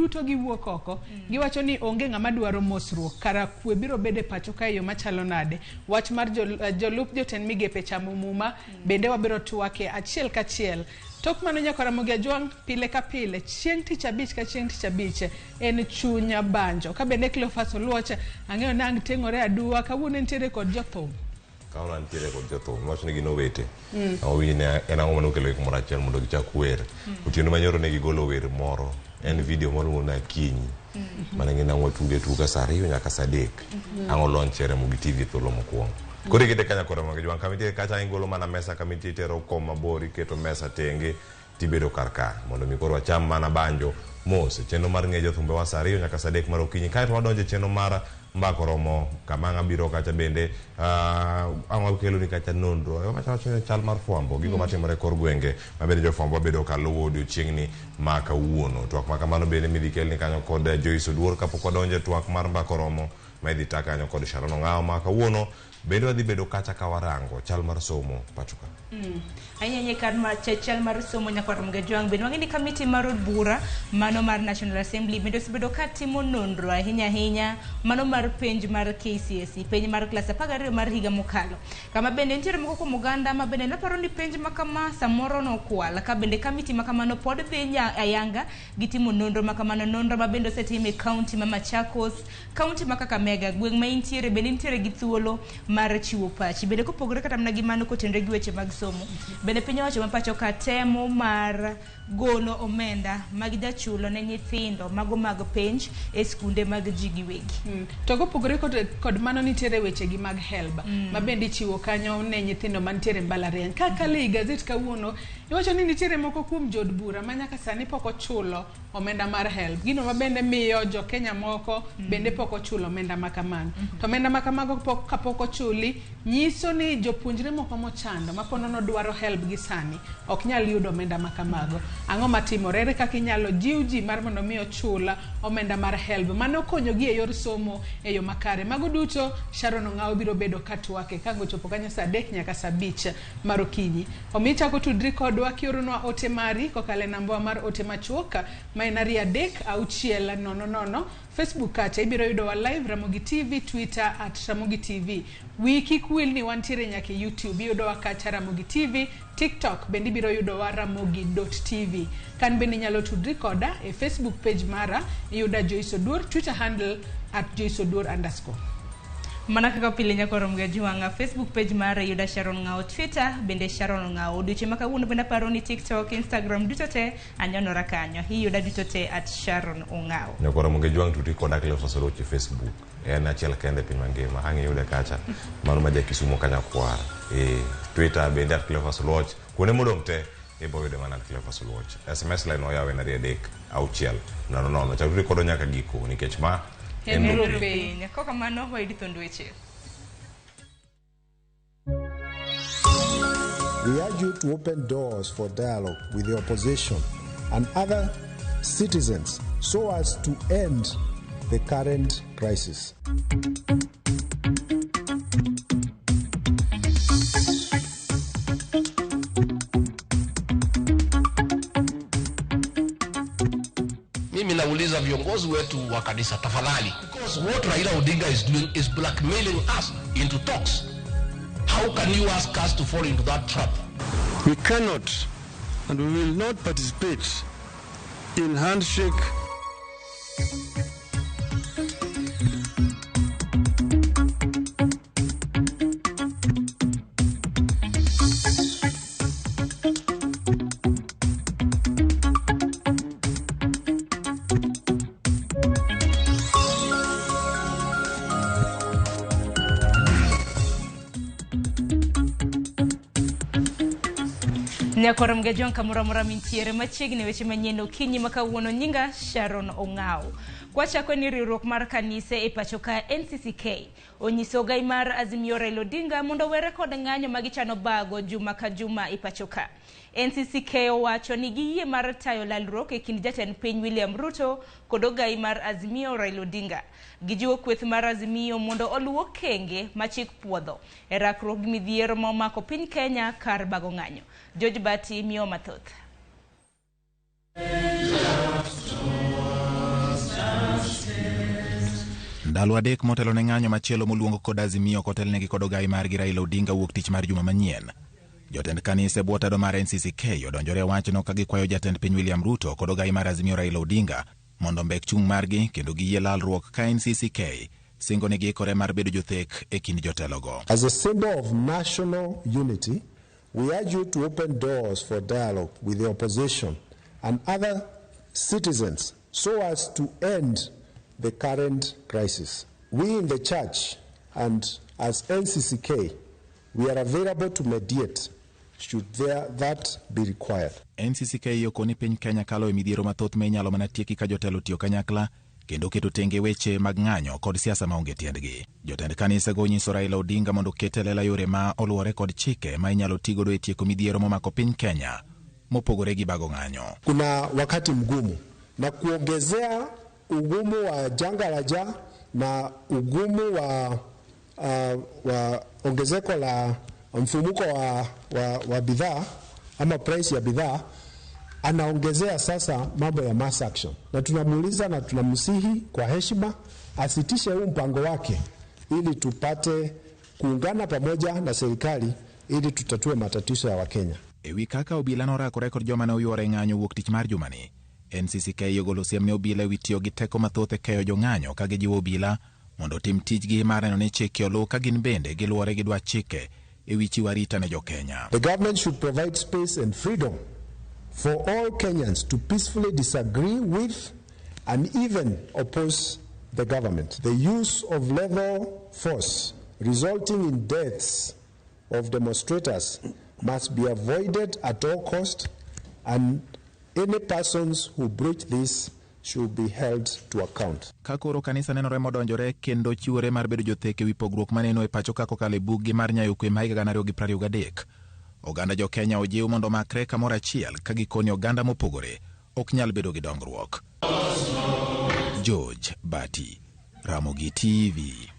duto giwuok oko giwacho ni onge ng'ama dwaro mosruok kara kwe biro bede pacho ka yo machalo nade wach mar jolup jotend migepe chamo muma bende wabiro twake achiel kachiel. Tok mano nyaka Ramogi Ajwang pile ka pile chieng' tich abich ka chieng' tich abich en chunya banjo ka bende Cleophas Oluoch ang'eyo nang teng'ore aduwa kawuono nitiere kod jothum kauna nitiere kod jothum wach ni gino wete awine en ang'o mano kelo kumoro achiel mondo gichak wer otieno manyoro ne gigolo wer moro en video moro na kinyi mane ngina ng'watuge tuka saa 2 nyaka saa 3 ang'o launch Ramogi TV thuolo mokwongo kore kite kanya kora Ramogi Ajwang kamiti kacha ingolo mana mesa kamiti tero kom mabori keto mesa tenge tibedo karka mondo mi koro wacham mana banjo mose chenro mar ng'ejo thumbe wa saa 2 nyaka saa 3 mar okinyi kae to wadonje chenro mar mbako romo kamanga biro kacha bende ang'o kelo ni kacha nonro kacha chal mar fwambo gigo matimore kor gwenge mabende jofwambo bedo kaluwo odiochieng'ni ma kawuono twak ma kamano bende midhi kelni kanyo kod Joyce Oduor kapok odonje twak mar mbako romo ma idhi ta kanyo kod Sharon Ong'aw ma kawuono bende wadhi bedo kacha ka warango chal mar somo pachuka Anyanye kan ma chal mar somo nyaka Ramogi Ajwang bende wang'eni kamiti mar od bura mano mar National Assembly bende osebedo ka timo nonro ahinya mano mar penj mar KCSE penj mar klas 12 mar higa mokalo kama bende nitiere moko kuom oganda ma bende naparo ni penj makama samoro no kwala ka bende kamiti makamano pod dhi ayanga gitimo nonro makamano nonro ma bende osetim e county ma Machakos county ma Kakamega gweng' ma intiere bende nitiere gi thuolo mar chiwo pachi bende kopogore kata mna gi mano kotenre gi weche mag somo bende piny owacho mapacho ka temo mar golo omenda mag jachulo ne nyithindo mago mag penj e skunde mag ji giwegi to kopogore kod mano nitiere weche gi mag helb ma bende chiwo kanyo ne nyithindo mantiere mbalariany kaka le gazet kawuono iwacho ni nitiere moko kuom jod bura ma nyaka sani pok ochulo omenda mar helb gino ma bende miyo jo Kenya moko bende pok ochulo omenda makamano to omenda makamago kapok ochuli nyiso ni jopuonjre moko mochando maponono dwaro helb gi sani ok nyal yudo omenda makamago ang'o matimore kaka inyalo jiw ji mar mondo mi ochula omenda mar helb mano konyogi e yor somo e yo makare mago duto Sharon Ong'aw biro bedo katwake kango chopo kanyo saa 3 nyaka saa 5 mar okinyi omi chako tudri kodwa kioronwa ote mari kokale namba mar ote machuoka ma en 3-600 Facebook kacha ibiro yudo wa live Ramogi TV Twitter @Ramogi TV wiki kwil ni wantiere nyaka YouTube yudo wa kacha Ramogi TV TikTok bende ibiro yudo wa ramogi.tv kan bende nyalo tudri koda e Facebook page mara yuda Joyce Oduor Twitter handle @JoyceOduor_. Mana kaka pile nyaka Ramogi Ajwang Facebook page mara yuda Sharon Ong'aw Twitter bende Sharon Ong'aw odiochieng' ma kawuono bende paro ni TikTok Instagram duto te anyonora kanyo hi yuda duto te @Sharon Ong'aw nyaka Ramogi Ajwang tuti koda Cleophas Oluoch Facebook en achiel kende piny mangima ang'e yude kacha mano ma Kisumu kanya kwara Twitter bende @Cleophas Oluoch kuonde modong' te ibo yude mana Cleophas Oluoch SMS line oyawe na 3-6 chakuri kodo nyaka giko nikech ma Henry koka mano waidi thondweche. We urge you to open doors for dialogue with the opposition and other citizens so as to end the current crisis. Mimi nauliza viongozi wetu wa kanisa tafadhali, because what Raila Odinga is doing is blackmailing us into talks. How can you ask us to fall into that trap? We cannot and we will not participate in handshake. Nyaka Ramogi Ajwang kamora mintiere machiegni weche manyien okinyi makawuono nyinga Sharon Ong'aw. Kwachako ni riwruok mar kanise e pacho ka NCCK onyiso gai mar Azimio Raila Odinga mondo were kod ng'anyo magichano bago juma ka juma e pacho ka. NCCK owacho ni giyie mar tayo lalruok e kind jatend piny William Ruto kod ogai mar Azimio Raila Odinga. Gijiwo kweth mar Azimio mondo oluwo kenge machik puodho e rakruok gi midhiero ma omako piny Kenya kar bago ng'anyo. George Bati miyo mathoth. Ndalo adek motelo ne ng'anyo machielo moluongo kod Azimio kotelnegi kod ogai margi Raila Odinga wuok tich mar juma manyien. Jotend kanise bwo tado mar NCCK odonjore wachno ka gikwayo jatend piny William Ruto kod ogai mar Azimio Raila Odinga mondo mbek chung' margi kendo giyie lalruok ka NCCK singo ni giikore mar bedo jothek e kind jotelogo. As a symbol of national unity, we urge you to open doors for dialogue with the opposition and other citizens so as to end the current crisis. We in the church and as NCCK, we are available to mediate should that be required. NCCK yokoni piny Kenya kalo e midhiero mathoth me nyalo mana tieki ka jotelo tiyo kanyakla kendo keto tenge weche mag ng'anyo kod siasa maonge tiendgi. Jotend kanisa go nyiso Raila Odinga mondo kete lela yore ma oluwore kod chike ma inyalo tigodo e tieko midhiero momako piny Kenya mopogore gi bago ng'anyo. Kuna wakati mgumu na kuongezea ugumu wa janga la njaa na ugumu wa ongezeko la mfumuko wa bidhaa ama price ya bidhaa, anaongezea sasa mambo ya mass action, na tunamuuliza na tunamsihi kwa heshima asitishe huu mpango wake ili tupate kuungana pamoja na serikali ili tutatue matatizo ya Wakenya. Ewi kaka obila norakore kod joma ne oyuore ng'anyo wuok tich mar jumani, NCCK ogolo siem ne obila ewi tiyo gi teko mathoth e keyo jong'anyo ka gijiwo obila mondo tim tijgi mar neno ni chike oluw ka gin bende giluwore gi dwach chike ewi chiwo arita ne jokenya. The government should provide space and freedom for all Kenyans to peacefully disagree with and even oppose the government. The use of lethal force resulting in deaths of demonstrators must be avoided at all cost, and any persons who breach this should be held to account. Kakoro kanisa nenore modonjore kendo chiwore mar bedo jothek ewi pogruok maneno e pacho kako kale bugi mar nyayo kwe ma higa 2023. Oganda jo Kenya ojiw mondo makre kamoro achiel ka gikoni oganda mopogore ok nyal bedo gi dongruok. George Bati, Ramogi TV.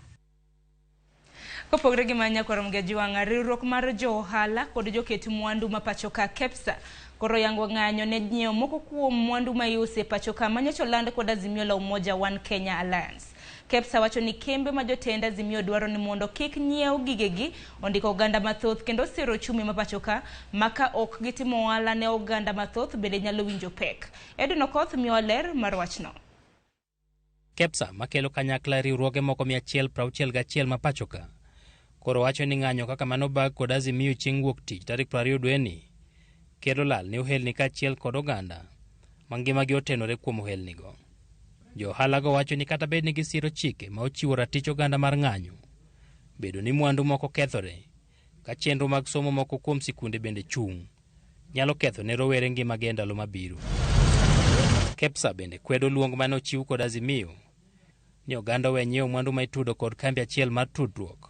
Kopogre gi manya kwa Ramogi jiwanga riwruok mar jo ohala kod joket mwandu ma pacho ka KEPSA koro yango ng'anyo ne nyiewo moko kuom mwandu ma iuse pacho ka manyocho land kod Azimio la Umoja One Kenya Alliance. KEPSA wacho ni kembe ma jotenda Azimio dwaro ni mondo kik nyiew gigegi ondiko oganda mathoth kendo siro chumi ma pacho ka maka ok gitimo ohala ne oganda mathoth bende nyalo winjo pek. Edno Koth miyo ler mar wachno. KEPSA makelo kanyakla riwruoge moko 161 ma pacho ka koro wacho ni ng'anyo kaka mano bag kod Azimio chieng' wuok tich tarik 20 dwe ni kelo lal ne ohelni kaachiel kod oganda mangimagi otenore kuom ohelnigo. Jo ohalago wacho ni kata bed ni gisiro chike ma ochiwo ratich oganda mar ng'anyo, bedo ni mwandu moko kethore ka chenro mag somo moko kuom sikunde bende chung' nyalo ketho ne rowere ngimagi e ndalo mabiro. KEPSA bende kwedo luong mane ochiw kod Azimio ni oganda we nyiewo mwandu ma itudo kod kambi achiel mar tudruok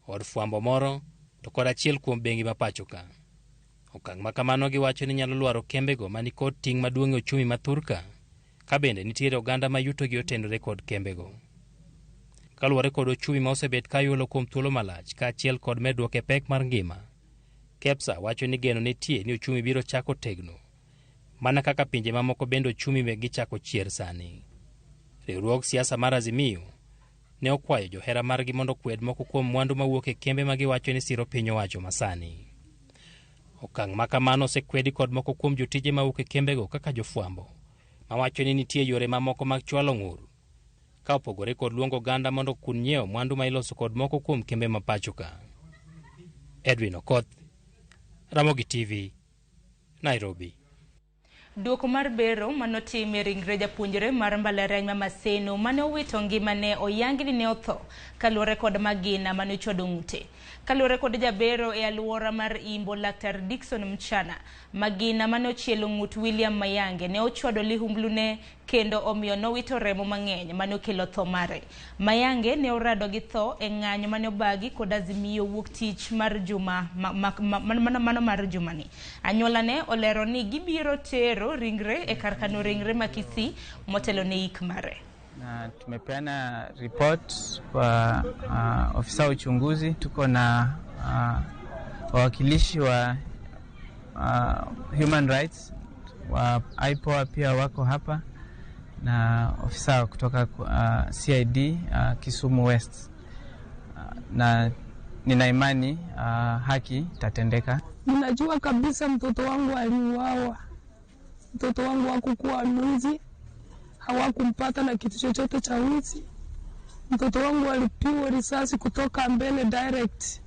od fwambo moro to kod achiel kuom bengi ma pacho ka. Okang' ma kamano giwacho ni nyalo lwaro kembego mani kod ting' maduong' e ochumi ma Thurka ka bende nitiere oganda ma yutogi otenore kod kembego. Kaluwore kod ochumi ma osebet ka yulo kuom thuolo malach kaachiel kod medruok e pek mar ngima, KEPSA wacho ni geno nitie ni ochumi biro chako tegno mana kaka pinje mamoko bende ochumi me gichako chier sani. Riwruog siasa mar Azimio ne okwayo johera margi mondo kwed moko kuom mwandu mawuok e kembe ma giwacho ni siro piny owacho masani. Okang' ma kamano osekwedi kod moko kuom jotije mawuok e kembego kaka jofwambo ma wacho ni nitie yore mamoko mag chwalo ng'ur ka opogore kod luongo oganda mondo kun nyiewo mwandu ma iloso kod moko kuom kembe ma pacho ka. Edwin Okoth, Ramogi TV, Nairobi. Duoko mar bero manotim e ringre japuonjre mar mbalariany ma Maseno mane owito ngimane oyangi ni ne otho kaluwore kod magina mane ochodo ng'ute. Kaluwore kod jabero e aluora mar Imbo Laktar Dickson Mchana, magina mane ochielo ng'ut William Mayange ne ochodo lihumblune kendo omiyo nowito remo mang'eny mane okelo tho mare. Mayange ne orado gi tho e ng'anyo mane obagi kod Azimio wuok tich mar juma mano mar jumani. Anyuola ne olero ni gibiro tero ringre e karkano ringre makisi motelo ne ik mare. Na tumepeana report kwa ofisa uchunguzi. Tuko na wawakilishi wa human rights wa IPOA pia wako hapa, na ofisa kutoka CID Kisumu West, na nina imani haki tatendeka. Ninajua kabisa mtoto wangu aliuawa. Mtoto wangu hakukuwa mwizi, hawakumpata na kitu chochote cha wizi. Mtoto wangu alipigwa risasi kutoka mbele direct.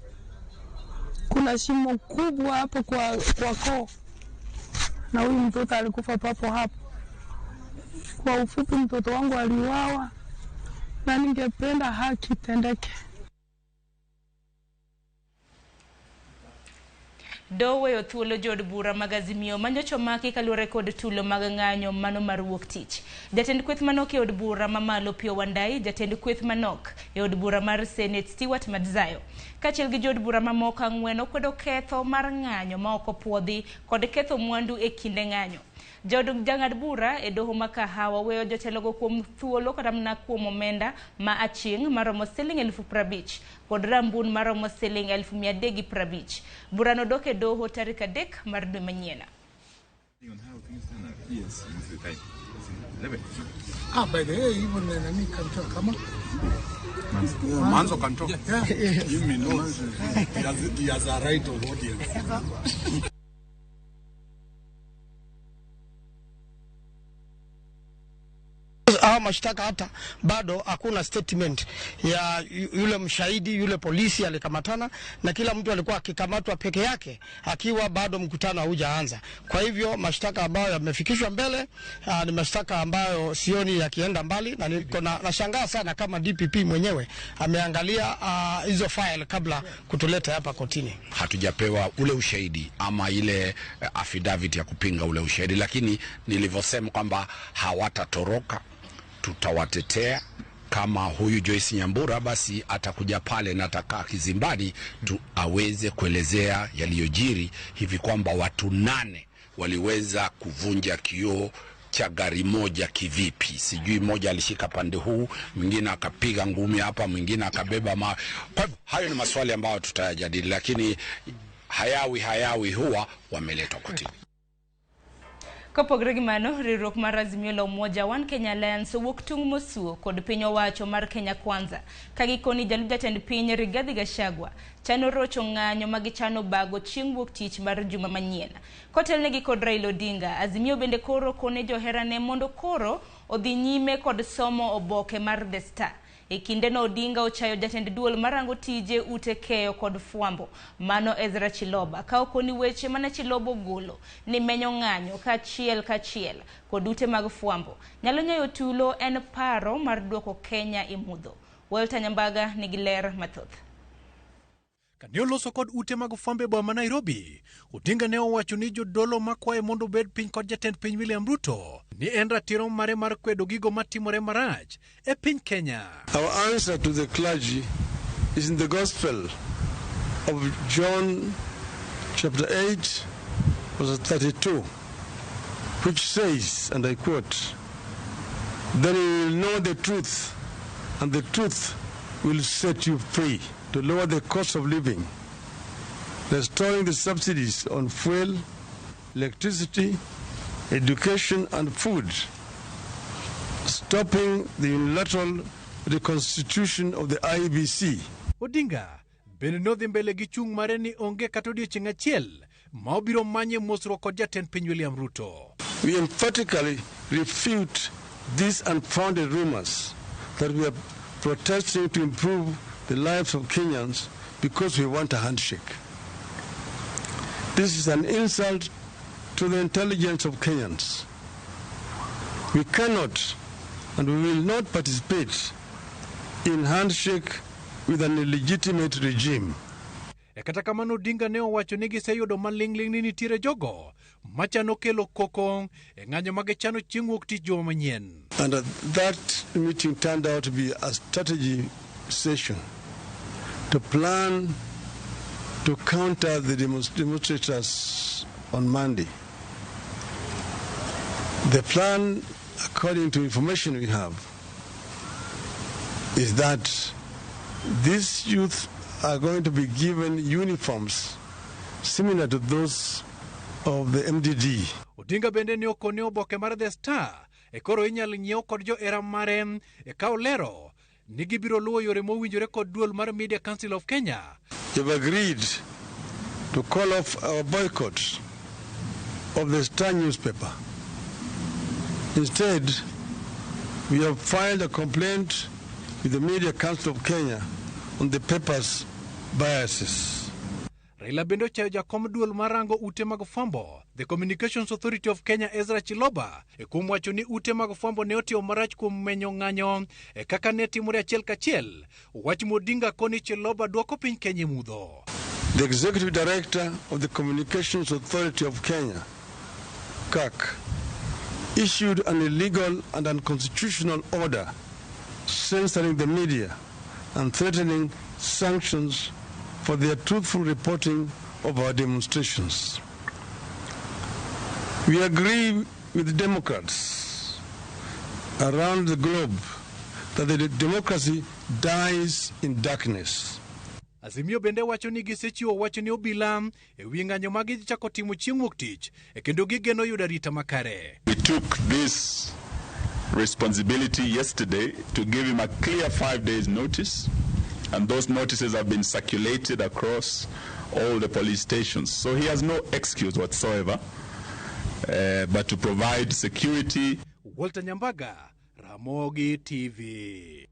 Kuna shimo kubwa hapo kwa koo, na huyu mtoto alikufa papo hapo. Kwa ufupi, mtoto wangu aliuawa na ningependa haki tendeke. Dowe othuolo jod bura magazimio manyocho maki kaluore kod tulo mag ng'anyo mano mar wuok tich. Jatend kweth manok e od bura mamalo Pio Wandai, jatend kweth manok e od bura mar Senate Stewart Madzayo, kachiel gi jod bura mamoko 4 okwedo ketho mar ng'anyo ma ok opuodhi kod ketho mwandu e kinde ng'anyo. Jang'ad bura e doho ma Kahawa weyo jotelogo kuom thuolo kata mana kuom omenda ma aching' maromo Sh50,000 kod rambun maromo Sh350. Bura nodok e doho tarik 3 mar dwe manyien. By the way, even Nani can talk, come on. Manzo can talk. Yeah. Give me notes. He has a right of audience. Mashtaka hata bado hakuna statement ya yule mshahidi, yule polisi alikamatana, na kila mtu alikuwa akikamatwa peke yake akiwa bado mkutano haujaanza. Kwa hivyo mashtaka ambayo yamefikishwa mbele ni mashtaka ambayo sioni yakienda mbali, na niko nashangaa sana kama DPP mwenyewe ameangalia hizo file kabla kutuleta hapa kotini. Hatujapewa ule ushahidi ama ile affidavit ya kupinga ule ushahidi, lakini nilivyosema kwamba hawatatoroka, tutawatetea. Kama huyu Joyce Nyambura basi atakuja pale na atakaa kizimbani aweze kuelezea yaliyojiri, hivi kwamba watu 8 waliweza kuvunja kioo cha gari moja kivipi. Sijui mmoja alishika pande huu, mwingine akapiga ngumi hapa, mwingine akabeba Kwa hivyo hayo ni maswali ambayo tutayajadili, lakini hayawi huwa wameletwa kotini. Kopogre gi mano, riwruok mar Azimio la Umoja One Kenya Alliance owuok tung' mosuo kod piny owacho mar Kenya Kwanza kagikoni jalup jatend piny Rigathi Gachagua chano rocho ng'anyo magichano bago chieng' wuok tich mar juma manyien. Kotelnegi kod Raila Odinga, Azimio bende koro kone joherane mondo koro odhi nyime kod somo oboke mar The Star. E kinde no Odinga ochayo jatend duol marango tije ute keyo kod fuambo mano Ezra Chiloba ka okoni weche mana Chilobo golo ni menyo ng'anyo kachiel kod ute mag fuambo nyalo nyayo tulo en paro mar duoko Kenya imudho. Walter Nyambaga nigi ler mathoth. Kanioloso kod ute mag fuambo boma Nairobi, Odinga ne owacho ni jodolo makwaye mondo bed piny kod jatend piny William Ruto ni en ratiro mare mar kwedo gigo matimore marach e piny Kenya. Our answer to the clergy is in the Gospel of John chapter 8 verse 32, which says, and I quote, "Then you will know the truth, and the truth will set you free." To lower the cost of living, restoring the subsidies on fuel, electricity, education and food, stopping the unilateral reconstitution of the IEBC. Odinga bende nodhi mbele gi chung' mare ni onge kata odiechieng' achiel ma obiro manye mosruok kod jatend piny William Ruto. We emphatically refute these unfounded rumors that we are protesting to improve the lives of Kenyans because we want a handshake. This is an insult to the intelligence of Kenyans. We cannot and we will not participate in handshake with an illegitimate regime. Kata kamano Odinga ne owacho ni giseyudo maling'ling ni nitiere jogo machano kelo koko e ng'anyo magichano chieng' wuok tich juma manyien. And that meeting turned out to be a strategy session to plan to counter the demonstrators on Monday. The plan, according to information we have, is that these youth are going to be given uniforms similar to those of the MDD. Odinga bende ne okone oboke mar The Star e koro inyalo nyiew kod jo era mare e ka olero ni gibiro luwo yore mowinjore kod duol mar Media Council of Kenya. You've agreed to call off our boycott of the Star newspaper. Instead, we have filed a complaint with the Media Council of Kenya on the paper's biases. Raila bendo chayo jakom duol marango ute mag fwambo, The Communications Authority of Kenya Ezra Chiloba, e kuom wacho ni ute mag fwambo ne otiyo marach kuom menyo ng'anyo e kaka ne timore achiel kachiel. Wach modinga koni Chiloba duoko piny Kenya mudho. The Executive Director of the Communications Authority of Kenya, CAC, issued an illegal and unconstitutional order censoring the media and threatening sanctions for their truthful reporting of our demonstrations. We agree with Democrats around the globe that the democracy dies in darkness. Azimio bende wacho ni gisechiwo wach ni obila e wi ng'anyo ma gichako timo chieng' wuok tich e kendo gigeno yudo arita makare. We took this responsibility yesterday to give him a clear 5 days notice, and those notices have been circulated across all the police stations. So he has no excuse whatsoever but to provide security. Walter Nyambaga, Ramogi TV.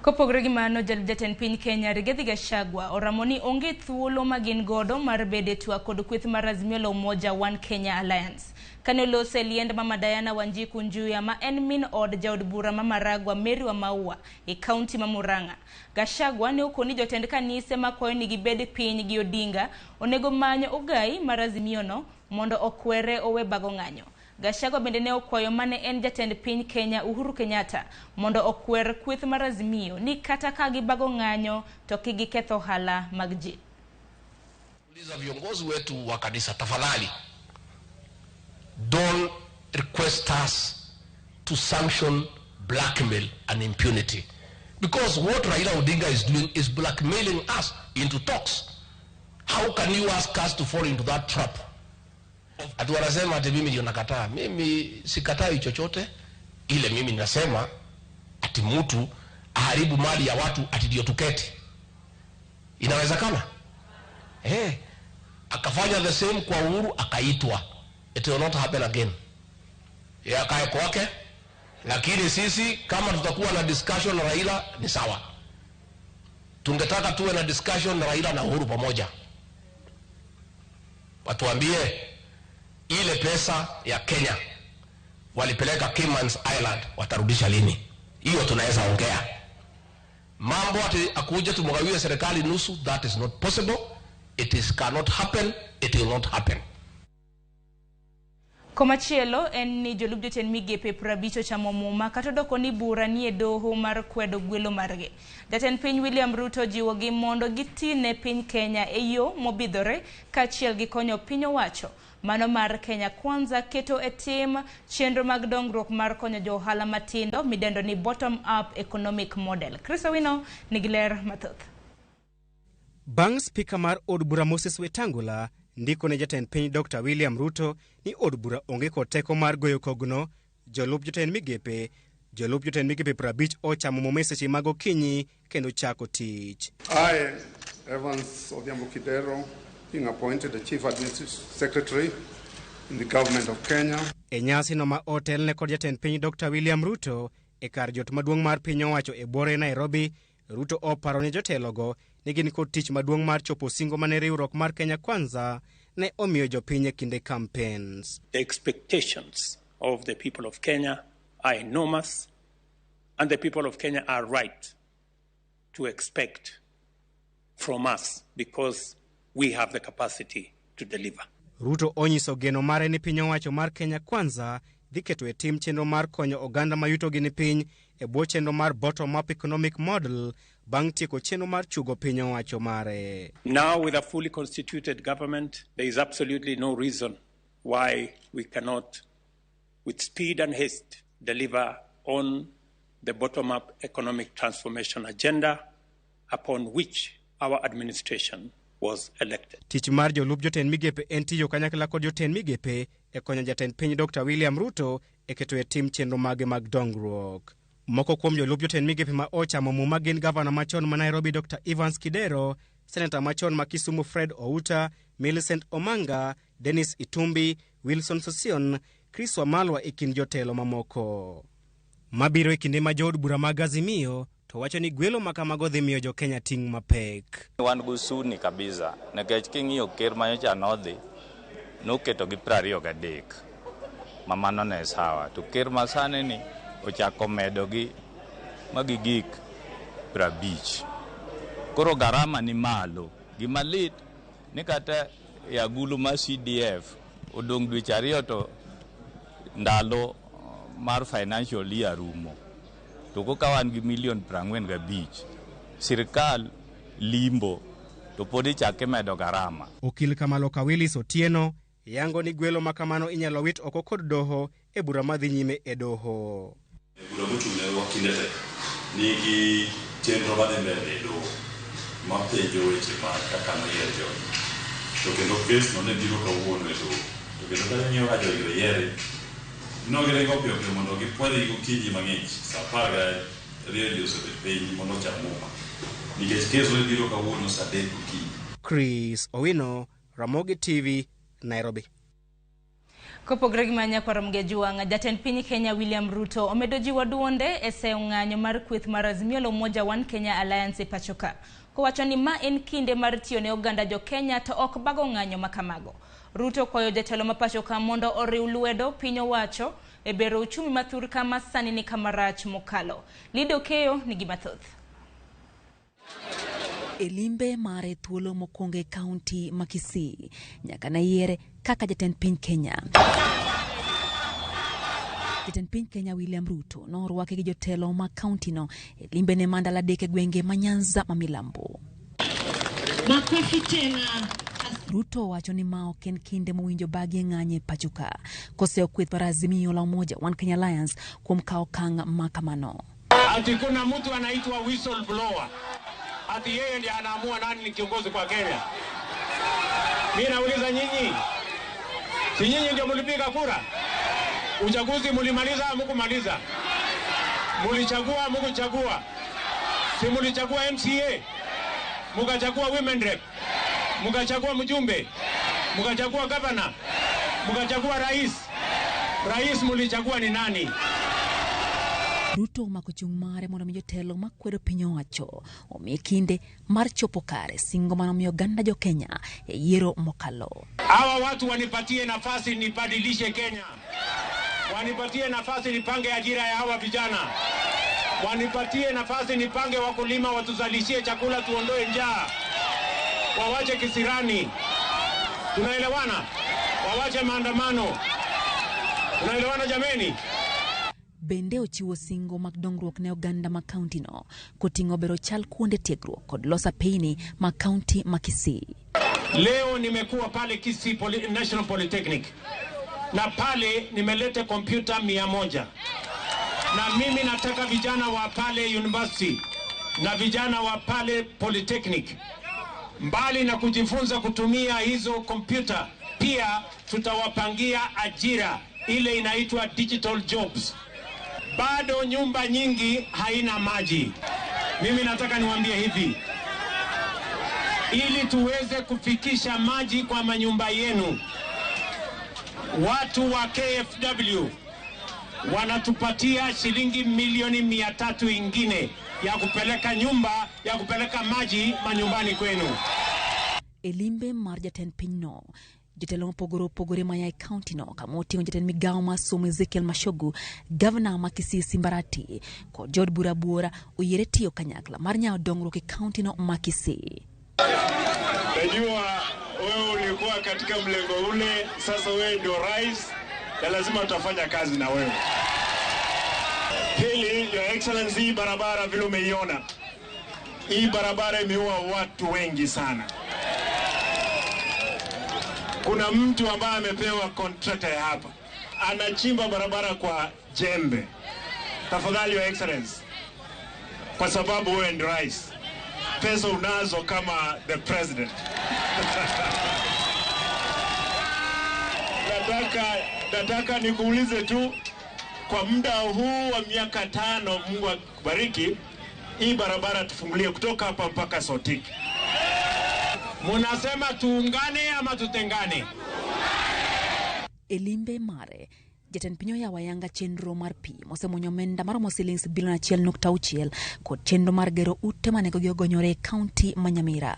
Kopogore gi mano, jatend piny Kenya Rigathi Gachagua oramo ni onge thuolo magin godo mar bede twak kod kweth mar Azimio la Umoja One Kenya Alliance. Kane olose liend Mama Diana Wanjiku Njuya ma en min od jaod bura ma Maragwa Mary wa Maua e kaunti ma Murang'a. Gachagua ne okoni jotend kanise makwayo ni gibed piny gi Odinga onego manyo ogai mar Azimio no mondo okwere owe bago ng'anyo. Gachagua bende ne okwayo mane en jatend piny Kenya Uhuru Kenyatta mondo okwer kweth mar Azimio ni kata ka gibago ng'anyo to kigiketho hala mag ji. Uliza viongozi wetu wa kanisa, tafadhali don't request us to sanction blackmail and impunity, because what Raila Odinga is doing is blackmailing us into talks. How can you ask us to fall into that trap? Ati wanasema ati mimi ndio nakataa. Mimi sikatai chochote, ile mimi ninasema ati mtu aharibu mali ya watu ati ndio tuketi. Inawezekana? Akafanya the same kwa Uhuru akaitwa. It will not happen again. Ya kae kwake, lakini sisi kama tutakuwa na discussion na Raila ni sawa. Tungetaka tuwe na discussion na Raila na Uhuru pamoja. Watuambie ile pesa ya Kenya walipeleka Cayman's Island watarudisha lini? Hiyo tunaweza ongea. Mambo ati akuje tumgawie serikali nusu, that is not possible. It cannot happen. It will not happen. Komachielo en ni jolub jotend migepe 50 chamo muma katodoko ni bura ni e doho mar kwedo gwelo marge. Jatend piny William Ruto jiwo gi mondo gitine piny Kenya e yo mobidhore kachiel gi konyo piny owacho. Mano mar Kenya Kwanza keto e tim chenro mag dongruok mar konyo jo ohala matindo midendo ni bottom up economic model. Chris Owino nigiler mathoth. Bang Speaker mar od bura Moses Wetangula ndiko ne jatend piny Dr. William Ruto ni od bura onge kod teko mar goyo kogno, jolup jotend migepe 50 ochamo muma seche mag okinyi kendo chako tich. I, Evans Odhiambo Kidero, being appointed the Chief Administrative Secretary in the Government of Kenya. E nyasi no ma otel ne kod jatend piny Dr. William Ruto e kar jot maduong' mar piny owacho e bore Nairobi, Ruto oparo ne jotelogo ni gin kod tich maduong' mar chopo singo mane riwruok mar Kenya Kwanza ne omiyo jopiny e kinde campaigns. The expectations of the people of Kenya are enormous, and the people of Kenya are right to expect from us because we have the capacity to deliver. Ruto onyiso geno mare ni piny owacho mar Kenya Kwanza dhi keto e tim chenro mar konyo oganda mayuto gi ni piny e bwo chenro mar bottom up economic model bang' tieko chenro mar chugo piny owacho mare. Now with a fully constituted government, there is absolutely no reason why we cannot, with speed and haste, deliver on the bottom up economic transformation agenda upon which our administration was elected. Tich mar jolup jotend migepe en tiyo kanyakla kod jotend migepe e konyo jatend piny Dr. William Ruto e keto e tim chenro mage mag dongruok. Moko kuom jolup jotend migepe ma ochamo muma gin gavana machon ma Nairobi Dr. Evans Kidero, senata machon ma Kisumu Fred Outa, Millicent Omanga, Dennis Itumbi, Wilson Sosion, Chris Wamalwa e kind jotelo mamoko. Mabiro e kinde ma jood bura mag Azimio to wacho ni gwelo makamago dhi miyo jo Kenya ting' mapek. Wan gusuni kabisa nikech king'iyo ker manyocha nodhi noketo gi 23 mamano ne sawa to ker masane ni ochako medo gi magigik 50. Koro garama ni malo. Gimalit ni kata ya gulu ma CDF odong dweche 2 to ndalo mar financial year rumo. To ko kawan gi $45,000,000 sirkal limbo to podi chake medo garama. Okil Kamalo Kawilis Otieno yango ni gwelo makamano inyalo wit oko kod doho e bura madhi nyime e doho. Bura mochung'ne wakinde tek nigi chenro madhi mbele e doho mapenjo weche ma kaka noyier jony. To kendo kes no ne biro kawuono e doho. To kendo ka ng'iyo ka jogi oyiere nogiringo piyo mondo gipwadhi gokinyi mang'ich sa 12 osebet piny mondo ocham muma nikech kes no biro kawuono sa 3 gokinyi. Chris Owino, Ramogi TV, Nairobi. Kopogre gi manya kwa Ramogi juanga, jatend piny Kenya William Ruto omedo jiwo duonde e seyo ng'anyo mar kweth mar Azimio la Umoja One Kenya Alliance e pachoka. Kowacho ni ma en kinde mar tiyo ne oganda jo Kenya to ok bago ng'anyo makamago. Ruto kwayo jatelo ma pachoka mondo oriw lwedo piny owacho e bero uchumi mathur kama sani ni kamarach mokalo. Lido Keyo ni gimathoth. Elimbe mare thuolo mokonge kaunti ma Kisii nyaka na yiere kaka jatend piny Kenya. Jatend piny Kenya William Ruto norwake gi jotelo ma kaunti no elimbe ne mandala deke gwenge ma Nyanza ma milambo. Makofi tena. Ruto wacho ni ma ok en kinde mowinjo bagi ng'anye pachuka koseo kweth mar Azimio la Umoja One Kenya Alliance kuom kao kang' makamano. Ati kuna mtu anaitwa whistleblower. Ati yeye ndiye anaamua nani ni kiongozi kwa Kenya. Mimi nauliza nyinyi. Si nyinyi ndio mlipiga kura? Uchaguzi mlimaliza au mkumaliza? Mlichagua mkuchagua. Si mlichagua MCA? Mkachagua women rep. Mkachagua mjumbe. Mkachagua governor. Mkachagua rais. Rais mlichagua ni nani? Ruto makochung' mare mondo mi jotelo makwedo piny owacho omi kinde mar chopo kare singo mano miyo ganda jo Kenya e yiero mokalo. Hawa watu wanipatie nafasi nibadilishe Kenya. Wanipatie nafasi nipange ajira ya hawa vijana. Wanipatie nafasi nipange wakulima watuzalishie chakula tuondoe njaa. Wawache kisirani. Tunaelewana? Wawache maandamano. Tunaelewana jameni? Bende ochiwo singo mag dongruok ne oganda ma kaunti no koting'o bero chal kuonde tiegruok kod losa peini ma kaunti ma Kisii. Leo nimekuwa pale Kisii National Polytechnic na pale nimelete kompyuta 100 na mimi nataka vijana wa pale university na vijana wa pale Polytechnic mbali na kujifunza kutumia hizo kompyuta pia tutawapangia ajira ile inaitwa digital jobs. Bado nyumba nyingi haina maji. Mimi nataka niwaambie hivi. Ili tuweze kufikisha maji kwa manyumba yenu, watu wa KFW wanatupatia shilingi milioni 300 ingine ya kupeleka nyumba, ya kupeleka maji manyumbani kwenu. Elimbe mar jatend piny no jotelo mopogore maya county no kamoting'o jatend migawo ma somo Ezekiel Mashogu, governor ma Kisii Simbarati kod jod bura buora oyiere tiyo kanyakla mar nyawo dongruok e county no ma Kisii. Najua wewe ulikuwa katika mlengo ule, sasa wewe ndio rais na lazima tutafanya kazi na wewe. Pili, Your Excellency, barabara vile umeiona. Hii barabara imeua watu wengi sana. Kuna mtu ambaye amepewa contractor hapa. Anachimba barabara kwa jembe. Tafadhali Your Excellency, kwa sababu wewe ndio rais, pesa unazo kama the president. nataka nikuulize tu, kwa muda huu wa miaka 5, Mungu akubariki, hii barabara tufungulie kutoka hapa mpaka Sotiki. Munasema tuungane ama tutengane? Elimbe mare jatend piny oyawo ayanga chenro mar pi mosemonyo omenda maromo silings bilion 1.6 kod chenro mar gero ute manego gi ogonyore e kaunti ma Nyamira.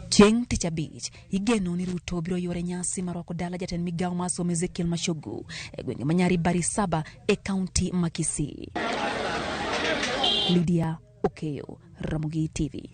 Chieng' Tich Abich igeno ni Ruto biro yore nyasi marwako dala jatend migawo mar somo Ezekiel Mashogu e gwenge ma Nyari Barisaba e kaunti ma Kisii. Lydia Okeyo, Ramogi TV.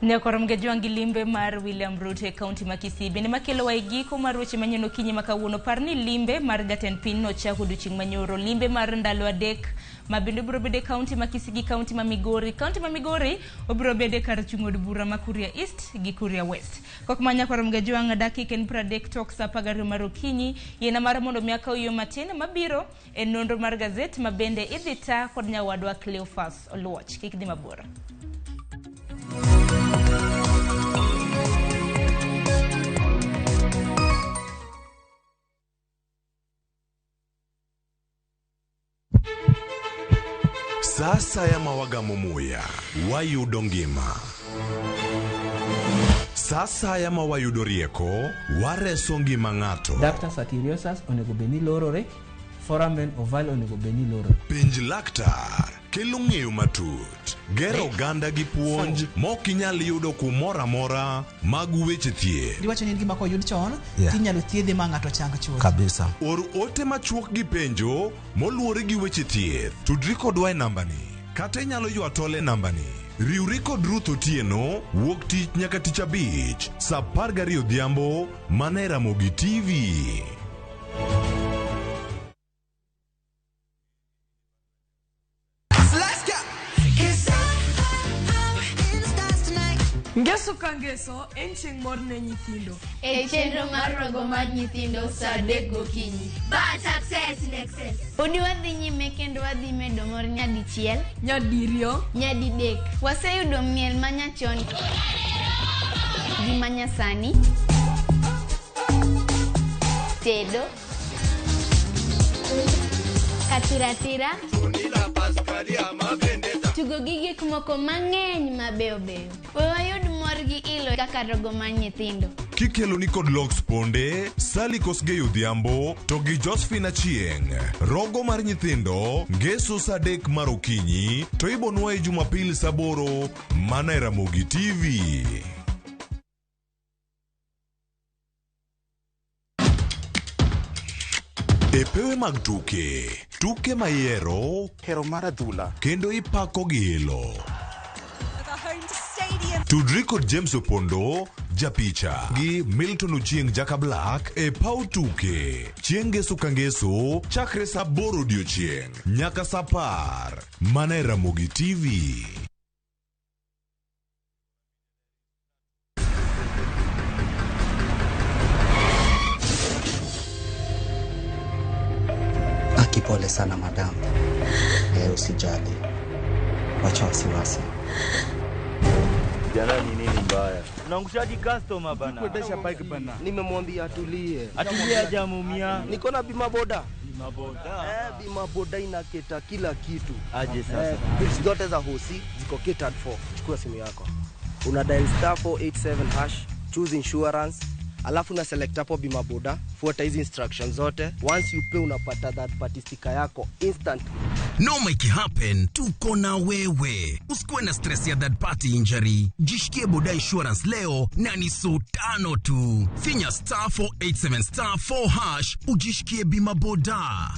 Nyakoramge jwangi limbe mar William Ruto e kaunti ma Kisii bende makelo wa igiko mar weche manyeno kinyi makawuono. Parni limbe mar jatend piny nochako odiochieng' manyoro, limbe mar ndalo adek ma bende biro bede kaunti ma Kisii gi kaunti ma Migori. Kaunti ma Migori obiro bede kar chung' od bura ma Kuria East gi Kuria West. Kok ma Nyakoramge jwang dakika 30 tok sa 12 mar okinyi yena mar mondo miaka oyo matin mabiro e nonro mar gazet ma bende idhita kod nyawadwa Cleophas Oluoch. Kik dhi mabor. Sasa ya mawagamo muya wayudo ngima. Sasa ya mawayudo rieko wareso ngima ng'ato. Ductus arteriosus onego beni lorore, foramen oval onego beni lorore. Penj laktar kelo ng'eyo matut, gero oganda gi puonj mok inyal yudo kumora mora mag weche thieth. Diwacho ni gima koyud chon tinyalo thiedhe ma ng'ato chang chuth. Kabisa. Or ote machuok gi penjo moluwore gi weche thieth. Tudri kodwa e nambani kata inyalo ywa tole nambani. Riwri kod Ruth Otieno wuok tich nyaka Tich Abich saa 12 odhiambo mana e Ramogi TV. Ngeso ka ngeso en chieng' mor ne nyithindo. E chenro mar rogo mar nyithindo saa 3 gokinyi. But success in excess. Udi wadhi nyime kendo wadhi medo mor nyadichiel, nyadiriyo, nyadidek. Waseyudo miel manyachon gi manyasani, tedo, katiratira, tugo gi gik moko mang'eny mabeyo beyo. Wayud mor gi ilo kaka rogo mar nyithindo. Kikelo ni kod Lox Ponde, Sally Kosgei odhiambo to gi Josephine Achieng'. Rogo mar nyithindo ngeso saa 3 mar okinyi to ibonwa e Jumapil saa 8 mana e Ramogi TV. E pewe mag tuke mayiero hero mar adhula kendo ipako gi ilo. Tudri kod James Opondo japicha gi Milton Ochieng Jaka Black e pau tuke chieng' ngeso ka ngeso chakre saa 8 odiochieng' nyaka saa 10 mana e Ramogi TV. Pole sana madam. Usijali. Wacha wasiwasi. Jana ni nini mbaya? Unaangushaji customer bana. Kuendesha bike bana. Nimemwambia atulie. Atulie hajamumia. Niko na bima boda. Bima boda. Bima boda inaketa kila kitu. Aje sasa. Vitu zote za hosi ziko catered for. Chukua simu yako. Una dial *487#, choose insurance. Alafu na select hapo bima boda, fuata hizi instructions zote. Once you pay unapata that party sticker yako instant. No make it happen, tuko na wewe. Usikuwe na stress ya that party injury. Jishikie boda insurance leo na ni so 5 tu. Finya *487*4# ujishikie bima boda.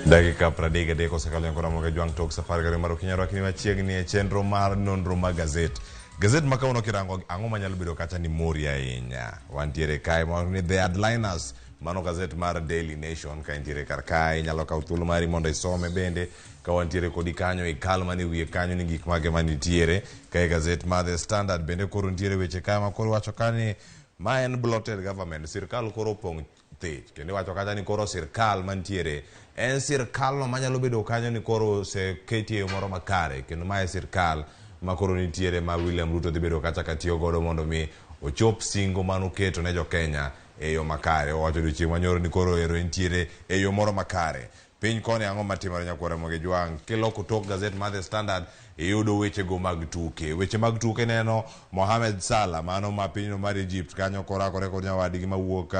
Dakika 33 kosekalo yankora moga jwang tok safari gari maro kinyaro akini machiegni e chenro mar nonro magazet. Gazette makauno kirango ang'o manyalo bedo kacha ni mori ahinya. Wantiere kae ni the headliners mano gazette mar Daily Nation ka intiere kar kae nyalo kawo thuolo mari mondo isome bende ka wantiere kodi kanyo ikal mani wiye kanyo ni gik mage manitiere kae gazette mar The Standard bende koro ntiere weche kae ma koro wacho kani ma en bloated government. Sirkal koro opong' thich kendo wacho kacha ni koro sirkal mantiere en sirkal no manyalo bedo kanyo ni koro se ketie moro makare kendo ma e sirkal ma koro nitiere ma William Ruto dhi bedo kacha katiyo godo mondo mi ochop singo manoketo ne jo Kenya e yo makare. Owacho odiochieng' manyoro ni koro ero entiere e yo moro makare. Piny koni ang'o matimore nyakwara Ramogi Jwang'? Kiloko tok gazette mar The Standard iyudo weche go mag tuke. Weche mag tuke neno Mohamed Salah mano ma pinyno mar Egypt kanyo korakore kod nyawadgi mawuok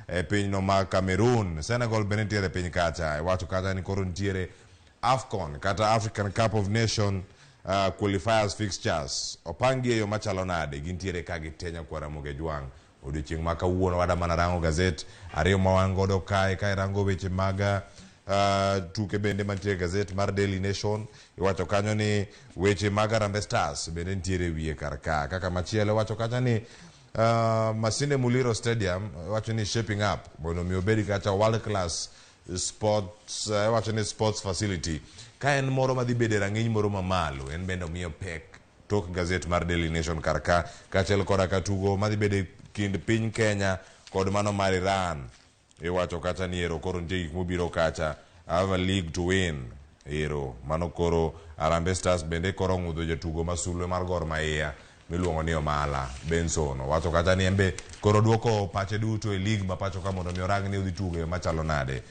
e pinyno mar Cameroon. Senegal bende nitiere piny kacha. Wacho kacha ni koro nitiere AFCON kata African Cup of Nations qualifiers fixtures. Opangi e yo machalo nade gintiere ka gite nyakwara Ramogi Jwang'. Odiochieng' ma kawuono wada mana rango gazette ariyo ma wan godo kae rango weche mag tuke bende mantiere gazette mar Daily Nation. Iwacho kanyo ni weche mag Harambee Stars bende nitiere wiye kar ka. Kaka machielo wacho kacha ni Masinde Muliro Stadium wacho ni shaping up mondo mi obedi kacha world class sports wacho ni sports facility ka en moro madhi bede rang'iny moro mamalo en bende omiyo pek tok gazette mar Daily Nation kar ka kachiel koda ka tugo madhi bede kind piny Kenya kod mano mar Iran. Iwacho kacha ni ero koro nitie gik mobiro kacha have a league to win ero mano koro Harambee Stars bende koro ng'udho jatugo masulwe mar Gor Mahia miluongo ni Omala Benson. Wacho kacha ni embe koro duoko pache duto e league ma pacho ka mondo mi orang ni udhi tugo machalo nade.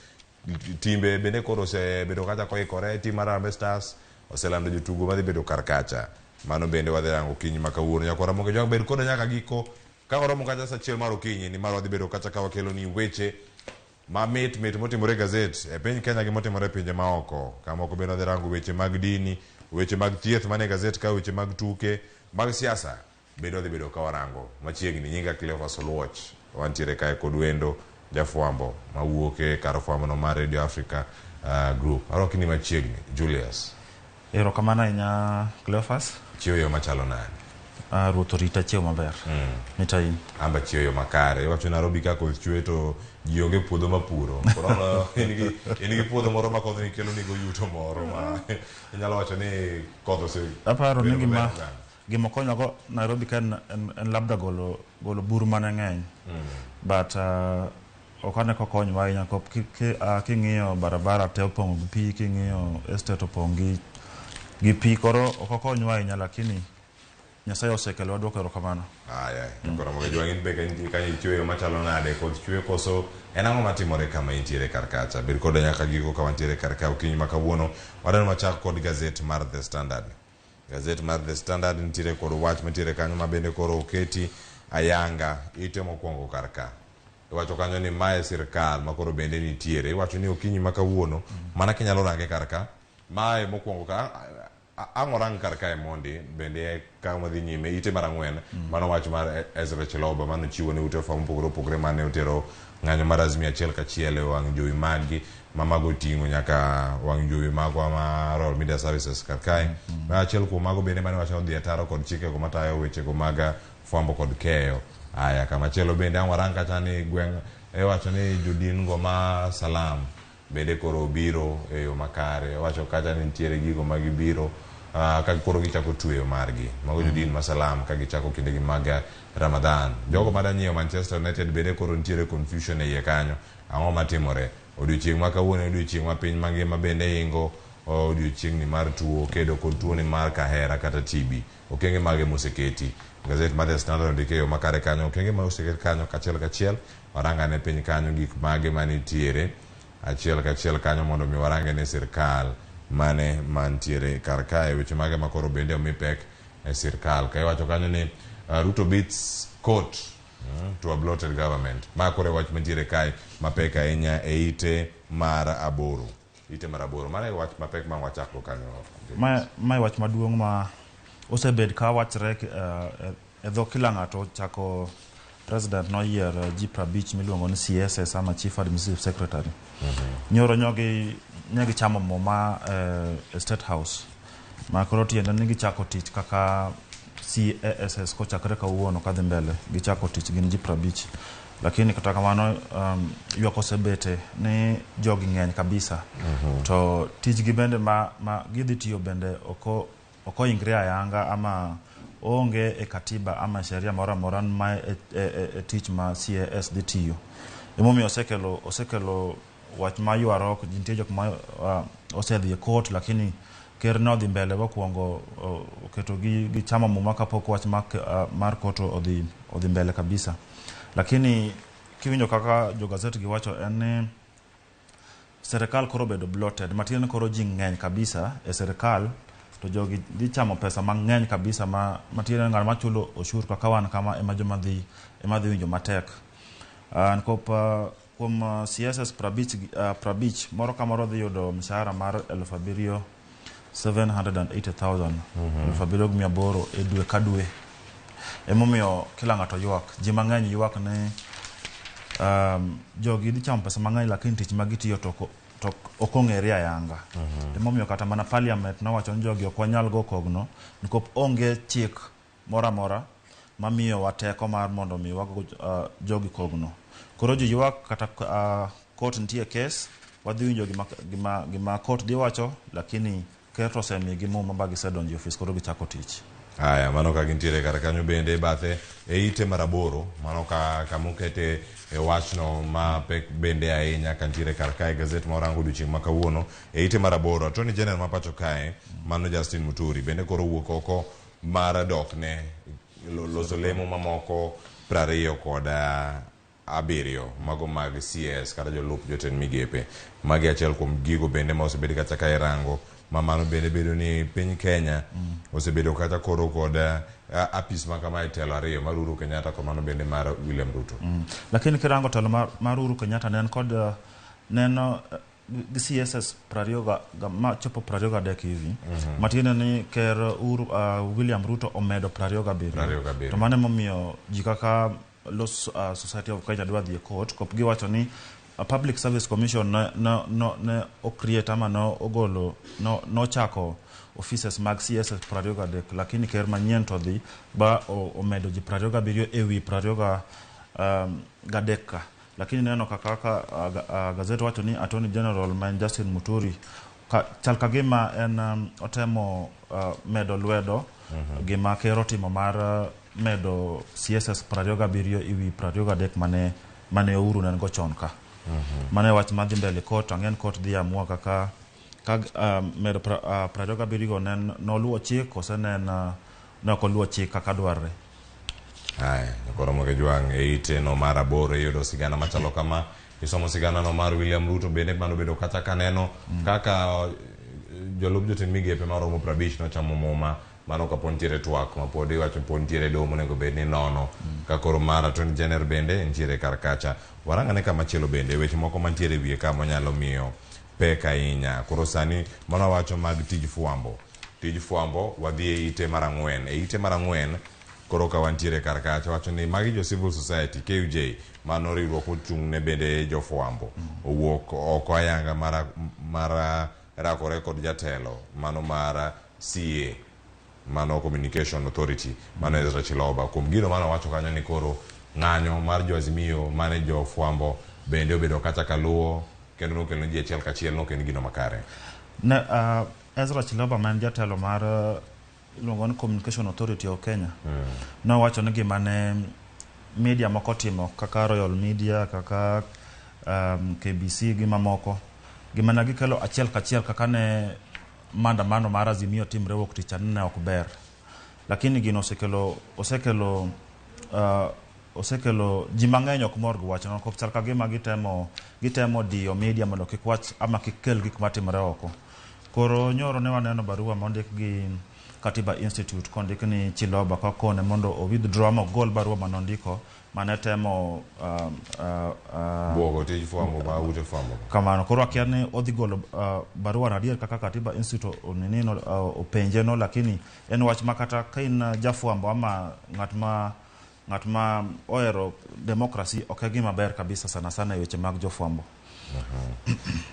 Timbe bende koro osebedo kacha koikore. Tim mar Harambee Stars oselando jotugo madhi bedo kar kacha. Mano bende wadhi rango kiny ma kawuono. Nyakwara Ramogi Jwang' bed koda nyaka giko ka oromo kacha sa achiel mar okinyi ni mar wadhi bedo kacha ka wakelo ni weche ma mit motimore gazette e piny Kenya gi motimore e pinje maoko. Kamoko bende wadhi rango weche mag dini, weche mag thieth mane gazette ka, weche mag tuke, mag siasa bende wadhi bedo ka warango. Machiegni nyinga Cleophas Oluoch wantiere kae kod wendo jafwambo mawuok e kar fwambo no mar Radio Africa Group. Arwaki ni machiegni Julius. Erokamano ahinya Cleophas. Chiewo yo machalo nade? Ruoth orita chiewo maber. Mita in? Amba chiewo yo makare. Iwacho Nairobi ka koth chwe to ji onge puodho mapuro. Koro in gi puodho moro ma koth ni kelo ni go yuto moro ma inyalo wacho ni koth ose. Aparo ni gima konyogo Nairobi ka en labda golo buru mane ng'eny. But ok ane kokonywa ahinya king'iyo barabara te opong' gi pi, king'iyo estate opong' gi pi, koro ok okonywa ahinya lakini Nyasaye osekelo duoko erokamano. Nyakwara Ramogi Jwang' in be ka ichweyo machalo nade koth chwe koso en ang'o matimore kama intiere kar kacha? Bed koda nyaka giko ka wantiere kar ka okinyi ma kawuono wadano machak kod gazette mar The Standard. Gazette mar The Standard nitiere kod wach mantiere kanyo ma bende koro oketi ayanga ite mokwongo kar ka. Iwacho kanyo ni mae sirkal ma koro bende nitiere. Iwacho ni okinyi ma kawuono mana kinyalo range kar ka mae mokwongo ka ang'orang kar kae mondi bende ka madhi nyime ite mar ang'wen mano wach mar Ezra Chiloba mano chiwo ne ute fwambo mopogore opogore mane otero ng'anyo mar Azimio achiel kachiel e wang' jowi maggi ma mago ting'o nyaka wang' jowi magwa mar All Media Services kar kae. Achiel kuom mago bende mane wacho odhi ataro kod chikego matayo wechego mag fwambo kod keyo. Kamachielo bende ang'orang kacha ni gweng' wacho ni jodin go ma Salam bende koro biro e yo makare. Wacho kacha ni nitiere gigo ma gibiro ka koro gichako tweyo margi mago jodin ma Salam ka gichako kindegi mag Ramadan. Jogo madanyiewo Manchester United bende koro nitiere confusion e iye kanyo. Ang'o matimore? Odiochieng' ma kawuono odiochieng' ma piny mangima bende ingo odiochieng' ni mar tuo kedo kod tuo ni mar kahera kata TB. Okenge mage moseketi. Gazette mar The Standard ndike yo makare kanyo okenge ma oseket kanyo kachiel waranga ne piny kanyo gik mage manitiere achiel kachiel kanyo mondo mi warange ne sirkal mane mantiere kar kae weche mage makoro bende omi pek e sirkal. Ka iwacho kanyo ni Ruto beats court to a bloated government. Ma kore wach mantiere kae mapek ahinya e ite mar aboro. Mane wach mapek ma wachako kanyo. Mae wach maduong' ma osebed ka wachre e dho kila ng'ato chako president noyier G50 miluongo ni CSS ama Chief Administrative Secretary. Nyoro nyogi gichamo mo ma State House ma koro tiende ni gichako tich kaka CASS kochakre kawuono kadhi mbele gichako tich gin ji 50. Lakini kata kamano ywak osebete ni jogi ng'eny kabisa. To tijgi bende ma gidhi tiyo bende oko ingre ayanga ama onge e katiba ama sheria mora mora ma e tich ma CAS dhi tiyo. Emomiyo osekelo wach ma yuarok nitie jok ma osedhi e court, lakini ker no dhi mbele mokwongo oketo gi chama muma kapok wach mar court odhi mbele kabisa. Lakini kiwinjo kaka jo gazet giwacho en ni serikal koro bedo bloated, matiende koro ji ng'eny kabisa e serikal, to jogi dhi chamo pesa mang'eny kabisa matiende ng'at machulo oshuru kaka wan kama ema joma dhi winjo matek. Kuom CSS prabich moro ka moro dhi yudo mshahara mar 780,000 7,800 e dwe ka dwe. Emomiyo kila ng'ato ywak, ji mang'eny ywak ne jogi dhi chamo pesa mang'eny, lakini tich magitiyo to ok ong'ere ayanga. Emomiyo kata mana parliament nowacho ni jogi ok wanyal go kogno nikop onge chik mora mora mamiyo wateko mar mondo mi wago jogi kogno. Koro ji ywak kata court nitie case, wadhi winjo gima court dhi wacho, lakini keto semi gi muma ba gisedonjo office koro gichako tich. Aya, mano ka gintiere kar kanyo bende bathe e ite maraboro, mano ka mukete e wachno ma pek bende ahinya kantiere kar kae gazet morango duchieng' ma kawuono e ite maraboro. Attorney General ma pacho kae mano Justin Muturi bende koro wuok oko mar dok ne loso lemo mamoko 27 mago mag CS kata jolup jotend migepe. Magi achiel kuom gigo bende ma osebedi kata ka irango mamano bende bedo ni piny Kenya osebedo kata koro kod apis ma kama itelo ariyo mar Uhuru Kenyatta kod mano bende mar William Ruto. Lakini kirango telo mar Uhuru Kenyatta nen kod neno gi CSS ma chopo 23 hivi. Matiende ni ker William Ruto omedo 27. To mano momiyo ji kaka Society of Kenya dwa dhi e court kop giwacho ni Public Service Commission ne ocreate ama no chako offices mag CSS 23, lakini ker manyien to dhi ba omedo ji 27 ewi 23. Lakini neno kaka gazet wacho ni Attorney General man Justin Muturi chal kagima en otemo medo lwedo gima ker otimo mar medo CSS 27 ewi 23 mane Uhuru nen go chon ka. Mane wach madhi mbele court, ang'en court dhi amua kaka medo 27 go nen noluwo chik kose nen nokoluwo chik kaka dwarre. Aya, koro moke juang' e ite no mar aboro yudo sigana machalo kama. Isomo sigana no mar William Ruto bende mano bedo kata kaneno kaka jolup jotend migepe maromo 50 no chamo muma mano ka pontiere twak ma pod iwacho pontiere domo nego bed ni nono ka koro mar Attorney General bende ntiere kar kacha. Warangane kama chielo bende weche moko mantiere wiye kama nyalo miyo pek ahinya. Koro sani mano wacho mag tij fuambo wadhi e ite mar ang'wen. E ite mar ang'wen koro ka wantiere kar kacha wacho ni magi jo civil society KUJ mano riwruok ochung' ne bende jo fuambo owuok oko ayanga mar rakore kod jatelo mano mar CA mano Communication Authority mano Ezra Chiloba kuom gino mano wacho kanyo ni koro ng'anyo mar jo Azimio mane jo fuambo bende obedo kata kaluwo kendo nokelo ji achiel kachiel nokendo gino makare. Ezra Chiloba man jatelo mar iluongo ni Communication Authority of Kenya nowacho ni gima ne media moko timo kaka Royal Media kaka KBC gi mamoko gima ne gikelo achiel kachiel kaka ne maandamano mar Azimio timre wuok tich ne ok ber, lakini gino osekelo ji mang'eny ok mor gi wachno kop chal ka gima gitemo dio media mondo kik wach ama kik kel gik matimre oko. Koro nyoro ne waneno barua mondik gi Katiba Institute kondik ni Chiloba kakone mondo o withdraw ma gol barua manondiko mane temo bwogo tij fuambo ma ute fuambo kamano. Koro akia ni odhi golo barua nadier kaka Katiba Institute oninino openje no, lakini en wach makata ka in jafuambo ama ng'at ma oero demokrasi ok gima ber kabisa sana e weche mag jofuambo.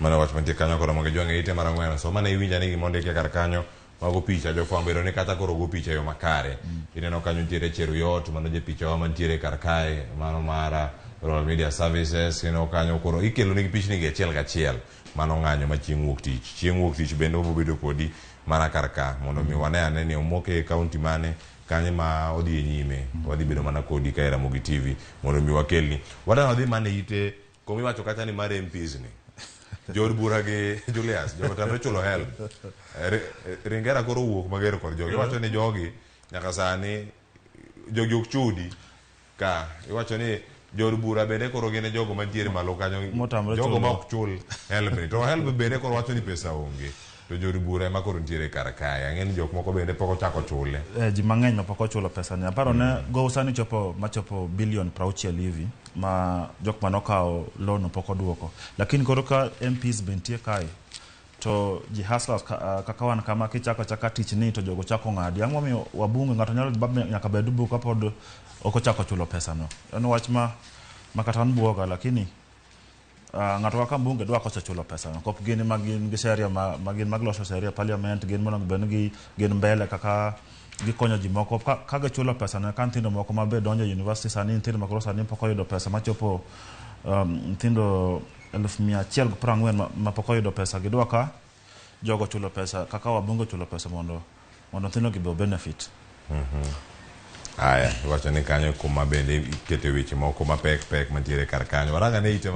Mana wach mantie kanyo koro moge juang' e ite mar ang'wen so mane iwinja ni gimondike kar kanyo mago picha jofwambo ero ne kata koro go picha yo makare ineno kanyo nitiere Cheruyot mano je picha wa mantiere kar kae mano mara Royal Media Services ineno kanyo koro ikelo nigi pichni gi achiel kachiel mano ng'anyo ma chieng' wuok tich bende obobedo kodi mana kar ka mondo mi wane ane ni omoke kaunti mane kanye ma odhi nyime wadhi bedo mana kodi ka Ramogi TV mondo mi wakelni wadano dhi mane ite komi wacho kata ni mare MPs ni jor bura gi Julius jogo tamre chulo help ringera koro wuok mager kod jogi wacho ni jogi nyaka sani jogi ok chudi ka iwacho ni jor bura bende koro gine jogo mantiere malo kanyo jogo ma ok chul help to help bende koro wacho ni pesa onge to jor bura ema koro ntiere kar kae ang'eni jok moko bende pok ochako chule ji mang'eny ma pok ochulo pesa ni aparo ne go sani machopo bilion 60 hivi ma jok manokawo loan pok oduoko lakini koro ka MPs bentie kae to ji hustlers kaka wan kama kichako tich ni to jogo chako ng'adi ang'o miyo wabunge ng'ato nyalo nyaka bed bu kapod ok ochako chulo pesa no en wach ma kata an buoga lakini ng'ato kaka mbunge dwa kocha chulo pesa no kop gin magin gi sheria magin magloso sheria parliament gin mondo ben gi gin mbele kaka gikonyo ji moko ka chulo pesa no kan tindo moko mabe donjo university sani tindo makro sani pok oyudo pesa machopo tindo 1140 ma pok oyudo pesa gidwa ka jogo chulo pesa kaka wabunge chulo pesa mondo tindo gibe benefit aya wacho ni kanyo kuma bende ikete weche moko mapek mantiere kar kanyo waranga ne ite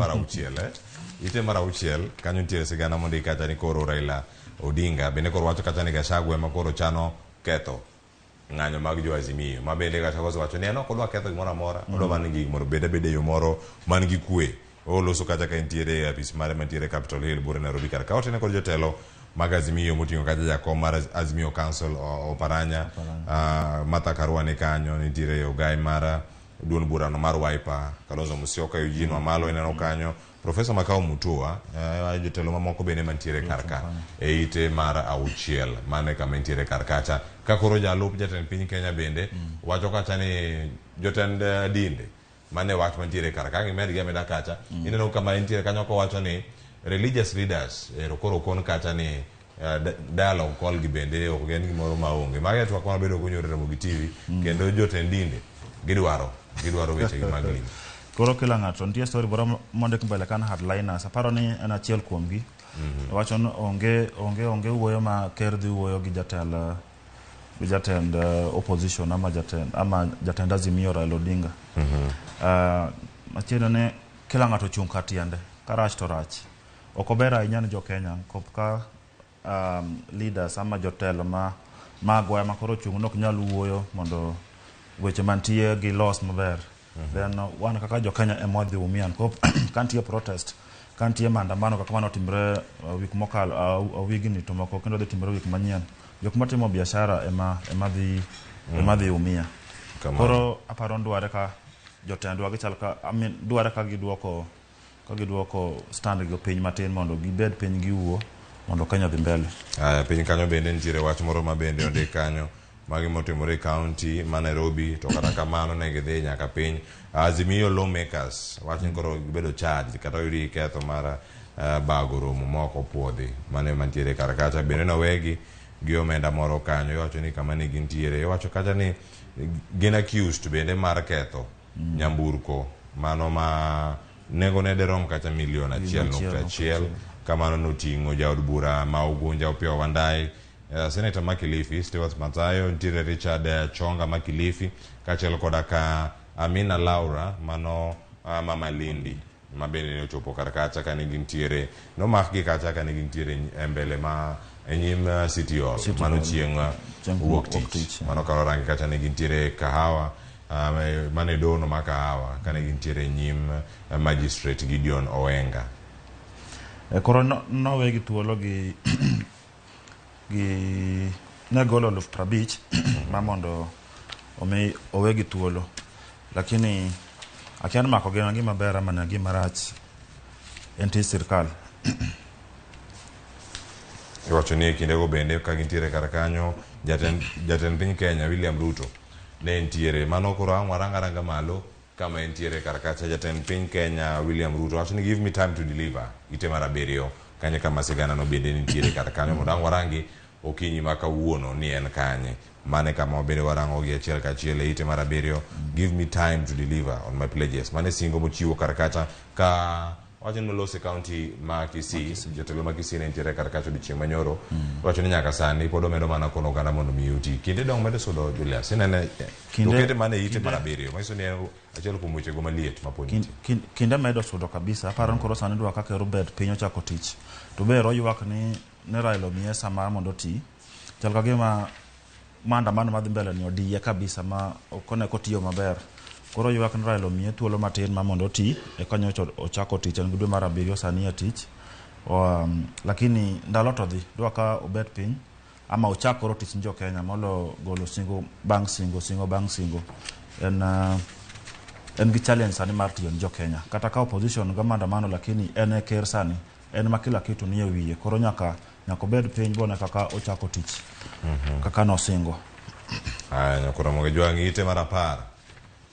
mara uchiel kanyo ntiere sigana mondo ikata ni koro Raila Odinga bende koro wacho kata ni Gachagua ema koro chano ketho ng'anyo mag jo Azimio ma bende Gachagua wacho ni eno kodwa ketho gimoro amora odwa man gi gimoro bede yo moro man gi kwe oloso kata ka ntiere apis mare mantiere Capitol Hill bure Nairobi kar ka otene kod jotelo mag Azimio moting'o kata jakom mar Azimio Council Oparanya Martha Karua ni kanyo nitiere Ogai mara duond burano mar Wiper Kalonzo Musyoka Eugene Wamalwa ineno kanyo Professor Makao Mutua jotelo mamoko bende mantiere kar ka e ite mar auchiel mane kama ntiere kar kacha ka koro jalup jatend piny Kenya bende wacho kata ni jotend dinde mane wach mantiere kar ka gimed gameda kacha ineno kama ntiere kanyo ko wacho ni religious leaders koro kon kata ni dialogue call gi bende ok gen gimoro maonge mage twak ma bedo kunyore Ramogi TV kendo jotend dinde gidwaro weche gi mag limo koro kila ng'ato nitie story boro mondik mbele kan hardliners aparo ni en achiel kuomgi wacho ni onge wuoyo ma ker dhi wuoyo gi jatend opposition ama jatend Azimio Raila Odinga machielo ne kila ng'ato chung' ka tiende ka rach to rach ok ober ahinya ni jo Kenya kop ka leaders ama jotelo ma gwaya ma koro chung' nok nyal wuoyo mondo weche mantie gi loss maber then wan kaka jo Kenya ema dhi umian kop kantie protest kantie maandamano kaka mano timre wik mokalo wigni to moko kendo dhi timre wik manyien jok matimo biashara ema dhi umia koro aparo ndware ka jotendwa gichal ka dware ka gidwoko stand gi piny matin mondo gibed piny giwuo mondo Kenya dhi mbele piny kanyo bende nitiere wach moro ma bende ondik kanyo magi motimore county ma Nairobi to kata kamano ne gidhi nyaka piny Azimio lawmakers wach ni koro gibedo charge kata yudi ketho mar bago romo moko puodhi mane mantiere kar kacha bende nowegi gi omenda moro kanyo iwacho ni kama ne gintiere iwacho kata ni gin accused bende mar ketho nyamburko mano ma nengo ne derom kata milion 1.1 kamano noting'o jaod bura ma Ugunja Opiyo Wandayi Senator Makilifi Stewart Mathayo ntiere Richard Chonga Makilifi kachel koda ka Amina Laura mano Mama Lindi ma bende ne ochopo kar kacha ka nigi ntiere no makgi kacha ka nigi ntiere mbele ma enyim City Hall mano chieng' wuok tich mano karo rangi kacha nigi ntiere kahawa mane dono ma kahawa ka nigi ntiere nyim magistrate Gideon Owenga koro nowegi thuolo gi negolo 50,000 ma mondo owegi thuolo lakini akian mako gina gima ber ama na gima rach enti sirkal iwacho ni kindego bende ka gintiere kar kanyo jatend piny Kenya William Ruto ne ntiere mano koro ang'waranga malo kama ntiere kar kacha jatend piny Kenya William Ruto wacho ni give me time to deliver ite mar abiriyo kanye kama sigana no bende ntiere kar kanyo mondo ang'warangi okinyi ma kawuono ni en kanye. Mane kama wabende warango gi achiel kachiel e ite mar abiriyo. Give me time to deliver on my pledges. Mane singo mochiwo karakacha ka wacho ni Mlose County ma Kisii, jotelo ma Kisii ne nitiere karakacha odiochieng' manyoro. Wacho ni nyaka sani pod omedo mana kono oganda mondo mi uti. Kinde dong medo sudo Julius. Inene okete mane ite mar abiriyo. Maiso ni achiel kuom wechego maliet mapod nitie. Kinde medo sudo kabisa. Aparo ni koro sani dwa kaka Robert piny ochako tich. To be ywak ni Raila omiye sama mondo oti. Chal ka gima maandamano madhi mbele ni odiye kabisa ma okone kotiyo maber. Koro ywak ni Raila omiye thuolo matin ma mondo oti e kanyo ochako tich en dwe mar abiriyo sani e tich. Lakini ndalo to dhi dwa ka obet piny ama ochakoro tich njo Kenya molo golo singo bang' singo. En gi challenge sani mar tiyo njo Kenya. Kata ka opposition ga maandamano lakini en e ker sani. En ma kila kitu ni e wiye. Koro nyaka obed piny bone kaka ochako tich. Kaka no singo. Nyakura Ramogi Jwang' ite mar 10.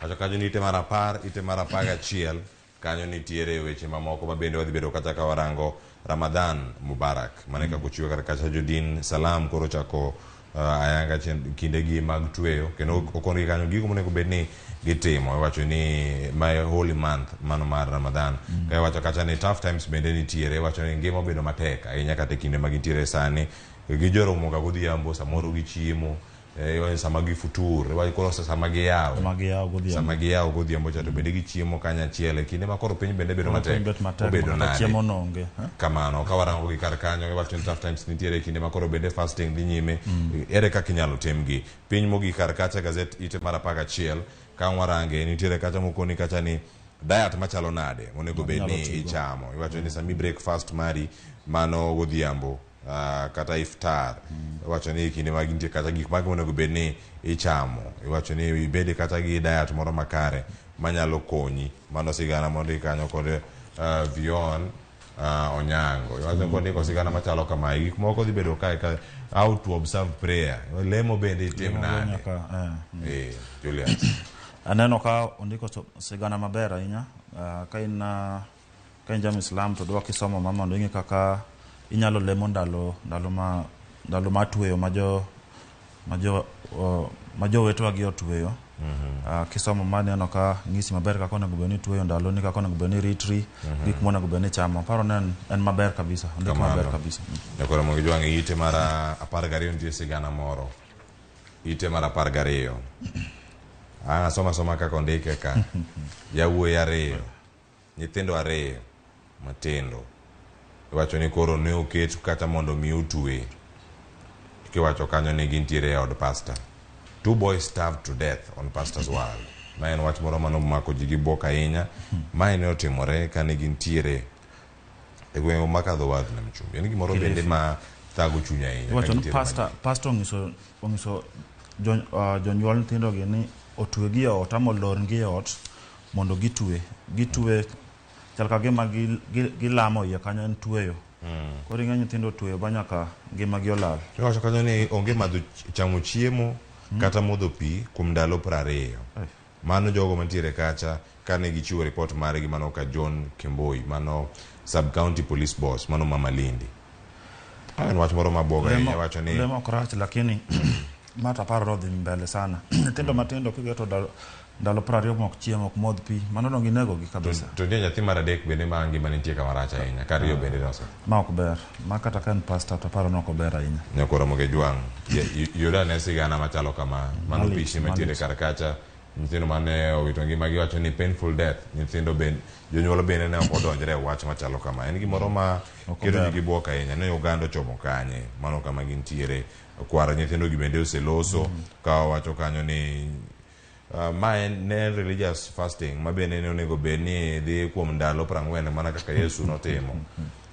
Acho kanyo ni ite mar 11 kanyo nitiere weche mamoko mabende wadhi bedo kata ka warango Ramadan Mubarak. Mane ka kuchiwe karakacha Jodin Salam koro chako ayanga kindegi mag tweyo. Kendo okongi kanyo gigo monego bedni gitimo. Wacho ni my holy month mano mar Ramadan. Kaya wacho kacha ni tough times bende nitiere. Wacho ni ngima bedo matek ahinya kata kinde mag nitiere sani. Gijoromo ga godhiambo samoro gichiemo. Sama gifutur koro sama giyawo godhiambo cha to bende gichiemo kanyachiel kinde ma koro piny bende bedo matek obedo nade kamano ka warango gi kar kanyo wacho ni tough times nitiere kinde ma koro bende fasting dhi nyime ere kaka inyalo timgi piny mogi kar kacha gazet ite mar 11 ka warange nitiere kacha mokoni kacha ni diet machalo nade monego bedni ichamo iwacho ni sami breakfast mari mano godhiambo kata iftar wacho ni kinde mag nitie kata gik mag monego bedni ichamo iwacho ni ibede kata gi diet moro makare manyalo konyi mano sigana mondo ikanyo kod Vion Onyango iwacho ni ko sigana machalo kama gik moko dhi bedo ka how to observe prayer lemo bende itim nade Julius aneno ka ondiko sigana maber ahinya ka in jam Islam to dwa kisomo mama mondo ing'e kaka inyalo lemo ndalo ma tweyo majo wetwa gi otweyo kisomo mane ano ka ngisi maber kako onego bedni tweyo ndalo ni kako onego bedni ritri gik monego bedni chamo paro ne en maber kabisa ondiko maber kabisa. Nyakura Ramogi Jwang' ite mar 12 nitie sigana moro ite mar 12 soma kaka ondike ka yawuoyi 2 nyithindo 2 matindo iwacho ni koro ne oket kata mondo mi utwe kiwacho kanyo ni gintiere e od pastor 2 boys starved to death on pastor's world ma en wach moro mano mako ji gi bok ahinya ma ne otimore ka ne gintiere e gweng' makadho wadh Nam Chumbi en gimoro bende ma thago chuny ahinya iwacho ni pastor onyiso jonyuol nyithindo gi ni otwe gi ot ama olor gi ot mondo gitwe chal ka gima gilamo iye kanyo en tweyo koro ing'e nyithindo tweyo ba nyaka ngima gi olal iwacho kanyo ni onge madho chamo chiemo kata modho pi kuom ndalo 20 mano jogo mantiere kacha kane gichiwo report margi mano ka John Kemboi mano sub county police boss mano Mama Lindi en wach moro maboga ahinya wacho ni demokrat lakini mata paro dhi mbele sana nyithindo matindo kigeto ndalo 20 mok chiemo ok modh pi mano dongi nego gi kabisa to ndiye nyathi mar adek bende ma ngima nitie kama rach ahinya ka riyo bende loso ma ok ber ma kata kan pastor to paro no ok ber ahinya Nyakura Ramogi Jwang' yuda ne sigana machalo kama mano pishi matiere kar kacha nyithindo mane owito ngima gi wacho ni painful death nyithindo bende jonyuol bende ne ok odonjre e wach machalo kama en gimoro ma keto ji gi bwok ahinya ne Uganda chomo kanye mano kama gintiere kwara nyithindo gi bende oseloso ka wacho kanyo ni ma en religious fasting ma bende ne onego bedni dhi kuom ndalo 40 mana kaka Yesu notimo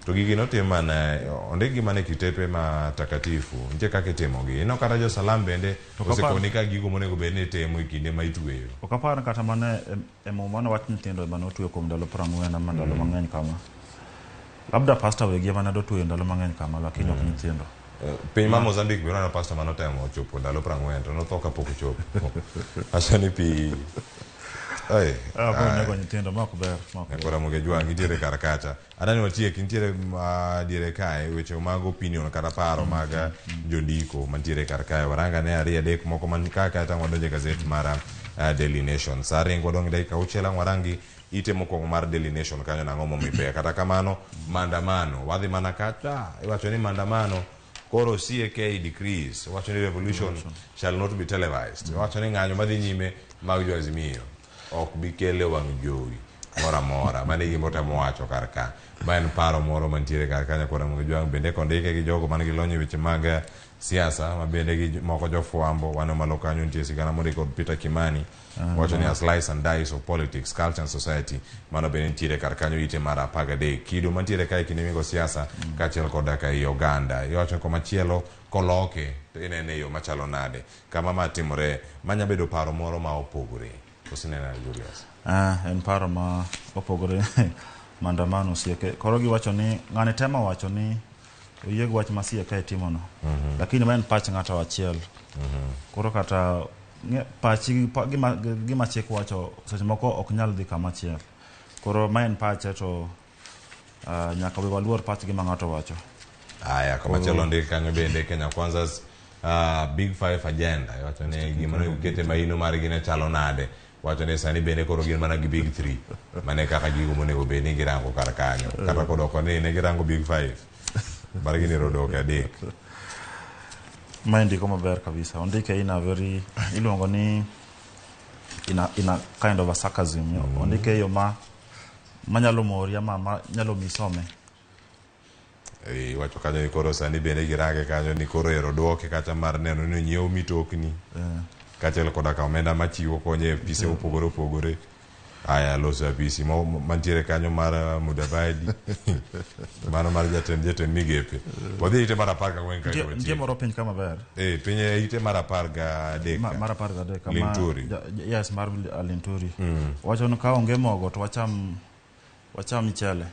to gigi notimo mana ondiki mane kitepe matakatifu nitie kaka itimogi ino kata jo salam bende osekoni ka gigo monego bedni timo e kinde ma itweyo ok apar kata mane mano wach nyithindo mane otweyo kuom ndalo 40 ama ndalo mang'eny kama labda pastor wegi mane dotweyo ndalo mang'eny kama lakini ok nyithindo piny ma Mozambique biro na pastor manotemo chopo ndalo 40 to notho kapok ochopo aso ni pi Ai. Nego nyithindo mako ber. Ramogi Jwang nitiere kar kacha. Adani watiek nitiere diere kae weche mag opinion kata paro mag jondiko mantiere kar kae. Waranga ne ari adek moko man kaka tang wadonje gazet mar Daily Nation. Sare ngwadong dakika 6 warangi ite mokwongo mar Daily Nation kanyo nang'o momipe. Kata kamano maandamano wadhi mana kacha iwacho ni maandamano koro CAK decrees wacho ni revolution shall not be televised. Wacho ni ng'anyo madhi nyime mag jo Azimio ok bi kele wang' jowi mora mora mane gimo temo wacho kar ka. Ma en paro moro mantiere kar kanyo kod Ramogi Jwang bende kondike gi jogo man gi lony weche mag siasa ma bende gi moko jofwambo wano malo kanyo nitie sigana mori kod Peter Kimani wacho ni a slice and dice of politics, culture and society mano bende nitiere kar kanyo ite mar 13 kido mantiere kae kinemigo siasa kaachiel kod ka i Oganda iwacho koma chielo koloke inene yo machalo nade kama matimore manya bedo paro moro ma opogore osinena Julius. En paro ma opogore maandamano sieke koro giwacho ni ng'ane tema wacho ni oyie gi wach ma sieke timono lakini ma en pach ng'ato achiel koro kata pachi gima chik wacho seche moko ok nyal dhi kama achiel koro ma en pache to nyaka we waluor pach gima ng'ato wacho. Aya kama chelo ndike kanyo bende Kenya Kwanza's Big Five agenda wacho ni gima no kete maino mar gine chalo nade wacho ni sani bende koro gin mana gi Big 3 mane kaka gigo monego bende ni girango kar kanyo kata kodoko ni ne girango Big 5 bar gini rodoke adek. Ma ndiko maber kabisa ondike ina very iluongo ni ina kind of a sarcasm ondike yo manyalo mori ama nyalo misome. Wacho kanyo ni koro sani bende girange kanyo ni koro ero duoke kata mar neno ni nyiew mitokni kaachiel koda ka omenda machiwo konye pise opogore opogore. Aya loso apisi mantiere kanyo mar Mudavadi mano mar jatend migepe wadhi ite mar 14 kanyo ntie moro piny kama ber pinye ite mar 13 mar 13 Linturi yes mar Linturi wacho ni ka onge mogo to wacham michele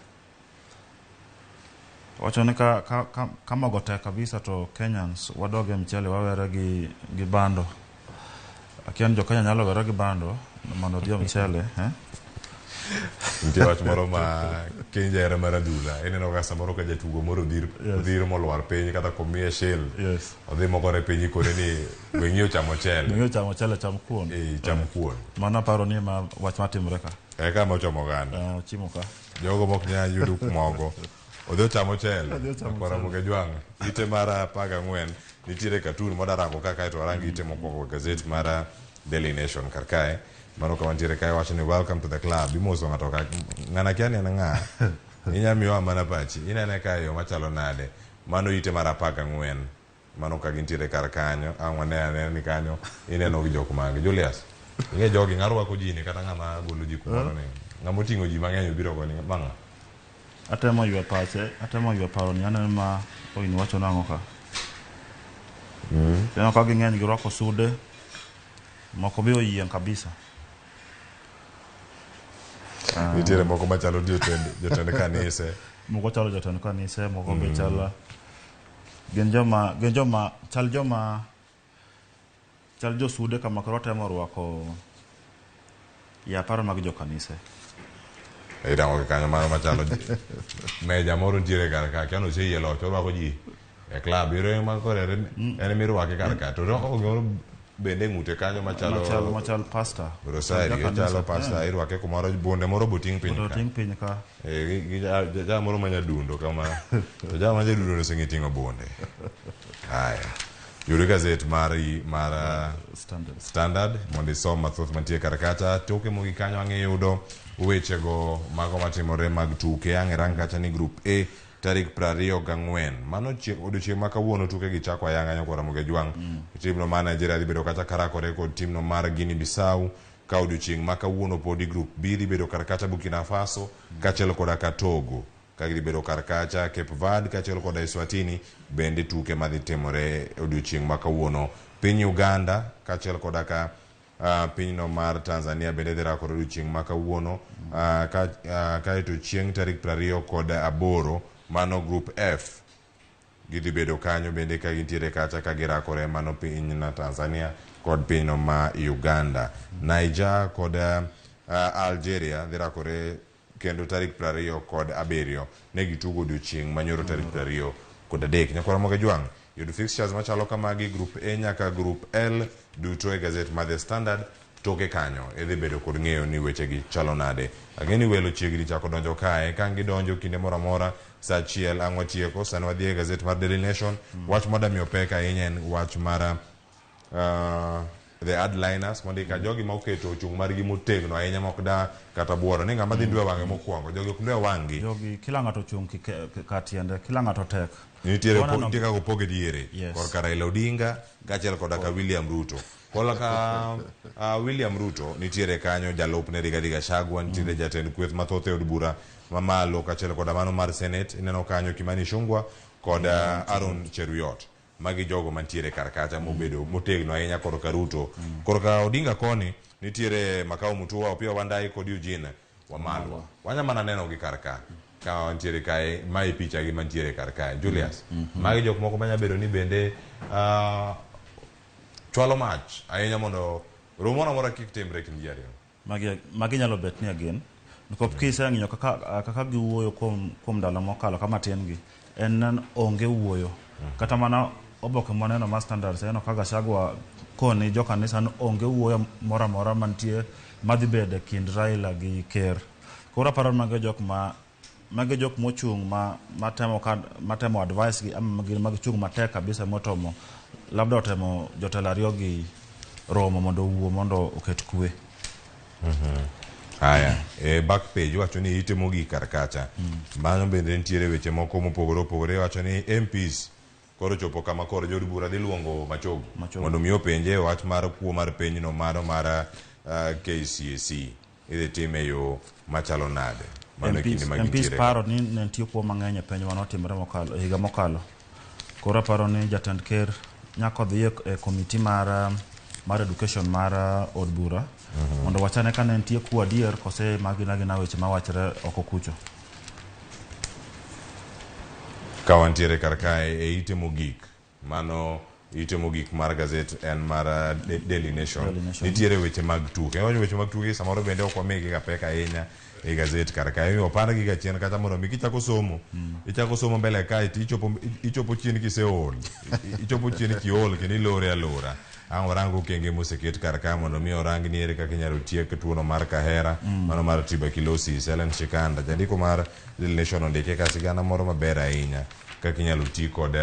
wacho ni ka mogo tek kabisa to Kenyans wadoge michele wawere gi bando akian jo Kenya nyalo were gi bando mano dio michele Ntie wach moro ma Kenjera maradula ineno ka samoro ka jatugo moro dhiro molwar piny kata komie shil odhi mogore piny kore ni weng'io chamo chele cham kuon cham kuon mana paro ni ma wach matimre ka eka mochomo ganda chimo ka jogo mok nya yudo mogo odhi chamo chele kwa Ramogi Jwang ite mar 14 nitiere katun modarango kaka to arangi ite mokwongo gazet mar Daily Nation kar kae mano kama nitiere kae wacho ni welcome to the club imoso ng'ato ka ng'ana kiani en ng'a inyamiwa mana pachi inene kae yo machalo nade mano ite mar 14 mano ka gintiere kar kanyo ang'wane ni kanyo ineno gi jok mag Julius inge jogi ng'arwako ji ni kata ng'ama golo ji kumoro ni ng'amo ting'o ji mang'eny biro go ni bang'a atemo ywe paro ni aneno ma oini wacho nang'o ka teno ka ging'eny girwako sude moko bi oyien kabisa nitiere moko machalo jotend kanise moko chalo jotend kanise moko be chalo chal jo sude kama koro temo rwako ya paro mag jo kanise irango kanyo mano machalo meja moro ntiere kar ka kiano seyelo to rwako ji e club ire ma kore en mirwake kar ka to rwako bende ng'ute kanyo machal pasta rosario chalo pasta irwake kumoro bonde moro boting piny ka gi ja moro manya dundo kama to ja manya dundo no sengi tingo bonde haya yuri gazet mar standard mondo isom mathoth mantie kar kacha toke mogi kanyo ang'e yudo wechego mago matimore mag tuke ang'e rang kacha ni group A tarik 24 mano odiochieng' ma kawuono tuke gi chako ayanga kwa Ramogi Jwang timno mar Nigeria dhi bedo kacha karakore kod timno mar Guinea Bissau ka odiochieng' ma kawuono podi group B dhi bedo kar kacha Burkina Faso kaachiel koda ka Togo ka dhi bedo kar kacha Cape Verde kaachiel koda Eswatini bende tuke madhi timore odiochieng' ma kawuono piny Uganda kaachiel koda ka pinyno mar Tanzania bende dhi rakore odiochieng' ma kawuono kaeto chieng' tarik 28 mano group F gidhi bedo kanyo bende ka gintiere kacha ka girakore mano piny na Tanzania kod pinyno ma Uganda. Niger kod Algeria dhi rakore kendo tarik 27 ne gitugo odiochieng' manyoro tarik 23. Nyakora Moge Jwang yud fixtures machalo kamagi group A nyaka group L duto e gazet ma The Standard. Toke kanyo idhi bedo kod ng'eyo ni wechegi chalo nade. Ageni welo chiegni chako donjo kae ka gidonjo kinde moro amora sa achiel ang' watieko sani wadhi e gazet mar Daily Nation. Wach madamiyo pek ahinya en wach mar the hardliners mondika jogi ma oketo chung' margi motegno ahinya mok da kata buoro ni ng'ama dhi ndwe wang'e mokwongo jogi ok ndwe wang'gi jogi kila ng'ato chung' katiende kila ng'ato tek nitie kaka opoge diere korka Raila Odinga gachiel koda ka William Ruto. Kola ka William Ruto nitiere kanyo jalupne Rigathi Gachagua, nitiere jatend kweth mathoth e od bura mamalo kachiel koda mano mar Senate ineno kanyo Kimani Ichung'wah koda Aaron Cheruiyot. Magi jogo mantiere karkacha mobedo motegno ahinya korka Ruto. Korka Odinga koni nitiere Makau Mutua, Opiyo Wandayi kod Eugene Wamalwa. Wanya mana neno gi karka ka ntiere kae mai picha gi mantiere karka Julius. Magi jok moko manya bedo ni bende chwalo mach ahinya mondo romona mora kik timre kind jariyo. Magi nyalo bet ni again. Nikop kisa ng'inyo kaka giwuoyo kuom ndalo mokalo kama tin gi en onge wuoyo. Kata mana oboke moneno ma Standards eno ka Gachagua koni jo kanisa onge wuoyo mora mora mantie madhi bede kind Raila gi Ker. Kora paro mage jok mochung' matemo advice gi ama magi chung' matek kabisa motomo labda otemo jotelo ariyo gi romo mondo wuo mondo oket kwe. Haya, back page wacho ni itimo gi karkacha. Mano bende nitiere weche moko mopogore opogore wacho ni MPs koro chopo kama koro jod bura dhi luongo Machogu mondo mi openje wach mar kuo mar pinyno mano mar KCSE idhi time yo machalo nade. MPs paro ni ne nitie kuo mang'eny e piny manotimre higa mokalo. Koro paro ni jatend Ker nyako dhi e komiti mar education mar od bura mondo wachane ka ne nitie kuo adier kose magina weche mawachre oko kucho. Kawantiere karkae e ite mogik mano ite mogik mar gazet en mar Daily Nation. Nitiere weche mag tuke weche mag tuke samoro bende ok wamigi ga pek ahinya e gazet karkae opanda gi gachien kata mondo mi kichako somo ichako somo mbele kae ichopo chien kiseol ichopo chien kiol kendo ilore alora ang' orango kenge moseket karkae mondo mi orang ni ere kaka inyalo tiek tuono mar kahera mano mar tuberculosis. Ellen Shikanda jandiko mar Daily Nation ondike ka sigana moro maber ahinya kaka inyalo ti kod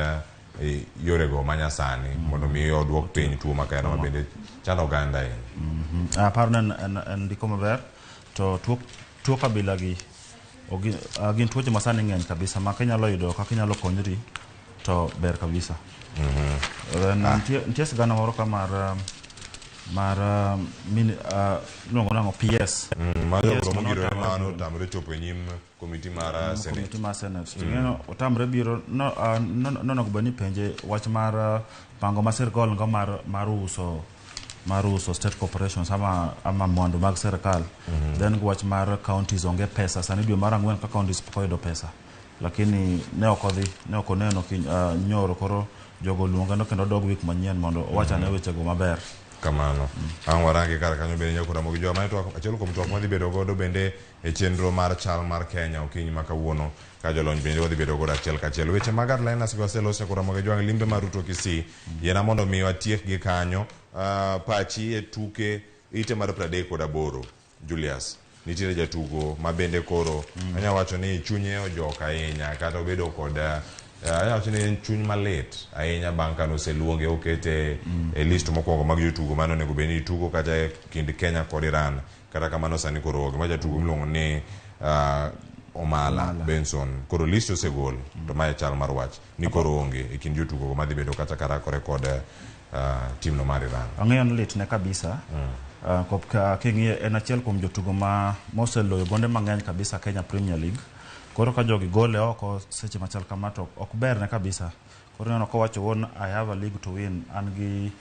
yorego manyasani mondo mi oduok piny tuo makahera mabende chando oganda ahinya. Paro ni en ndiko maber to tuo kabila gi gin tuoche masani ng'eny kabisa ma kinyalo yudo kaka inyalo konyri to ber kabisa. Nitie sigana moro ka mar luongo nang'o PS mano tamre chopo e nyim komiti mar Senate. Ting'eno otamre biro nonego bed ni penje wach mar pango ma sirikal ngo mar uso state corporations ama mwandu mag sirikal. Then wach mar counties onge pesa sani dwe mar ang'wen ka counties pok oyudo pesa lakini ne ok oneno nyoro koro jogo luonga kendo dog week manyien mondo owachane wechego maber kamano. Ang' warangi kar kanyo bende nyakora Mogi Jwang mane achiel kuom twak madhi bedo godo bende e chenro mar chal mar Kenya okinyi ma kawuono ka jolony bende wadhi bedo godo achiel kachiel. Weche mag hardliners go waselos nyakora Mogi Jwang limbe mar Ruto Kisii yiena mondo mi watiek gi kanyo. Pachi e tuke ite mar 38 Julius nitiere jatugo ma bende koro anya wacho ni chunye ojok ahinya kata obedo kod wacho ni en chuny malit ahinya bang' ka noseluonge okete e list mokwongo mag jotugo mano onego bed ni tugo kata e kind Kenya kod Iran kata kamano sani koro onge ma jatugo miluongo ni Omala Benson koro list osegol to mae chal mar wach ni koro onge e kind jotugo madhi bedo kata karakore kod timno mar Iran. Ang'eyo ni lit ne kabisa king'iye en achiel kuom jotugo ma moseloyo gonde mang'eny kabisa Kenya Premier League. Koro ka jogi gole oko seche machal kama to ok ber ne kabisa. Koro neno ko wacho won I have a league to win an gi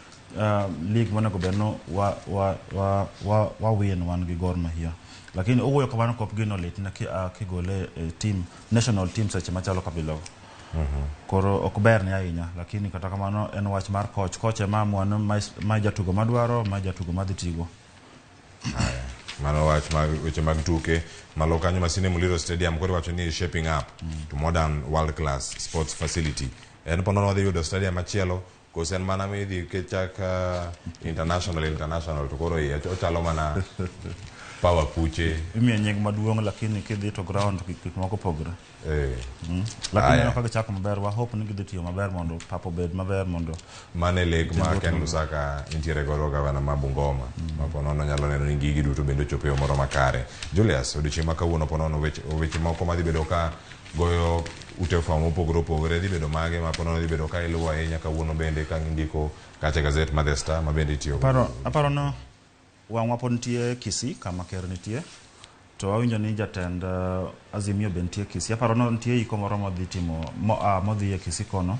league monego bedno wa win wan gi Gor Mahia. Lakini owuoyo kamano kop gino lit ne kigole team national team seche machalo kabilo. Koro ok ber ne ahinya lakini kata kamano en wach mar coach ema mwana ma jatugo madwaro ma jatugo madhi tigo. mano wach weche mag tuke malo kanyo masine Muliro Stadium koro wacho ni shaping up to modern world class sports facility. En ponono wadhi yudo stadium machielo kosen mana midhi kechak international to koro ochalo mana power kuche imiye nying maduong' lakini kidhi to ground kik moko pogre lakini no kaga chako maber wa hope ni gidhi tiyo maber mondo papo bed maber mondo mane leg ma Ken Lusaka intiere godo gavana ma Bungoma ma ponono nyalo neno ni gigi duto bende chopo yo moro makare. Julius odiochieng' ma kawuono ponono weche moko madhi bedo ka goyo ute famo pogro pogre dhi bedo mage ma ponono dhi bedo ka iluwo ahinya kawuono bende ka ndiko kache gazet ma The Star ma bende tiyo aparo no wang'wa pod nitie Kisii kama ker nitie to awinjo ni jatend Azimio be nitie Kisii. Aparo no nitie iko moro modhi timo modhi e Kisii kono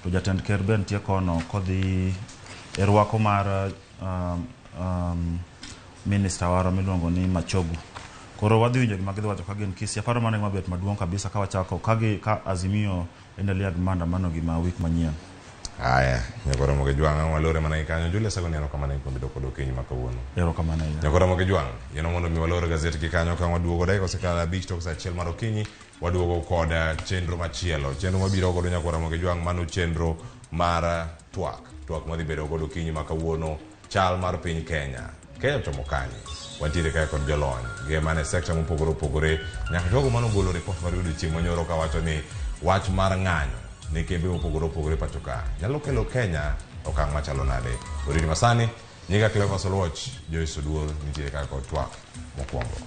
to jatend ker be nitie kono kodhi e rwako mar minister waro miluongo ni Machogu. Koro wadhi winjo gima gidhi wacho ka gin Kisii. Aparo mano gima bet maduong' kabisa ka wachako ka Azimio endelea gi maandamano gima wik manyien. Aya, nyakora moge juang walore mana ikanyo Julius agoni ano kamana ikombe doko kinyi makawuono. Ero kamana ina. Nyakora moge juang, yeno mondo mi walore gazeti kikanyo ka waduogo dai kosekala bich to sa chiel maro kinyi waduogo koda chenro machielo. Chenro mabiro godo nyakora moge juang mano chenro mar twak madhi bedo godo kinyi makawuono chal mar piny Kenya. Kenya chomo kanyi. Wantiere kaya kod jolony. Ge mane sekta mopogore nyaka jogo mano golo report mar odiochieng' manyoro ka wacho ni wach mar ng'anyo ne kembe mopogore pacho ka nyalo kelo Kenya okang' machalo nade. Oriri masani nyinga Clever Watch Joyce Oduor nitiere kaka kod twak mokwongo.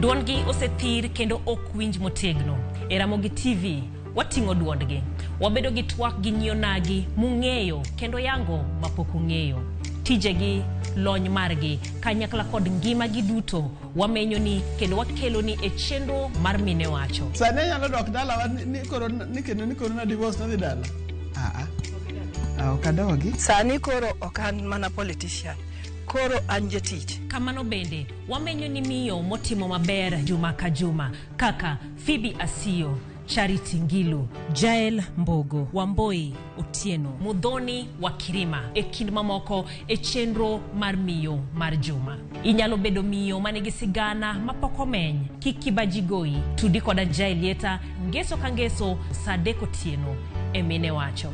Duondgi osethir kendo ok winj motegno. E Ramogi TV wating'o duondgi. Wabedo gi twak gi nyionagi mung'eyo kendo yango mapok ung'eyo. Tijegi, lony margi, kanyakla kod ngimagi duto wamenyo ni kendo wakelo ni e chenro mar mine wacho. Sane nyalo dok dala ni koro na divorce na dhi dala. Okadogi. Sani koro okan mana politician. Koro anje tich. Kamano bende, wamenyo ni miyo motimo maber juma ka juma, kaka Phoebe Asio, Charity Ngilu, Jael Mbogo, Wamboi Otieno, Mudhoni Wakirima, e kind mamoko e chenro mar miyo mar juma. Inyalo bedo miyo manigi sigana mapoko meny, kikibajigoi, tudi koda Jaelieta, ngeso kangeso, Sadeko Otieno, e mine wacho.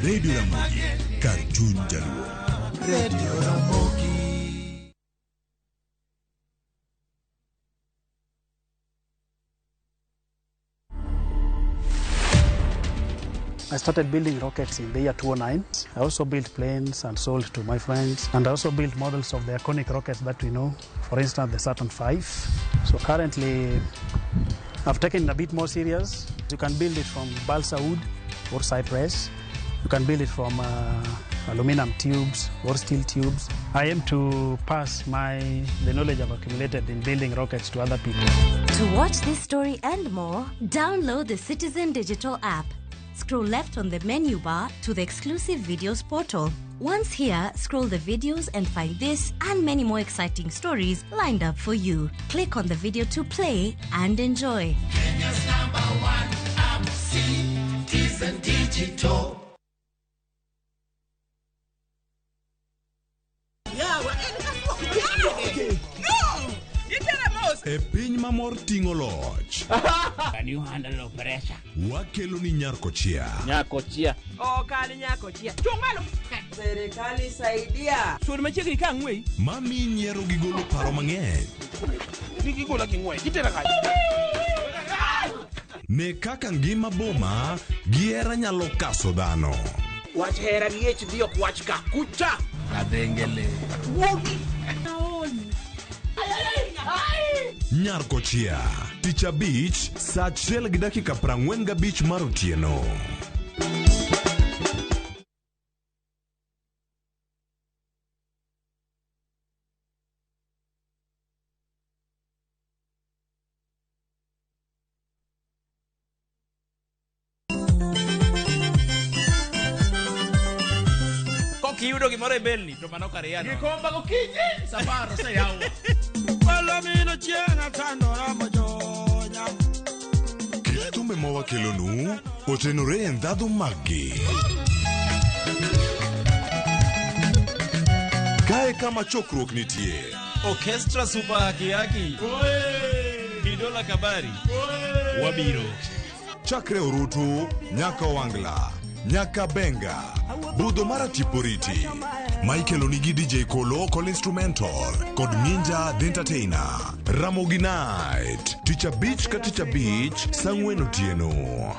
Radio Ramogi, Karchun Jaluo. Radio Ramogi. I started building rockets in the year 2009. I also built planes and sold to my friends. And I also built models of the iconic rockets that we know. For instance, the Saturn V. So currently, I've taken it a bit more serious. You can build it from balsa wood or cypress. You can build it from aluminum tubes, or steel tubes. I aim to pass the knowledge I've accumulated in building rockets to other people. To watch this story and more, download the Citizen Digital app. Scroll left on the menu bar to the exclusive videos portal. Once here, scroll the videos and find this and many more exciting stories lined up for you. Click on the video to play and enjoy. Kenya's #1 app, Citizen Digital. E piny mamor ting'o loch. Can you handle pressure? Wakelo ni Nyarkochia. Nyarkochia. Kali Nyarkochia. Chung malo. Serikali saidia. Sur machiegni ka ng'wei. Mami nyiero gi golo paro mang'eny. Gigola gi ng'wei. Itera kaji. Ne kaka ngima boma gi hera nyalo kaso dhano. Wach hera liech dhiok wach ka kucha. Adhengele. Wogi. Nyarkochia, tich abich, saa 1:45 mar otieno. Kokiyudo gimoro e belni to mano kare yana. Gikomba gokinyi safaro se yawa. Palamino chienga tandora mojonya. Thumbe ma wakelonu otenore e ndhadhu maggi. Kae kama chokruok nitie. Orchestra super haki. Bidola kabari. Wabiro. Chakre Orutu, nyaka Wangla, nyaka Benga, budho mara Tiporiti. Michael Onigi DJ Kolo Call Instrumental kod Ninja The Entertainer. Ramogi Night Teacher Beach ka Teacher Beach Sang'wen otieno.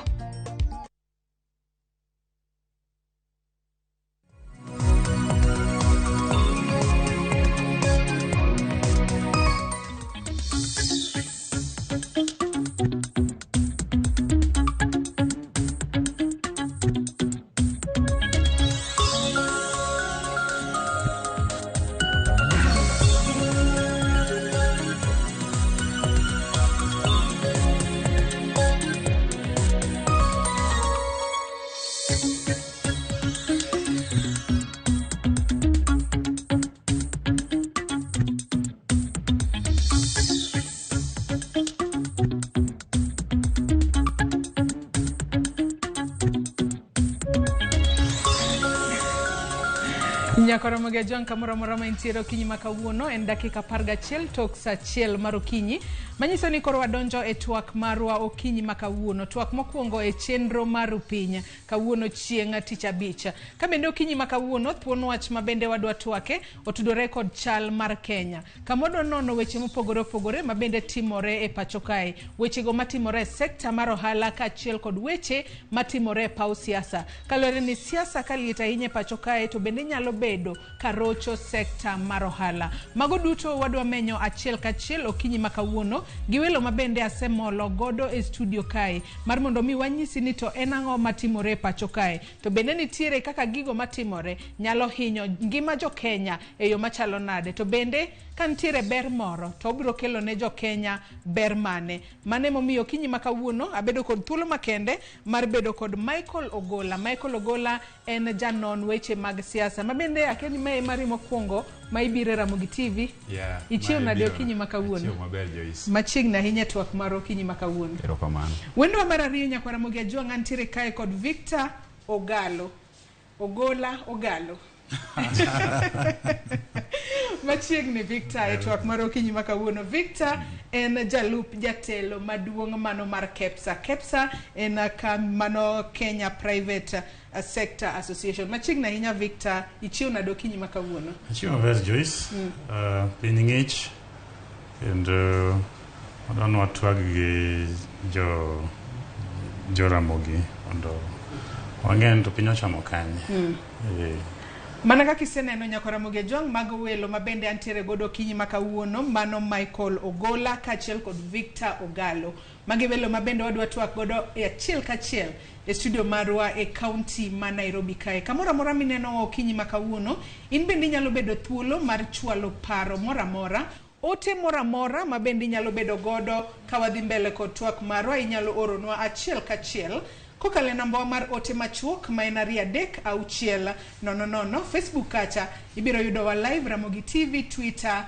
Nyakoro magajang kamora morama intiero kinyi makawuono en dakika 11 tok saa 1 mar okinyi manyiso ni koro wadonjo e twak marwa okinyi makawuono. Twak mokwongo e chenro mar piny kawuono chieng' tich abich. Ka bende okinyi makawuono thuon wach mabende wadwa twake otudore kod chal mar Kenya. Kamodo nono weche mopogore opogore mabende timore e pacho kae. Weche go matimore e sekta mar ohala kaachiel kod weche matimore e paw siasa. Kalore ni siasa kalieta ahinya e pacho kae to bende nyalo bedo karocho sekta mar ohala. Mago duto wadwa menyo achiel kachiel okinyi makawuono giwelo mabende asemolo godo e studio kae mar mondo mi wanyisi ni to enang'o matimore e pacho kae to bende nitiere kaka gigo matimore nyalo hinyo ngima jo Kenya e yo machalo nade to bende kantiere ber moro to obiro kelo ne jo Kenya ber mane. Mane momiyo okinyi makawuono abedo kod thuolo makende mar bedo kod Michael Ogola. Michael Ogola en janon weche mag siasa mabende akeni mae mari mokwongo ma ibire Ramogi TV. Yeah. Ichiew nade okinyi makawuono. Ichiew maber Joyce. Machiegni ahinya twak mar okinyi makawuono. Erokamano. Wendo mar ariyo nyakwa Ramogi Ajwang' antiere kae kod Victor Ogalo. Ogola Ogalo. Machiegni Victor e twak mar okinyi makawuono. Victor en jalup jatelo maduong' mano mar KEPSA. KEPSA en mano Kenya Private Sector Association. Machiegni ahinya Victor, ichiew nade okinyi makawuono. Ichiew maber Joyce. Piny ng'ich kendo wadwani watwag gi jo Ramogi mondo wang'en to piny ochamo kanye. Mana kaka iseneno nyako Ramogi Jwang mago welo mabende antiere godo kinyi makawuono mano Michael Ogola kachiel kod Victor Ogalo. Magi welo mabende wadwa twak godo e achiel kachiel e studio marwa e county ma Nairobi kae. Kamora mora mineno kinyi makawuono, in bende nyalo bedo thuolo mar chwalo paro mora mora. Ote mora mora mabende nyalo bedo godo kawadhi mbele kod twak marwa inyalo oronwa achiel kachiel. Kokale namba mar ote machuok ma en 3-6-000. Facebook kacha ibiro yudo wa live Ramogi TV, Twitter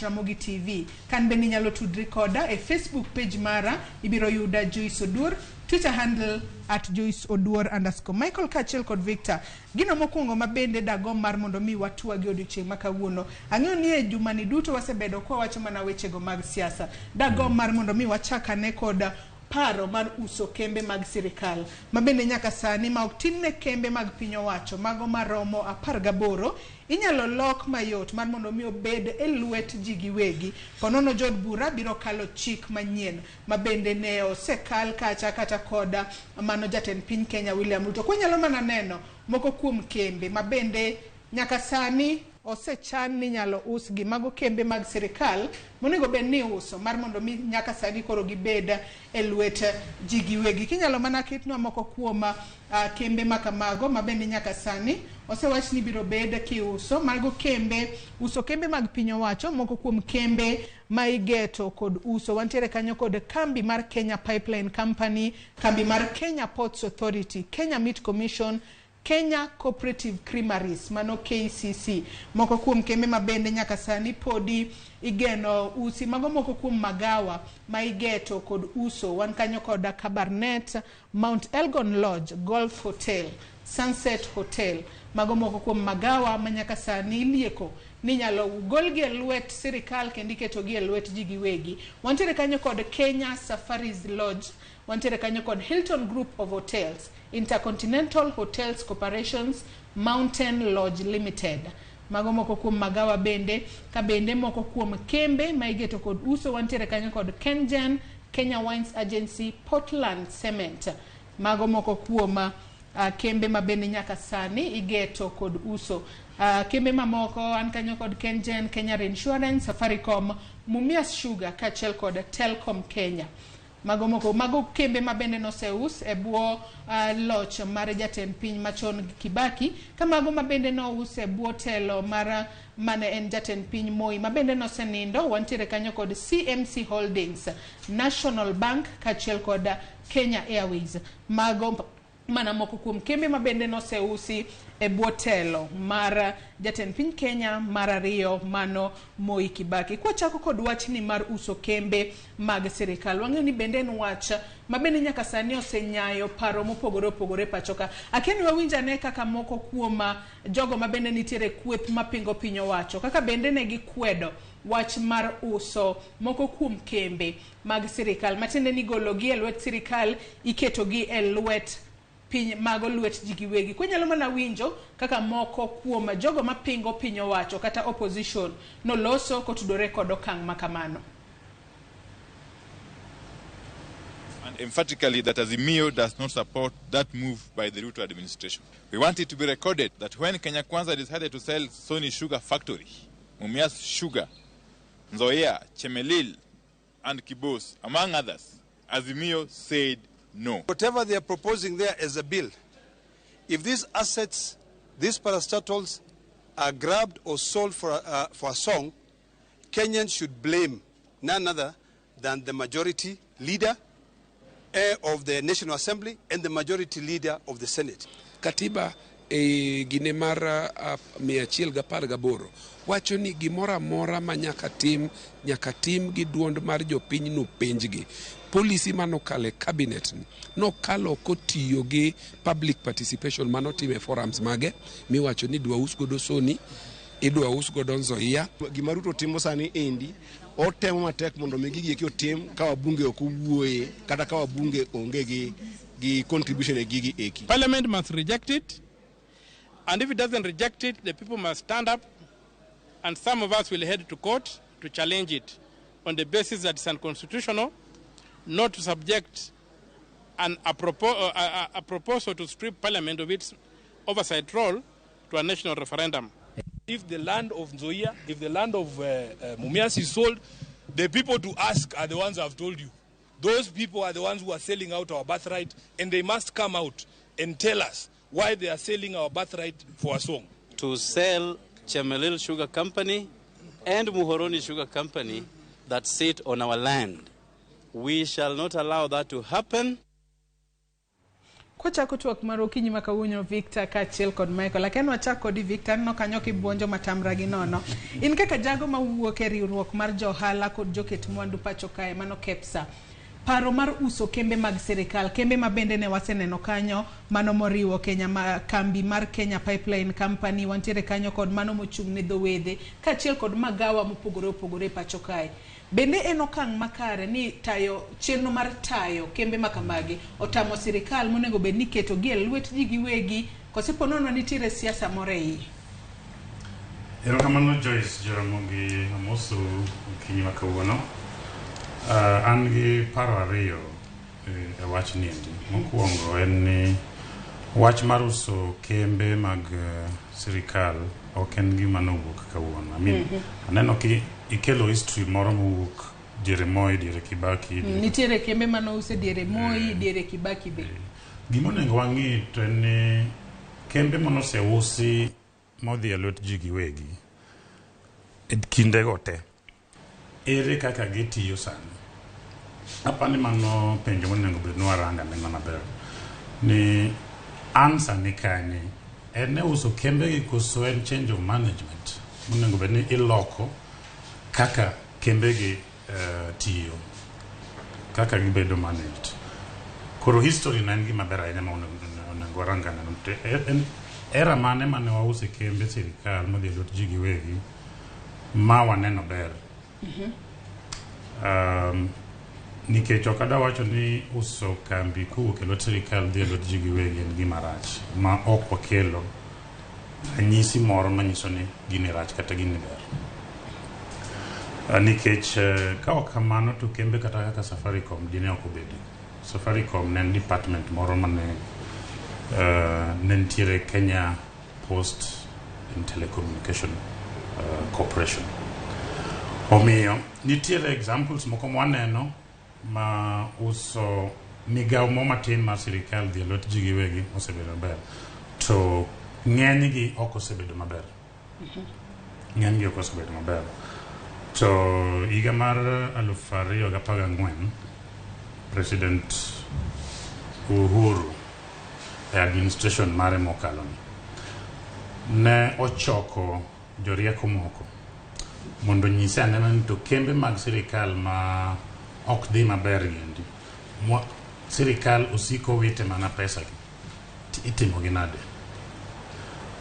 @Ramogi TV. Kan bende nyalo tudri koda e Facebook page mara ibiro yuda Joyce Oduor, Twitter handle @JoyceOduor_ Michael kachiel kod Victor. Gino mokwongo mabende dagom mar mondo mi watwa gi odiochieng' makawuono. Ang'eyo ni e jumani duto wasebedo kwa wacho mana wechego mag siasa. Dagom mar mondo mi wachakane kod paro mar uso kembe mag sirikal mabende nyaka sani ma oktinne kembe mag piny owacho mago maromo 18 inyalo lok mayot mar mondo mi obed e lwet ji giwegi. Ponono jod bura biro kalo chik manyien mabende ne osekal kacha kata koda mano jatend piny Kenya William Ruto. Kwanyalo mana neno moko kuom kembe mabende nyaka sani osechan ni nyalo usgi mago kembe mag sirikal monego bed ni uso mar mondo mi nyaka sani koro gibed e lwet ji giwegi. Kinyalo mana kitno moko kuom kembe makamago mabende nyaka sani osewach ni biro bed kiuso mago kembe uso kembe mag piny owacho. Moko kuom kembe ma igeto kod uso wantiere kanyo kod kambi mar Kenya Pipeline Company, kambi mar Kenya Ports Authority, Kenya Meat Commission, Kenya Cooperative Creameries mano KCC. Moko kuom kembe mabende nyaka sani podi igeno usi mago moko kuom magawa ma igeto kod uso wan kanyo kod Cabernet, Mount Elgon Lodge, Golf Hotel, Sunset Hotel. Mago moko kuom magawa ma nyaka sani ilieko ni nyalo golgi e lwet sirikal kendo iketogi e lwet ji giwegi. Wantiere kanyo kod Kenya Safaris Lodge, wantiere kanyo kod Hilton Group of Hotels, Intercontinental Hotels Corporations, Mountain Lodge Limited. Mago moko kuom magawa bende ka bende moko kuom kembe ma igeto kod uso wantiere kanyo kod Kengen, Kenya Wines Agency, Portland Cement. Mago moko kuom kembe mabende nyaka sani igeto kod uso. Kembe mamoko an kanyo kod Kengen, Kenya Reinsurance, Safaricom, Mumias Sugar kachiel kod Telcom Kenya. Mago moko mago kembe mabende noseus e bwo loch mar jatend piny machon Kibaki, ka mago mabende nous e bwo telo mar mane en jatend piny Moi mabende nosenindo. Wantiere kanyo kod CMC Holdings, National Bank kachiel kod Kenya Airways. Mago mana moko kuom kembe mabende noseusi e bwo telo mar jatend piny Kenya mar ariyo mano Moi Kibaki. Kwa chako kod wachni mar uso kembe mag sirikal, wang'eyo ni bende en wach mabende nyaka sani osenyayo paro mopogore opogore pachoka. Akiani wawinja ne kaka moko kuom jogo mabende nitiere kweth mapingo piny owacho kaka bende ne gikwedo wach mar uso moko kuom kembe mag sirikal matiende ni gologi e lwet sirikal iketogi e lwet piny mago lwet ji giwegi. Kwanyalo mana winjo kaka moko kuom jogo mapingo piny owacho kata opposition noloso kotudore kod okang' makamano. And emphatically that Azimio does not support that move by the Ruto administration. We want it to be recorded that when Kenya Kwanza decided to sell Sony Sugar Factory, Mumias Sugar, Nzoia, Chemelil, and Kibos, among others, Azimio said no. Whatever they are proposing there as a bill, if these assets, these parastatals are grabbed or sold for a song, Kenyans should blame none other than the majority leader of the National Assembly and the majority leader of the Senate. Katiba gine mar 118 wacho ni gimora mora ma nyaka tim gi duond mar jopiny no penjgi. Policy manokale cabinet nokalo kotiyo gi public participation manotime forums mage miwacho ni dwa us godo Sony, idwa us godo Nzoia. Gima Ruto timo sani endi otemo matek mondo mi gigi eki otim ka wabunge ok owuoye kata ka wabunge onge gi contribution e gigi eki. Parliament must reject it, and if it doesn't reject it, the people must stand up, and some of us will head to court to challenge it on the basis that it's unconstitutional not to subject a proposal to strip Parliament of its oversight role to to a national referendum. If the land of Nzoia, if the land of Mumias is sold, the people to ask are the ones I've told you. Those people are the ones who are selling out our birthright, and they must come out and tell us why they are selling our birthright for a song. To sell Chemelil Sugar Company and Muhoroni Sugar Company that sit on our land. We shall not allow that to happen. Kocha kutuak marokinyi makawunyo Victor Kachel kod Michael lakini wachako di Victor no kanyo kibwonjo matamra gi nono in kaka jago mawuok e riwruok mar johala kod joket mwandu pacho kae mano KEPSA paro mar uso kembe mag serikal kembe mabende ne waseneno kanyo mano moriwo Kenya kambi mar Kenya Pipeline Company wantiere kanyo kod mano mochung' ne dhowedhe kaachiel kod magawa mopogore opogore pacho kae bende enokang makare ni tayo chenro mar tayo kembe makamagi otamo sirikal monego bed ni keto gi lwet ji giwegi koseponono nitiere siasa morei. Erokamano Joyce Jaramogi amoso kinyi makawuono. An gi paro ariyo e wach niendi. Mokwongo en ni wach mar uso kembe mag sirikal ok en gima nowuok kawuono. Aneno ki ikelo history moro mowuok diere Moi, diere Kibaki. Nitiere kembe mano use diere Moi, diere Kibaki be. Gima onego wang'i to en ni kembe manoseusi modhi e lwet ji giwegi e kindego te ere kaka gitiyo sani. Apani mano penjo monego bed ni waranga neno maber ni an sani kanye en uso kembe gi koso en change of management monego bed ni iloko kaka kembe gi tiyo kaka gibedo managed. Koro history na en gima ber ahinya ma onego waranga neno era mane mane wause kembe sirikal modhi e lwet ji giwegi ma waneno ber. Nikech ok adwa wacho ni uso kambi kowuok e lwet sirikal dhi e lwet ji giwegi en gima rach ma ok wakelo ranyisi moro manyiso ni gini rach kata gini ber. Nikech ka ok kamano to kembe kata kaka Safaricom dine ok obedi. Safaricom ne en department moro mane nentiere Kenya Post and Telecommunication Corporation. Omiyo nitiere examples moko mwaneno ma uso migawo mo matin mar sirikal dhi e lwet ji giwegi osebedo maber to ng'enygi ok osebedo maber. Ng'enygi ok osebedo maber. To higa mar 2014 President Uhuru e administration mare mokalo ne ochoko jorieko moko mondo nyise anena ni to kembe mag sirikal ma ok dhi maber giendi sirikal osiko wite mana pesa gi itimo gi nade.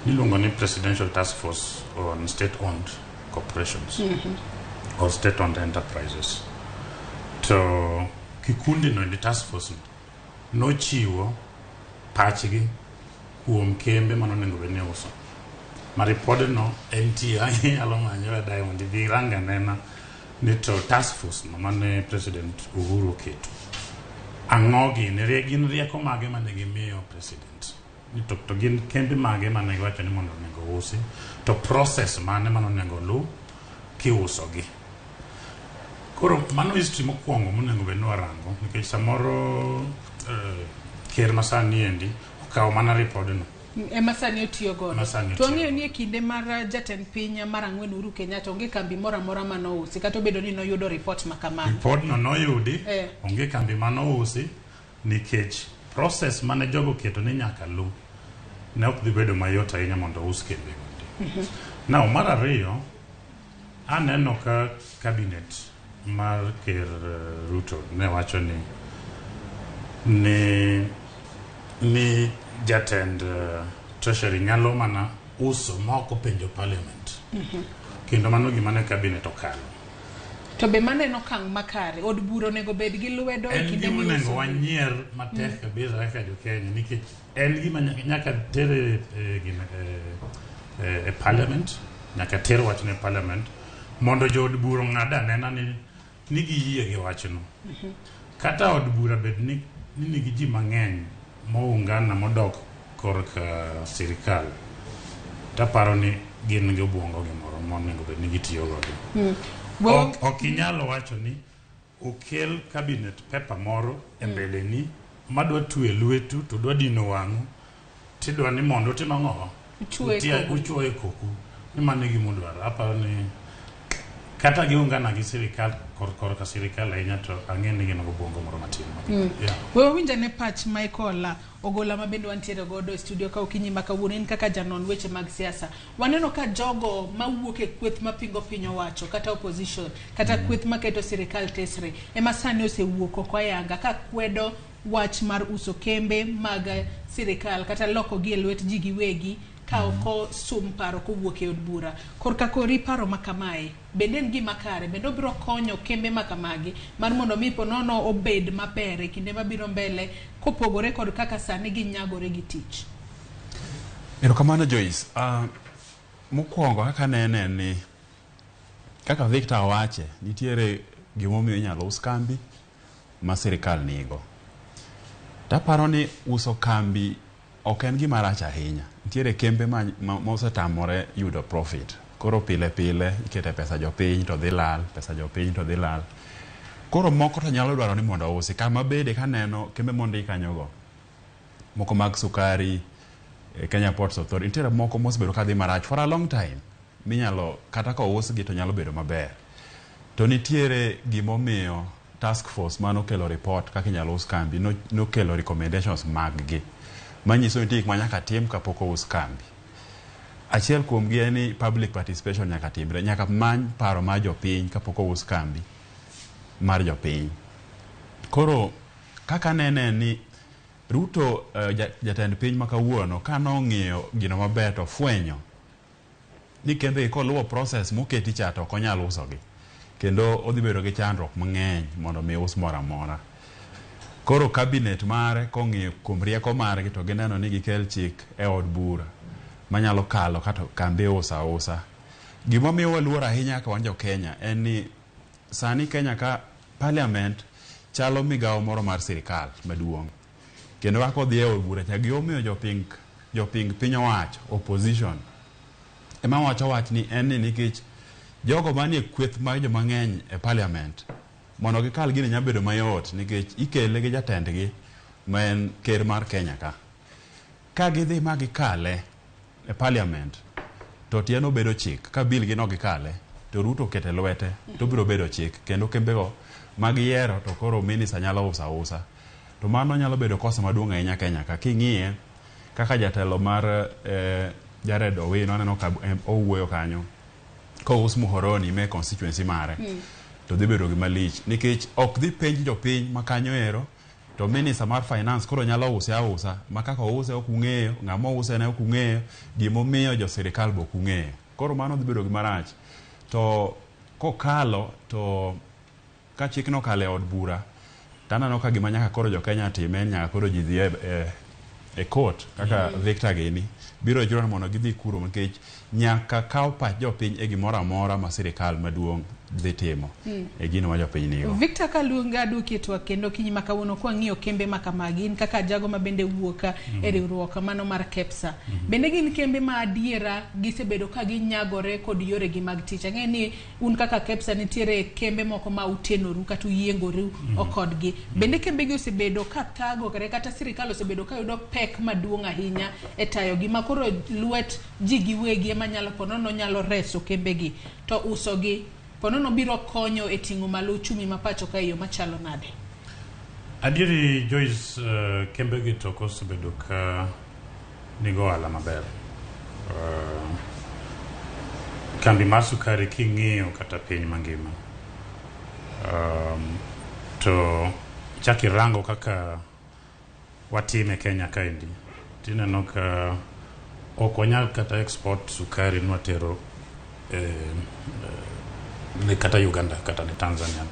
Niluongo ni Presidential Task Force on State-Owned Corporations or State-Owned Enterprises. To kikundi no ndi task force no chiwo pachgi kuom kembe manonego bed ni uso. Ma ripode no NTI alo manyo Diamond bi ranga nena ni to task force no mane President Uhuru keto. Ang'ogi ne gin rieko mage mane gimiyo president. Ni to gin kembe mage mane giwacho ni mondo onego usi to process mane manonego lu kiusogi. Koro mano history mokwongo monego bed ni warango nikech samoro ker masani endi okawo mana ripodno Emasani otiyo godo. To ng'eyo ni e kinde mar jatend piny mar ang'wen Uhuru Kenyatta onge kambi moro amora manousi kata obedo ni noyudo report makamano. Report no noyudi onge kambi manousi nikech process mane jogo keto ni nyaka lu ne ok dhi bedo mayot ahinya mondo us kembe gondi. Now mar ariyo aneno ka cabinet mar ker Ruto ne wacho ni jatend treasury nyalo mana uso moko penjo parliament. Kendo mano gima ne cabinet okalo. To be maneno kang makare od buro nego bed gi lwedo e kinde mi uso. Wanyier matek kabisa kaka jo Kenya nikech en gima nyaka tere e parliament nyaka ter wach ne parliament mondo jo od buro ng'ada nena ni giyie gi wachno. Kata od bura bed ni nigi ji mang'eny moungana modok korka sirikal taparo ni gin gi obwongo gimoro monego bed ni gitiyo godo. Ok inyalo wacho ni okel cabinet paper moro e mbele ni madwa twe lwetu to dwa dino wang'u tidwa ni mondo timo ng'o uchuoe koku ni mano gima udwaro. Aparo ni kata giungana gi sirikal kor ka sirikal ahinya to ang'e ni gin obwongo moro matin. Wewe winja ne pach Michael Ogola ma bende wantiere godo e studio ka okinyi ma kawuono in kaka janon weche mag siasa. Waneno ka jogo mawuok e kweth mapingo piny owacho kata opposition kata kweth maketo sirikal tesre ema sani osewuok oko ayanga ka kwedo wach mar uso kembe mag sirikal kata loko gi e lwet ji giwegi ka oko sum paro kowuok e od bura. Korka kori paro makamae bende en gima kare bende obiro konyo kembe makamagi mar mondo mi ponono obed maber e kinde mabiro mbele kopogore kod kaka sani ginyagore gi tich. Erokamano Joyce. Mokwongo kaka nene ni kaka Victor wache nitiere gimomiyo inyalo us kambi ma sirikal nigo. Taparo ni uso kambi ok en gima rach ahinya. Nitiere kembe ma osetamore yudo profit. Koro pile pile ikete pesa jopiny to dhi lal, pesa jopiny to dhi lal. Koro moko to nyalo dwaro ni mondo usi. Kama bede kaneno kembe mondi kanyogo. Moko mag sukari, Kenya Ports Authority. Nitiere moko mosebedo ka dhi marach for a long time. Minyalo kata ko usgi to nyalo bedo maber. To nitiere gimomiyo task force manokelo report kaka inyalo us kambi nokelo recommendations mag-gi. Manyiso ni gik manyaka tim kapok ous kambi. Achiel kuom gi en ni public participation nyaka timre, nyaka many paro mar jopiny kapok ous kambi mar jopiny. Koro kaka nene ni Ruto jatend piny ma kawuono kanong'iyo gino maber to fwenyo ni kembe koluwo process moketi cha to ok onyal usogi kendo odhi bedo gi chandruok mang'eny mondo mi us moro amora. Koro cabinet mare kong'iyo kuom rieko margi to gineno ni gikel chik e od bura manyalo kalo kata kambi usa. Gimomiyo waluor ahinya ka wan jo Kenya en ni sani Kenya ka parliament chalo migawo moro mar sirikal maduong'. Kendo kaka odhi e od bura cha gimomiyo joping piny owacho opposition ema wacho wach ni en ni nikech jogo manie kweth mag joma ng'eny e parliament mondo gikal gini nyalo bedo mayot nikech ikele gi jatendgi ma en ker mar Kenya ka gidhi ma gikale e parliament to tieno bedo chik ka bill gi no gikale to Ruto kete lwete to biro bedo chik kendo kembego mag yiero to koro minister nyalo usa to mano nyalo bedo kosa maduong' ahinya Kenya ka king'iye kaka jatelo mar Jared Owino aneno ka owuoyo kanyo kous Muhoroni me constituency mare to dhi bedo gima lich nikech ok dhi penj jopiny makanyo ero to minister mar finance koro nyalo usa ma kaka use ok ung'eyo ng'ama use ne ok ung'eyo gimomiyo jo sirikal be ok ung'eyo. Koro mano dhi bedo gima rach to kokalo to ka chikno kale od bura tanano ka gima nyaka koro jo Kenya time nyaka koro ji dhi e court kaka Victor gini biro juro mondo gidhi kuro nikech nyaka kaw pach jopiny e gimoro amora ma sirikal maduong' dhi timo e gino ma jopiny nigo. Victor Kalunga dukitwa kendo kinyi makawuono kwa ng'iyo kembe makamagi in kaka jago ma bende wuoka e riwruok mano mar KEPSA. Bende gin kembe ma adiera gisebedo ka ginyagore kod yore gi mag tich. Ang'e ni un kaka KEPSA nitiere kembe moko ma utenoru kata uyiengoru okodgi. Bende kembe gi osebedo ka thago kata sirikal osebedo ka yudo pek maduong' ahinya e tayo gima koro lwet ji giwegi ema nyalo ponono nyalo reso kembe gi to uso gi ponono biro konyo e ting'o malo uchumi mapacho ka iyo machalo nade. Adieri Joyce kembe gi to osebedo ka nigo ala maber. Kambi mar sukari king'iyo kata piny mangima to chaki rango kaka watime Kenya kaendi tineno ka ok onyal kata export sukari nwatero ne kata Uganda kata ne Tanzania.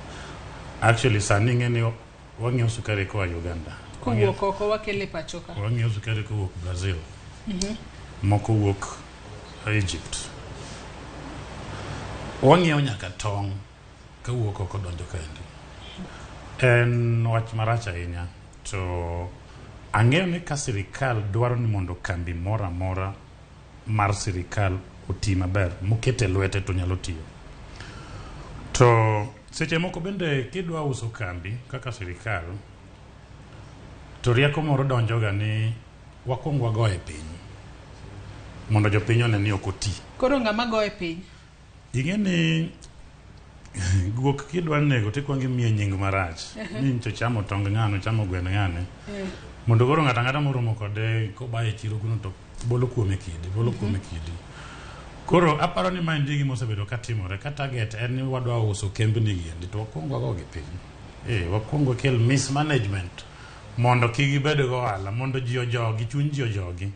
Actually sani ng'eni wang'iewo sukari koa Uganda kuwuok oko wakele pacho ka wang'iewo sukari kowuok Brazil moko wuok Egypt wang'iewo nyaka tong' kawuok oko donjo kaendi. En wach marach ahinya to ang'eyo ni ka sirikal dwaro ni mondo kambi moro amora mar sirikal oti maber mokete lwete to nyalo tiyo. To seche moko bende kidwa uso kambi kaka sirikal to rieko moro donjoga ni wakwong wagoye piny mondo jopiny one ni ok oti. Koro ng'ama goye piny? Ing'e ni guok kidwa nego tikwongo imiye nying marach ni ncho chamo tong ng'ano, chamo gwen ng'ane, mondo koro ng'ata ng'ata moromo kode kobaye chiro kuno to bolo kuome kidi. Koro aparo ni ma ndi gima osebedo katimore ka target en ni wadwa uso kembni gi to wakwongo wagogi piny. Wakwongo kel mismanagement mondo kik gibed go ohala, mondo ji ojogi, chuny ji ojogi,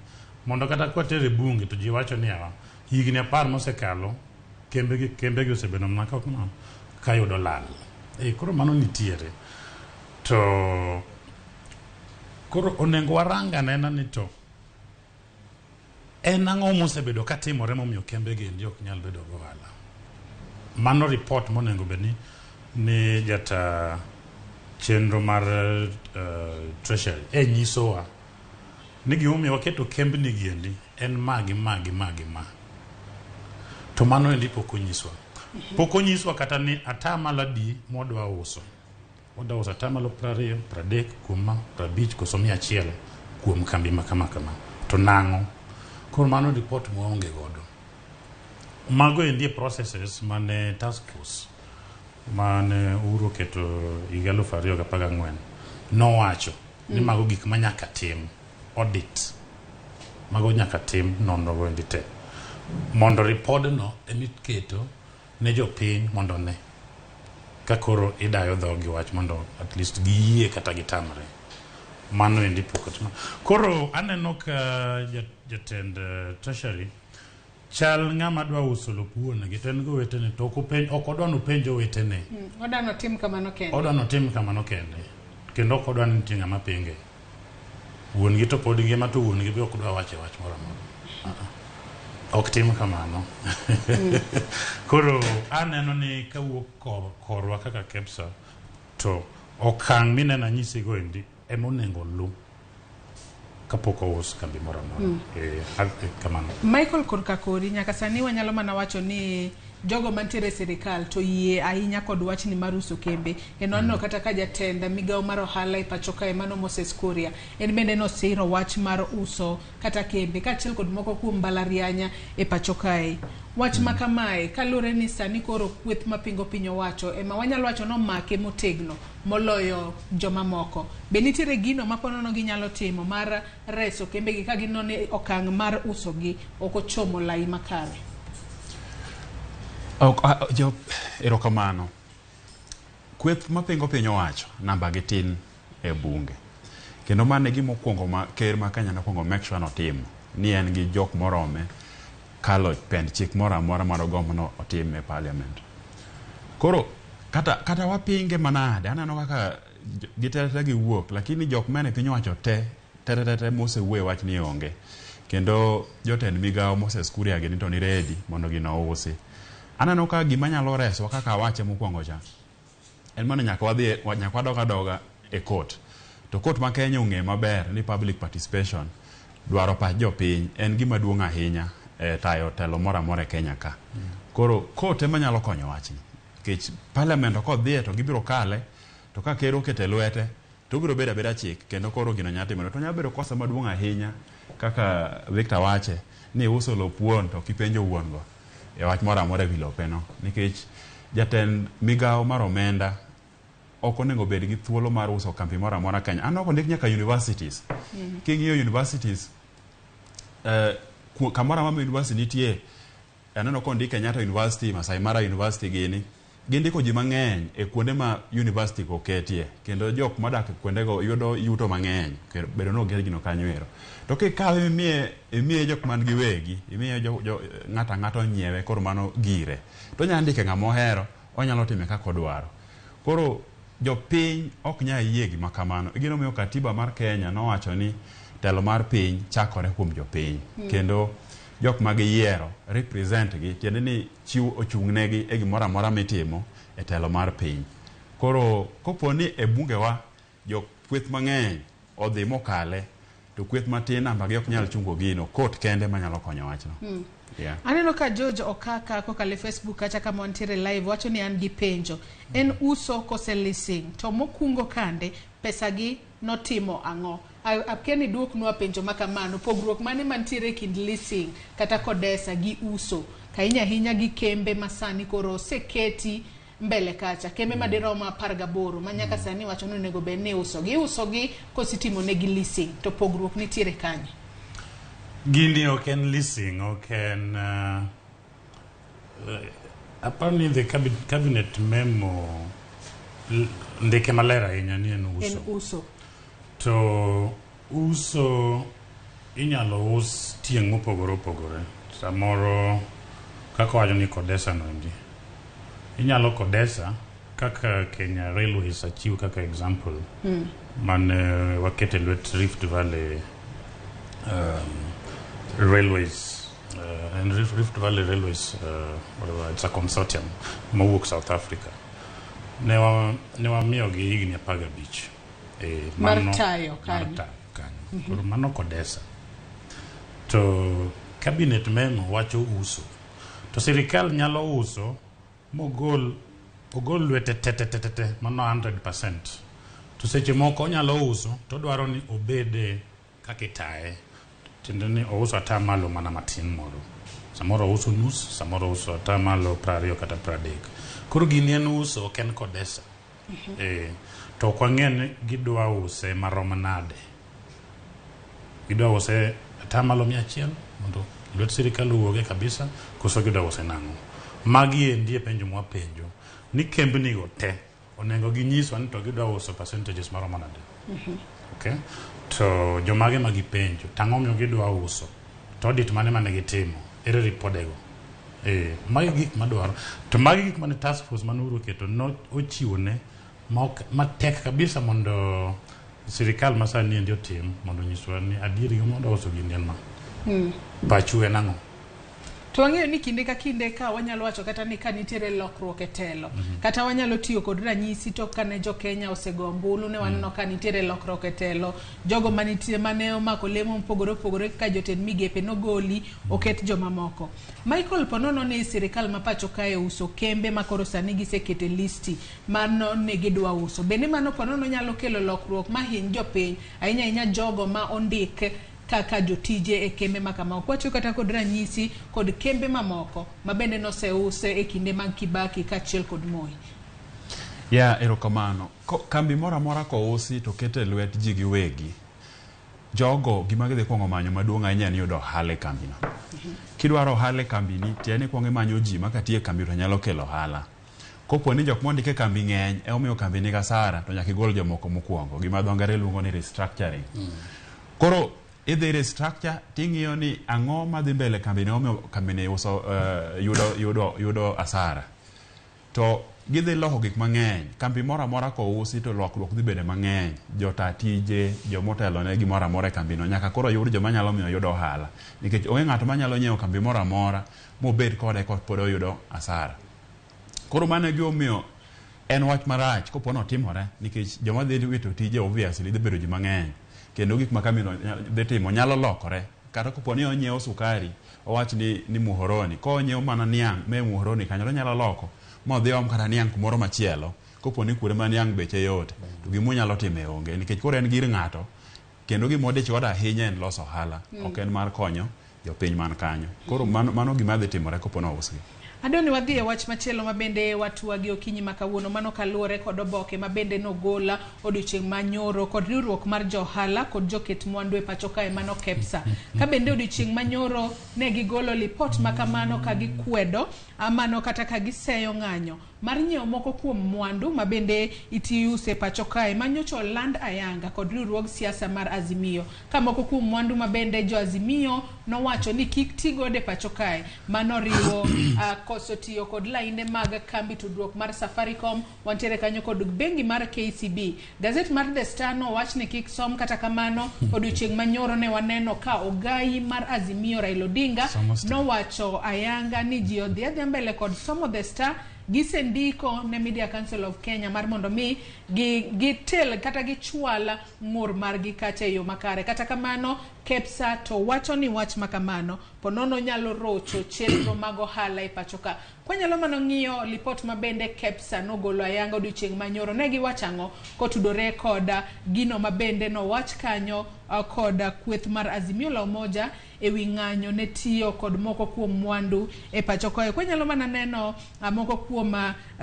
mondo kata kwatere bunge to ji wacho ni higni 10 mosekalo kembe gi osebedo mana ka yudo lal. Koro mano nitiere. To koro onego waranga nena ni to en ang'o mosebedo katimore momiyo kembe gi ok nyal bedo go ohala. Mano report monego bedni ni jata chenro mar treasury nyisowa ni gimomiyo waketo kembni giendi en magi. To mano endi pok onyiswa kata ni atamalo adi modwa uso. Wadwa uso atamalo 20, 30, 10, 50 koso 100 kuom kambi makama. To nang'o? Koro mano report mwaonge godo. Mago endi processes mane task force mane Uhuru keto higa 2014 nowacho ni mago gik manyaka tim audit. Mago nyaka tim nonro goendi te. Mondo ripodno emiketo ne jopiny mondo ne ka koro idayo dhogi wach mondo at least giyie kata gitamre. Mano endi pokotno. Koro aneno ka jatend treasury chal ng'ama dwa uso lopuone gi ten go wetene to ok odwa nopenjo wetene. Odwa notim kamano kende. Kendo ok odwa nitie ng'ama penge. Wuon gi to pod ngima to wuon gi be ok dwa wache wach moro amora. Ok tim kamano. Koro aneno ni kawuok korwa kaka KEPSA to okang' mineno nyisi go endi emonego lu kapok ous kambi moro amora. Kamano. Michael Korkakori, nyaka sani wanyalo mana wacho ni jogo mantiere sirikal to yie ahinya kod wachni mar uso kembe. Enonno kata ka jatenda migawo mar ohala e pacho kae mano Moses Kuria en bende nosiro wach mar uso kata kembe kaachiel kod moko kuom mbalarianya e pacho kae. Wach makamae kalure ni sani koro kweth mapingo piny owacho ema wanyalo wacho nomake motegno moloyo joma moko. Be nitiere gino maponono ginyalo timo mar reso kembe gi ka gineno ni okang' mar uso gi ok ochomo lai makare? Erokamano. Kweth mapingo piny owacho namba gi tin e bunge. Kendo mane gimokwongo ma ker ma Kenya nokwongo make sure notimo ni en gi jok morome kalo pend chik moro amora mar gombo no otim e parliament. Koro kata wapinge manade aneno kaka gitete giwuok, lakini jok mane piny owacho te mosewuoyo wach ni onge. Kendo jotend migawo Moses Kuria gi to ni ready mondo gino usi. Aneno ka gima nyalo reso kaka wache mokwongo cha en mana nyaka wadoga e court. To court ma Kenya ong'e maber ni public participation dwaro pa jopiny en gima duong' ahinya e tayo telo moro amora e Kenya ka. Koro court ema nyalo konyo wachni. Nikech parliament kodhie to gibiro kale to ka ker okete lwete to biro bedo abeda chik kendo koro gino nyatimore. To nyalo bedo kosa maduong' ahinya kaka Victor wache ni uso lopuon to kipenjo wuon go e wach moro amora e lopeno. Nikech jatend migawo mar omenda ok onego bed gi thuolo mar uso kambi moro amora Kenya. An ok ondik nyaka universities. King'iyo universities kamoro amora university nitie. Aneno ko ndike Kenyatta University, Masai Mara University gindiko ji mang'eny e kuonde ma university ko ketie. Kendo jok modak kuondego yudo yuto mang'eny. Bedo no oger gino kanyo ero. To kikawe imiye jok man giwegi, imiye ng'ato nyiewe koro mano gire. To nyalo ndike ng'ama ohero, onyalo time kaka odwaro. Koro jopiny ok nyal yie gima kamano. Gino miyo katiba mar Kenya nowacho ni telo mar piny chakore kuom jopiny. Kendo jok ma giyiero represent gi tiende ni chiw ochung'negi e gimoro amora mitimo e telo mar piny. Koro koponi e bunge wa jok kweth mang'eny odhi mokale to kweth matin namba gi ok nyal chungo gino court kende manyalo konyo wachno. Yeah. Aneno ka George Okaka kokale Facebook kacha kama wantiere live wacho ni an gi penjo. En uso kose leasing to mokungo kande pesa gi notimo ang'o? Apkeni duok nwa penjo makamano pogruok mane mantiere kind leasing kata kodesa gi uso kainya hinya gi kembe masani koro seketi mbele kacha kembe madiroma 18 manyaka sani wacho ni nego be ne uso gi kositimo ne gi leasing to pogruok nitiere kanye? Gini oken leasing, oken apparently the cabinet memo ndike malera ahinya ni en uso. En uso. To uso inyalo us tieng' mopogore opogore. Samoro kaka wacho ni kodesa no endi. Inyalo kodesa kaka Kenya Railways achiw kaka example. Man wakete lwet Rift Valley Railways and Rift Valley Railways whatever, it's a consortium mawuok South Africa. Ne wa miyo gi higni 15. Martayo kanyo. Koro mano kodesa. To cabinet memo wacho uso. To sirikal nyalo uso ogol lwete tete mano 100%. To seche moko nyalo uso to dwaro ni obede kakitae. Tende ni ouso atamalo mana matin moro. Samoro uso nus, samoro uso atamalo 20 kata 30. Koro gini en uso ken kodesa. To kwang'en gidwa use marom nade. Gidwa use atamalo 100 mondo lwet sirikal uoge kabisa koso gidwa use nang'o. Magi endie penjo mwa penjo. Ni kembni go te onengo ginyiswa ni to gidwa uso percentages marom nade. Okay? To jomage magi penjo tang'o miyo gidwa uso. To audit mane gitimo. Ere ripodego. Magi gik madwaro. To magi gik mane task force manuru keto no ochiwone matek kabisa mondo sirikal masani ndio tim mondo nyiswa ni adieri mondo uso gini en ma. Pachu enang'o. To wang'eyo ni kinde ka kinde ka wanyalo wacho kata ni ka nitiere lokruok e telo kata wanyalo tiyo kod ranyisi to kane jo Kenya osego ombulu ne waneno ka nitiere lokruok e telo jogo manitie mane omako lemo mpogore ka jotend migepe nogoli oket joma moko. Michael Ponono ni sirikal mapacho kae uso kembe makoro sani gisekete listi mano ne gidwa uso. Bende mano Ponono nyalo kelo lokruok mahiny jopiny ahinya jogo ma ondik kaka jotije e kembe makama okwacho kata kod ranyisi kod kembe mamoko mabende noseuse e kinde mag Kibaki kachiel kod Moi. Erokamano. Kambi mora ko usi to kete lwet ji giwegi. Jogo gima gidhi kwongo manyo maduong' ahinya ni yudo ohala kambino. Kidwaro ohala kambini tiene kwongo manyo ji makatie kambi to nyalo kelo ohala. Kopo ni jok mondike kambi ng'eny omiyo kambi ni gasara to nyaka igol jomoko mokwongo gima dho ngere luongo ni restructuring. Koro idhi restructure ting'iyo ni ang'o madhi mbele kambini omiyo kambini uso yudo asara. To gidhi loko gik mang'eny. Kambi mora ko usi to lokruok dhi bede mang'eny. Jota tije, jomotelo ne gimora mora kambino nyaka koro yud joma nyalo miyo yudo ohala. Nikech onge ng'ato manyalo nyiewo kambi mora mobed kode pod oyudo asara. Koro mano gimomiyo en wach marach kopo notimore nikech joma dhi wito tije obviously dhi bedo ji mang'eny. Kendo gik makambino dhi timo nyalo lokore. Kata kopo ni onyiewo sukari owach ni muhoroni ko onyiewo mana niang' me muhoroni kanyo nyalo loko modhi om kata niang' kumoro machielo kopo ni kuore ma niang' beche yot to gimo nyalo time onge nikech koro en gir ng'ato kendo gimodich wada ahinya en loso ohala ok en mar konyo jopiny man kanyo. Koro mano gima dhi timore kopo no usgi. Adoni wadhi e wach machielo mabende watuwa gi okinyi makawuono mano kaluore kod oboke mabende nogola odiochieng' manyoro kod riwruok mar johala kod joket mwandu e pacho kae mano KEPSA. Ka bende odiochieng' manyoro ne gigolo lipot makamano ka gikwedo amano kata ka giseyo ng'anyo mar nyiewo moko kuom mwandu mabende itiuse pacho kae manyocho land ayanga kod riwruog siasa mar Azimio. Ka moko kuom mwandu mabende jo Azimio nowacho ni kik tigode pacho kae mano riwo koso tiyo kod lainde mag kambi tudruok mar Safaricom wantiere kanyo kod bengi mar KCB. Gazet mar The Star no wach ni kik som kata kamano odiochieng' manyoro ne waneno ka ogai mar Azimio Raila Odinga no wacho ayanga ni ji odhi mbele kod somo The Star gisendiko ne Media Council of Kenya mar mondo mi gitel kata gichwala ng'ur margi kacha yo makare. Kata kamano KEPSA to wacho ni wach makamano ponono nyalo rocho chenro mag ohala e pacho ka. Kwanyalo mano ng'iyo lipot mabende KEPSA nogolo ayanga odiochieng' manyoro ne giwachango kotudore koda gino mabende no wach kanyo koda kweth mar Azimio la Umoja ewi ng'anyo ne tiyo kod moko kuom mwandu e pacho koe. Kwanyalo mana neno moko kuom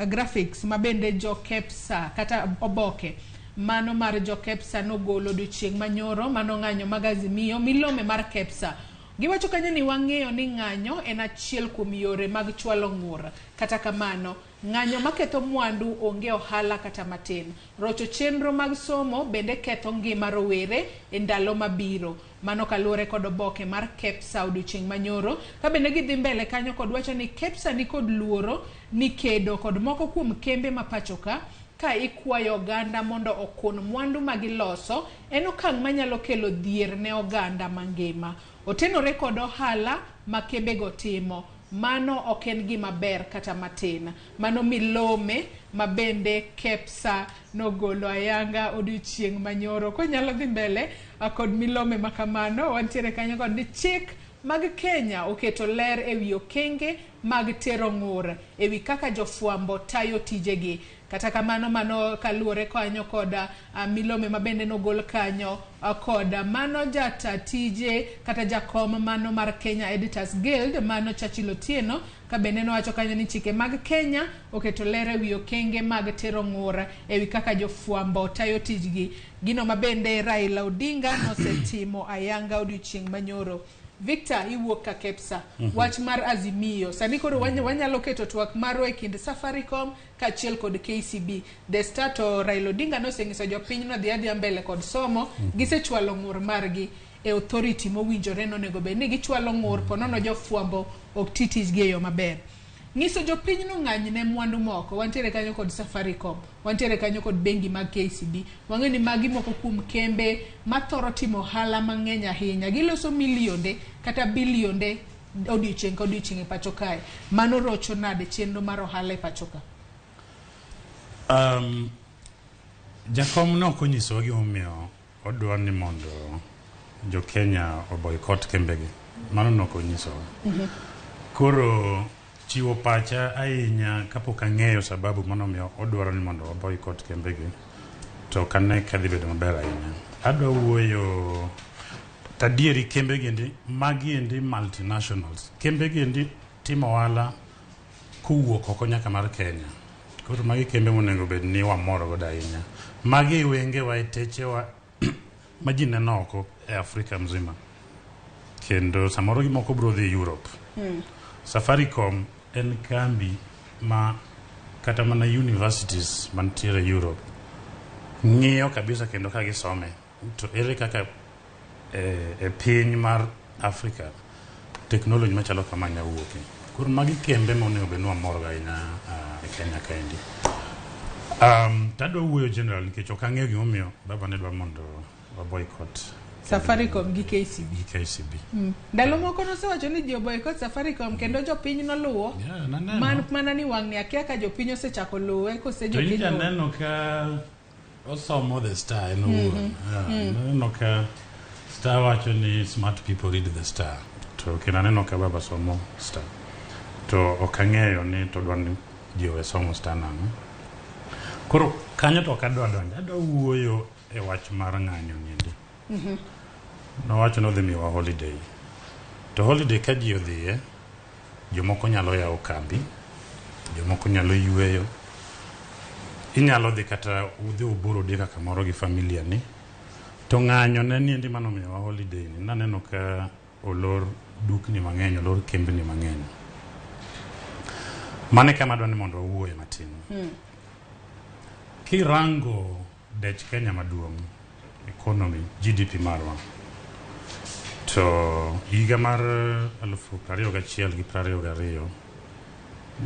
graphics mabende jo KEPSA kata oboke mano mar jo KEPSA nogolo odiochieng' manyoro mano ng'anyo mag Azimio milome mar KEPSA. Giwacho kanyo ni wang'eyo ni ng'anyo en achiel kuom yore mag chwalo ng'ur. Kata kamano ng'anyo maketho mwandu onge ohala kata matin. Rocho chenro mag somo bende ketho ngima rowere e ndalo mabiro. Mano kaluwore kod oboke mar KEPSA odiochieng' manyoro. Ka bende gidhi mbele kanyo kod wacho ni KEPSA ni kod luoro ni kedo kod moko kuom kembe mapacho ka ikwayo oganda mondo okun mwandu magiloso en okang' manyalo kelo dhier ne oganda mangima. Otenore kod ohala ma kembego timo. Mano ok en gima ber kata matin. Mano milome mabende KEPSA nogolo ayanga odiochieng' manyoro. Konyalo dhi mbele kod milome makamano wantiere kanyo kod ni chik mag Kenya oketo ler ewi okenge mag tero ng'ur ewi kaka jofwambo tayo tijegi. Kata kamano mano kaluwore kanyo koda milome mabende nogol kanyo koda mano jata tije kata jakom mano mar Kenya Editors Guild mano Churchill Otieno ka bende nowacho kanyo ni chike mag Kenya oketo ler ewi okenge mag tero ng'ur ewi kaka jofwambo tayo tijgi. Gino mabende Raila Odinga nosetimo ayanga odiochieng' manyoro. Victor iwuok ka KEPSA wach mar Azimio sani koro wanyalo keto twak maro e kind Safaricom kachiel kod KCB. The Star to Raila Odinga nosenyiso jopiny no dhi mbele kod somo gisechwalo ng'ur margi e authority mowinjore nonego bed ni gichwalo ng'ur ponono jofwambo ok titijgi e yo maber. Ngiso jopiny no ng'any ne mwandu moko wantiere kanyo kod Safaricom, wantiere kanyo kod bengi mag KCB. Wang'e ni magi moko kuom kembe mathoro timo ohala mang'eny ahinya. Giloso milionde kata bilionde odiochieng' ka odiochieng' e pacho kae. Mano rocho nade chenro mar ohala e pacho ka? Jakom no konyiso gi omiyo odwa ni mondo jo Kenya o boycott kembegi. Mano no konyiso. Koro chiwo pacha ahinya kapok ang'eyo sababu mano miyo odwaro ni mondo o boycott kembegi to kane kadhi bedo maber ahinya. Adwa wuoyo tadieri kembegi endi magi endi multinationals. Kembegi endi timo ohala kowuok oko nyaka mar Kenya. Koro magi kembe monego bed ni wamoro godo ahinya. Magi wengewa e techewa ma ji neno oko e Afrika mzima. Kendo samoro gimoko bro dhi Europe. Safaricom en kambi ma kata mana universities mantiere Europe ng'iyo kabisa kendo ka gisome to ere kaka e piny mar Afrika technology machalo kama nyawuoke. Koro magi kembe monego bed ni wamorgo ahinya e Kenya kaendi. Tadwa wuoyo general nikech ok ang'eyo gimomiyo baba ne dwa mondo wa boycott Safaricom gi KCB. Ndalo moko nosewacho ni jo boycott Safaricom kendo jopiny noluwo. Mana ni wang'ni akia ka jopiny osechako luwe kose jopiny. To neno ka osomo The Star en owuon. Neno ka Star wacho ni smart people read The Star. To kendo neno ka baba somo Star. To ok ang'eyo ni to dwa ni ji owe somo Star nang'o. Koro kanyo to ok adwa donjo. Adwa wuoyo e wach mar ng'anyo niendi. No wacho no dhi miwa holiday. To holiday ka ji odhiye, jomoko nyalo yawo kambi, jomoko nyalo yueyo. Inyalo dhi kata udhi uburo dika kamoro gi familia ni. To ng'anyo ne niendi mano miwa holiday ni. Naneno ka olor dukni mang'eny, olor kembni mang'eny. Mane kama dwa ni mondo wuoye matin. Kirango dech Kenya maduong' economy GDP marwa to higa mar 2021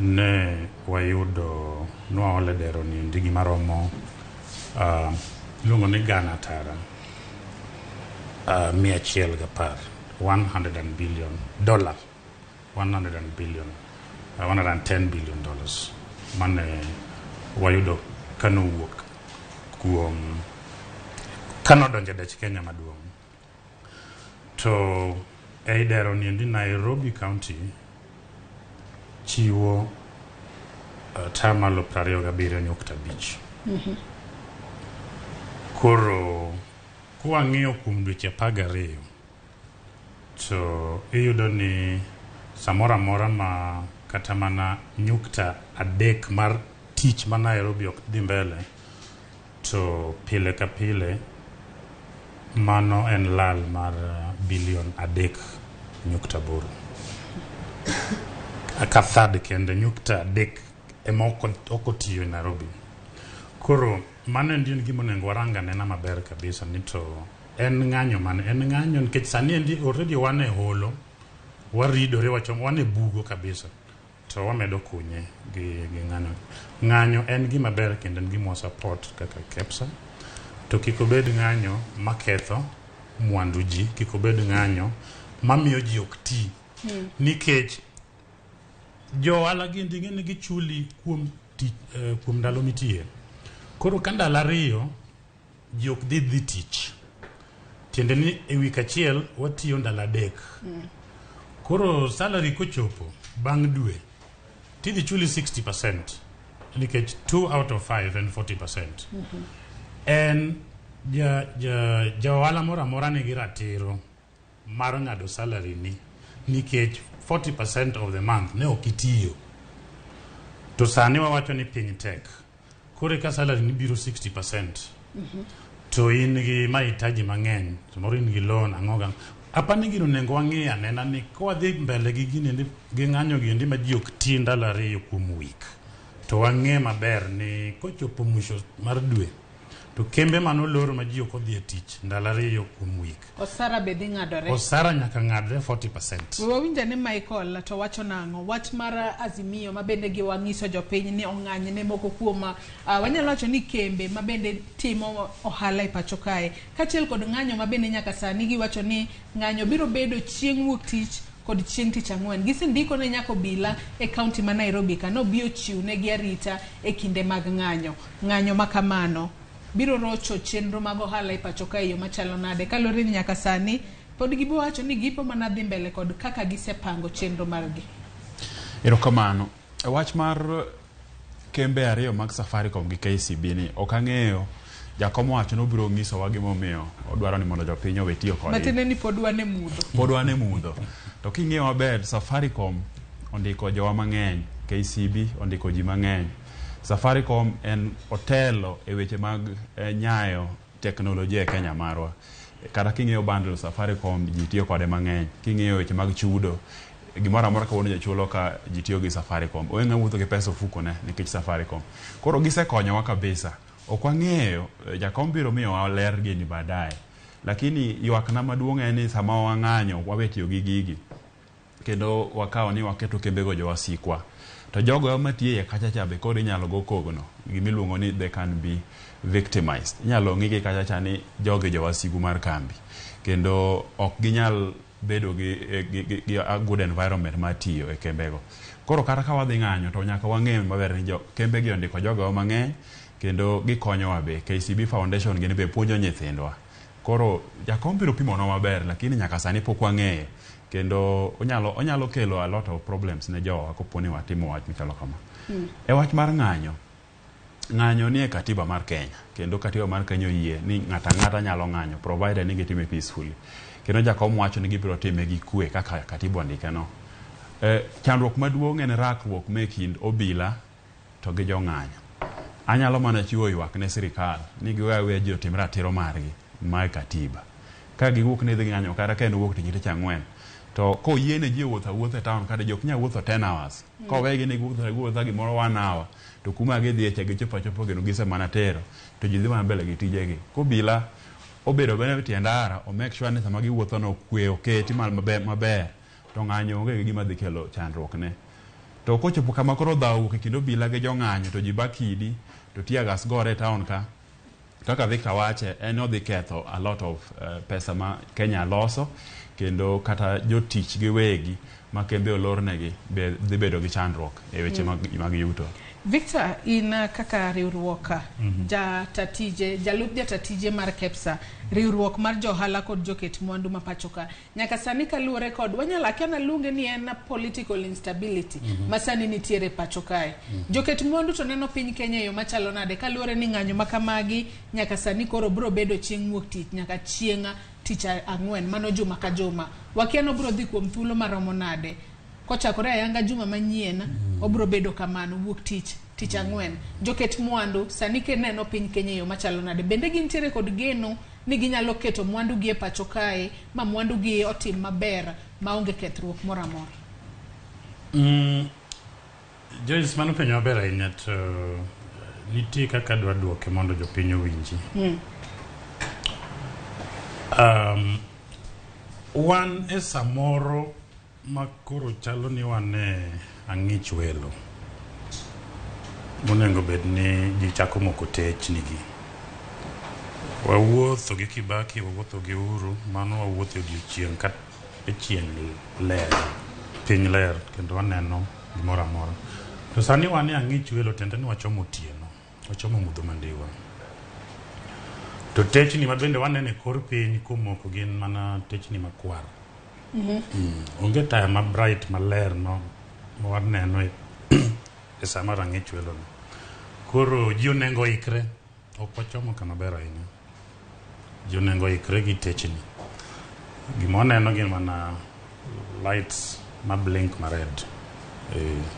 ne wayudo nwaole dero ni ndigi maromo luongo ni Ghana tara 110 $110 billion mane wayudo kanowuok kuom kanodonjo dech Kenya maduong'. To ei dero niendi Nairobi County chiwo tamalo 27.5. Koro kwang'iyo kuom dweche 12 to iyudo ni samora mora ma kata mana 3 mar tich ma Nairobi ok dhi mbele, to pile ka pile mano en lal mar bilion 3.8. Ka third kende 3 ema okotiyo Nairobi. Koro mano en gima onego waranga nena maber kabisa ni to en ng'anyo nikech sani endi already wane holo, waridore wane bugo kabisa, to wamedo kunye gi ng'anyo en gima ber kendo en gima support kaka KEPSA. To kik obed ng'anyo maketho mwandu ji, kik obed ng'anyo mamiyo ji ok ti, nikech jo ohala gindi ng'eni gichuli kuom ndalo mitie. Koro ka ndalo 2 ji ok dhi tich, tiende ni e wik achiel watiyo ndalo 3. Koro salary kochopo bang' dwe tidhi chuli 60%, nikech 2 out of 5 and 40%. En ja ohala mora mora nigi ratiro mar ng'ado salary ni, nikech 40% of the month ne ok itiyo. To sani wawacho ni piny tek. Kore ka salary ni biro 60%, to in gi mahitaji mang'eny, samoro in gi loan ang'oga. Apani gino nengo wang'e anena ni kwa dhi mbele gi gini gi ng'anyo gindi ma ji ok ti ndalo 2 kuom week, to wang'e maber ni kochopo mwisho mar dwe to kembe manoloro ma ji ok odhi e tich ndalo 2 kuom week, osara be dhi ng'adore. Osara nyaka ng'adre 40%. Wawinja ni Michael to wacho nang'o wach mar Azimio ma bende gi wang'iso jopiny ni ong'any ne moko kuom wanyalo wacho ni kembe ma bende timo ohala e pacho kae, kachiel kod ng'anyo ma bende nyaka sani giwacho ni ng'anyo biro bedo chieng' wuok tich kod chieng' tich ang'wen. Gisindiko ne nyako bila e kaunti ma Nairobi ka no bio chiw ne gi arita e kinde mag ng'anyo makamano biro rocho chenro mag ohala e pacho kae yo machalo nade, kalore ni nyaka sani pod gibo wacho ni gipo mana dhi mbele kod kaka gisepango chenro margi. Erokamano. Wach mar kembe 2 mag Safaricom gi KCB ni ok ang'eyo, jakom wacho no biro ng'iso wa gimomiyo odwaro ni mondo jopiny owe tiyo kode. Matine ni pod wane mudho. To king'iyo maber, Safaricom ondiko jowa mang'eny, KCB ondiko ji mang'eny. Safaricom en otelo e weche mag nyayo teknolojia e Kenya marwa. Kata king'iyo bundle Safaricom ji tiyo kode mang'eny. King'iyo weche mag chudo, gimoro amora ka wuono jachulo ka ji tiyo gi Safaricom. Oenga wuotho gi pesa ofuko ne nikech Safaricom. Koro gisekonyowa kabisa. Ok wang'eyo jakom biro miyo ler gini baadaye. Lakini ywakna maduong' en ni sama wang'anyo wawe tiyo gi gigi, kendo wakawo ni waketo kembego jowasikwa. To jogo matiye kacha cha be kod inyalo go kogno gimiluongo ni they can be victimized. Inyalo ng'igi kacha cha ni joge jowasigu mar kambi, kendo ok ginyal bedo gi a good environment ma tiyo e kembego. Koro kata ka wadhi ng'anyo to nyaka wang'e maber ni kembe gi ondiko jogo mang'eny kendo gikonyowa be. KCB Foundation gini be puonjo nyithindwa. Koro jakom biro pimonwa maber, lakini nyaka sani pok wang'eye, kendo onyalo kelo a lot of problems ne jowa koponi watimo wach michalo kama. E wach mar ng'anyo ni e katiba mar Kenya, kendo katiba mar Kenya yie ni ng'ata nyalo ng'anyo provided ni gitime peacefully. Kendo jakom wacho ni gibiro time gi kwe kaka katiba ondike no. Chandruok maduong' en rakruok me kind obila to gi jong'anyo. Anyalo mana chiwo ywak ne sirikal ni giwewe ji otim ratiro margi mae katiba. Ka giwuok ne dhi ng'anyo kata ka en wuok tich ang'wen, to ko yiene ji wuotho e town kada jok nya wuotho 10 hours. Ko wegi ni wuotho gimoro 1 hour, to kuma gi dhi chege chopo geno gise mana tero, to ji dhi mana mbele gi tijegi. Ko bila obedo bene tie ndara o make sure ni sama giwuotho no kwe oketi maber, to ng'anyo onge gima dhi kelo chandruok ne. To kochopo kama koro dhaw ke kendo bila gi jong'anyo to ji bakidi to tia gas gore town ka, kaka Victor wache en odhi ketho a lot of pesa ma Kenya loso, kendo kata jotich giwegi ma kembe olornegi dhi bedo gi chandruok e weche mag yuto. Victor, in kaka riwruok jalup jatatije mar KEPSA, riwruok mar johala kod joket mwandu ma pachoka, nyaka sani kaluwore kod wanyalo akiana luonge ni en political instability masani nitiere pachokae. Joket mwandu to neno piny Kenya yo machalo nade kaluwore ni ng'anyo makamagi nyaka sani koro bro bedo chieng' wuok tich nyaka chieng' tich ang'wen, mano juma ka juma. Wakiano bro dhi kuom thuolo maromo nade kochakore ayanga juma manyien obro bedo kamano wuok tich ang'wen. Joket mwandu sani ke neno piny Kenya yo machalo nade, bende gintiere kod geno ni ginyalo keto mwandu gi e pacho kae ma mwandu gi otim maber maonge kethruok moro amora? Joyce, mano penyo maber ahinya, to nitie kaka dwa duoke mondo jopiny owinji. Wan e samoro ma koro chalo ni wan e ang'ich welo monengo bed ni ji chako moko technigi. Wawuotho gi Kibaki, wawuotho gi Uhuru, mano wawuotho odiochieng' ka chieng' ler, piny ler, kendo waneno gimoro amora. To sani wan e ang'ich welo, tiende ni wachomo otieno, wachomo mudho mandiwa. To techni ma bende waneno e kor piny kumoko gin mana techni makwar. Onge taya ma bright maler no waneno e sama rang'ich welo no. Koro ji onengo ikre, ok wachomo kama ber ahinya. Ji onengo ikre gi techni. Gima waneno gin mana lights ma blink ma red.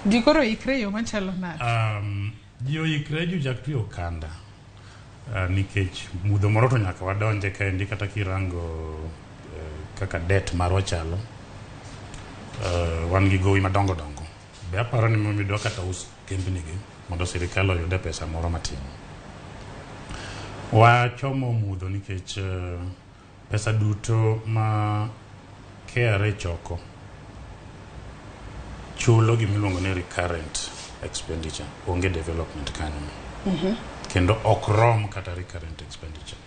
Ji koro ikre yo machalo nade? Ji oikre, ji chak twe okanda. Nikech mudho moro to nyaka wadonje kaendi, kata kirango kaka det marwa chalo, wan gi gowi madongo dongo. Be aparo ni momido kata us kembnigi mondo sirikal oyude pesa moro matin. Wachomo mudho nikech pesa duto ma KRA choko chulo gimiluongo ni recurrent expenditure, onge development kanyo. Kendo ok rom kata recurrent expenditure.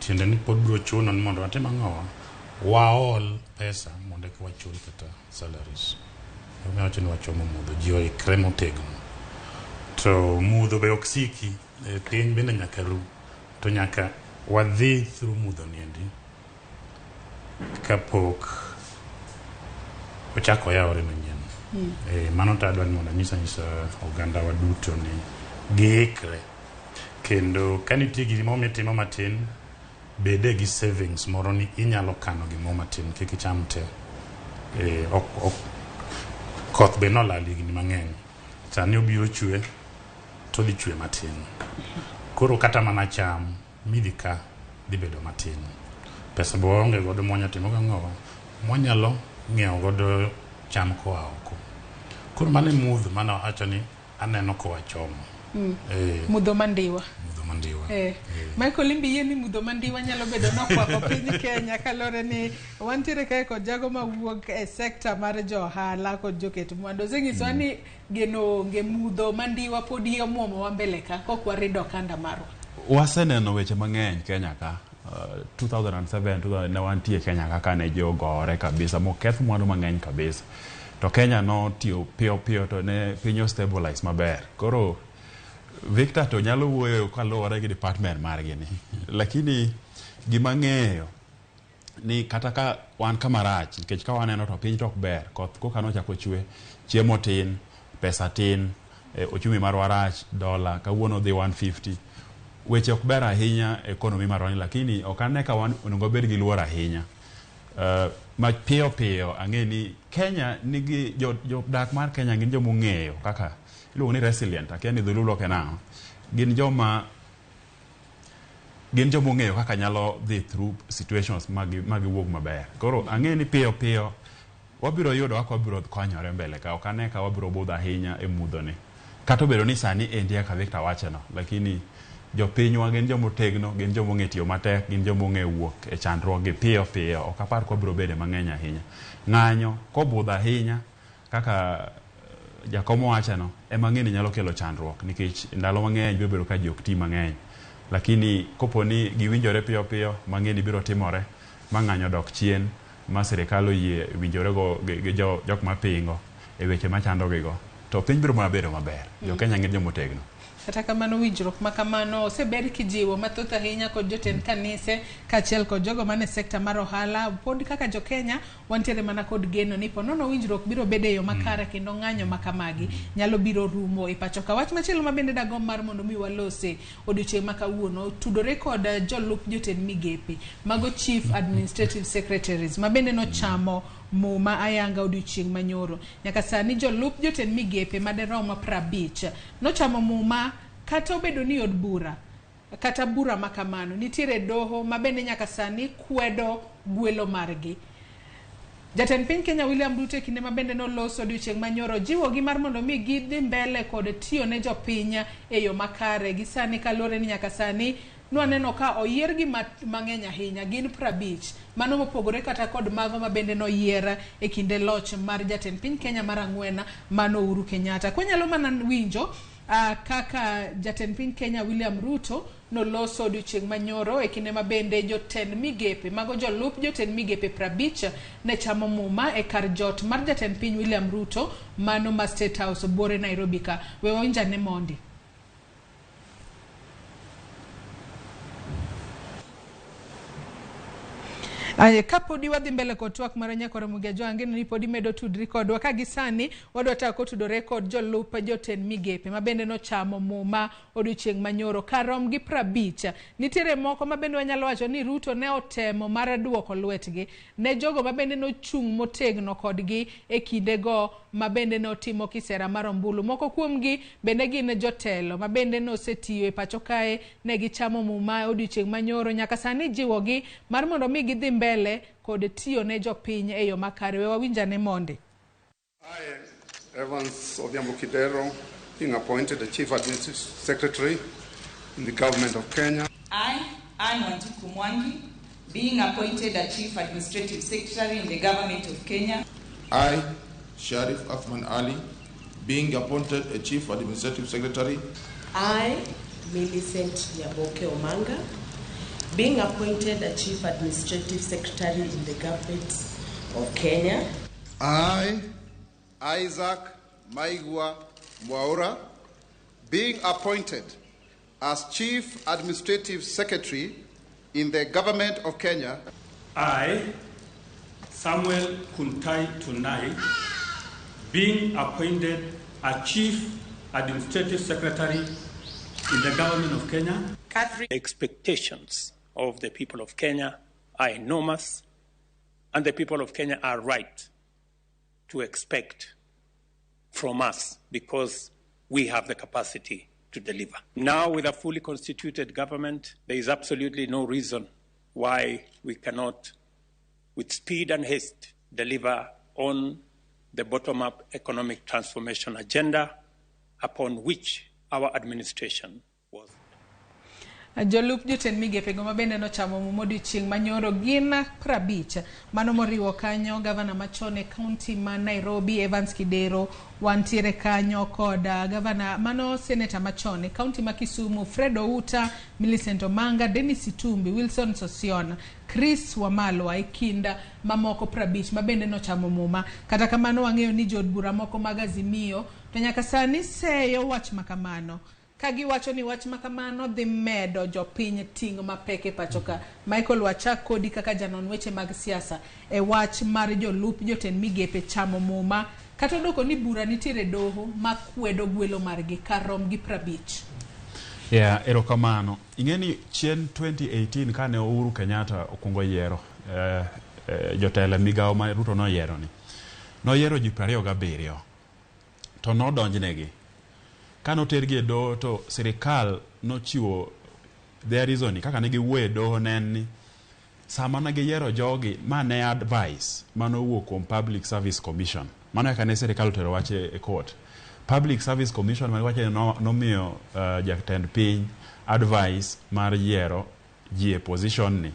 Tiende ni pod bro chuno ni mondo watim ang'owa, waol pesa mondo eka wachul kata salaries. Omiyo wacho ni wachomo mudho, ji oikre motegno. To mudho be ok siki, piny bende nyaka ru, to nyaka wadhi through mudho niendi kapok ochako yawore manyien. Mano to adwa ni mondo nyisa oganda wa duto ni giikre. Kendo ka nitie gimo mitimo matin, bede gi savings moro ni inyalo kano gimo matin, kik icham te. Koth be nolali gini mang'eny. Sani obiro chwe, to dhi chwe matin. Koro kata mana cham, midhi ka dhi bedo matin. Pesa bo onge godo mwanya timo gang'owa, mwanyalo ng'iewo godo cham koa oko. Koro mane mudho, mana wacho ni aneno kowa chomo. Mudho mandiwa. Michael Imbi ni mudho mandiwa nyalo bedo nokwako piny Kenya kalore ni wantiere kae kod jago mawuok e sekta mar johala kod joket mwandu. Zinyiso ni geno nge mudho mandiwa pod omuomo wa mbele ka kok warido kanda marwa. Waseneno weche mang'eny Kenya ka. 2007 ne wantie Kenya kaka ne jogore kabisa, moketh mwandu mang'eny kabisa. To Kenya no tiyo piyo to ne pinyo stabilize maber. Koro Victor to nyalo wuoyo kaluwore gi department margi ni. Lakini gima ng'eyo ni kata ka wan kamarach, nikech ka waneno to piny tok ber, koth koka nochako chwe, chiemo tin, pesa tin, ochumi marwa rach, dola kawuono dhi 150. Weche ok ber ahinya ekonomi marwa ni, lakini ok ane ka wan onego bed gi luor ahinya. Ma piyo ang'e ni Kenya nigi jodak mar Kenya gin joma ong'eyo kaka iluongo ni resilient, akia ni dhululo kenao. Gin joma ong'eyo kaka nyalo dhi through situations magi wuog maber. Koro ang'e ni piyo wabiro yudo kaka wabiro konyore mbele ka, ok ane ka wabiro budho ahinya e mudho ni. Kata obedo ni sani endi ka Victor wacheno, lakini jopinywa gin joma otegno, gin joma ong'e tiyo matek, gin joma ong'e wuok e chandruokgi piyo, ok apar ka wabiro bedo mang'eny ahinya. Ng'anyo kobudho ahinya kaka jakomo wacheno, ema ng'eni nyalo kelo chandruok, nikech ndalo mang'eny biro bedo ka ji ok ti mang'eny. Lakini kopo ni giwinjore piyo mang'eni biro timore, ma ng'anyo dok chien, ma sirikal oyie winjorego gi jok mapingo e weche machandogigo to piny biro mana bedo maber. Jo Kenya ng'e jomotegno. Kata kamano winjruok ma kamano oseber kijiwo mathoth ahinya kod jotend kanise kaachiel kod jogo mane sekta mar ohala. Pod kaka jo Kenya wantiere mana kod geno ni ponono winjruok biro bedo e yo makare kendo ng'anyo makamagi nyalo biro rumo e pacho ka. Wach machielo ma bende dagom mar mondo mi walose odiochieng' ma kawuono tudore kod jolup jotend migepe mago Chief Administrative Secretaries ma bende nochamo muma ayanga odiochieng' manyoro. Nyaka sani jolup jotend migepe maderomo 50 nochamo muma kata obedo ni od bura kata bura makamano nitiere doho ma bende nyaka sani kwedo gwelo margi. Jatend piny Kenya William Ruto kinde ma bende noloso odiochieng' manyoro jiwo gi mar mondo mi gidhi mbele kod tiyo ne jopiny e yo makare. Gi sani kalore ni nyaka sani nwaneno ka oyier gi mang'eny ahinya gin 50 mano mopogore kata kod mago ma bende noyier e kinde loch mar jatend piny Kenya mar ang'wen mano Uhuru Kenyatta. Kwanyalo mana winjo kaka jatend piny Kenya William Ruto noloso odiochieng' manyoro e kinde ma bende jotend migepe mago jolup jotend migepe 50 ne chamo muma e kar jot mar jatend piny William Ruto mano ma State House buore Nairobi ka. We wawinjane mondi. Aye, kapodi wadhi mbele kod twak mar nyakore Mugejo angeno ni podi medo tudri kodwa ka gisani wadwa tako tudore kod jolup jotend migepe ma bende nochamo muma odiochieng' manyoro karom gi 50. Nitiere moko ma bende wanyalo wacho ni Ruto ne otemo mar duoko lwetgi ne jogo ma bende nochung' motegno kodgi e kindego ma bende notimo kisera mar ombulu. Moko kuomgi bende gin jotelo ma bende nosetiyo e pacho kae ne gichamo muma odiochieng' manyoro nyaka sani jiwogi mar mondo mi gidhi mbele kod tiyo ne jopiny e yo makare. We wawinjane monde. I, Evans Odhiambo Kidero, being appointed the Chief Administrative Secretary in the Government of Kenya. I, Anne Wanjiku Mwangi, being appointed the Chief Administrative Secretary in the Government of Kenya. I, Sharif Athman Ali, being appointed a Chief Administrative Secretary. I, Millicent Nyaboke Omanga, being appointed a Chief Administrative Secretary in the Government of Kenya. I, Isaac Maigwa Mwaura, being appointed as Chief Administrative Secretary in the Government of Kenya. I, Samuel Kuntai Tunai, being appointed as Chief Administrative Secretary in the Government of Kenya. Expectations of the people of Kenya are enormous, and the people of Kenya are right to expect from us because we have the capacity to deliver. Now, with a fully constituted government, there is absolutely no reason why we cannot, with speed and haste, deliver on the bottom-up economic transformation agenda upon which our administration was. Jolup jotend migepe go mabende nochamo muma odiochieng' manyoro gin 50 mano moriwo kanyo gavana machon e kaunti ma Nairobi Evans Kidero, wantiere kanyo kod gavana mano seneta machon e kaunti ma Kisumu Fred Outa, Millicent Omanga, Dennis Itumbi, Wilson Sosion, Chris Wamalwa e kinda mamoko 50 mabende nochamo muma. Kata kamano wang'eyo ni jod bura moko mag Azimio to nyaka sani seyo wach makamano kagi wacho ni wach makamano dhi medo jopiny ting' mapek e pachoka. Michael Wachak kodi kaka janon weche mag siasa e wach mar jolup jotend migepe chamo muma kata doko ni bura nitiere doho makwedo gwelo margi karom gi 50. Yeah, erokamano. Ingeni chien 2018 kane Uhuru Kenyatta okungo yiero jotelo migao ma Ruto no yiero ni. No yiero ji 27 to no donjnegi. Kano tergi e doho to sirikal no chiwo their reason kaka negi wuoye doho neni sama negi yiero jogi mane advice mano wuok kuom Public Service Commission. Mano yaka ne sirikal otero wache e court. Public Service Commission mane wache nomiyo jatend piny advice mar yiero ji e position ni.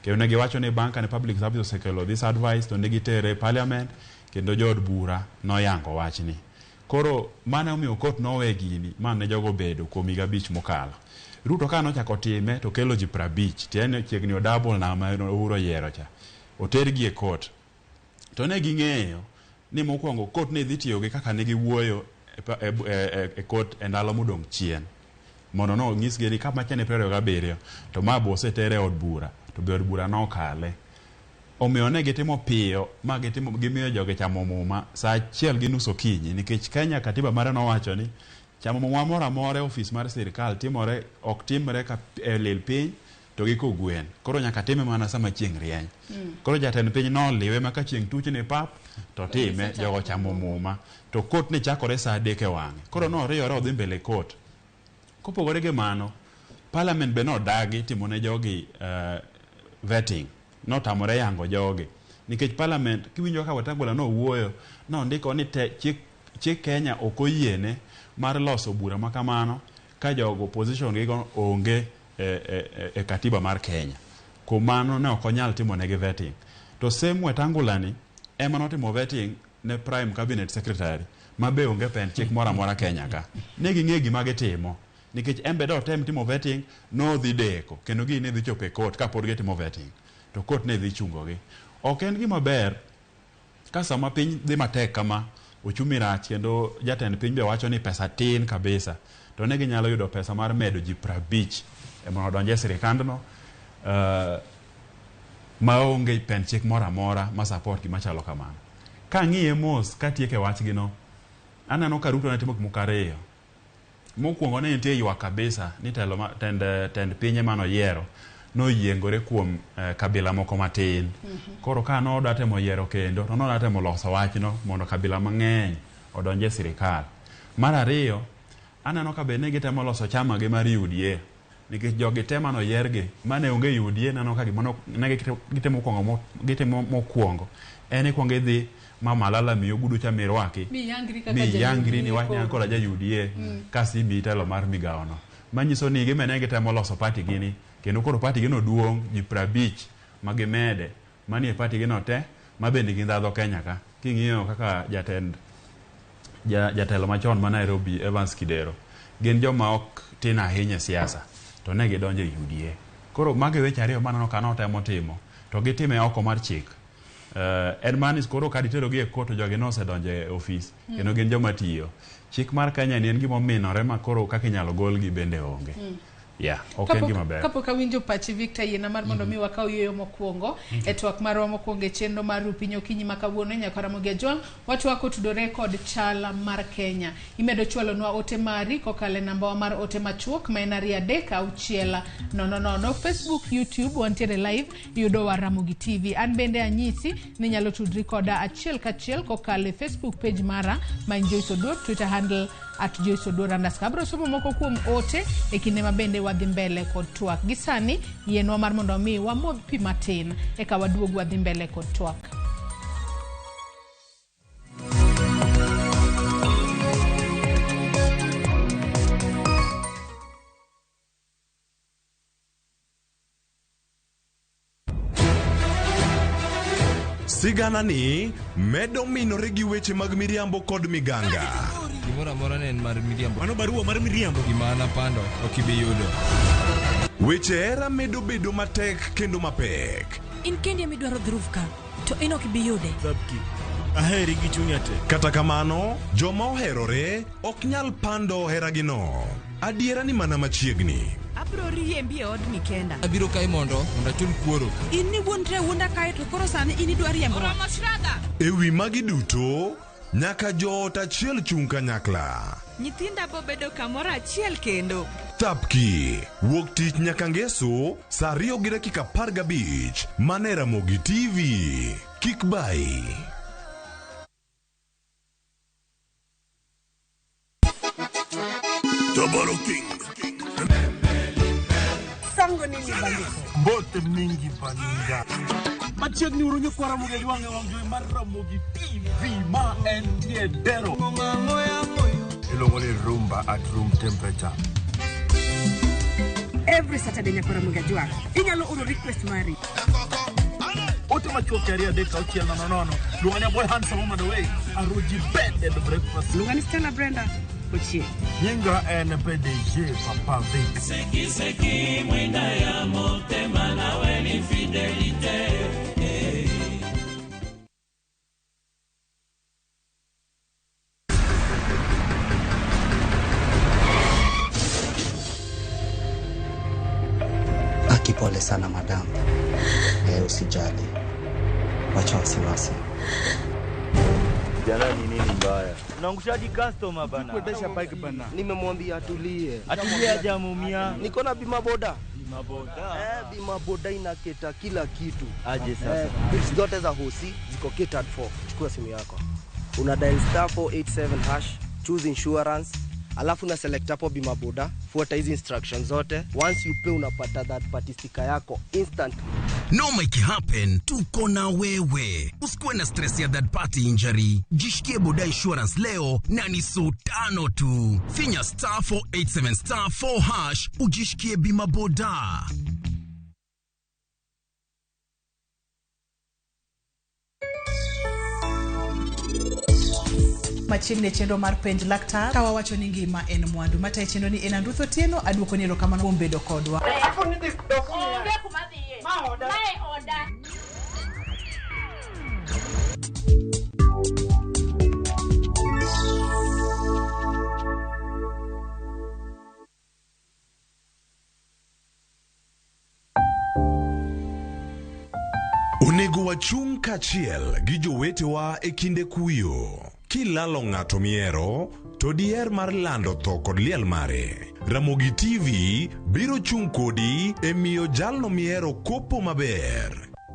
Kendo negi wacho ni banka ne Public Service osekelo this advice to negi tere parliament kendo jod bura no yango wachni. Koro mane omiyo court nowe gini mane jogo bedo kuom higa 5 mokalo. Ruto ka nochako time to kelo ji 50 tiene chiegni double na ma Uhuru yiero cha. otergi e court. To ne ging'eyo ni mokwongo court ne dhi tiyogi kaka ne giwuoyo e court e ndalo modong' chien. Mondo no nyisgi ni kama chane 27 to mabo osetere od bura to be od bura nokale. Omiyo ne gitimo piyo ma gimiyo joge chamo muma saa 1:30 okinyi nikech Kenya katiba mare nowacho ni chamo muma moro amora ofis mar sirikal ok timre ka lil piny to gi kogwen. Koro nyaka time mana sama chieng' rieny. Koro jatend piny noliwe maka chieng' tuch ni pap to time jogo chamo muma. To court ne chakore saa 3 e wang'e. Koro noriyore odhi mbele court. Kopogore gi mano, parliament be nodagi timone jogi vetting. Notamore yango jogi. Nikech parliament kiwinjo ka Wetangula nowuoyo nondiko ni chik Kenya ok oyiene mar loso bura makamano ka jogo opposition gigo onge e katiba mar Kenya. Kuom mano ne ok onyal timonegi vetting. To same Wetangula ni ema notimo vetting ne prime cabinet secretary mabe onge pen chik moro amora Kenya ka. Ne ging'e gima gitimo nikech embe do tem timo vetting no dhi deko kendo gi ne dhi chopo e court ka pod gitimo vetting to court ne dhi chungogi. Ok en gima ber ka sama piny dhi matek kama ochumi rach kendo jatend piny be wacho ni pesa tin kabisa to ne ginyalo yudo pesa mar medo ji 50 mondo odonje sirikandno maonge pen chik moro amora ma support gima chalo kamano. Ka ng'iye mos ka tieke wachgino aneno ka Ruto ne timo gimukariyo. Mokwongo ne nitie ywak kabisa ni tend pinye manoyiero noyiengore kuom kabila moko matin. Koro ka nodatemo yiero kendo to nodatemo loso wachno mondo kabila mang'eny odonje sirikal. Mar ariyo aneno ka be ne gitemo loso chama gi mar UDA nikech jogi tema noyiergi mane onge UDA nano ka gimono ne gitemo mokwongo en ikwongo idhi Malala miyo gudu cha mirwaki mi yangri ni wach nyan kola ja UDA kasi bi telo mar migaono manyiso ni gimene gitemo loso party gini kendo koro party gino duong' ji 50 magimede manie party gino te mabende gindadho Kenya ka king'iyo kaka jatelo machon ma Nairobi Evans Kidero gin joma ok tin ahinya siasa to ne gidonjo e UDA. Koro mage weche ariyo manano ka notemo timo to gitime oko mar chik. Edmanis koro kaditero gi e koto jogi nosedonjo e ofis kendo gin joma tiyo. Chik mar Kenya ni en gima minore ma koro kaka inyalo golgi bende onge. Ok en gima ber. Kapok awinjo pachi Victor yena mar mondo mi wakaw yoyo mokwongo e twak marwa mokwongo e chenro mar Rupinyo Kinyi makawuono nyaka Ramogi Ajwang' watwako tudore kod chala mar Kenya. Imedo chwalonwa ote mari kokale namba wa mar ote machuok ma en 36000. Facebook, YouTube wantiere live yudo wa Ramogi TV. An bende anyisi ni nyalo tudri koda achiel kachiel kokale Facebook page mara ma Joyce Oduor, Twitter handle @Joyce Oduor _ somo moko kuom ote e kinde mabende wadhi mbele kod twak. Gisani yienwa mar mondo mi wamodh pi matin eka waduog wadhi mbele kod twak. Sigana ni medo minore gi weche mag miriambo kod miganga. Gimora mora ne en mar miriambo. Mano barua mar miriambo. Gimana pando okibiyudo. Weche era medo bedo matek kendo mapek. In kende midwaro dhurufka to in okibiyude. Sabki. Aheri gi chunya te. Kata kamano, joma oherore ok nyal pando heragino. Adiera ni mana machiegni. Abro riembi e od mikenda. Abiro kai mondo achul kuoro. In ni wuondre wuonda kai to koro sani in idwa riembo. Ewi magi duto nyaka joot achiel chung kanyakla. Nyithinda bo bedo kamoro achiel kendo. Tapki wuok tich nyaka ngeso saa 2:15 mane Ramogi TV. Kik bai. Tabaro King. Sango nini bali? Bote mingi balinga. Machiegni urunyo kwa Ramogi Ajwang' wangjwe mar Ramogi TV ma entie dero. Ilongo ni rumba at room temperature. Every Saturday nyaka Ramogi Ajwang'. Inyalo oro request mari. Ote machuok area deka uchiel nono. Lunganya boy handsome on the way. Aroji bed the breakfast. Lungani Stella Brenda. Nyinga PDG Papa Vic. Seki mwenda ya motema na weni fidelite. sana madam. Usijali. Wacha wasiwasi. Jana ni nini mbaya? Unaangushaji customer bana. Kuendesha bike bana. Nimemwambia atulie. Atulie aje Mumia. Niko na bima boda. Bima boda. Bima boda inaketa kila kitu. Aje sasa. Bits zote za hosi ziko catered for. Chukua simu yako. Una dial *487#, choose insurance. Alafu na select hapo bima boda, fuata hizi instructions zote. Once you pay unapata that party sticker yako instant. No make it happen, tuko na wewe. Usikuwe na stress ya that party injury. Jishikie boda insurance leo na ni $5 tu. Finya *487*4# ujishikie bima boda. Machiegni chenro mar penj laktar kawa wacho ni ngima en mwandu mata e chenro ni en Andruth Otieno aduoko ni erokamano kuom bedo kodwa. Onego wachung' kachiel gi jowetewa e kinde kuyo. Kilalo ng'ato miero, to diher mar lando tho kod liel mare. Ramogi TV biro chung' kodi e miyo jalno miero kopo maber.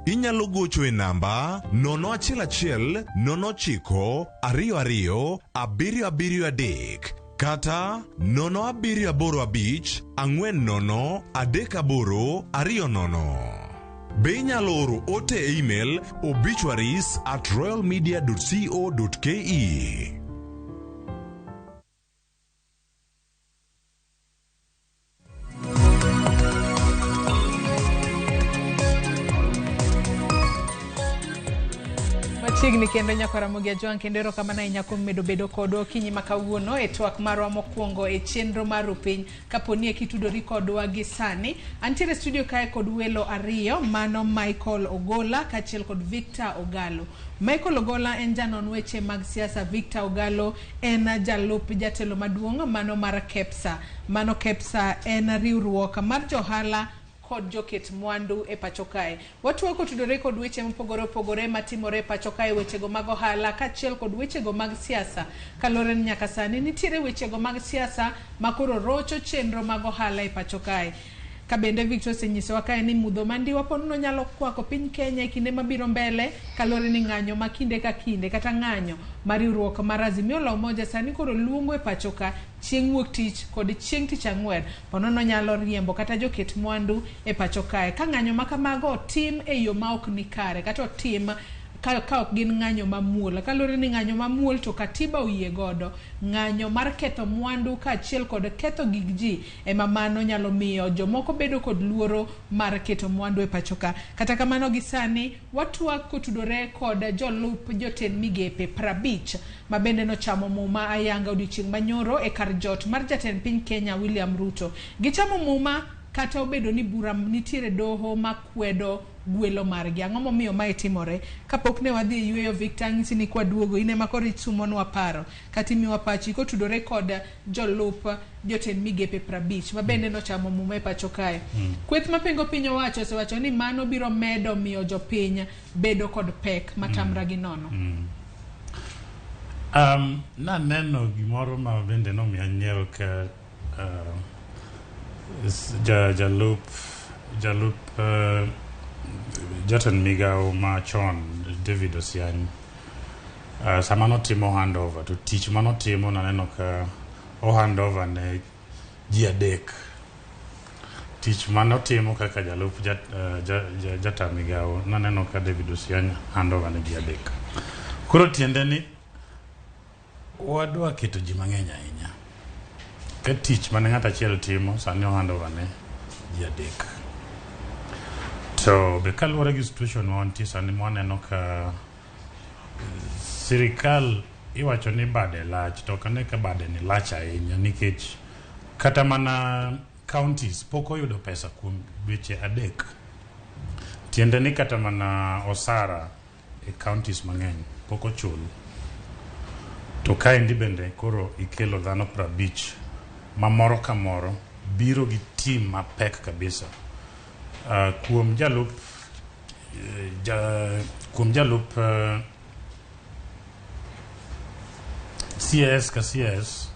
Inyalo gocho e namba 011-99-22-773 kata 07845-403820. Be inyalo oro ote e email obituaries@royalmedia.co.ke. Machiegni kendo nyako Ramogi Ajwang' kendo erokamano ahinya kuom medo bedo kodwa okinyi ma kawuono e twak marwa mokwongo e chenro mar piny kaponi e kitudori kodwa gi sani. Antiere studio kae kod welo ariyo, mano Michael Ogola kachiel kod Victor Ogalo. Michael Ogola en janon weche mag siasa, Victor Ogalo en jalup jatelo maduong' mano mar KEPSA. Mano KEPSA en riwruok mar johala kod joket mwandu e pacho kae. Watu wako tudore kod weche mopogore matimore e pacho kae, wechego mag ohala kachiel kod wechego mag siasa. Kalore nyaka sani nitiere wechego mag siasa makoro rocho chenro mag ohala e pacho kae. Kabende Victor senyisowa kae ni mudho mandiwa ponono nyalo kwako piny Kenya e kinde mabiro mbele kalore ni ng'anyo makinde ka kinde kata ng'anyo mar riwruok mar Azimio la Umoja sani koro luongo e pacho ka chieng' wuok tich kod chieng' tich ang'wen ponono nyalo riembo kata joket mwandu e pacho kae. Ka ng'anyo makamago tim e yo ma ok ni kare kata tim ka ok gin ng'anyo mamuol. Kalore ni ng'anyo mamuol to katiba oyie godo. Ng'anyo mar ketho mwandu kachiel kod ketho gig ji ema mano nyalo miyo jomoko bedo kod luoro mar keto mwandu e pacho ka. Kata kamano gi sani watwak kotudore kod jolup jotend migepe 50 ma bende nochamo muma ayanga odiochieng' manyoro e kar jot mar jatend piny Kenya William Ruto. Gichamo muma kata obedo ni bura nitiere doho makwedo gwelo margi. Ang'o momiyo mae timore? Kapok ne wadhi yweyo Victor ng'isi ni kwa duogo ine makoro isumonwa paro kata imiwa pachi kotudore kod jolup jotend migepe 50 ma bende nochamo muma e pacho kae. Kweth mapengo piny owacho osewacho ni mano biro medo miyo jopiny bedo kod pek matamra gi nono. Na neno gimoro ma bende nomiya nyiero ka jalup jatend migao machon David Osiani sama notimo handover to tich manotimo naneno ka handover ne ji adek. Tich manotimo kaka jalup jatend migao naneno ka David Osiani handover ne ji adek. Koro tiende ni wadwa keto ji mang'eny ahinya. Ka tich mane ng'at achiel timo sani handover ne ji adek. To be kaluwore gi situation ma wantie sani mwaneno ka sirikal iwacho ni bade lach to kane ka bade ni lach ahinya nikech kata mana counties pok oyudo pesa kuom dweche adek. Tiende ni kata mana osara e counties mang'eny pok ochul. To kaendi bende koro ikelo dhano 50 ma moro ka moro biro gi team mapek kabisa kuom jalup CS ka CS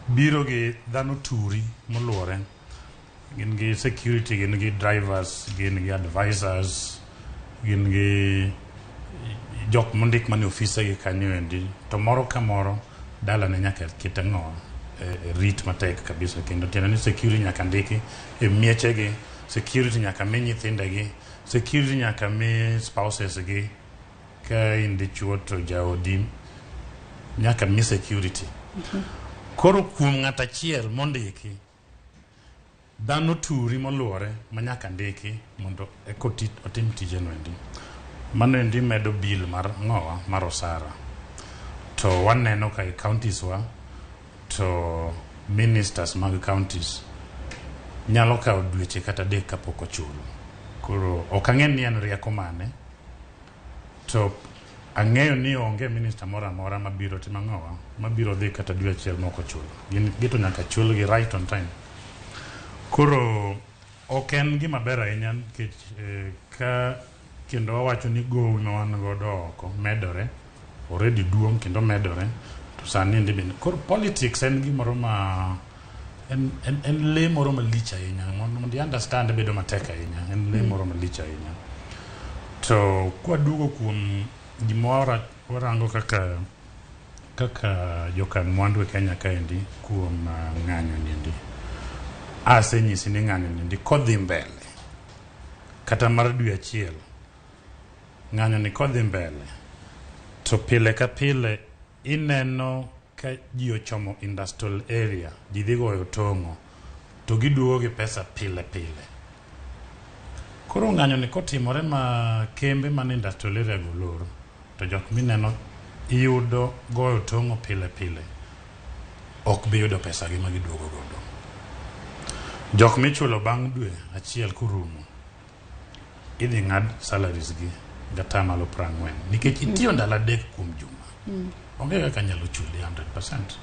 biro gi dhano turi moluore, gin gi security, gin gi drivers, gin gi advisors, gin gi jok mondik mane ofisa gi kanyo endi, to moro ka moro dala ne nyaka kete ng'o rit matek kabisa, kendo tiende ni security nyaka ndiki e mieche gi, security nyaka mi nyithinde gi, security nyaka mi spouses gi, ka in dichuo to jaodi nyaka mi security. Koro kuom ng'at achiel mondiki dhano turi moluore ma nyaka ndiki mondo otim tijeno endi, mano endi medo bill mar ng'owa mar osara. To waneno ka counties wa to ministers mag counties nyalo kawo dweche kata dek kapok ochulo. Koro ok ang'e ni en rieko mane, to ang'eyo ni onge minister moro amora mabiro timo ng'owa mabiro dhi kata dwe achiel moko chulo. Gito nyaka chul gi right on time. Koro ok en gima ber ahinya nikech ka kendo wawacho ni gowi ma wan godo oko medore, already duong' kendo medore, to sani ndi bende. Koro politics en gimoro ma en le moro malich ahinya, mondo understand bedo matek ahinya, en le moro malich ahinya. To kwaduogo kuom gimora warango kaka jokan mwandu e Kenya kaendi kuom ng'anyo niendi. Asenyisi ni ng'anyo niendi kodhi mbele kata mar dwe achiel, ng'anyo ni kodhi mbele to pile ka pile ineno ka ji ochomo industrial area, ji dhi goyo tong'o to giduogo gi pesa pile pile. Koro ng'anyo ni kotimore ma kembe man industrial area golor, to jok mineno iyudo goyo tong'o pile pile ok bi yudo pesa gi ma giduogo godo. Jok michulo bang' dwe achiel kurumo idhi ng'ad salaries gi gata malo 40 nikech itiyo ndalo adek kuom juma. Onge kaka nyalo chuli 100%.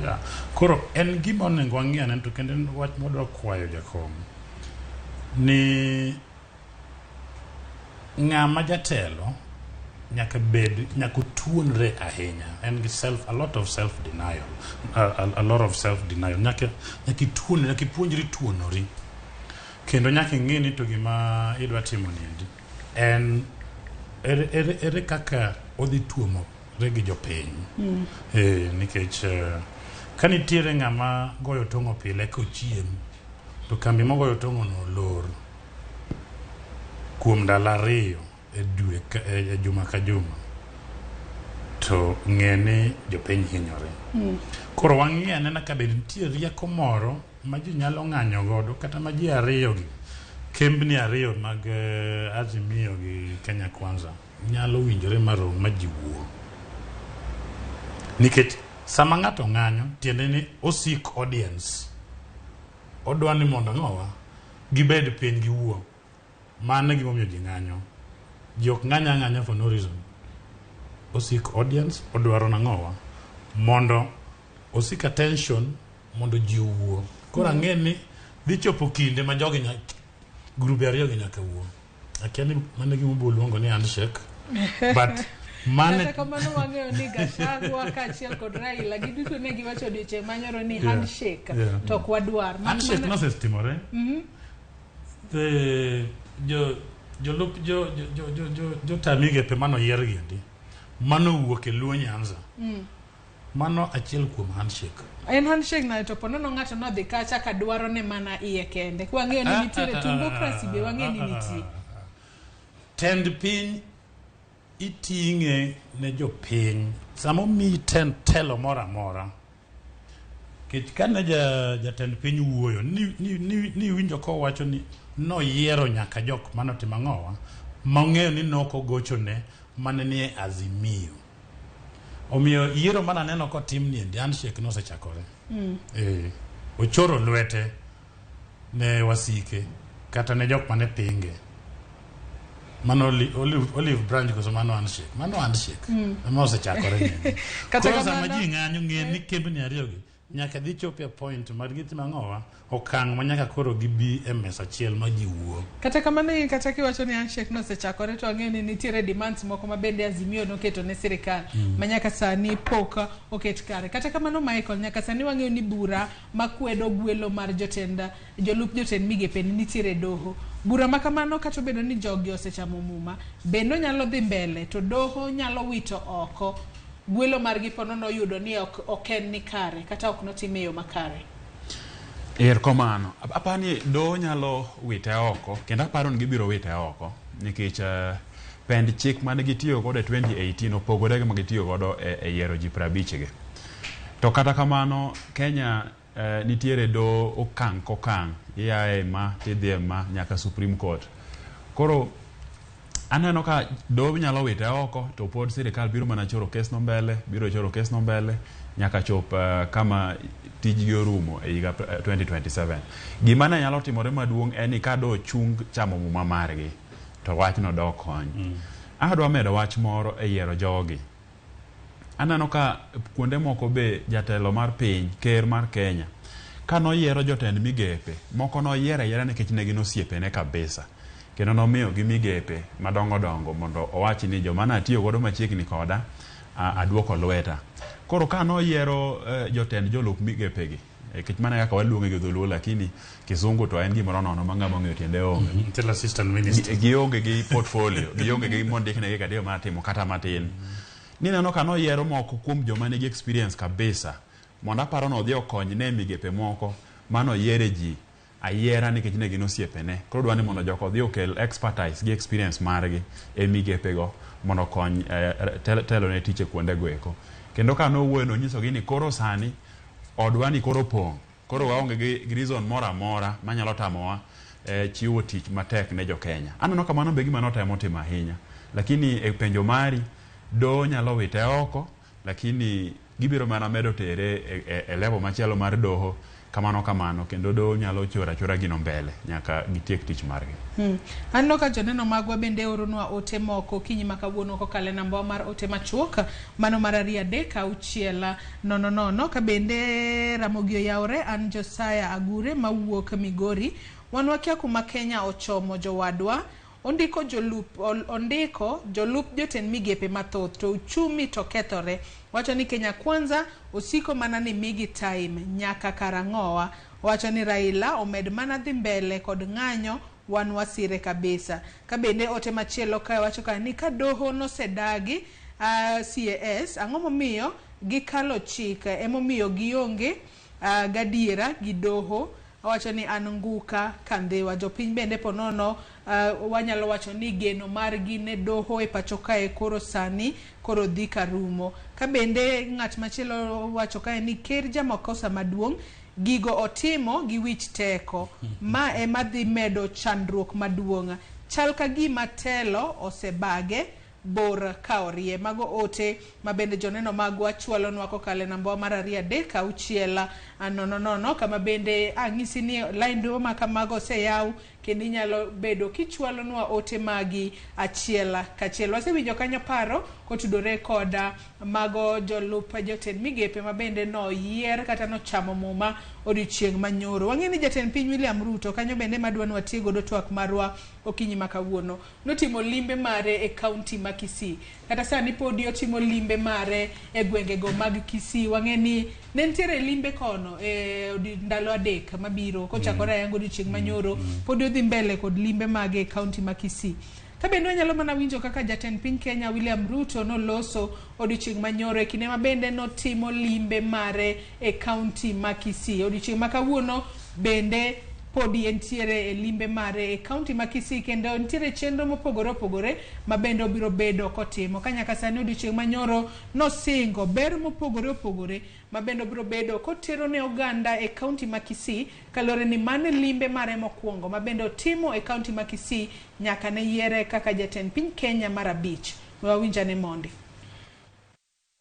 Yeah. Koro en gima onego wang'e, to kendo wach modwa kwayo jakom ni ng'ama jatelo nyaka tuonre ahinya, en gi a lot of self denial, nyaka puonjri tuonori, kendo nyaka ing'e ni to gima idwa timo niendi en ere kaka odhi tuomo regi jopiny. Nikech ka nitiere ng'ama goyo tong'o pile kochiem, to kambi mogoyo tong'o no lor kuom ndalo 2 e dwe e juma ka juma, to ng'e ni jopiny hinyore. Koro wang'e anena ka bende nitie rieko moro ma ji nyalo ng'anyo godo, kata ma ji ariyo gi kembni ariyo mag Azimio gi Kenya Kwanza nyalo winjore marom ma ji wuo. Nikech sama ng'ato ng'anyo tiende ni osik audience, odwa ni mondo ng'owa gibed piny gi wuo. Mano gimomiyo ji ng'anyo. Ji ok ng'anya for no reason. Osik audience, odwaro na ng'owa mondo osik attention, mondo ji wuo. Koro ang'e ni dhi chopo kinde ma jogi grube ariyo gi nyaka wuo. Akia ni mano gimobiro luongo ni handshake, but kata kamano wang'eyo ni Gachagua kaachiel kod Raila giduto ne giwacho odiochieng' manyoro ni handshake to ok wadwar. Handshake nosetimore. Tamigepe mano yier giendi mano wuok e Luo Nyanza, mano achiel kuom handshake. En handshake na to ponono ng'ato nodhi kacha ka dwaro ne mana iye kende. Wang'eyo ni nitiere democracy be wang'eyo ni nitie. Tend piny iting'e ne jopiny samo mi telo moro amora. Kech kane jatend piny wuoyo ni winjo ko wacho ni no yiero nyaka jok manotimo ng'owa mang'eyo ni noko gochone mane ni Azimio. Omiyo yiero mana neno ko tim ni handshake nosechakore. Ochoro lwete ne wasike kata ne jok mane pinge. Mano olive branch koso mano handshake. Mano handshake. Osechakore ni. Kata sama ji ng'anyo ng'e ni kembni ariyo gi nyaka dhi chope point mar giti mangowa okang' manyaka koro gibi MS achiel ma jiwuo. Kata kamano kata kiwacho ni handshake no sechakore to ang'eyo ni nitiere demands moko ma bende Azimio noketo ne sirikal manyaka sani pok oket kare. Kata kamano Michael, nyaka sani wang'eyo ni bura makwedo gwelo mar jolup jotend migepe nitiere doho. Bura makamano kata bedo ni jogi osechamo muma bendo nyalo dhi mbele to doho nyalo wito oko gwelo margi pono no yudo ni oken ni kare kata ok notime yo makare. Komano apani do nyalo wite oko kendo aparo ni gibiro wite oko nikech pend chik mane gitiyo godo e 2018 opogore gi magitiyo godo e yiero ji 50 gi. To kata kamano Kenya nitiere do okang' kokang' iae ma tidhie ma nyaka Supreme Court. Koro aneno ka do nyalo wite oko to pod sirikal biro mana choro kes no mbele nyaka chop kama tijgi orumo e higa 2027. Gima ne nyalo timore maduong' en ni ka do chung chamo muma margi to wachno do kony. Adwa medo wach moro e yiero jogi. Aneno ka kuonde moko be jatelo mar piny ker mar Kenya kano yiero jotend migepe moko no yiera nikech ne gin osiepene kabisa kendo nomiyo gi migepe madongo mondo owachi ni joma natiyo godo machiegni koda aduoko lweta. Koro kano yiero jotend jolup migepe gi nikech mana kaka waluonge gi dholuo lakini kisungu to en gimoro nono ma ng'ama ng'eyo tiende onge. Intel assistant minister gionge gi portfolio gionge gi mondikne gi kadio matimo kata matin. Nineno kano yiero moko kuom joma nigi experience kabisa mondo aparo no odhi okony ne migepe moko mano yiere ji ayiera nikech ne gin osiepene. Koro dwani mondo joko odhi okel expertise gi experience margi e migepe go mondo kony telo ne tiche kuonde goeko. Kendo kano wuoyo no nyiso gi ni koro sani odwani koro pong'. Koro waonge gi reason mora mora manyalo tamowa chiwo tich matek ne jo Kenya. Aneno kamano be gima notemo timo ahinya lakini e penjo mari do nyalo wite oko lakini gibiro mana medo tere e level machielo mar doho kamano kendo do nyalo chora gino mbele nyaka gitiek tich margi. Anno ka joneno magwa bende oronwa ote moko kinyi makawuono kokale namba mar ote machuok mano mar 3-6-000 ka bende Ramogi oyawre an Josiah Agure mawuok Migori wanwakia kuma Kenya ochomo jowadwa ondiko jolup jotend migepe mathoth to uchumi to kethore. Wacho ni Kenya kwanza osiko mana ni migi time nyaka karang'owa. Wacho ni Raila omed mana dhi mbele kod ng'anyo wan wasire kabisa. Ka bende ote machielo ka wacho ka ni ka doho nosedagi CAS ang'o momiyo gikalo chik emomiyo gionge gadiera gi doho. Wacho ni an nguka kandhiwa jopiny bende ponono wanyalo wacho ni geno margi ne doho e pacho kae koro sani koro dhi karumo. Ka bende ng'at machielo wacho kae ni ker jamakosa maduong' gigo otimo gi wich teko ma ema dhi medo chandruok maduong'. Chal ka gima telo osebage bor kaorie. Mago ote mabende joneno magwa chwalonwa kokale namba mar 3-6-000 kama bende ang'isi ni line do makamago seyaw kendo inyalo bedo kichwalonwa ote magi achiel kachiel. Wasewinjo kanyo paro kotudore koda mago jolup jotend migepe mabende no yier kata no chamo muma odiochieng' manyoro. Wang'eni jatend piny William Ruto kanyo bende madwani watie godo twak marwa okinyi makawuono notimo limbe mare e kaunti ma Kisii. Kata sani podi otimo limbe mare e gwenge go mag Kisii. Wang'eni ne ntiere limbe kono ndalo adek mabiro kochakore ayango odiochieng' manyoro podi odhi mbele kod limbe mage e kaunti ma Kisii. Ka bende wanyalo mana winjo kaka jatend piny Kenya William Ruto noloso odiochieng' manyoro e kinde ma bende notimo limbe mare e kaunti ma Kisii. Odiochieng' makawuono bende podi entiere e limbe mare e kaunti ma Kisii kendo entiere chenro mopogore opogore ma bende obiro bedo kotimo. Ka nyaka sani odiochieng' manyoro nosingo ber mopogore opogore ma bende obiro bedo kotero ne oganda e kaunti ma Kisii kalore ni mane limbe mare mokwongo ma bende otimo e kaunti ma Kisii nyaka ne yiere kaka jatend piny Kenya mar 5. Wawinjane mondi.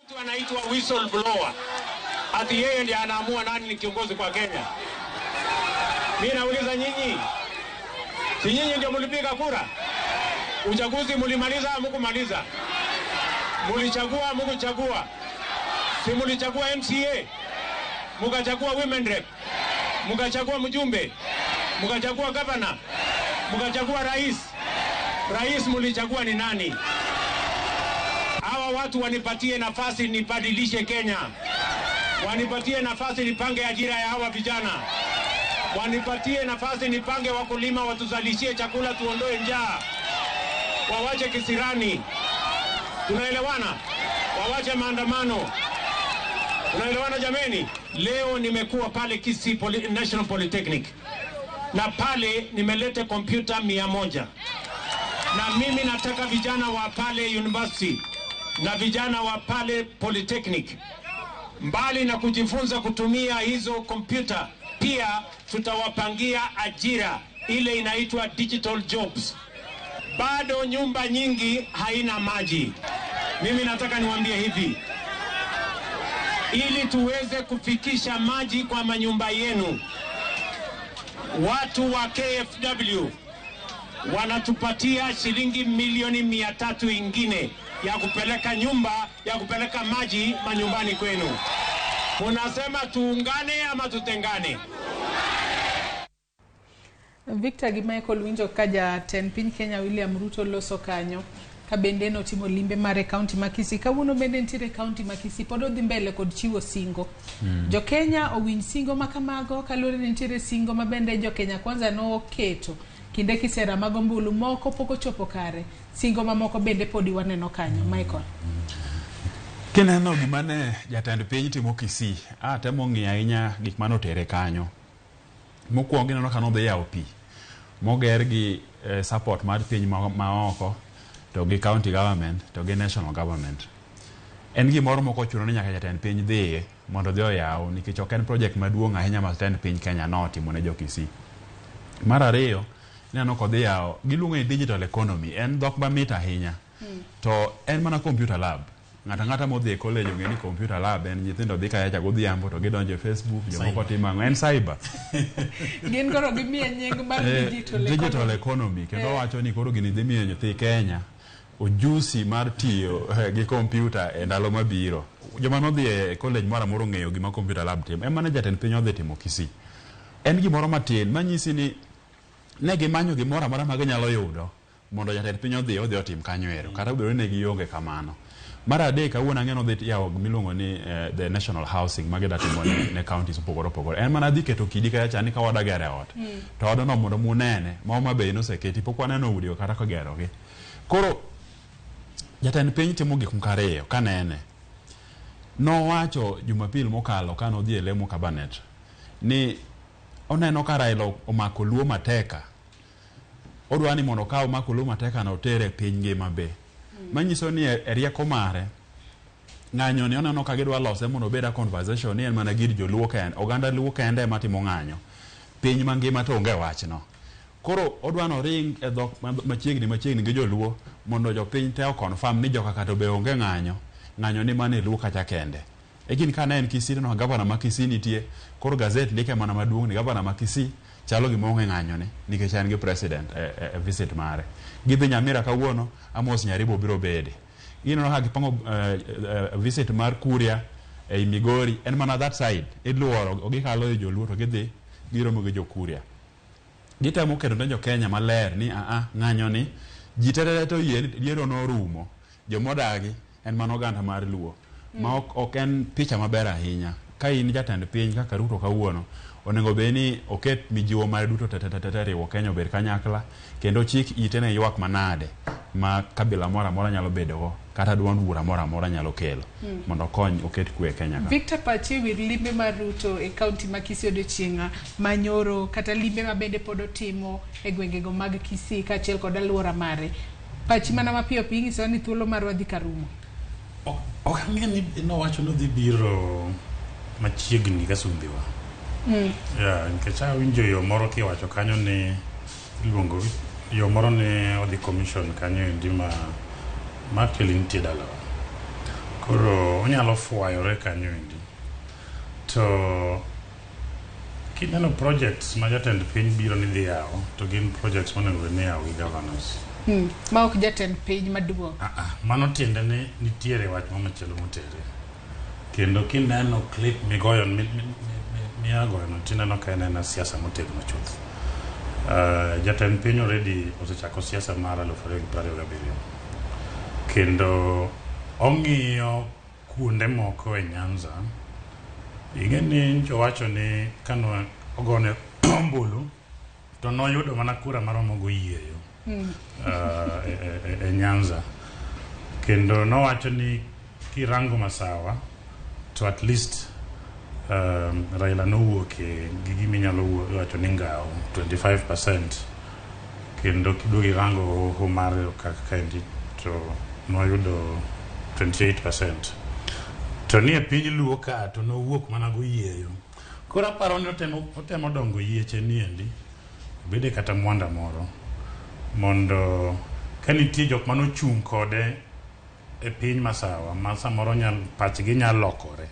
Mtu anaitwa whistleblower. Ati yeye ndiye anaamua nani ni kiongozi kwa Kenya. Mimi nauliza nyinyi. Si nyinyi ndio mlipiga kura? Uchaguzi mlimaliza au mkumaliza? Mlichagua, mkuchagua. Si mlichagua MCA? mukachagua women rep, mukachagua mjumbe, mukachagua gavana, mukachagua rais. Rais mulichagua ni nani? Hawa watu wanipatie nafasi nibadilishe Kenya. Wanipatie nafasi nipange ajira ya hawa vijana. Wanipatie nafasi nipange wakulima watuzalishie chakula, tuondoe njaa. Wawache kisirani. Tunaelewana? Wawache maandamano. Tunaelewana jameni? Leo nimekuwa pale Kisii National Polytechnic. Na pale nimeleta kompyuta 100. Na mimi nataka vijana wa pale university na vijana wa pale Polytechnic, mbali na kujifunza kutumia hizo kompyuta, pia tutawapangia ajira ile inaitwa digital jobs. Bado nyumba nyingi haina maji. Mimi nataka niwaambie hivi, ili tuweze kufikisha maji kwa manyumba yenu, watu wa KFW wanatupatia shilingi milioni 300 ingine ya kupeleka kupeleka maji manyumbani kwenu. Unasema tuungane ama tutengane? Victor Michael winjo kaja ten piny Kenya William Ruto loso kanyo kabende no timo limbe mare county Makisi. Kawuono bende ntiere county Makisi pod odhi mbele kod chiwo singo. Jo Kenya owinj singo makamago kalore ntiere singo mabende jo Kenya kwanza no keto kinde kisera magombulu moko poko chopo kare. Singo mamoko bende podi waneno kanyo. Michael. Kineno gimane jatend piny timo Kisii, temo ng'iyo ahinya gik mane otere kanyo. Mokwongo ineno ka nodhi yawo pi moger gi support mar piny maoko, to gi county government, to gi national government. En gimoro moko chuno ni nyaka jatend piny dhiye mondo dhi oyaw, nikech ok en project maduong' ahinya ma jatend piny Kenya notimo ne jo Kisii. Mar ariyo, ineno kodhi yawo giluongo ni digital economy, en dhok mamit ahinya. To en mana computer lab. Ngata modhi e college ong'e ni computer lab en nyithindo dhi kayacha godhiambo to gidonjo e Facebook, jomoko timo ang'o, en cyber. Gin koro gimiye nying mar digital economy. Kendo wacho ni koro gini dhi miyo nyithi Kenya ojusi mar tiyo gi computer e ndalo mabiro. Joma nodhi e college moro amora ong'eyo gima computer lab timo. En mana jatend piny odhi timo Kisii. En gimoro matin manyisi ni ne gimanyo gimoro amora ma ginyalo yudo mondo jatend piny odhi otim kanyo ero, kata obedo ni gionge kamano. Mar adek kawuono ang'eno dhi yawo miluongo ni the national housing magidatimo ne counties opogore opogore. En mana dhi keto kidi kacha ni ka wadagere ot. To odono mondo munene ma bei noseketi pok waneno udi kata kogerogi. Koro jatend piny timo gik mkareyo kanene. Nowacho Jumapil mokalo kanodhi e lemo cabinet ni oneno ka Raila omako luo mateka. Odwani mondo ka omako luo mateka na otere piny ngima be. Manyiso ni e rieko mare ng'anyo ni oneno ka gidwa lose mondo obeda conversation ni en mana gir joluo kende, oganda luo kende ema timo ng'anyo. Piny mangima to onge wachno. Koro odwano ring e dhok machiegni gi joluo mondo jopiny te confirm ni joka kata be onge ng'anyo ni mane luo kacha kende. Egin kana en Kisii no gavana ma Kisii nitie, koro gazet ndike mana maduong' ni gavana ma Kisii chalo gima onge ng'anyo ni nikech en gi president visit mare. Gidhi Nyamira kawuono, Amos Nyaribo biro bede. Ineno ka gipango visit mar Kuria e Migori, en mana that side. Iluoro ogikalo e joluo to gidhi giromo gi jo Kuria. Gitemo keto ne jo Kenya maler ni ng'anyo ni ji tere to yiero no rumo. Jomodagi en mana oganda mar luo. Ma ok en picha maber ahinya. Ka in jatend piny kaka Ruto kawuono, onego beni oket mijiwo mar duto tete riwo Kenya obed kanyakla, kendo chik itene ywak manade ma kabila mora mora nyalo bedogo, kata duond bura mora mora nyalo kelo mondo kony oket kwe Kenya. Victor Pachi wir limbe mar Ruto e county ma Kisii odiochieng'a manyoro, kata limbe ma bende pod otimo e gwengego mag Kisii kaachiel kod alwora mare. Pachi mana mapiyo piyo ing'iso ni thuolo marwa dhi karumo. Ok ang'e ni nowacho ni odhi biro machiegni ka Sumbiwa. Nikech awinjo yo moro kiwacho kanyo ni iluongo yo moro ni odhi commission kanyo endi ma keli nitie dalawa. Koro onyalo fwayore kanyo endi. To kineno projects ma jatend piny biro ni dhi yawo, to gin projects monego bed ni yawo gi governors. Ma ok jatend piny maduong'. Mano tiende ni nitiere wach machielo motere. kendo kineno clip migoyo miagoyo no tineno ka en siasa motegno chuth. Jatend piny already osechako siasa mar 2027 kendo ong'iyo kuonde moko e Nyanza. Ing'eni jowacho ni kano ogone ombulu to noyudo mana kura maromo go yieyo e Nyanza, kendo nowacho ni kirango masawa to at least Raila nowuok e gigi minyalo wacho ni ngao 25%, kendo kiduogi rango ho mar kaka endi to noyudo 28%. To ni e piny luo ka to nowuok mana go yieyo. Koro aparo ni otemo dongo yieche ni endi bede kata mwanda moro mondo ka nitie jok manochung' kode e piny masawa ma samoro pachgi nyalo lokore,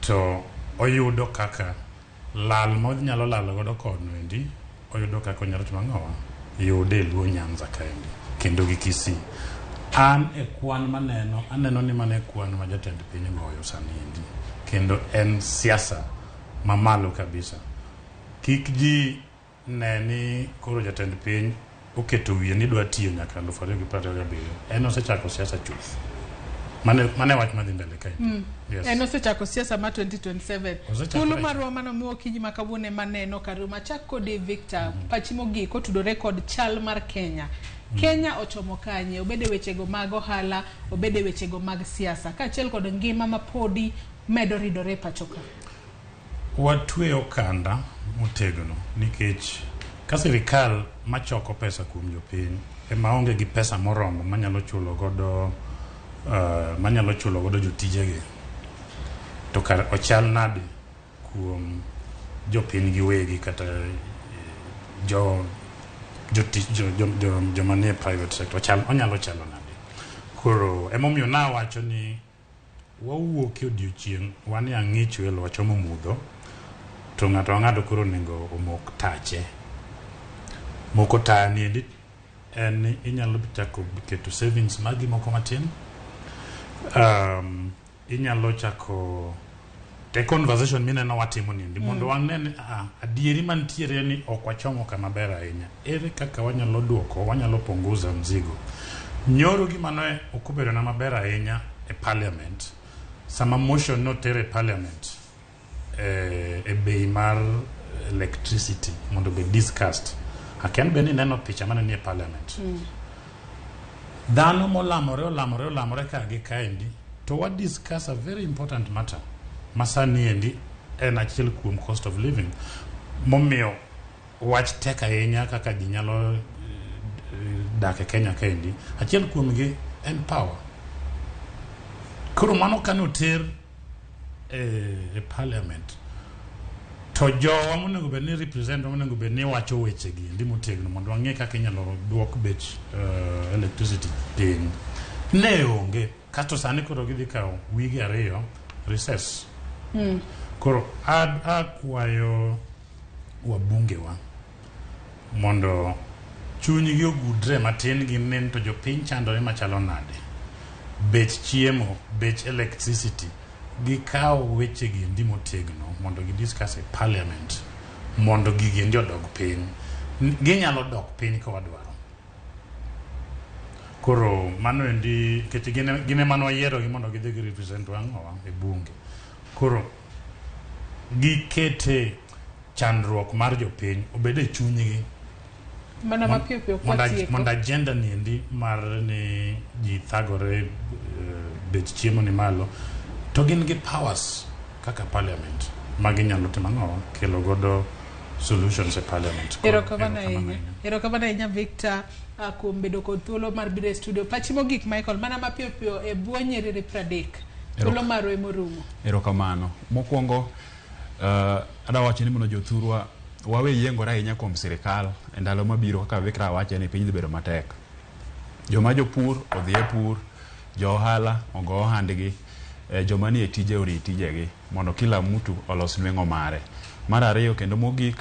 to oyudo kaka lal nyalo lalo godo kono endi, oyudo kaka onyalo timo ang'owa yude luo Nyanza kaendi kendo gi Kisii. An e kwan aneno ni mane kwan ma jatend piny goyo sani endi, kendo en siasa mamalo kabisa. Kik ji neni koro jatend piny oketo wiye ni dwa tiyo nyaka 2027. En osechako siasa chuth. Mane wach madhi mbele kaendi. Yes. En osechako siasa ma 2027. Thuolo marwa mano miwo kiji makawuone maneno karuma chako de Victor pachimo giko tudore kod chal mar Kenya. Kenya ochomo kanye, obede wechego mag ohala, obede wechego mag siasa, kaachiel kod ngima mapodi medo ridore pachoka. Watweyo kanda motegno nikech ka sirikal machoko pesa kuom jopiny ema onge gi pesa moromo manyalo chulo godo jotijegi, to ochal nade kuom jopiny giwegi kata joma nie private sector onyalo chalo nade. Koro emomiyo nawacho ni wawuok e odiochieng' wan e ang'ich welo wachomo mudho, to ng'ato ang'ato koro nego omok tache. Moko tani endi en ni inyalo chako keto savings magi moko matin. Inyalo chako te conversation mineno watimo niendi mondo wang'ne adieri mantiere ni ok wachomo kama ber ahinya. Ere kaka wanyalo duoko, wanyalo punguza mzigo. Nyoro gima ne okobedo na maber ahinya e parliament. Sama motion notere parliament e bei mar electricity mondo be discussed. Aken beni neno picha mane ni e parliament. Dhano molamore ka gi kaendi to what discuss a very important matter. Masani endi en achiel kuom cost of living. Momiyo wach tek ahinya kaka ji nyalo dak e Kenya kaendi. Achiel kuom gi en power. Koro mano kanoter e parliament to jowa monego bed ni represent monego bed ni wacho weche gi ndi motegno mondo wang'e kaka inyalo duok bech electricity piny. Ne onge kato sani koro gidhi kawo wige 2 recess. Koro akwayo wabungewa mondo chunygi ogudre matin gi nen to jopiny chandore machalo nade. Bech chiemo, bech electricity, gikawo weche gi ndi motegno mondo gidiscuss e parliament mondo gigi ndi odog piny. Ginyalo dok piny ka wadwaro. Koro mano endi kete gine mano yiero gi mondo gidhi gi represent wang'owa e bunge. Koro gikete chandruok mar jopiny obede e chunygi mana mapio mondo agenda ni endi mar ni ji thagore bech chiemo ni malo to gin gi powers kaka parliament magi nyalo timo ang'o kelo godo solutions e parliament. Erokamano inya Victor kuom bedo kod thuolo mar biro e studio. Pachimo gik Michael mana mapio e bwo nyiriri 30 thuolo maro e morumo. Erokamano mokwongo adawacho ni mondo jothurwa wawe yiengora ahinya kuom sirikal e ndalo mabiro kaka Victor wacho ni piny dhi bedo matek. Joma jopur odhi e pur, jo ohala ogo ohandgi, joma nie tije ori tijegi mondo kila mtu olos nweng'o mare. Mar ariyo kendo mogik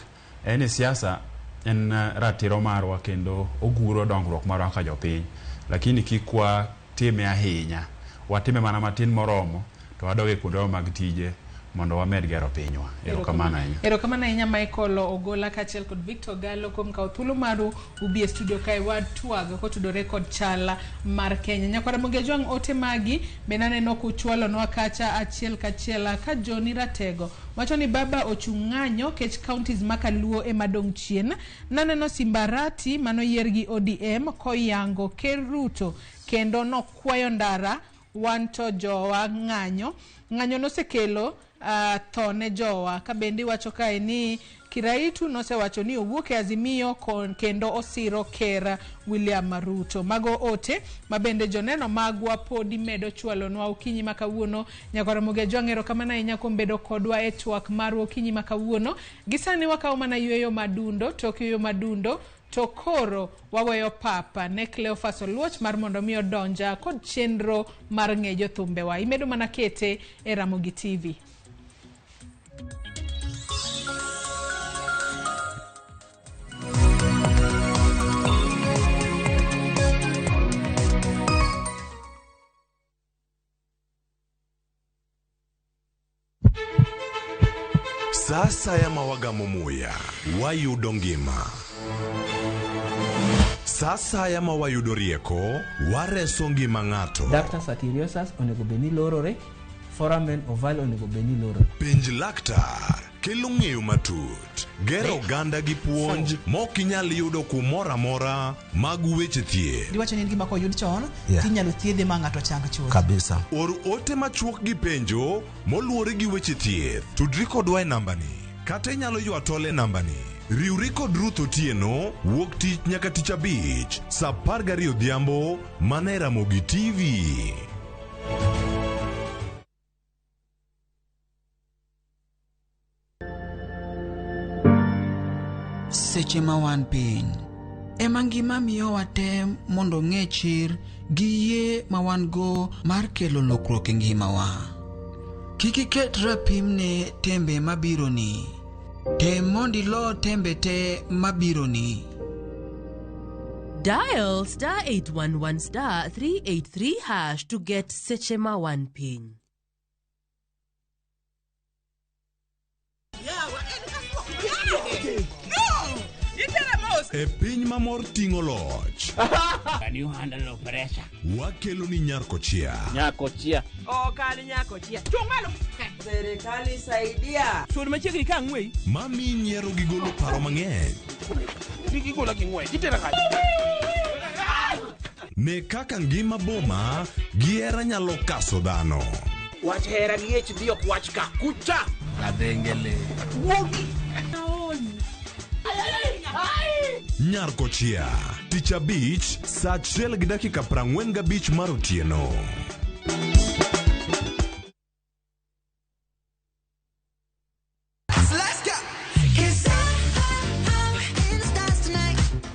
en siasa en ratiro marwa kendo oguro dongruok marwa kaka jopiny, lakini kik watime ahinya, watime mana matin moromo to wadoge kuondewa mag tije mondo wamed gero pinywa. Erokamano ahinya. Erokamano ahinya Michael Ogola kaachiel kod Victor Gallo kuom kawo thuolo maru ubi e studio kae watwag kotudore kod chala mar Kenya. Nyakwara Ramogi Ajwang' ote magi be naneno kuchwalonwa kacha achiel kachiel ka Johnny Ratego wacho ni baba ochung' ng'anyo kech counties makaluo e madong' chien. Naneno Simbarati manoyier gi ODM koyango Ker Ruto kendo nokwayo ndara wanto jowa ng'anyo nosekelo thone jowa ka bende wacho kae ni Kiraitu nosewacho ni owuok e Azimio kendo osiro Ker William Ruto. Mago ote mabende joneno magwa podi medo chwalonwa okinyi makawuono. Nyakwara Ramogi Ajwang' erokamano ahinya kuom bedo kodwa e twak mar okinyi makawuono. Gisani wakawo mana yueyo madundo, tok yueyo madundo to koro waweyo papa ne Cleophas Oluoch mar mondo mi odonja kod chenro mar ng'ejo thumbewa. Imedo mana kete e Ramogi TV. Sasa ya mawagamo muya wayudo ngima. Sasa ya mawayudo rieko wareso ngima ng'ato. Dr. Satiriosus onego beni lorore, foramen oval onego beni lorore. Penj laktar kelo ng'eyo matut, gero ganda gi puonj mokinyal yudo kumora amora mag weche thieth. Diwacho ni ngima ko yud chon, tinyalo thiedhe ma ng'ato chang chuth. Kabisa. Or ote machuok gi penjo moluwore gi weche thieth. Tudri kodwa e nambani. Kata inyalo ywa tole nambani. Riwri kod Ruth Otieno wuok tich nyaka tich abich saa 12 odhiambo mana e Ramogi TV. Seche ma wan piny ema ngima miyo wate mondo ng'e chir gi yie ma wan go mar kelo lokruok e ngimawa. Kik iket rapim ne tembe mabironi. Tem mondo ilo tembe te mabironi. Dial *811 *383# to get Seche ma wan piny. E piny mamor ting'o loch. Can you handle pressure? Wakelo ni Nyarkochia. Nyarkochia. Kali Nyarkochia. Chungalo. Serikali saidia. Suri machiegni ka ng'wei. Mami nyiero gi golo paro mang'eny. Gigola gi ng'wei. Gitera kaji. Ne kaka ngima boma gi hera nyalo kaso dhano. Wach hera gi HD ok wach ka. Kucha. Adengele. Wogi. Nyarkochia, tich abich, saa 1:45 mar otieno.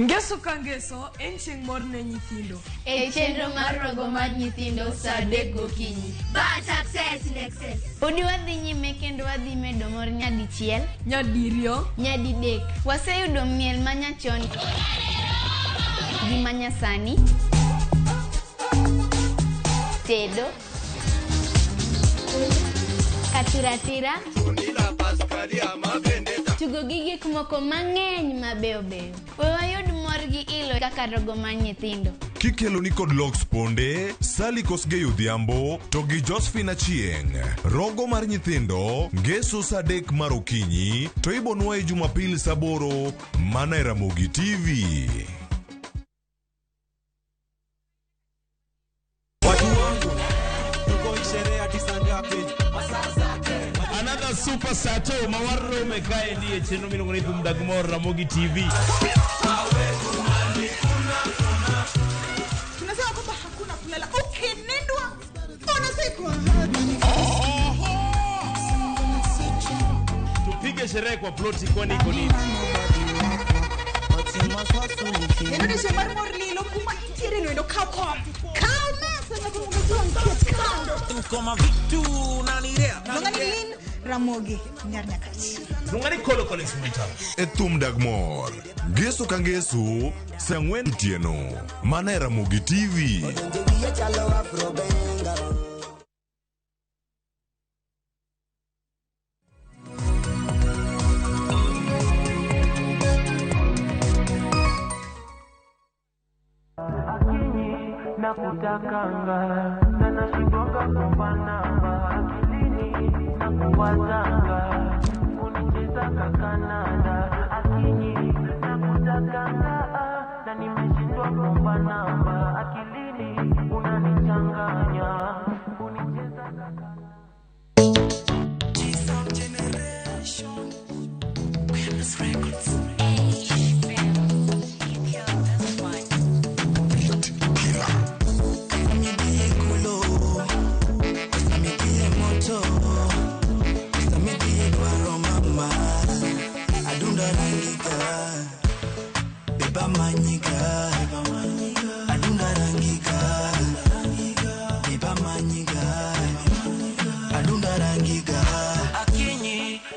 Ngeso ka ngeso, en chieng' mor ne nyithindo. E chenro mar rogo mar nyithindo saa 3 gokinyi. But success in excess. Udi wadhi nyime kendo wadhi medo mor nyadichiel, nyadiriyo, nyadidek. Waseyudo miel manyachon gi manyasani, tedo, katiratira, tugo gi gik moko mang'eny mabeyo beyo. We wayud mor gi ilo kaka rogo mar nyithindo. Kikelo ni kod Lox Ponde, Sally Kosgei Odhiambo, to gi Josephine Achieng'. Rogo mar nyithindo, ngeso saa 3 mar okinyi, to ibonwa e Jumapil saa 8 mana e Ramogi TV. Another super sato mawarro mekae ndiye chenro miluongo ni Thum Dag Mor Ramogi TV. Tunasema kwamba hakuna kulala. Ukinindwa unasikwa. Tupige sherehe kwa ploti kwani iko nini? Neno shemar mor lilo kuma itire no ndo kako. Kalma sana kumugezwa mkiet kando. Koma vitu na nirea. Nongani Ramogi Nyarnyakach. Nungani kolo smita. E Thum Dag Mor. Ngeso ka ngeso, saa 4 otieno mana e Ramogi TV. nakutakanga na nashindwanga kumbana akilini na kuwazanga unicheza kakananda akini nakutakanga na nimeshindwa kumbana akilini unanichanganya unicheza kakananda.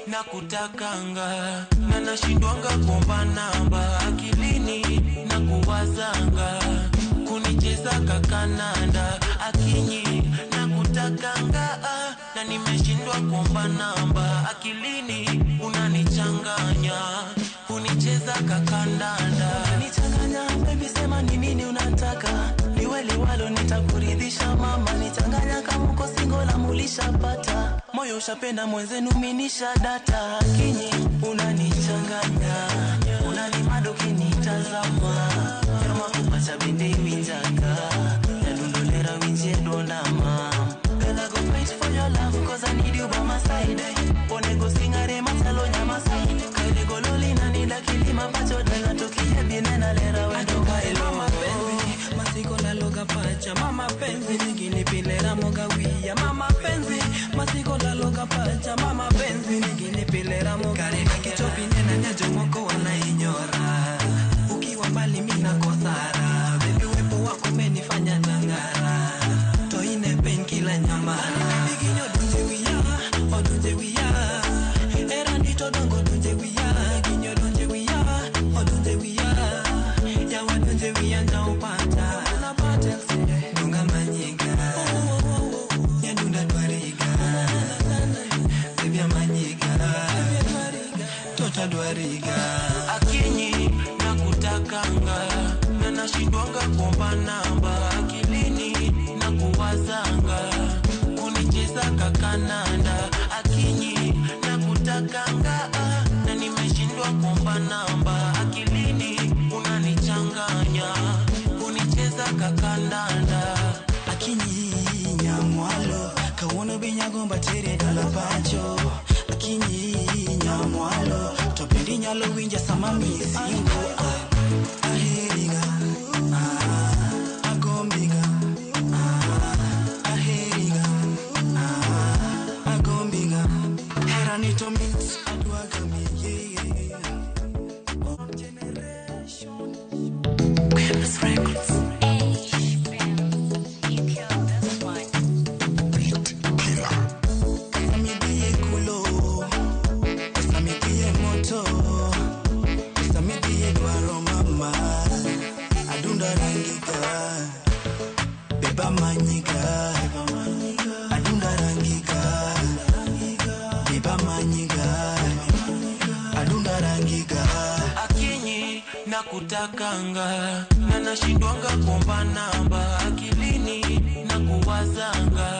Nakutakanga na nashindwanga kuomba namba akilini na kuwazanga kunicheza kakananda akinyi nakutakanga na nimeshindwa kuomba namba akilini unanichanganya kunicheza kakandanda nichanganya baby sema ni nini unataka liwe liwalo nitakuridhisha mama nichanganya kama uko single na mulishapata moyo ushapenda mwenzenu minisha data kinyi unanichanganya unanimado kinitazama kama kupacha bende winjaka yadundolera winje dondama girl I go fight for your love cause I need you by my side onego singare matalo nyama side kaile gololi na nida kilima pacho dala tokie binena lera wendo kailo mama penzi masiko la loga pacha mama penzi nigini pilera moga wia mama penzi masiko la loga pacha mama penzi nigini pilera moga kareka kichopi nena nyajo moko wana inyora ukiwa mbali mina kosara baby wepo wako menifanya nangara toine pen kila nyamara niginyo dunje wia odunje wia era nito dongo dunje wia ginyo dunje wia odunje wia ya wadunje wia njaupata na patense dunga manyiga ya dunda dwariga baby manyiga tota dwariga akinyi nakutakanga na nashindwanga kuomba namba akilini na kuwazanga kunicheza kakananda akinyi nakutakanga na nimeshindwa kuomba namba akilini unanichanganya kunicheza kakandanda akinyi nyamwalo kawono binyagomba tere dala pacho akinyi nyamwalo topendi nyalo winja sama misingo aheriga agombiga aheriga agombiga heranito mix adwaga miye generation Queen's Records nakutakanga na nashindwanga kuomba namba akilini na kuwazanga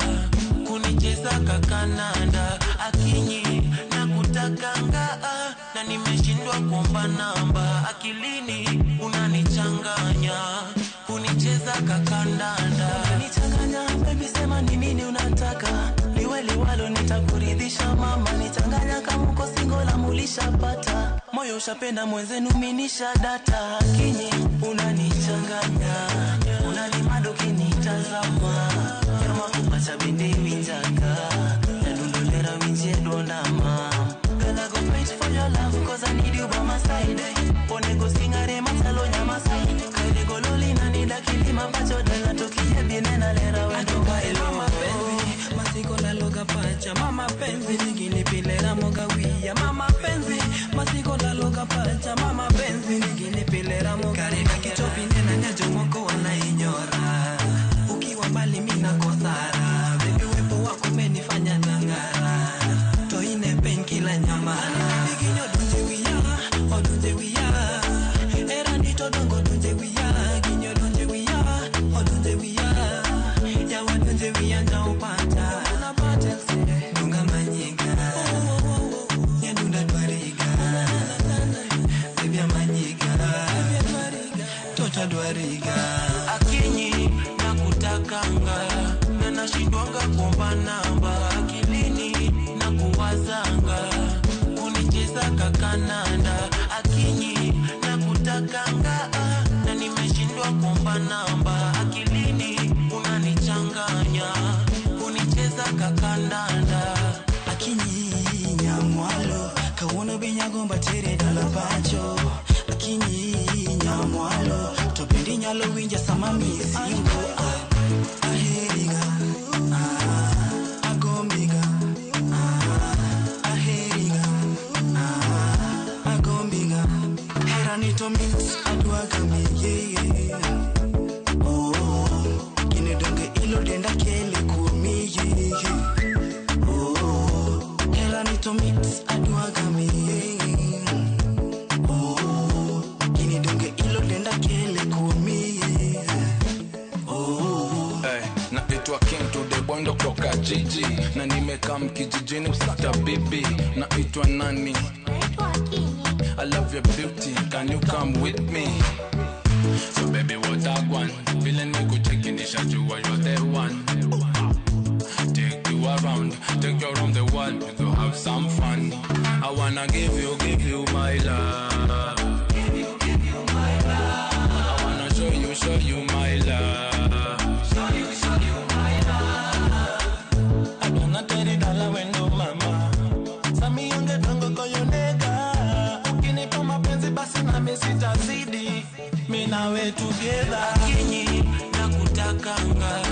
kunicheza kakananda akinyi nakutakanga na nimeshindwa kuomba namba akilini unanichanganya kunicheza kakandanda nichanganya baby sema ni nini unataka liwe liwalo nitakuridhisha mama nichanganya kama uko single na mulishapata moyo ushapenda mwenzenu minisha data kinyi unanichanganya unanimado kinitazama kama kupacha bende winjaka yadundolera winje dondama girl I go fight for your love cause I need you by my side onego singare matalo nyama side kaile gololi na nida kilima pacho dala tokie binena lera wendo kailo mama penzi masiko la loga pacha mama penzi nigini pilera moga wia mama penzi masiko la loga pacha mama penzi nigini pilera moga kareka kichopi nena nyajo moko wana adwariga akinyi na kutakanga na nashindwanga kuomba namba akilini na kuwazanga kunicheza kakananda akinyi na kutakanga na nimeshindwa kuomba namba akilini unanichanganya kunicheza kakandanda akinyi nyamwalo kawono benyagomba tere dala pacho akinyi nyamwalo topendi nyalo winja sama misingo aheriga agombiga aheriga agombiga heranito mix adwaga miye oh kine donge ilo denda kele kumiye oh heranito mix adwaga miye oh kine donge ilo denda kele kumiye oh na itwa king to the bondo kutoka jiji na nimekam kijijini kusata bibi na itwa nani I love your beauty, can you come with me? So baby, what I want, feeling me go checking the shot, you are the one. Take you around the world, we go have some fun. I wanna give you my love. Give you my love. I wanna show you my love. Show you my love. I wanna tell it all when no mama. Sami yonge tango koyonega. Basi na mesita zidi mimi nawe together akinyi na kutakanga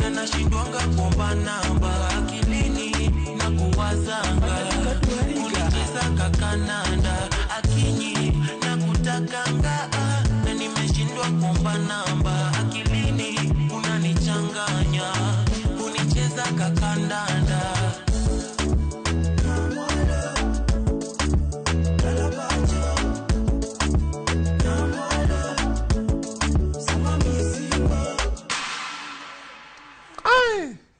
na nashindwanga kuomba namba akilini na kuwazanga kunicheza kakananda akinyi na kutakanga na nimeshindwa kuomba namba akilini unanichanganya kunicheza kakandanda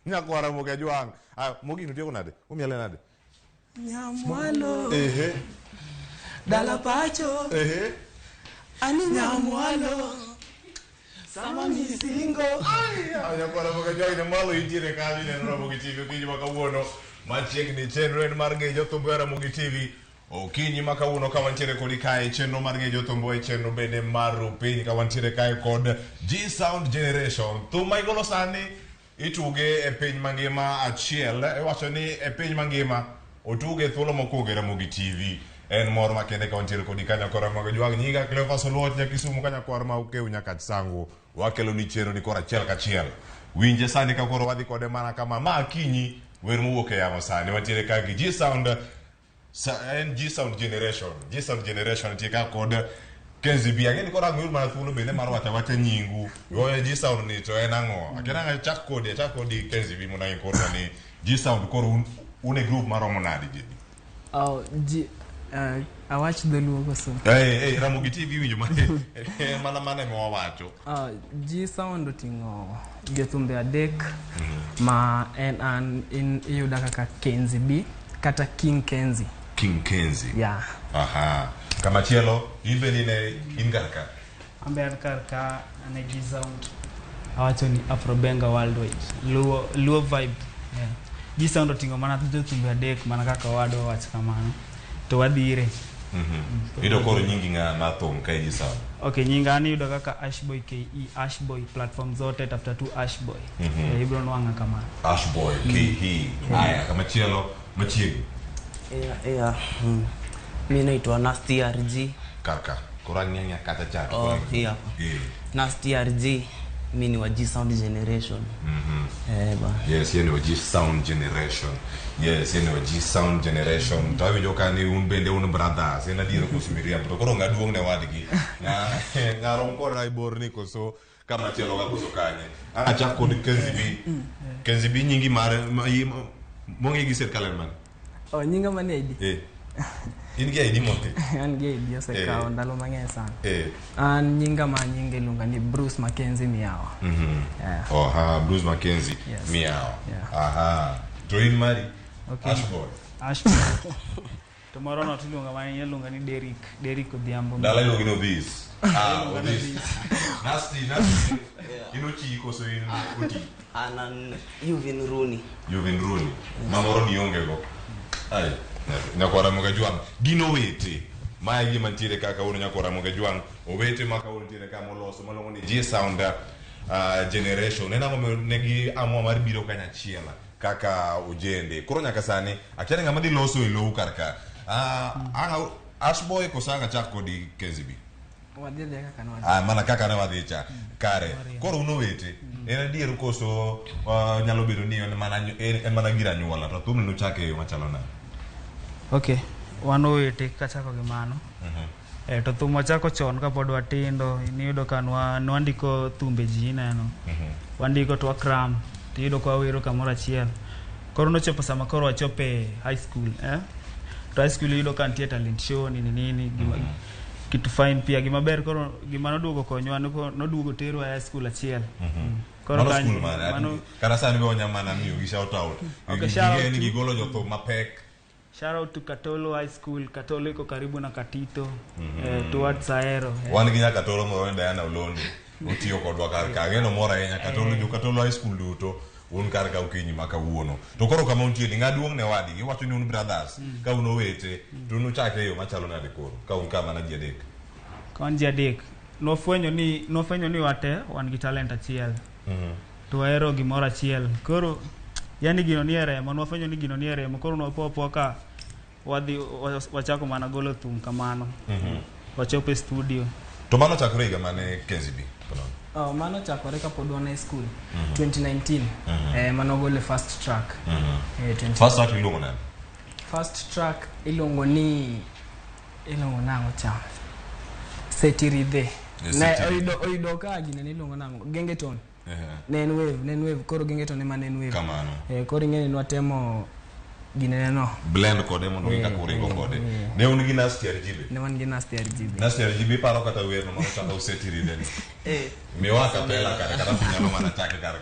Nyakwara moga juang. Mogi nutieko nade? Umiele nade? nyamwalo dala pacho ani nyamwalo sama misingo Nyakwara moga juang ne malo intiere kavi ne Ramogi TV kinyi makawuono machiegni chenro en mar ng'eyo thumbo Ramogi TV okinyi makawuono ka wantiere kodi kae chenro mar ng'eyo thumbo e chenro bende mar piny ka wantiere kae kod G Sound Generation thuma igolo sani ituge e piny mangima achiel iwacho ni e piny mangima otuge thuolo mokuongo Ramogi TV en mor makende ka wantiere kodi kanyo kora mag jwag nyinga Cleophas Oluoch nyaka Kisumu kanyo kora ma ukeu nyaka Sango wakelo ni chenro ni kora achiel kachiel winje sani ka koro wadhi kode mana kama ma kinyi wer mowuok e yamo sani wantiere ka gi G Sound G Sound Generation tie ka kod Kenzi bi ageni kora ng'ur mana thuolo bende mar wacha nyingu goyo G Sound ni to en ang'o akena nga chak kodi Kenzi bi mona kora ni G Sound koro une group maromo nadi ji awach dholuo koso Ramogi TV winjo mana mo wacho G Sound oting'o jothumbe adek ma en an iyuda kaka Kenzi B kata King Kenzi yeah aha kama chielo ibe ni ingarka amber karka ane G Sound awacho ni Afrobenga worldwide luo vibe yeah G Sound oting'o mana jothumbe adek mana kaka wado wach kamano to wadhire ido koro nyingi na thum ka G Sound okay nyinga ni yudo kaka Ashboy KE Ashboy platform zote tafuta tu Ashboy ibro nwanga kama Ashboy KE haya kama chielo machiegi mimi naitwa Nasty RG kaka korani nyanya kata chako hapa Nasty RG mimi ni wa G Sound Generation yes yeye ni wa G Sound Generation G Sound Generation tawi joka ni unbende un brother sina diro kusubiria to koro ngaduong ne wadgi na ngarom kora ibor ni koso kama chelo ga koso kanye acha kod Kenzi bi nyingi mare mongi gi serikali man nyinga mane ID ingi ID mote an gi ID osekawo ndalo mang'eny sana an nyinga nyinge lunga ni Bruce Mackenzie Miawa Bruce Mackenzie Miawa aha join mari okay. Ashboy To moro no tiluonga mane iluonga ni Derrick Odhiambo. Dala iluongi no this. This. Nasty. Ino chiko so in oti. Anan Yuvin Rooney. Mamoro ni onge go. Ai. Nyakora Ramogi Juang. Gino wete. Ma yi mantiere kaka uno nyakora Ramogi Juang. Owete maka uno tiere kama loso malongo ni G Sound generation. Nena negi amwa mar biro kanya chiela. Kaka ujende. Koro nyaka sani akiane ngama di loso ilo karka. Anga Ashboy kosanga chako di KZB. Wadhi kaka no. Mana kaka na wadhi cha kare. Koro uno wete. Ena dieru koso nyalo bedo ni en mana gira nyuola to thum no chake yo machalo na. Okay. Wano wete kachako gi mano. To thum wachako chon ka pod watindo iniyudo ka nwandiko thumbe ji neno. Wandiko to wakram tiyudo kwa wero kamoro achiel. Koro nochopo sama koro wachope high school to high school yudo ka nitie talent show nini kitu fine pia gimaber koro gima noduogo konywa noduogo tero high school achiel. Koro school mano kana sani go nyamana miyo gi shout out. Ni gigolo jotho mapek. Shout out to Katolo High School. Katolo iko karibu na Katito. Towards Aero. Wan gi nyaka Katolo mo wenda yana Ulondo. Otiyo kodwa karka. Ngeno mora yenya Katolo High School duto. Un karka ukinyi maka uono. To koro kama untie ngaduong ne wadi. Iwacho ni un brothers. Ka uno wete. To nu chake yo machalo na dekoro. Ka un kama na jiadek. Kon jiadek. Nofwenyo ni wate wan gi talent achiel. To Aero gimoro achiel. Koro yani gino ni remo nofwenyo ni gino ni remo koro nopopo ka wadhi wachako mana golo thum kamano. Wachope studio. To mano chakore higa mane KZB? Mano chakore ka pod wana school 2019. Mano gole first track. First track ilongo nani? First track ilongo nango cha. Setiride. Na oido ka gine ni ilongo nango Gengeton. Nen wave koro Gengeton ema nen wave. Kamano. Koro ngene nwatemo gine no blend kode mondo ngika kuringo kode. Ne un gi Nasty RGB. Ne wan gi Nasty RGB. Nasty RGB paro kata wer no machaka usetiride ni. Mi waka pela kare kata kunyalo mana chake kare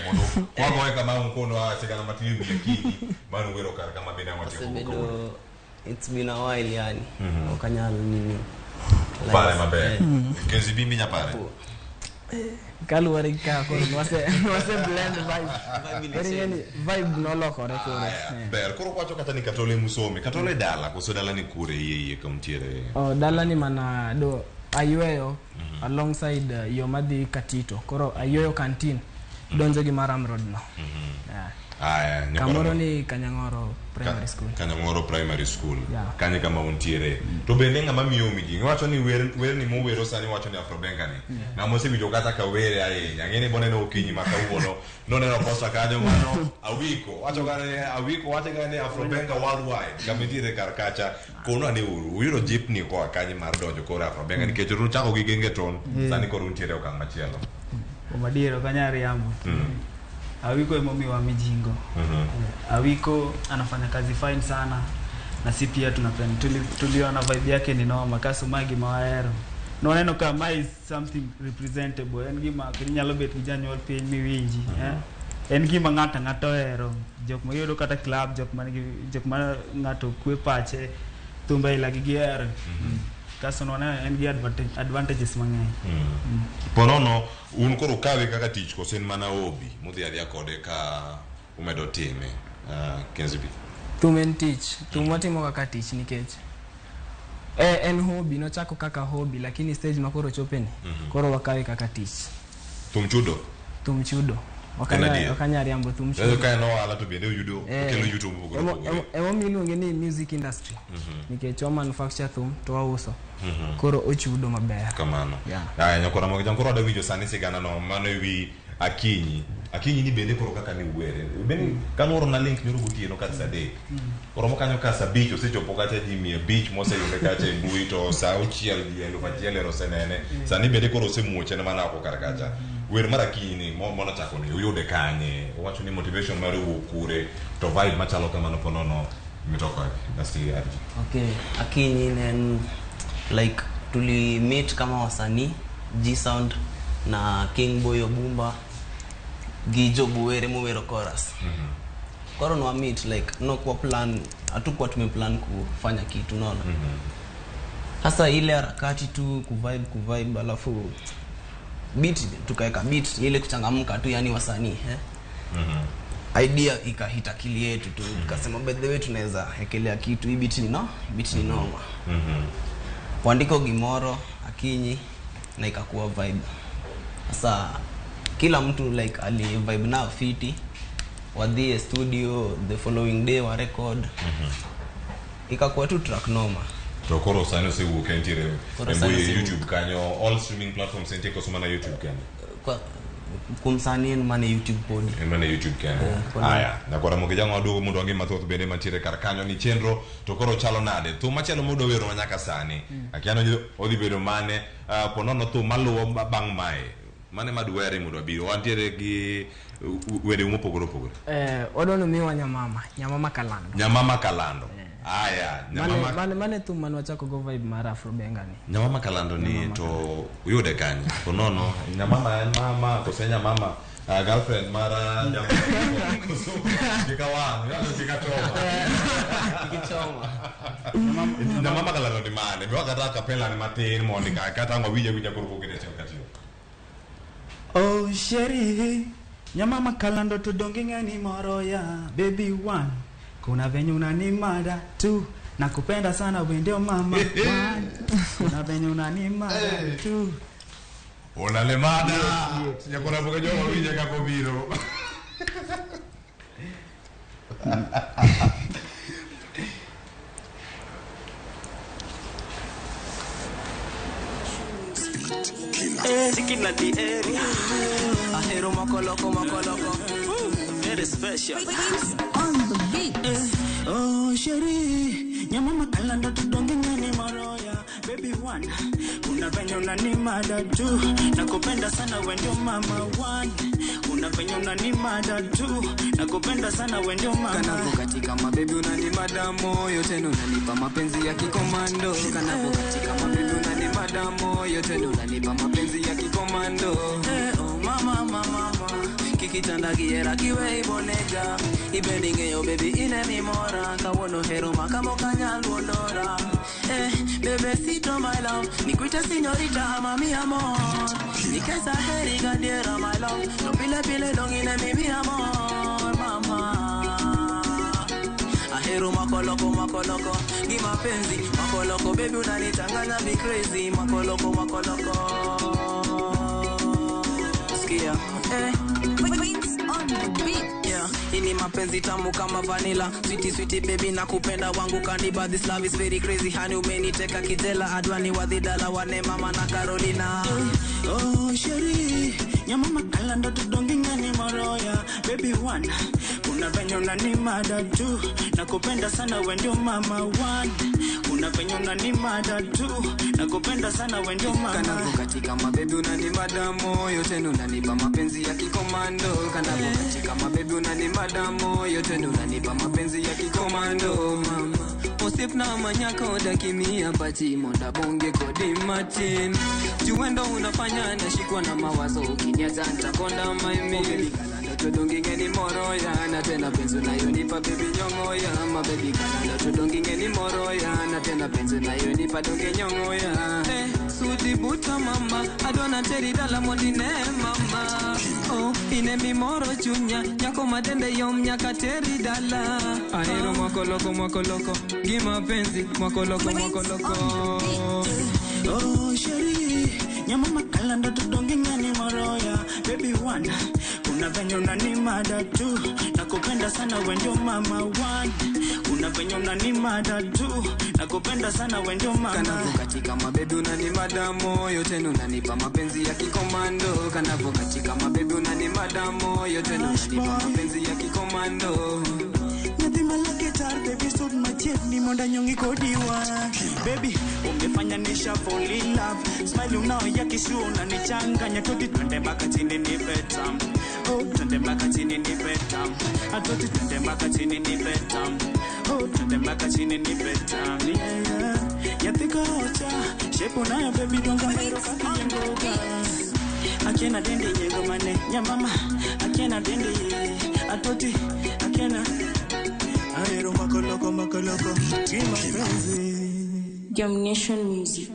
mondo kwago kama mkono achika na matiwi yakini manu wero kare kama bina macheko. It's been a while yani. Okanyalo nini. Pare mabe. KZB minya pare. Kalu warika koro wase blend vibe no lokore koro. Ber koro kwacho kata ni Katole musome. Katole dala koso dala ni kure yeye kamtiere. Dala ni mana do ayweyo alongside Yomadhi Katito. Koro ayweyo canteen donjo gi Maram Road no. Kamoro ni Kanyangoro Primary School. Kanye kama untiere. To bende ngama miyo miji. Wacho ni wer ni mo wero sani wacho ni Afrobenga ni. Na mo se bijo kata ka were aye. Ngene bone no okinyi maka uono. No ne posta kajo mano awiko. Wacho gane Afrobenga worldwide. Kamitiere karkacha kono ane uru. Uyiro jeepni ko kanye mar donjo ko Afrobenga nikech ru chako gi Gengeton. Sani ko untiere okang machielo. Omadiero kanyari yamo. Awiko emomiwa mijingo. Awiko anafanya kazi fine sana na si pia tunapenda tuliona vibe yake ni noma kasumagi mawaero no neno kama is something representable en gima kinyalo bet kijanyol piny miwinji en gima ng'ato ero jok mayudo kata club jok ma ng'ato kwe pache thumba ila gigier kaso no en gi advantages mang'eny. Porono un koro kawe kaka tich kosen mana obi mudhi adhia kode ka umedo time KZB. Tumen tich tumwatimo kaka tich nikech en hobby no chako kaka hobby lakini stage makoro chopeni koro wakawe kaka tich. Tumchudo wakanyari ambo tumchudo. Ezo kaya no ala to bende yudo kelo YouTube bugoro. Emo miluonge ni music industry. Nikech o manufacture thum to wauso. Koro ochudo maber. Kamano. Nyakora Ramogi Juang koro da winjo sani sigana no mano wi Akinyi ni bende koro kaka ni were. Bende kanoro na link nyoro gotieno ka sade. Koro mo kanyo ka sabicho sechopo kata ji mia beach mo se yonde kata mbui to sa uchiel di elo fachiel ero senene. Sani bende koro se muoche na mana ko karkacha. Wer mara Akinyi mo na chako ni uyude kanye. Wacho ni motivation mari ukure to vibe machalo kamano ponono mitoka Nasty RG. Okay, Akinyi nen like tuli meet kama wasanii G Sound na King Boy Obumba Gijo Buwere Muwero chorus. Koro no meet like no kwa plan hatukuwa tumeplan kufanya kitu unaona. Sasa ile harakati tu kuvibe alafu beat tukaweka beat ile kuchangamka tu yani wasanii idea ikahita akili yetu tu tukasema by the way tunaweza hekelea kitu hii beat ni noma. Kuandika Gimoro Akinyi na ikakuwa vibe. Sasa kila mtu like ali vibe na fiti wadhie studio the following day wa record ikakuwa tu track noma. Tokoro sana se ukentire emboye YouTube kanyo all streaming platforms ente ko sumana YouTube kanyo kwa kumsani mane YouTube pod mane YouTube kanyo haya na kwa Ramogi jango adogo mundu wange mathoto bene matire karkanyo ni chenro tokoro chalo nade to machelo mudo wero nyaka sani akiano odi bedo mane ponono to maluwo bang mai mane maduere mudo biro wantiere gi wede umopogoro odono mi nyamama kalando aya mane tu manwa chako go vibe mara Afrobenga ni nyamama kalando ni to uyode kanyo ponono mama kosenya mama girlfriend mara nyamama kikawa kikichoma nyamama kalando ni mane biwa kata kapela ni mateni monika kata ngwija kuruko kile chakatio. Oh sheri nyamama kalando tudonginga ni moroya baby one kuna venye unanimada tu nakupenda sana wendeo mama one kuna venye unanimada tu unalemada ya kuna bokejo wawije kako biro Chicken at the area. Ahero makoloko. Very special. On the beat. Oh, sheri. Nyamama kalando tudonginga ni moroya. Baby one. Kuna venye unanimada tu. Nakupenda sana we ndio mama one. Kuna venye unanimada tu. Nakupenda sana we ndio mama. Kanavo katika mabebi unanimada moyo tena unanipa mapenzi ya kikomando. Kanavo katika mabebi unanimada moyo tena unanipa mapenzi ya kikomando. Oh mama. Kikitanda kiera kiwe ibonega. Ibendinge yo baby ine mimora. Kawono hero makamo kanyalu ondora. Bebe sito my love. Nikuita señorita mami amor. Nikesa heri gandiera my love. No pile dongine mimi amor mama. Ahero makoloko. Gi mapenzi makoloko baby unanitanganya be crazy makoloko. Skia On the beat. Yeah, ini mapenzi tamu kama vanilla. Sweetie baby nakupenda wangu kaniba. This love is very crazy honey umeniteka kijela. Adwani wadhidala wane mama na Carolina. Oh sheri nyamama kalando tudonginga ni moroya. Baby one kuna venye unanimada tu. Nakupenda sana we ndio mama one. Kuna venye unanimada tu. Nakupenda sana we ndio mama. Kanavo katika mabebi unanimada moyo tena unanipa mapenzi ya kikomando. Kanavo katika mabebi unanimada moyo tena unanipa mapenzi ya kikomando mama. Osip na manyaka odakimia pati monda bonge kodi Martin. Juendo unafanya nashikwa na mawazo ukiniacha nitakonda maimi. Kalanda tudonginge ni moroya na tena penzi unayonipa baby nyongoya. Ma baby kalanda tudonginge ni moroya na tena penzi unayonipa donge nyongoya. Sudi buta mama adona teri dala mondine mama. Oh ine mi moro chunya nyako madende yom nyaka teri dala. Ahero makoloko gi mapenzi makoloko. Oh sheri nyamama kalando tudonginga ni moroya. Baby one kuna venye unanimada tu. Nakupenda sana we ndio mama one. Kuna venye unanimada tu. Nakupenda sana we ndio mama. Kanavo katika mabebi unanimada moyo tena unanipa mapenzi ya kikomando. Kanavo katika mabebi unanimada moyo tena unanipa mapenzi ya kikomando. Nadhima lake tar baby stood my chef ni monda nyongi kodiwa. Baby umefanya nisha fall in love. Smile unao ya kishu unanichanganya. Toti twende mpaka chini ni betam. Oh twende mpaka chini ni betam. Atoti twende mpaka chini ni betam. Oh twende mpaka chini ni betam. Yeah. Yathika ocha shepo nayo baby donga hero kati yengoga. Akiena dende yengo mane nyamama. Akiena dende atoti akena aero makoloko Domination Music.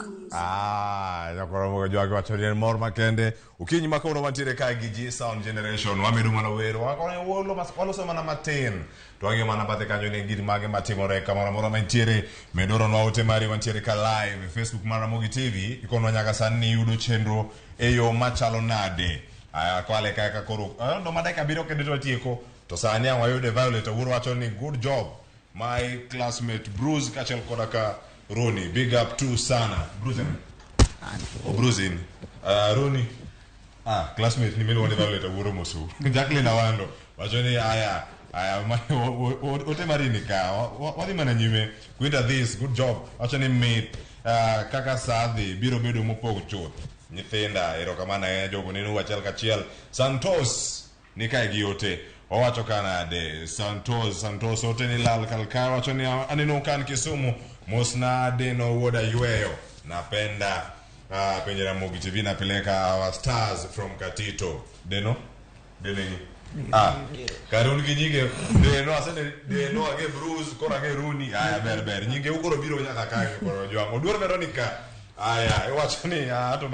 Yakoromo jwagi wachorien mor makende ukinyi makono wantiere kai gi Sound Generation wamedu mana wero wakone wolo so mana matin to wange mana bathe kanyo ne gidi mage matimore kamora mora mantiere medoro no ote mari wantiere ka live Facebook mara Ramogi TV ikono nyaka sani yudo chenro eyo machalo nade aya kwale kaka koro ndo madaka biro kende to tieko to sani awayude Violet wuro wacho ni good job my classmate Bruce kachel kodaka Roni, big up to Sana. Bruce. Bruce. Roni. Classmate ni melo wale Violet wuro mosu. Jacqueline awando. Wachoni aya ote marini ka. Wadi mana nyime. Kwenda this, good job. Wachoni mate kaka sadhi biro bedo mopog chot. Nyithenda erokamana jogo nenu wachal kachiel. Santos nikai giote. Owacho kana de Santos ote ni lal kalka wachoni aneno kan Kisumu. Mosna deno woda yueyo napenda kwenye Ramogi TV napeleka our stars from Katito deno ni karuni kinyige deno asene deno age Bruce kora age Runi aya berber nyinge ukoro biro nyaka kange koro jwango duor Veronica aya ewachoni ato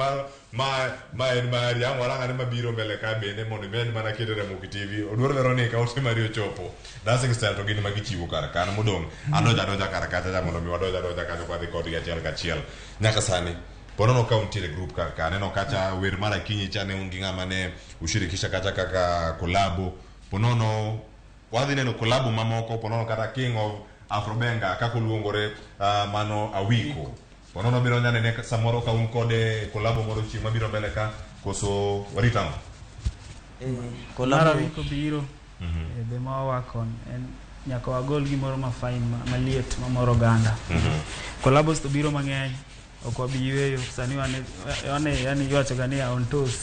mari amwaranga ne mabiro mbele ka bende mondo ben mana kete Ramogi TV oduor Veronica ote Mario chopo dancing style to gini magichiwo kar kan modong adoja kar kata mondo mi wadoja kanyo kwa record ya kachiel nyaka sani ponono county le group kar kan no kacha wer mara kinyi chane unginga mane ushirikisha kacha kaka kolabo ponono wadhi neno kolabo mamoko ponono kata King of Afrobenga kakoluongore mano awiko ponono biro nyane ne samoro ka un kode kolabo moro chi mabiro mbele ka koso waritang kolabo ko biro be ma wakon en nyaka wagol gimoro ma fine maliet mamoro ganda kolabos to biro mang'eny okwa biweyo sani wane yani ywacho gani on toes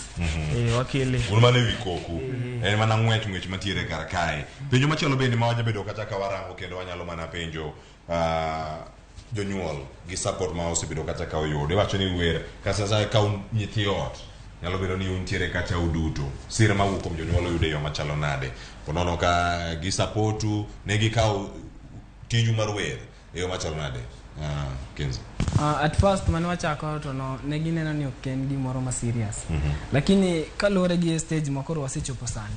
wakile un mane wikoku en mana ngwech matiere kar kae penjo machielo bende ma waja bedo kata ka warango kendo wanyalo mana penjo jonyuol gi support ma osebedo kata ka oyude wacho ni wer kasa sa ka nyithi ot nyalo bedo ni untiere kata uduto sira ma wukom jonyuol yude yo machalo nade ponono ka gi supportu ne gi kaw tiju mar wer yo machalo nade Kenzo at first man wachako to no ne gineno ni oken gimoro ma serious lakini kalore gi stage makoro wasechopo sani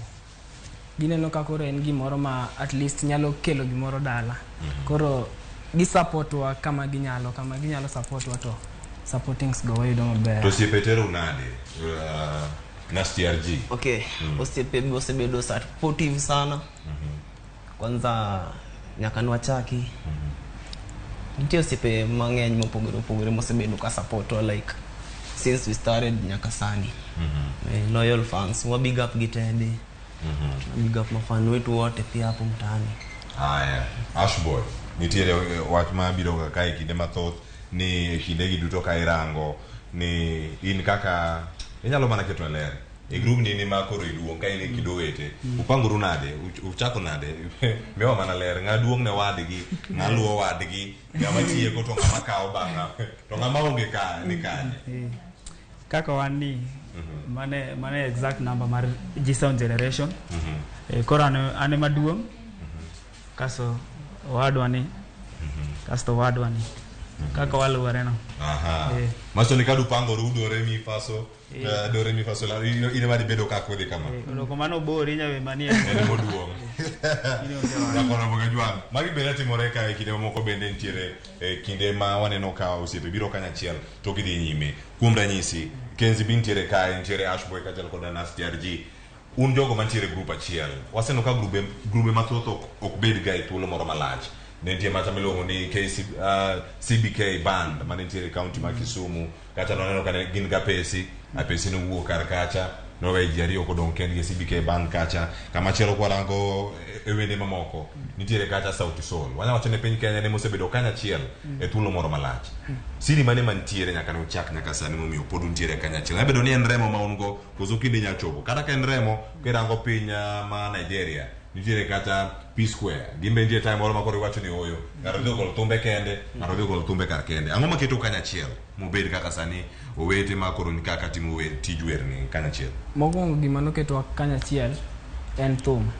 gineno ka koro en gimoro ma at least nyalo kelo gimoro dala koro gi support wa kama ginyalo support wa to supportings go way do maber to siepetero nade nas TRG okay osebedo supportive sana kwanza nyakanwa chaki nitio sipe mang'eny mopogore mosebedo ka support wa like since we started nyaka sani loyal fans wa big up gitende big up mafan wetu wote pia hapo mtaani Ashboy nitiere wach ma biro ka kinde mathoth ni kinde gi duto ka irango ni in kaka inyalo mana keto ler e group ni makoro iduong ka in kidowete upangoru nade uchako nade mewa mana ler ngaduong ne wadgi ngaluo wadgi ngama tieko to ngama kawo banga to ngama onge ka ni kanye kaka wani mane exact number mar Sound Generation kora ane maduong kaso wadwani kasto wadwani kaka waluore no maso ni kadu pango rudore mi faso dore mi faso la ine mari bedo ka kodi kama ko mano bori nyawe mania ene moduong ya kona boga jwang magi belati moreka e kinde moko bende ntiere kinde ma waneno ka osiepe biro kanya chiel to gidhi nyime kuom ranyisi Kenzi bintiere ka ntiere Ashboy ka jal koda nas TRG un jogo mantiere group achiel waseno ka grube mathoth ok bed ga e thuolo moro malach nentie mata milongo ni CBK band manentiere county ma Kisumu kata noneno ka gin ga pesi no wuok kar kacha no we jari okodong kendgi CBK band kacha kama chielo kwarango ewende mamoko nitiere kacha Sauti Sol wanya wacho ne piny Kenya ne mosebedo kanya chiel e thuolo moro malach siri mane mantiere nyaka no chak nyaka sani momiyo pod untiere kanya chiel abedo ni en remo ma ungo kozo kinde nya chopo kata ka en remo kirango piny ma Nigeria nitiere kata P Square gimbe ndie time moro makoro wacho ni oyo ngaro dhi gol thumbe kende ngaro dhi gol thumbe kar kende ang'o maketo kanya chiel mobed kaka sani owete makoro ni kaka timo wer tijwer ni kanya chiel mogongo gima noketo kanya chiel en thum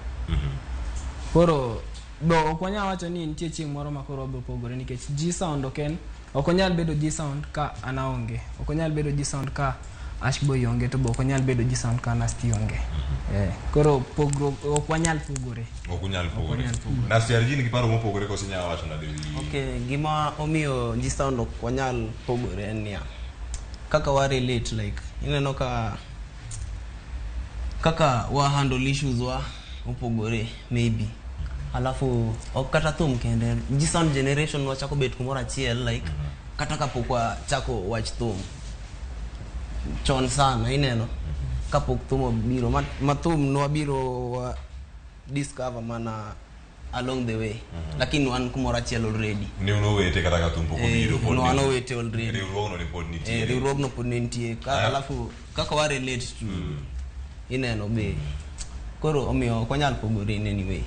Koro do okonya wacho ni nitie chieng' moro ma koro obo pogore nikech G sound oken okonyal bedo G sound ka anaonge. Okonyal bedo G sound ka Ashboy onge to okonyal bedo G sound ka Nasty onge. Koro pogro okonyal pogore. Okonyal pogore. Nasty RG ni kiparo mo pogore ko sinya wacho na devi. Okay, gima omiyo G sound okonyal pogore nia. Kaka wa relate like ineno kaka wa handle issues wa opogore maybe. Alafu okata thum kende G sound generation wachako bet kumora chiel like kata kapokwa chako watch thum chon sana ineno kapok thum obiro mathum no abiro discover mana along the way lakini wan kumora chiel already ni uno wete kata ka thum pok obiro no ano wete already riwruogno ni pod nitie riwruogno pod nitie alafu kaka wa relate to ineno be koro omiyo okonyal pogore in anyway.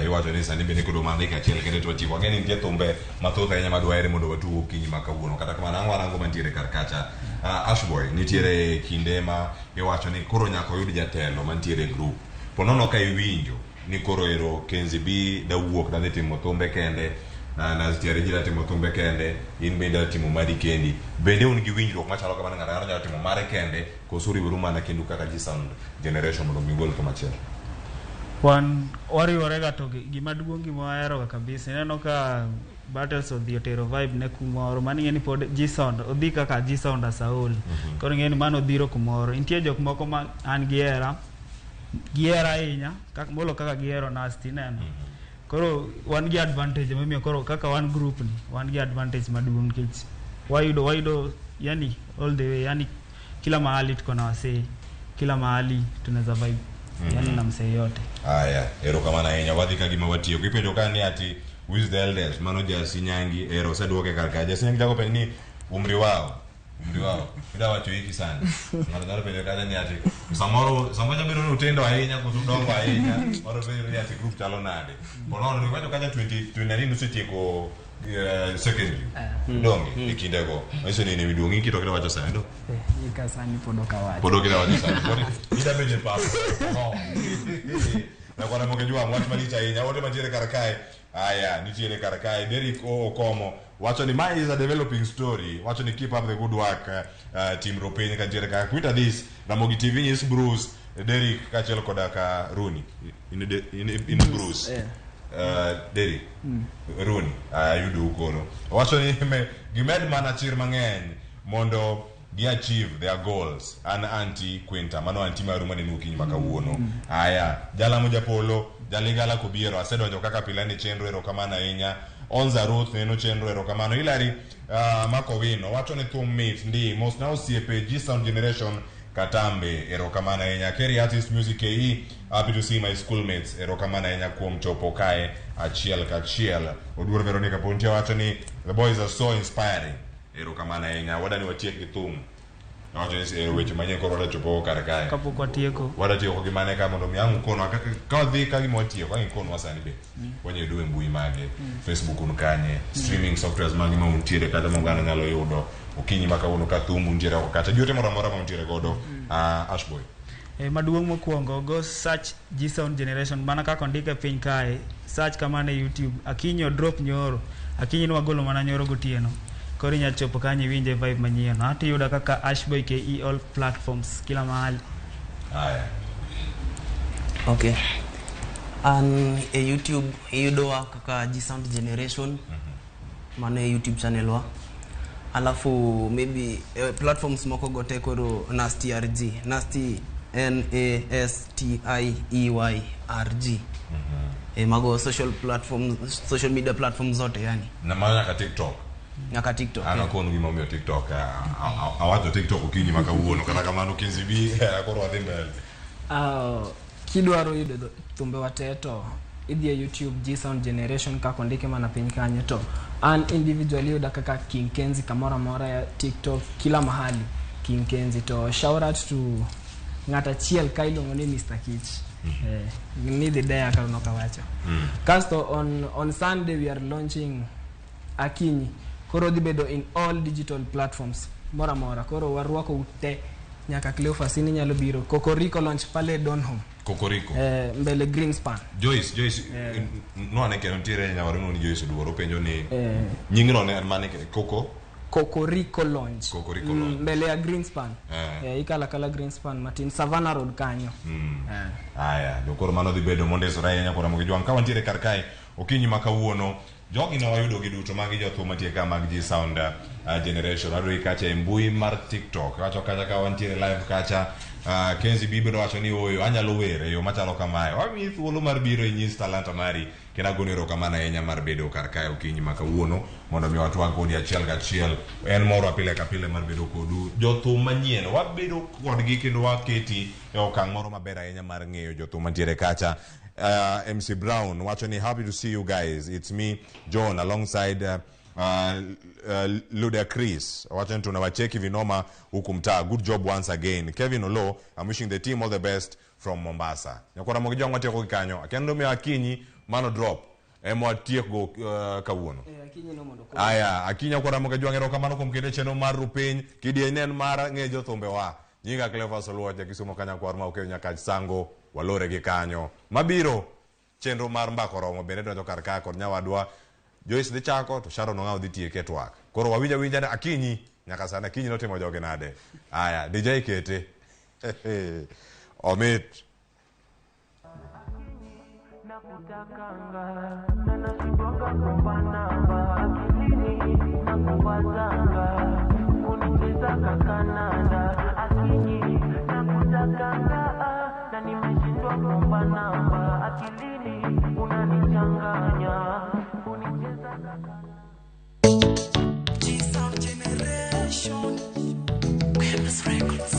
Iwacho ni sani bende kodo mande ka chiel kende to chiko ngeni nitie thumbe mathoth ahinya madwaere mondo watugo kinyi makawuono kata kamano ang'o mantiere kar kacha. Ashboy nitiere kinde ma iwacho ni koro nyaka oyud jatelo mantiere group ponono ka iwinjo ni koro ero Kenzi B da wuok da timo thumbe kende na zitiare jira timo thumbe kende in bende timo mari kendi bende un gi winjruok machalo kamano ngara nyalo timo mare kende kosuri buruma na kendu kaka G sound generation mondo migol kama chiel. Wan wariworega to gima duong' gima ahero kabisa ineno ka Battles of the Otero vibe ne kumoro mani ngeni pod G sound odhi kaka G sound asaul koro ngeni mano dhiro kumoro intie jok moko ma an giera ahinya kaka molo kaka giero Nasty neno koro wan gi advantage mamiyo koro kaka one group ni wan gi advantage maduong' kich waido yani all the way yani kila mahali tuko na wasee kila mahali tunaweza vibe yani na msee yote. Ero kama na yenya wadhi ka gima watiyo kipenjo kani ati with the elders mano Jasi Nyangi ero saduoke karka Jasi Nyangi jago penni umri wao ida wacho hiki sana mara penjo kaja ni ati samoja biro utendo ahinya kutudongo ahinya mara penjo ni ati group chalo nade bono ni wacho kaja 20 nusitieko secondary donge ikindego eso ni miduongi kito kile wacho sana ndo ikasani podoka wacho sana ida beje papo na kwa Ramogi watu malicha yenya wote majere karakae nitiere karakae Derek Okomo wacho ni mine is a developing story wacho ni keep up the good work team Ropeni kajere ka kwita this Ramogi TV is Bruce Derek kachelo kodaka Runi in Bruce Derek Runi yudu ukono wacho ni gimed mana chir mang'eny mondo gi achieve their goals an anti Quinta mano anti maruma ni nukinyi makawuono jala moja polo jaligala kubiero asedonjo kaka pilani chenro ero kamana ahinya Onza Ruth neno chenro ero kamano Hilary Makowino wacho ni thum meet ndi most now CP G sound generation Katambe ero kamana ahinya Kerry Artist Music KE happy to see my schoolmates ero kamana ahinya kuom chopo kae achiel kachiel Oduor Veronica Pontia wacho ni the boys are so inspiring ero kamana ahinya wadani watiek gi thum wacho ni weche manye koro da chopo karakae kapok watieko wada tieko gi mane ka mondo miangu kono ka dhi ka gimo tieko ka ikono wasani be wenye duwe mbui mage Facebook unkanye streaming softwares mage ma untiere kata mongana nyalo yudo okinyi makawuono ka thum untiere kata jote moro ma untiere godo Ashboy maduong' mokuongo go search G sound generation mana kaka ndike piny kae search kama na YouTube akinyo drop nyoro akinyi no golo mana nyoro gotieno koro inyalo chopo kanyo winje vibe manyien hata yuda kaka Ashboy KE all platforms kila mahali. Okay YouTube yudowa kaka G sound generation mano YouTube channel wa alafu maybe platforms moko gote koro Nasty RG Nasty NASTIEYRG mago social media platforms zote yani na maana ka TikTok ana kono gima mio TikTok awacho TikTok ukinyi makawuono kata kamano Kenzi B akoro wadhi mbele kidwaro yudo thumbe wateto idhi YouTube G sound generation kako ndike mana piny kanyo to an individually yuda kaka King Kenzi kamora mora ya TikTok kila mahali King Kenzi to shout out to ngata chiel kailongo ni Mr. Kitch ni the day akaruno kawacho casto on Sunday we are launching Akinyi koro dibedo in all digital platforms mora koro warwako ute nyaka Cleophas ni nyalo biro Kokoriko launch pale Donholm Kokoriko. Mbele Greenspan. Joyce no ane ke ntire nyawaro no ni Joyce duoro penjo ni nyingno ne mane Kokoriko Lounge. Kokoriko Lounge. Mbele ya Greenspan. Ikala kala Greenspan Martin Savannah Road kanyo. Aya, dokoro mano dhi bedo monde Soraya nyakora mo gijwan ka wantiere kar kae okinyi makawuono jogi na wayudo giduto magi jothuma tie ka mag G Sound Generation ado kacha mbui mar TikTok kacha ka wantiere live kacha Kenzi Bibedo wacho ni oyo anyalo were yo machalo kamae wami thuolo mar biro nyis talanta mari kena gonero kamana enya mar bedo kar kae okinyi makawuono mondo mi watwa kodi achiel gachiel en moro apile ka pile mar bedo kodu jothum manyien wabedo kodgi kendo waketi e okang' moro maber ahinya mar ng'eyo jothum mantiere kacha. MC Brown watching, happy to see you guys. It's me John alongside Ludacris watching to nawacheki vinoma hukumta. Good job once again. Kevin Olo, I'm wishing the team all the best from Mombasa. Nyakora mogijwa ngwate ko kanyo akendo mi akinyi mano drop emo atiek go kawuono akinyi no mondo aya akinya kwara mogijwa ngero kamano komkete cheno mar rupiny kidienen mara ngejo thumbe wa nyinga Clever Soluocha Kisumo kanya kwar ma okenya ka sango walore gi kanyo mabiro chenro mar mbako romo bende donjo kar ka kod nyawadwa Joyce dhi chako to Sharon ng'aw dhi tieke twak koro wawinja akinyi nyaka sana akinyi notimo joge nade aya DJ kete omit nakutakanga na nashindwanga kupana akilini na kuwazanga kunicheza kakananda akinyi nakutakanga na nimeshindwa kupana akilini unanichanganya kunicheza kakananda G Sound Generation Wellness Records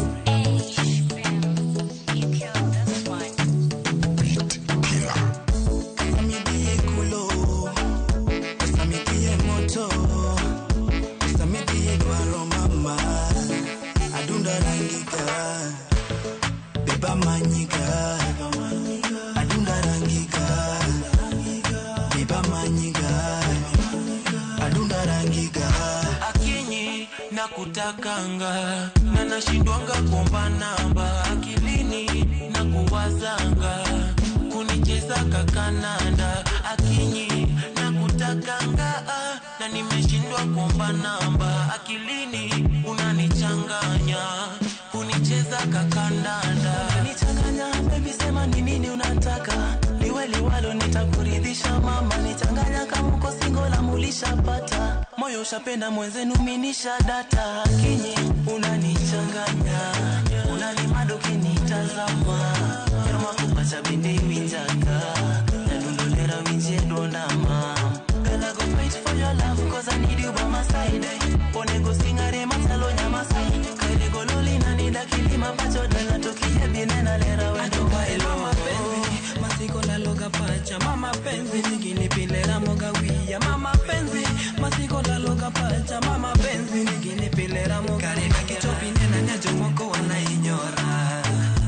kutakanga na nashindwanga kuomba namba akilini na kuwazanga kunicheza kakananda akinyi na kutakanga na nimeshindwa kuomba namba akilini unanichanganya kunicheza kakandanda nichanganya baby sema ni nini unataka liwe liwalo nitakuridhisha mama nichanganya kama uko single la mulishapata moyo ushapenda mwenzenu minisha data kinyi unanichanganya unanimado kinitazama kama kupacha bindi winjaka na dundolera winjedo ndama girl I go fight for your love cause I need you by my side one go singare matalo nyama sai kaile gololi na nida kilima pacho dala tokie binena lera wendo bailo mapenzi masiko la loga pacha mama penzi nigini pilera moga wia mama penzi masiko la loga pacha mama penzi nigini pilera moga kareka kichopine na nyajo moko wanainyora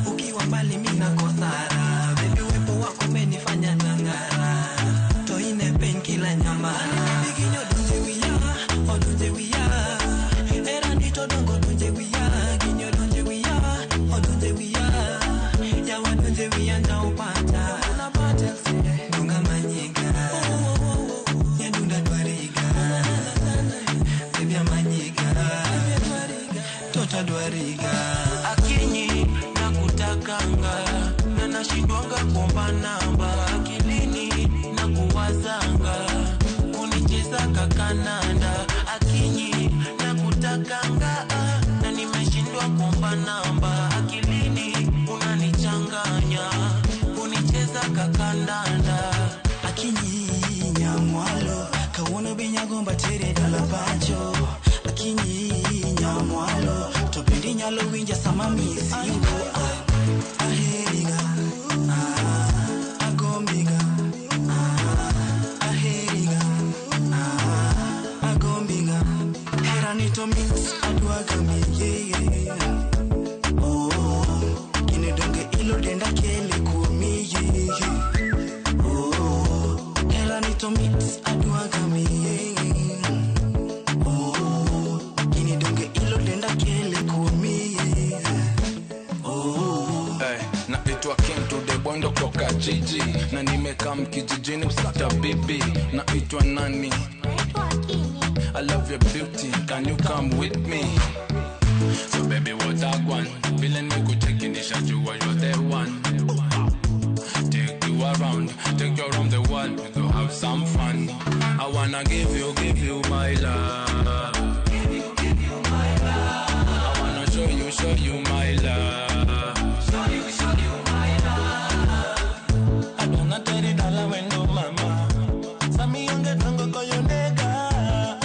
ukiwa mbali mina kosara baby wepo wako menifanya nangara toine pen kila nyama biginyo donje wia odonje wia era nito dongo donje wia ginyo donje wia odonje wia ya wadonje wia na upata unapata dunga manyega ya dunda dwariga sebya manyega tota dwariga akinyi na kutakanga na nashindwanga kuomba namba akilini na kuwazanga kunicheza kakananda akinyi na kutakanga na nimeshindwa kuomba namba akilini unanichanganya kunicheza kakandanda akinyi nyamwalo kawona benyagomba tere dala pacho akinyi nyamwalo topendi nyalo winja sama misingo aheriga agombiga aheriga agombiga heranito mix adwaga miye oh kine donge ilo denda kele kumiye oh heranito mix adwaga miye oh kine donge ilo denda kele kumiye oh hey, na itwa King to the kutoka jiji na nimekam kijijini kusata bibi na itwa nani I love your beauty, can you come with me? So baby what I want, feeling me go checking the shot, you are the one. Take you around the world, we go have some fun. I wanna give you my love. Give you my love. I wanna show you my love. Show you my love. I don't tell it all when no mama. Sami yonge tango koyo nega.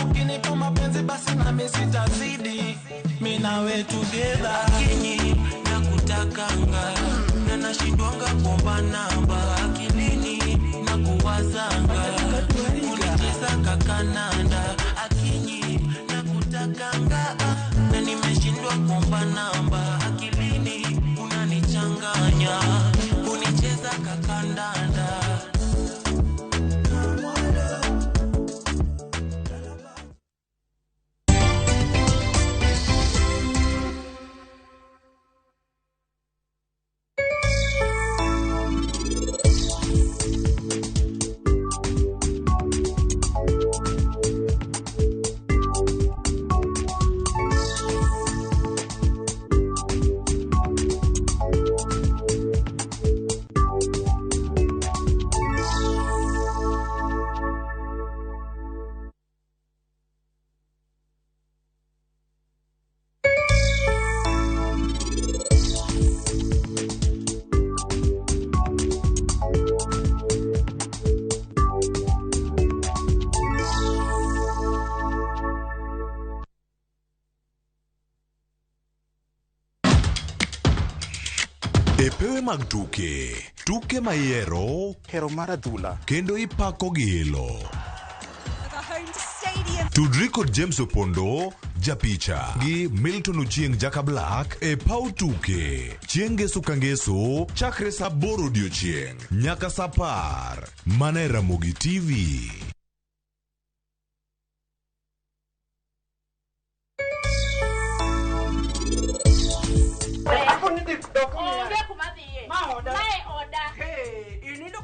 Ukini pa mapenzi basi na mimi sitazidi. Mimi nawe together. Kinyi na kutakanga na nashindwanga kuomba namba akilini na kuwazanga kunicheza kakananda akinyi na kutakanga na nimeshindwa kuomba namba akilini unanichanganya kunicheza kakandanda. Epewe mag tuke mayero hero maradhula kendo ipako gilo. Tudri kod James Opondo japicha gi Milton Ochieng Jaka Black e pau tuke chieng' ngeso ka ngeso chakre sa 8 odiochieng' nyaka sa 10 mana Ramogi TV.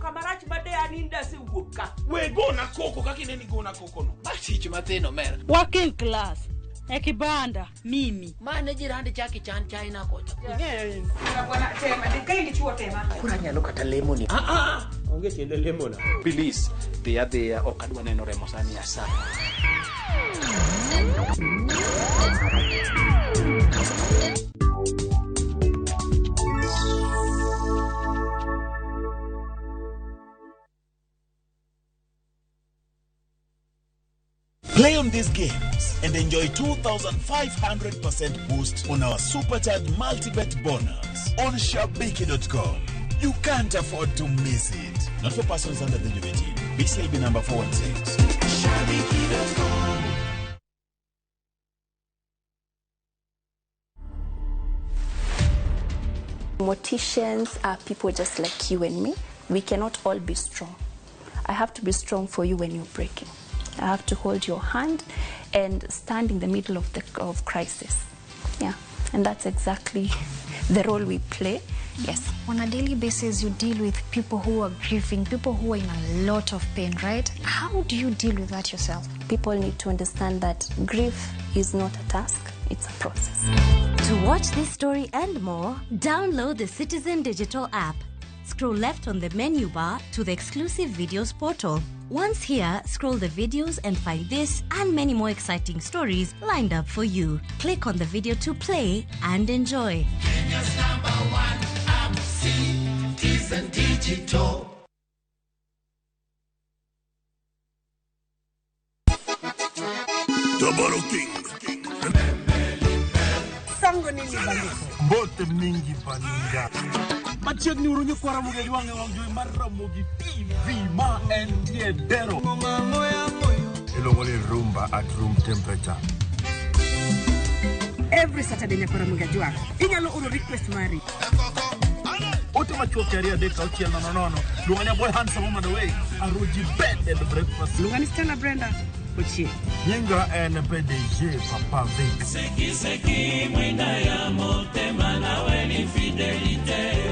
Kamarach made aninda se wuka. We go na koko kakineni go na koko no. Basi chimateno mera. Working class. Ekibanda mimi. Mane jirande chaki chan China kocha. Yeah. Bwana tema, dikaini chuo tema. Kura nyalo kata lemoni. Onge chende lemona. Please, they okadwa neno remosani asa. Play on these games and enjoy 2,500% boost on our supercharged multi-bet bonus on shabiki.com. You can't afford to miss it. Not for persons under the age of 18. BCLB number 416. Shabiki.com. Morticians are people just like you and me. We cannot all be strong. I have to be strong for you when you're breaking. I have to hold your hand and stand in the middle of crisis. Yeah, and that's exactly the role we play. Yes. On a daily basis, you deal with people who are grieving, people who are in a lot of pain, right? How do you deal with that yourself? People need to understand that grief is not a task, it's a process. To watch this story and more, download the Citizen Digital app. Scroll left on the menu bar to the exclusive videos portal. Once here, scroll the videos and find this and many more exciting stories lined up for you. Click on the video to play and enjoy. Kenya's #1 app, Citizen Digital. Double King. Sango nini bandiko? Bote mingi baninga. Machiegni urunyo kwa Ramogi wange wangjoi mar Ramogi TV ma entie dero. Ilongoli rumba at room temperature. Every Saturday nyako Ramogi wako. Inyalo oro request mari. Ote machuoke aria deka uchiel nono. Lunganya boy handsome on the way. Aruji bed and breakfast. Lungani Stella Brenda. Ochi. Yenga and PDG Papa Vic. Seki mwenda ya motema na weni fidelite.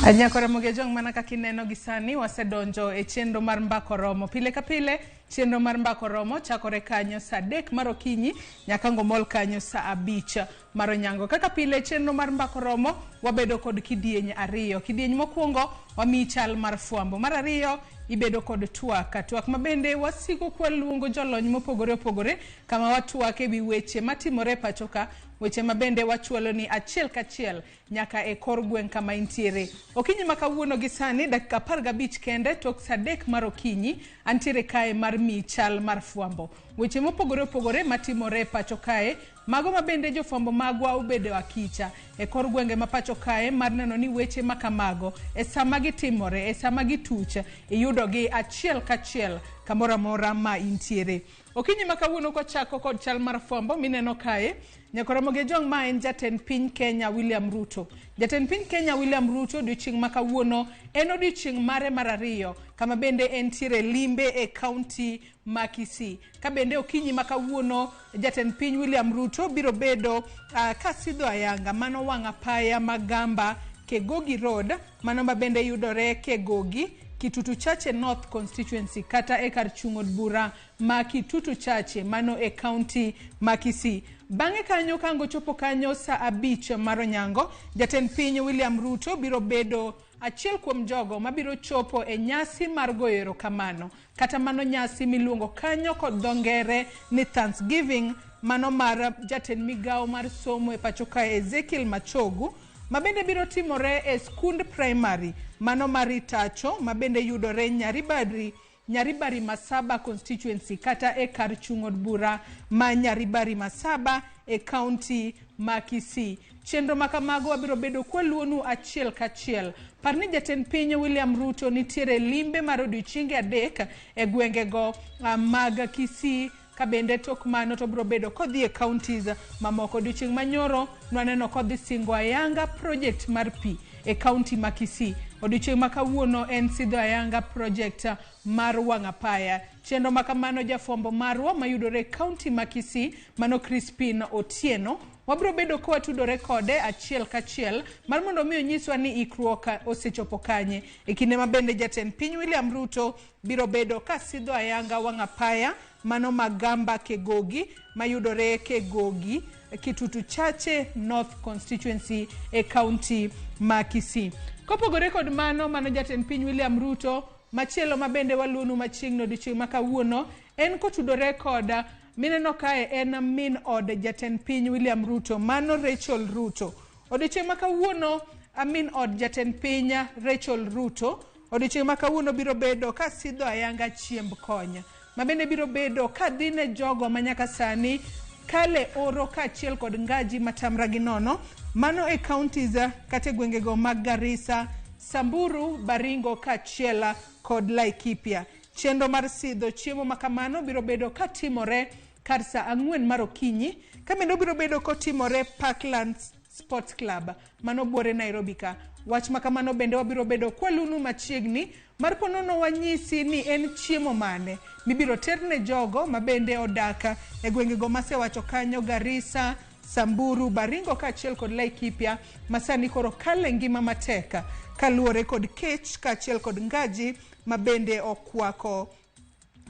Anyako Ramogi jong mana kakineno gisani wasedonjo e chenro mar mbako romo. Pile ka pile chenro mar mbako romo chakore kanyo sa 3 mar okinyi nyaka ngomol kanyo sa 5 mar onyango. Kaka pile chenro mar mbako romo wabedo kod kidieny ariyo. Kidieny mokwongo wami chal mar fwambo. Mar ariyo ibedo kod twak mabende wasiko kwa luongo jolony mopogore opogore kama watwak e wi weche matimore pachoka, weche mabende wachuolo ni achiel kachiel nyaka e kor gweng kama intiere. Okinyi makawuono gisani dakika 15 kende tok sa 3 mar okinyi antiere kae mar michal mar fwambo. Weche mopogore opogore matimore pachokae, mago mabende jofwambo magwa ubedo akicha e kor gwenge ma pachokae mar neno ni weche makamago e sama gitimore, e sama gituch iyudo gi achiel kachiel kamora mora ma intiere. Okinyi makawuono kwa chako kod chal mar fwambo mineno kae, Nyako Ramogi jong ma en jatend piny Kenya William Ruto. Jatend piny Kenya William Ruto odiochieng' makawuono en odiochieng' mare mar ariyo kama bende entiere limbe e kaunti ma Kisii. Ka bende okinyi makawuono jatend piny William Ruto biro bedo kasidho ayanga mano wang' apaya Magamba Kegogi Road, mano mabende yudore Kegogi Kitutu Chache North Constituency kata e kar chung' od bura ma Kitutu Chache mano e kaunti ma Kisii. Bang'e kanyo kango chopo kanyo sa 5 mar onyango, jatend piny William Ruto biro bedo achiel kuom jogo mabiro chopo e nyasi mar goyo erokamano kata mano nyasi miluongo kanyo kod dho ngere ni Thanksgiving, mano mar jatend migawo mar somo e pachoka Ezekiel Machogu, mabende biro timore e skund primary mano mar Itacho mabende yudore Nyaribari Masaba constituency kata e kar chung' od bura ma Nyaribari Masaba e kaunti ma Kisii. Chenro makamago wabiro bedo kwa luonu achiel kachiel. Parni jatend piny William Ruto nitiere limbe mar odiochienge 3 e gwengego mag Kisii, ka bende tok mano to biro bedo kodhi e counties mamoko. Odiochieng' manyoro nwaneno kodhi singo ayanga project mar pi e kaunti ma Kisii. Odiochieng' makawuono en sidho ayanga project mar wang'apaya. Chenro makamano jafwambo marwa mayudore kaunti ma Kisii mano Crispin Otieno wabiro bedo kwa tudore kode achiel kachiel mar mondo mi onyiswa ni ikruok osechopo kanye. E kinde mabende jatend piny William Ruto biro bedo kasidho ayanga wang'apaya mano Magamba Kegogi mayudore Kegogi Kitutu Chache North Constituency e kaunti ma Kisii. Kopogore kod mano jatend piny William Ruto machielo mabende waluonu machiegni odiochieng' makawuono en kotudore kod mineno kae en min od jatend piny William Ruto mano Rachel Ruto. Odiochieng' makawuono min od jatend piny Rachel Ruto odiochieng' makawuono biro bedo kasidho ayanga chiemb konya mabende biro bedo kadhine jogo manyaka sani kale oro kachiel kod ngaji matamra gi nono mano e counties kate gwengego mag Garissa, Samburu, Baringo kachiel kod Laikipia. Chenro mar sidho chiemo makamano biro bedo katimore kar sa 4 mar okinyi, kamendo biro bedo kotimore Parklands Sports Club mano buore Nairobi ka. Wach makamano bende wabiro bedo kwa lunu machiegni mar ponono wanyisi ni en chiemo mane mibiro terne jogo mabende odaka e gwengego masewacho kanyo Garissa, Samburu, Baringo kachiel kod Laikipia masani koro kale ngima mateka kaluore kod kech kachiel kod ngaji mabende okwako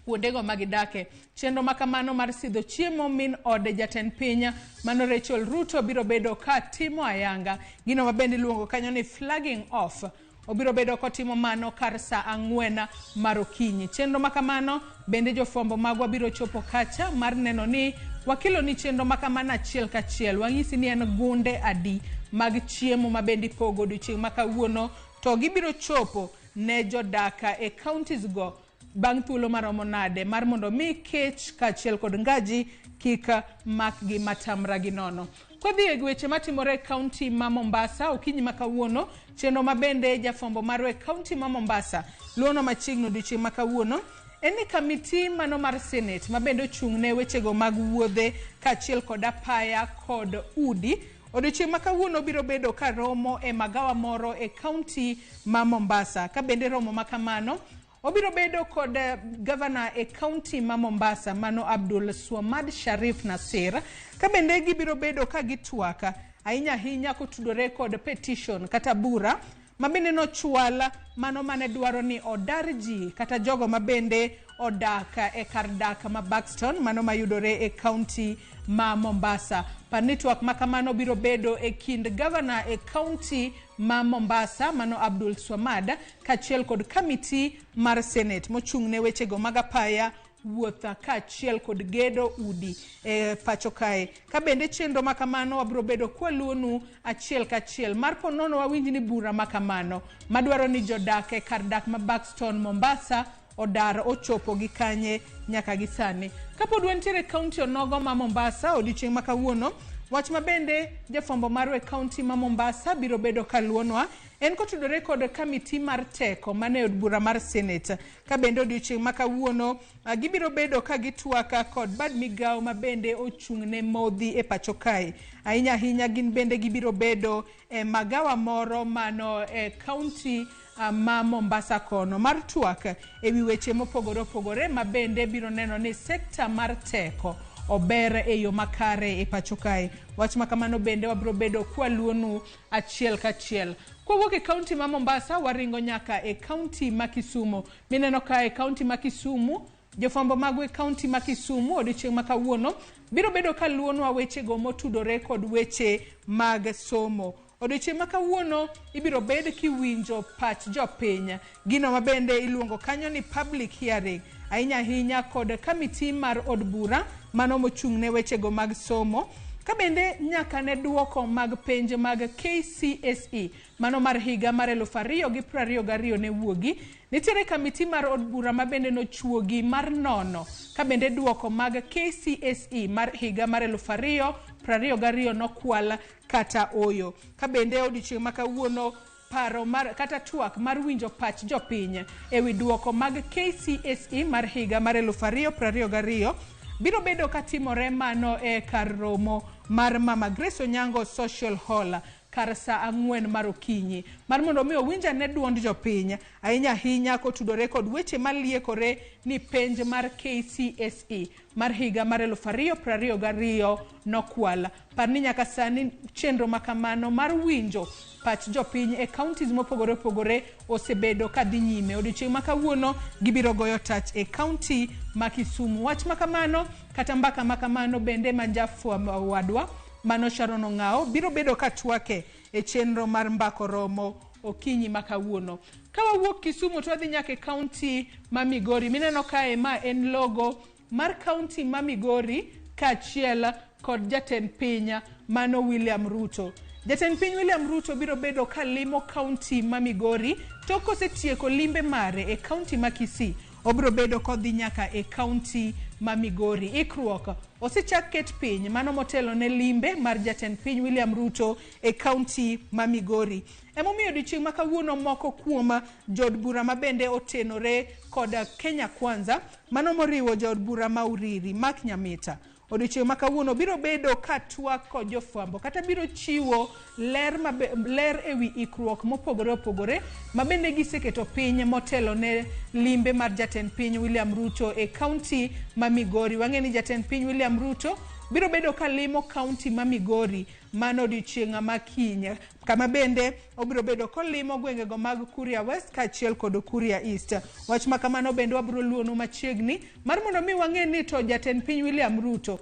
kuondego magidake. Chenro makamano mar sidho chiemo min ode jatend piny mano Rachel Ruto biro bedo ka timo ayanga gino mabende luongo kanyo ni flagging off. Obiro bedo kotimo mano kar sa 4 mar okinyi. Chenro makamano bende jofwambo magwa biro chopo kacha mar neno ni wakilo ni chenro makamano achiel kachiel. Wang'isi ni en gunde adi mag chiemo mabende pogo odiochieng' makawuono to gibiro chopo ne jodaka e counties go bang' thuolo maromo nade mar mondo mi kech kachiel kod ngaji kika makgi matamra gi nono. Kodhi e weche matimore kaunti ma Mombasa okinyi makawuono, chenro mabende jafwambo marwa e kaunti ma Mombasa luono machiegni odiochieng' makawuono eni kamiti mano mar Senate mabende ochung'ne wechego mag wuodhe kachiel kod apaya kod udi. Odiochieng' makawuono biro bedo ka romo e magawa moro e kaunti ma Mombasa. Ka bende romo makamano obiro bedo kod governor e kaunti ma Mombasa mano Abdul Swamad Sharif Nasir. Ka bende gibiro bedo ka gitwaka ahinya kotudore kod petition kata bura mabende no chwala mano mane dwaro ni odar ji kata jogo mabende odaka e kar dak ma Buxton mano mayudore e county ma Mombasa. Panitwak makamano biro bedo e kind governor e county ma Mombasa mano Abdul Swamad kachiel kod committee mar Senate mochung'ne wechego mag apaya wuotha kachiel kod gedo udi e pacho kae. Ka bende chenro makamano wabiro bedo kwaluonu achiel kachiel mar ponono wawinj ni bura makamano madwaro ni jodak e kar dak ma Buxton Mombasa odar ochopo gi kanye nyaka gi sani. Kapod wantiere county onogo ma Mombasa odiochieng' ma kawuono, wach mabende jafwambo marwa e county ma Mombasa biro bedo kaluonwa en kotudore kod committee mar teko mane od bura mar Senate. Ka bende odiochieng' ma kawuono gibiro bedo ka gitwaka kod bad migao mabende ochung'ne modhi e pacho kae. Ahinya ahinya gin bende gibiro bedo e magawa moro mano e county ma Mombasa kono mar twak e wi weche mopogore opogore mabende biro neno ni sekta mar teko ober e yo makare e pacho kae. Wach makamano bende wabiro bedo kwaluonu achiel kachiel. Kwawuok e county ma Mombasa waringo nyaka e county ma Kisumu. Mineno ka e county ma Kisumu, jofwambo magu e county ma Kisumu odiochieng' ma kawuono biro bedo kaluonwa wechego motudore kod weche mag somo. Odiochieng' ma kawuono ibiro bed kiwinjo pach jopiny, gino mabende iluongo kanyo ni public hearing, ahinya ahinya kod committee mar od bura mano mochung'ne wechego mag somo. Ka bende nyaka ne duoko mag penj mag KCSE mano mar higa mar 2022 ne wuogi. Nitiere committee mar od bura mabende nochuogi mar nono ka bende duoko mag KCSE mar higa mar 2022 nokwal kata oyo. Ka bende odiochieng' ma kawuono paro mar kata twak mar winjo pach jopiny e wi duoko mag KCSE mar higa mar 2022 biro bedo katimore mano e kar romo mar Mama Grace Onyango Social Hall kar saa 4 mar okinyi mar mondo mi owinja ne duond jopiny ahinya ahinya kotudore kod weche maliekore ni penj mar KCSE mar higa mar 2022 nokwal. Parni nyaka sani chenro makamano mar winjo pach jopiny e counties mopogore opogore osebedo kadhi nyime. Odiochieng' ma kawuono gibiro goyo tach e county ma Kisumu. Wach makamano kata mbaka makamano bende manjafwambo wadwa mano Sharon Ong'ao biro bedo katwake e chenro mar mbako romo okinyi ma kawuono. Ka wawuok Kisumu to wadhi nyaka e county ma Migori. Mineno kae ma en logo mar county ma Migori kachiel kod jatend piny mano William Ruto. Jatend piny William Ruto biro bedo kalimo county ma Migori to kosetieko limbe mare e county ma Kisii obiro bedo kodhi nyaka e county ma Migori. Ikruok osechak ket piny mano motelo ne limbe mar jatend piny William Ruto e county ma Migori. Emomiyo odiochieng' ma kawuono moko kuom jod bura mabende otenore kod Kenya Kwanza mano moriwo jod bura ma Uriri Mark Nyamita. Odiochieng' ma kawuono biro bedo katwak kod jofwambo kata biro chiwo ler ewi ikruok mopogore opogore mabende giseketo piny motelo ne limbe mar jatend piny William Ruto e county ma Migori. Wang'e ni jatend piny William Ruto biro bedo kalimo county ma Migori mano odiochieng' ma kiny, kama bende obiro bedo kolimo gwengego mag Kuria West kachiel kod Kuria East. Wach makamano bende wabiro luonu machiegni mar mondo mi wang'e ni to jatend piny William Ruto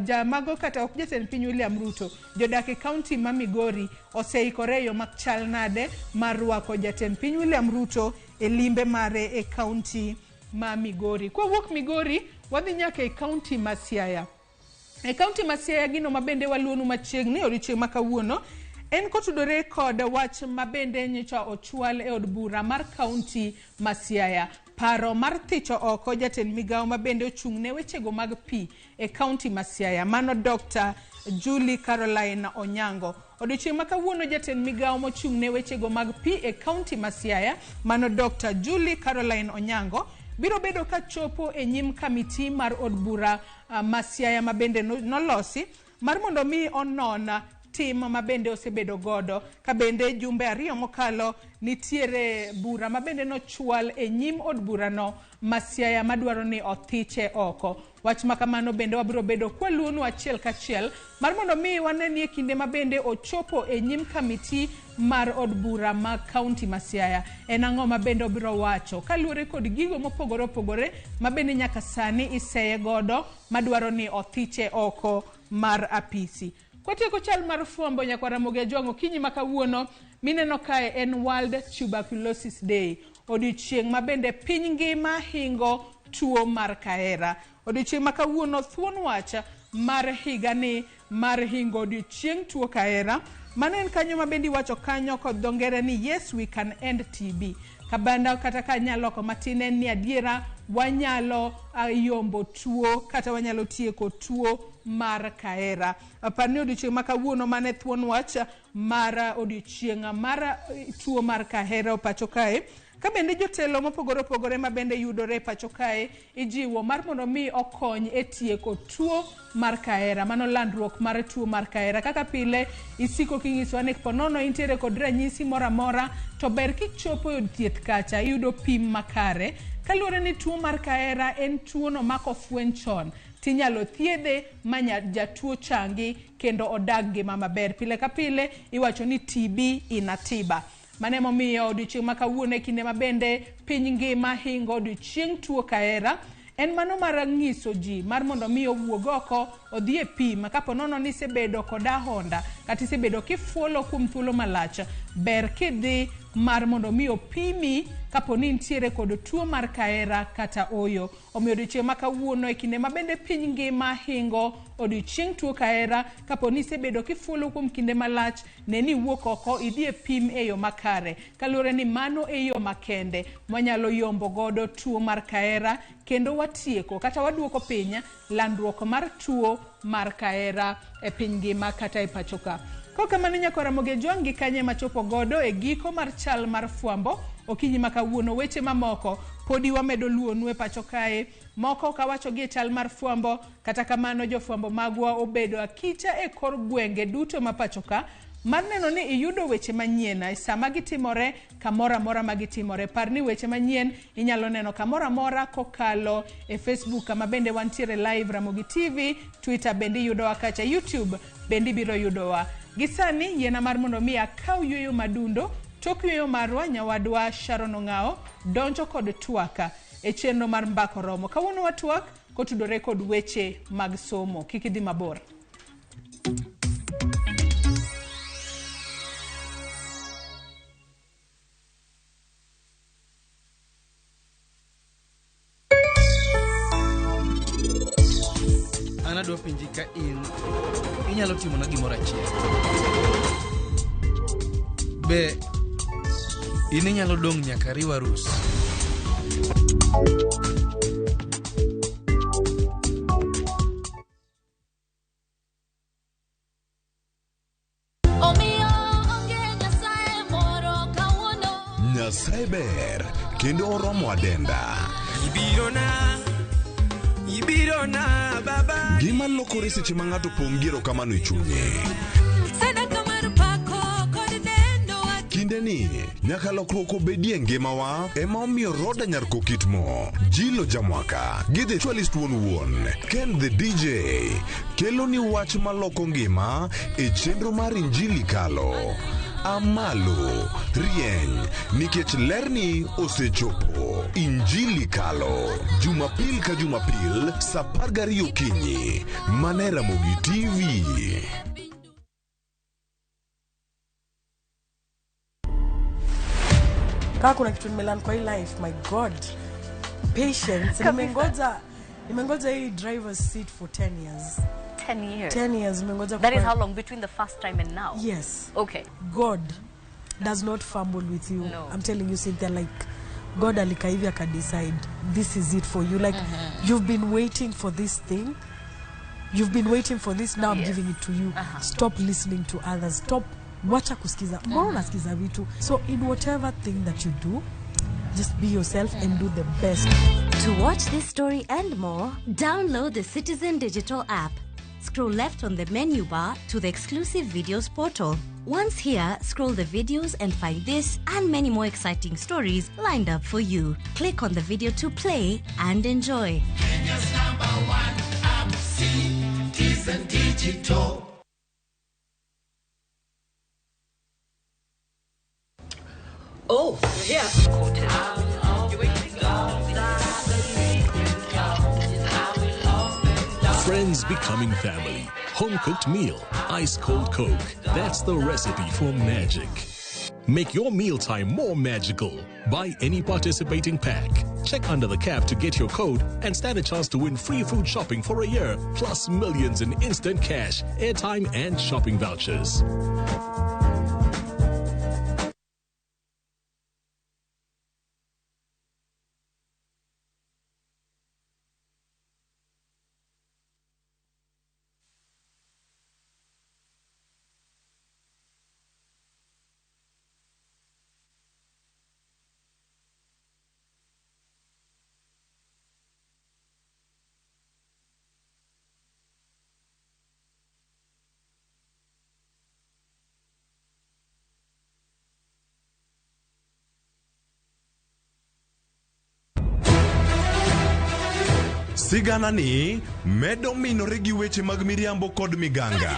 jamago kata ok jatend piny William Ruto jodak e county ma Migori oseikore yo makchal nade mar rwako jatend piny William Ruto e limbe mare e county ma Migori. Kwa wuok Migori wadhi nyaka e county ma Siaya. E county ma Siaya gino mabende waluonu machiegni odiochieng' ma kawuono en kotudore kod wach mabende nyicha ochwal e od bura mar county ma Siaya. Paro mar thicho oko jatend migao mabende ochung'ne wechego mag pi e county ma Siaya mano Dr. Julie Caroline Onyango. Odiochieng' ma kawuono jatend migao mochung'ne wechego mag pi e county ma Siaya mano Dr. Julie Caroline Onyango biro bedo ka chopo e nyim committee mar od bura ma Siaya mabende nolosi mar mondo mi onon tim mabende osebedo godo ka bende jumbe ariyo mokalo nitiere bura mabende nochwal e nyim od burano Masiaya madwaro ni othiche oko. Wach makamano bende wabiro bedo kwaluonu achiel kachiel mar mondo mi wanenie kinde mabende ochopo e nyim kamiti mar od bura ma kaunti Masiaya. En ang'o mabende obiro wacho kaluwore kod gigo mopogore opogore mabende nyaka sani iseye godo madwaro ni othiche oko mar apisi. Kwatieko chal mar fuambo nyaka Ramogi Ajwang' okinyi makawuono mineno kae en World Tuberculosis Day. Odiochieng' mabende piny ngima hingo tuo mar kahera. Odiochieng' makawuono thuon wacha mar higani mar hingo odiochieng' tuo kahera. Mano en kanyo mabende wacho kanyo kod dhongere ni yes we can end TB. Kabanda kata kanyalo ko matine ni adiera wanyalo yombo tuo kata wanyalo tieko tuo mar kahera. Apani odiochieng' makawuono mane thuon wacha mar odiochieng' mar tuo mar kahera opacho kae. Ka bende jotelo mopogore opogore mabende yudore pacho kae ijiwo mar mondo mi okony e tieko tuo mar kahera. Mano landruok mar tuo mar kahera. Kaka pile isiko kinyiso ni ponono intiere kod ranyisi mora mora to ber kichopo od thieth kacha yudo pim makare. Kaluwore ni tuo mar kahera en tuo no mako fweny chon tinyalo thiedhe manya jatuo changi kendo odag ngima maber. Pile ka pile iwacho ni TB inatiba. Mane momiyo odiochieng' makawuono e kinde mabende piny ngima hingo odiochieng' tuo kahera en mano mar ng'iso ji mar mondo mi owuog oko odhi e pim kapo nono ni sebedo kod ahonda kata sebedo kifuolo kuom thuolo malach ber kidhi mar mondo mi opimi kapo ni ntiere kod tuo mar kahera kata oyo. Omiyo odiochieng' makawuono e kinde mabende piny ngima hingo odiochieng' tuo kahera kapo ni sebedo kifuolo kuom kinde malach ne ni wuok oko idhi e pim e yo makare kaluwore ni mano e yo makende mwanyalo yombo godo tuo mar kahera kendo watieko kata waduoko piny landruok mar tuo mar kahera e piny ngima kata e pacho ka. Kokamano nyaka Ramogi Ajwang' gi kanye machopo godo e giko mar chal mar fuambo okinyi makawuono. Weche mamoko podi wamedo luonu e pacho kae moko kawacho gi chal mar fuambo kata kamano jofuambo magwa obedo akicha e kor gwenge duto ma pacho ka mar neno ni iyudo weche manyien e sama gitimore kamora mora magitimore. Par ni weche manyien inyalo neno kamora mora kokalo e Facebook kama bende wantiere live Ramogi TV, Twitter bende yudowa kacha, YouTube bende biro yudowa. Gisani yena mar mondo mi akaw yueyo madundo tok yueyo marwa nyawadwa Sharon Ong'ao donjo kod twaka e chenro mar mbako romo. Kawuono watwak kotudore kod weche mag somo. Kikidhi mabor. Anadwa penji ka inyalo timo na gimoro achiel. Be inyalo dong nyaka riwa rus. Nyasaye ber kendo oromo adenda. Ibirona baba. Gima lokore seche ma ng'ato pongiro kamano e chunye. Kinde ni nyaka lokruok obedie ngimawa ema omiyo Roda Nyarko Kitmo Jilo Jamwaka gi The Twalist wuon Ken the DJ kelo ni wach maloko ngima e chenro mar Injili kalo amalo rieny nikech lerni osechopo. Injili kalo Jumapil ka Jumapil saa 12 okinyi mane Ramogi TV. Kaka kuna kitu nimelan kwa hii life, my god, patience. Nimengoja hii driver's seat for 10 years. 10 years. 10 years nimengoja. That is how long between the first time and now? Yes. Okay. God does not fumble with you. No. I'm telling you, Cynthia, like God alikaivya can decide this is it for you. Like you've been waiting for this thing. You've been waiting for this. Now I'm giving it to you. Stop listening to others. Stop. Wacha kusikiza. Mbona unasikiza vitu? So in whatever thing that you do, just be yourself and do the best. To watch this story and more, download the Citizen Digital app. Scroll left on the menu bar to the exclusive videos portal. Once here, scroll the videos and find this and many more exciting stories lined up for you. Click on the video to play and enjoy. Kenya's #1 app, Citizen Digital. Oh, you're here. Friends becoming family. Home-cooked meal. Ice-cold Coke. That's the recipe for magic. Make your mealtime more magical. Buy any participating pack. Check under the cap to get your code and stand a chance to win free food shopping for a year, plus millions in instant cash, airtime, and shopping vouchers. Sigana ni medo minore gi weche mag miriambo kod miganga.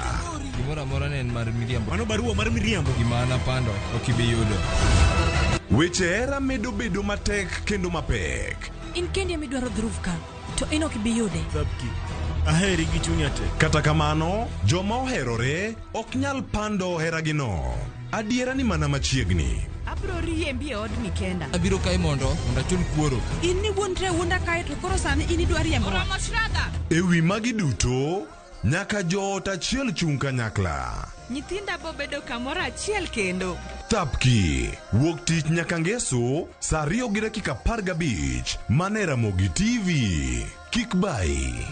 Gimora mora ne en mar miriambo. Mano barua mar miriambo. Gimana pando okibiyudo. Weche era medo bedo matek kendo mapek. In kendi midwaro dhuruf ka to in okibiyude. Sabki. Aheri gi chunya te. Kata kamano, joma oherore ok nyal pando heragino. Adiera ni mana machiegni. Abro riembi e od Mikenda. Abiro kai mondo achul kuoro. In ni wuontre wunda kae to koro sani in idwa riembo. Ewi magi duto, nyaka joot achiel chung kanyakla. Nyithinda bo bedo kamoro achiel kendo. Tapki, wuok tich nyaka ngeso, saa 2:15 mane Ramogi TV. Kik bai.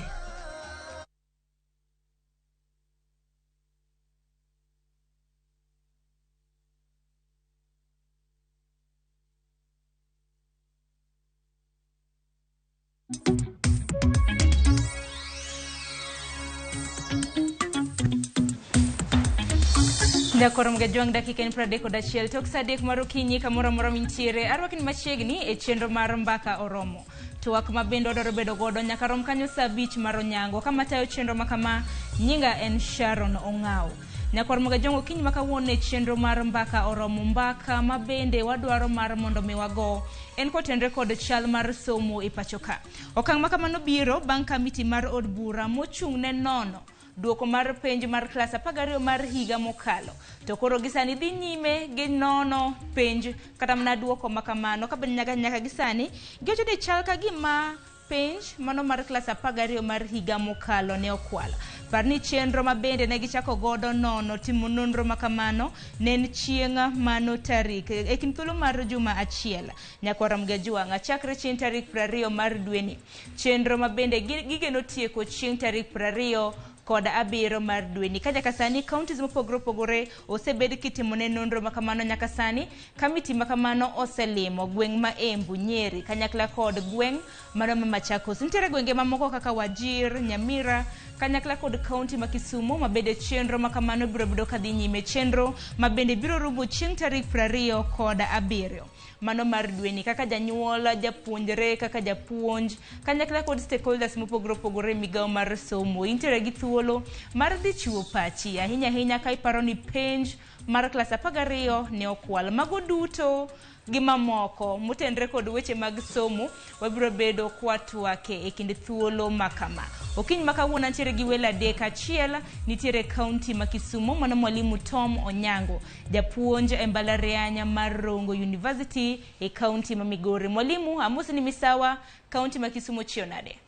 Dakorom gajwang dakika en 31 tok saa 3 mar okinyi kamoro amora mintiere arwakin machiegni e chenro mar mbaka oromo. Twak mabendo odoro bedo godo nyaka rom kanyo saa 5 mar onyango kama tayo chenro makama nyinga en Sharon Ongao. Nyakorom gajwang okinyi makawuono e chenro mar mbaka oromo mbaka mabende wadwaro mar mondo miwago en kotenre kod chal mar somo e pachoka. Okang' makamano biro bang' kamiti mar od bura mochung' ne nono duoko mar penj mar klas 12 mar higa mokalo. To koro gisani dhi nyime gi nono penj kata mana duoko makamano ka nyaka gisani giwacho ni chal ka gima penj mano mar klas 12 mar higa mokalo ne okwala. Parni chenro mabende ne gichako godo nono timo nonro makamano nen chieng' mano tarik e kind thuolo mar juma achiel nyakwaram gajuanga chakre chieng' tarik 20 mar dweni. Chenro mabende gigeno tieko chieng' tarik 20 kod 7 mar dweni. Ka nyaka sani counties mopogore opogore osebed kitimo ne nonro makamano nyaka sani. Kamiti makamano oselimo gweng' ma Embu, Nyeri, kanyakla kod gweng' mano ma Machakos. Nitiere gwenge mamoko kaka Wajir, Nyamira, kanyakla kod county ma Kisumu mabede chenro makamano biro bedo kadhi nyime. Chenro mabende biro rumo chieng' tarik 20 kod 7 mano mar dweni kaka janyuola, japuonjre, kaka japuonj, kanyakla kod stakeholders mopogore opogore migao mar somo. Intere gi thuolo mar dhi chiwo pachi ahinya ka iparo ni penj mar klas 12 ne okwal. Mago duto gi mamoko motenre kod weche mag somo wabiro bedo kwatwake e kind thuolo makama. Okiny makawuono nitiere gi welo adek. Achiel nitiere kaunti ma Kisumu mano mwalimu Tom Onyango, japuonj e mbalariany mar Rongo University e kaunti ma Migori. Mwalimu amosi ni misawa kaunti ma Kisumu chionade.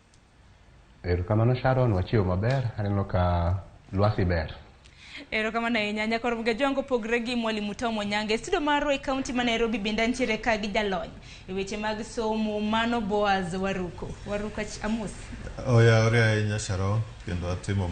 Erokamano Sharon, wachio maber, aneno ka lwasi ber. Erokamano ahinya nyakoro mgejongo pogre gi mwalimu Tom Onyange studio marwa e county ma Nairobi bende ntiere ka gi jalony e weche mag somo mano Boaz Waruko Amos. Oya ore ahinya Sharon kendo atimo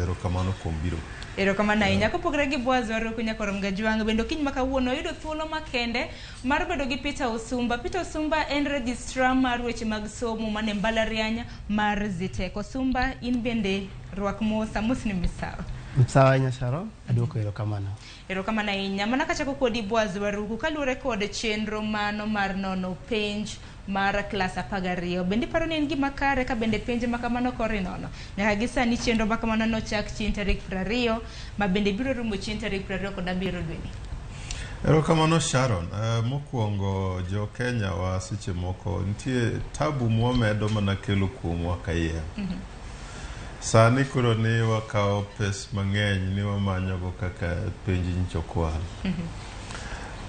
erokamano kuom biro. Erokamano ahinya kopogre gi Boaz Waruko nyakoro mgejongo bende kiny makawuono yudo thuolo makende mar bedo gi Peter Osumba. Peter Osumba en registrar mar weche mag somo mane mbalariany mar Zitek. Osumba in bende rwak mos Amos ni misawa. Sawa nya Sharon, aduoko erokamano. Erokamano ahinya. Mana kachako kodi Boaz Waruko kaluwore kod chenro mano mar nono penj mar klas 12. Bende paro ni en gima kare ka bende penj makamano kori nono. Nyaka gi sani chenro makamano nochak chieng' tarik 20 ma bende biro rumo chieng' tarik 20 kod 7 dwe ni. Erokamano Sharon, mokwongo jo Kenya wa seche moko nitie tabu mwamedo mana kelo kuomwa kayie. Sani kuro ni wakao pes mang'eny ni wamanyogo kaka penj nchokwal.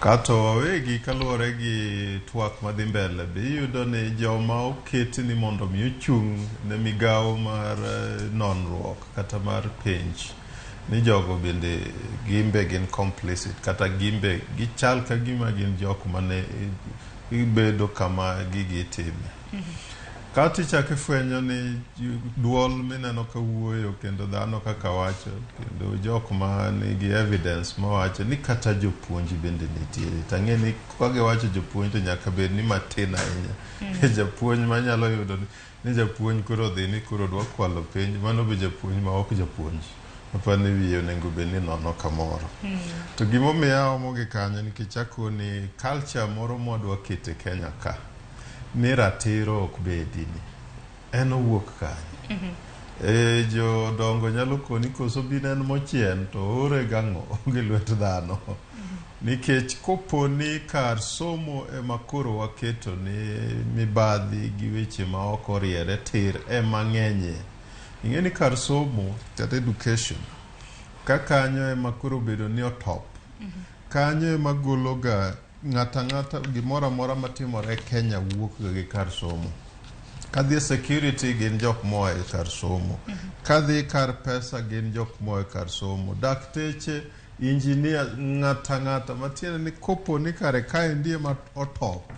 Kato wawegi kaluwore gi twak madhi mbele be iyudo ni joma oketi ni mondo mi ochung' ne migawo mar nonruok kata mar penj ni jogo bende gimbe gin complicit kata gimbe gichal ka gima gin jok mane ibedo kama gigi time. Kati chake fwenyo ni duol mineno ka wuoyo kendo dhano kaka wacho kendo jok ma nigi evidence ma wacho ni kata jopuonji bende nitie. Tang'e ni kage wacho jopuonji to nyaka bed ni matin ahinya. Japuonj manyalo yudo ni japuonj kuro dhi ni kuro dwa kwalo penj mano be japuonj ma ok japuonj. Mapani wiyo nengo be ni nono kamoro. To gimomiyo omogi kanyo nikech akoni culture moro mwadwa kete Kenya ka. Ni ratiro ok bedi ni en owuok kanyo. Jo dongo nyalo koni koso binen mochien to ore gang'o gi lwet dhano. Nikech koponi kar somo makoro waketo ni mibadhi gi weche ma ok oriere tir mang'enye. Ing'eni kar somo kata education kakanyo makoro bedo ni otop. Kanyo magolo ga ng'ata gimora mora matimore Kenya wuok gi kar somo. Kadhi security gin jok moa e kar somo. Kadhi kar pesa gin jok moa e kar somo. Dakteche, engineer, ng'ata matiende ni kopo ni kare kae ndiye ma otop.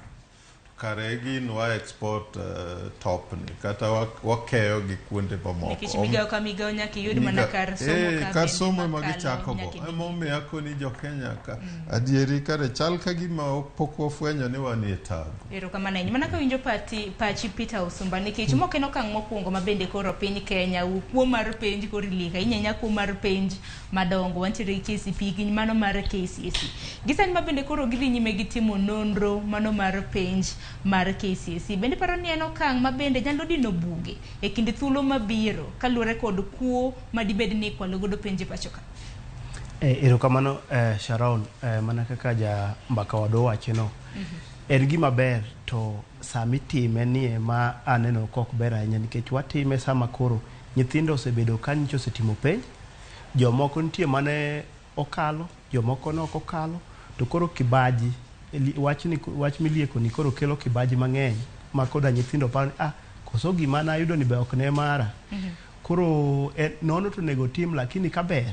Kare gin wa export top ni kata wakeyo gi kuonde mamoko. Nikech migawo ka migawo nyaka yud mana kar somo ka kar somo ma gichakogo. Emomiyo akoni jo Kenya ka adieri kare chal ka gima pok wafwenyo ni wan e tabu. Erokamano ahinya. Mana ka winjo pachi Peter Osumba nikech mok en okang' mokwongo ma bende koro piny Kenya kuo mar penj koro ilika inyanya kuo mar penj madongo wantiere gi KCP gi mano mar KCSE. Gisani ma bende koro gidhi nyime gi timo nonro mano mar penj mar KCSE. Bende paro ni en okang' ma bende nyalo dino buge e kinde thuolo mabiro kaluwore kod kuo madibed ni kwalo godo penj pacho ka. Erokamano Sharon, mana kaka ja mbaka wado wacheno. En gima ber to sami time nie ma aneno kok ber ahinya nikech watime sama koro nyithindo osebedo ka nyicho osetimo penj. Jomoko nitie mane okalo, jomoko nok okalo, to koro kibaji wach milieko ni koro kelo kibaji mang'eny ma koda nyithindo paro koso gima nayudo ni be ok ne mara. Koro nono to nego tim lakini kaber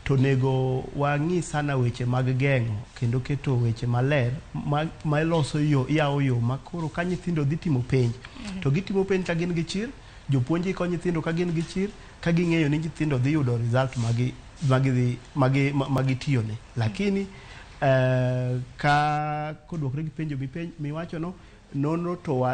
to nego wang'i sana weche mag geng'o kendo keto weche maler ma loso yawo yo ma koro ka nyithindo dhi timo penj to gitimo penj ka gin gi chir, jopuonji ko nyithindo ka gin gi chir, ka ging'eyo ni nyithindo dhi yudo result magi tiyone. Lakini ka kodwokre gi penjo miwacho no nono to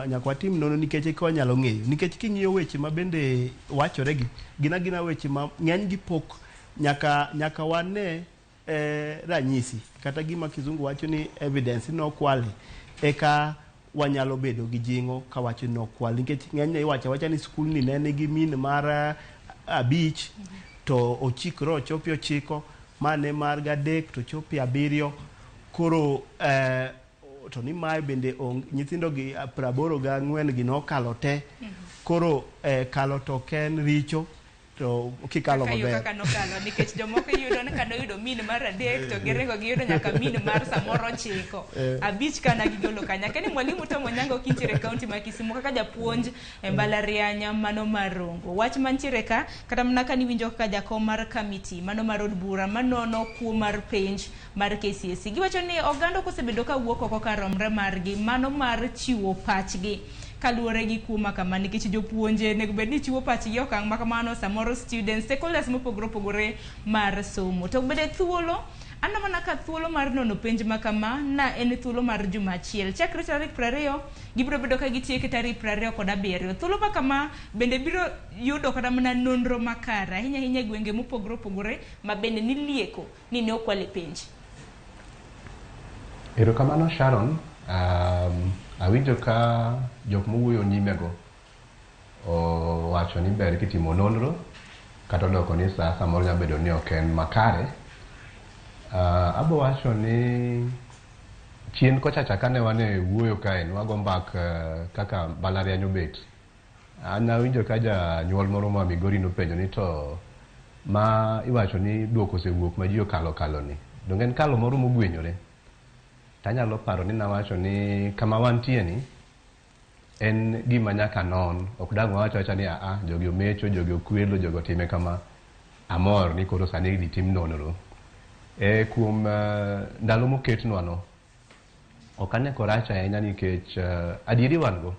nyaka watim nono nikech ko nyalo ng'eyo nikech king'iyo weche ma bende wachore gi gina weche ma ng'eny gi pok nyaka wane ranyisi kata gima kizungu wacho ni evidence no kwale eka wanyalo bedo gi jingo ka wacho no kwale nikech ng'eny iwacho ni skul ni ne nigi min mar 5 to ochikro chopi ochiko mane mar 3 to chopi 7 koro to ni mae bende nyithindo gi 84 gi nokalo te. Koro kalo to ken richo to kikalo maber kaka nokalo nikech jomoko yudo ka noyudo min mar adek to giringo giyudo nyaka min mar samoro 9 abich kana gigolo kanya kani mwalimu Tom Onyango kintiere kaunti ma Kisumu kaka japuonj e mbalariany mano marongo wach mantiere ka kata mana ka niwinjo kaka jakom mar committee mano mar od bura manono kuo mar penj mar KCSE giwacho ni oganda kosebedo ka wuok oko karomre margi mano mar chiwo pachgi kaluore gi kuma kama nikech jopuonje nego bed ni chiwo pachgi okang' makamano samoro students stakeholders mopogore mar somo to bede thuolo ano mana ka thuolo mar nono penj makama na en thuolo mar juma achiel chakre tarik 20 gibiro bedo ka gitieke tarik 27 thuolo makama bende biro yudo kata mana nonro makara hinya gwenge mopogore ma bende nilieko ni ne okwale penj. Erokamano Sharon, awinjo ka jok mowuoyo nyimego wacho ni ber kitimo nonro kata doko ni samoro nyalo bedo ni ok en makare. Abo wacho ni chien kochacha kane wane wuoyo kae wago mbak kaka mbalariany obet. An awinjo ka janyuol moro ma Migori nopenjo ni to ma iwacho ni duoko osewuok ma ji okalo ni. Donge en kalo moro mogwenyore. Tanyalo paro ni nawacho ni kama wantie ni en gima nyaka non ok dang' wacho ni jogi omecho jogi okwelo jogo time kama amor ni koro sani gi tim nonro kuom ndalo moketnwa no ok ane koracha ahinya nikech adieri wan go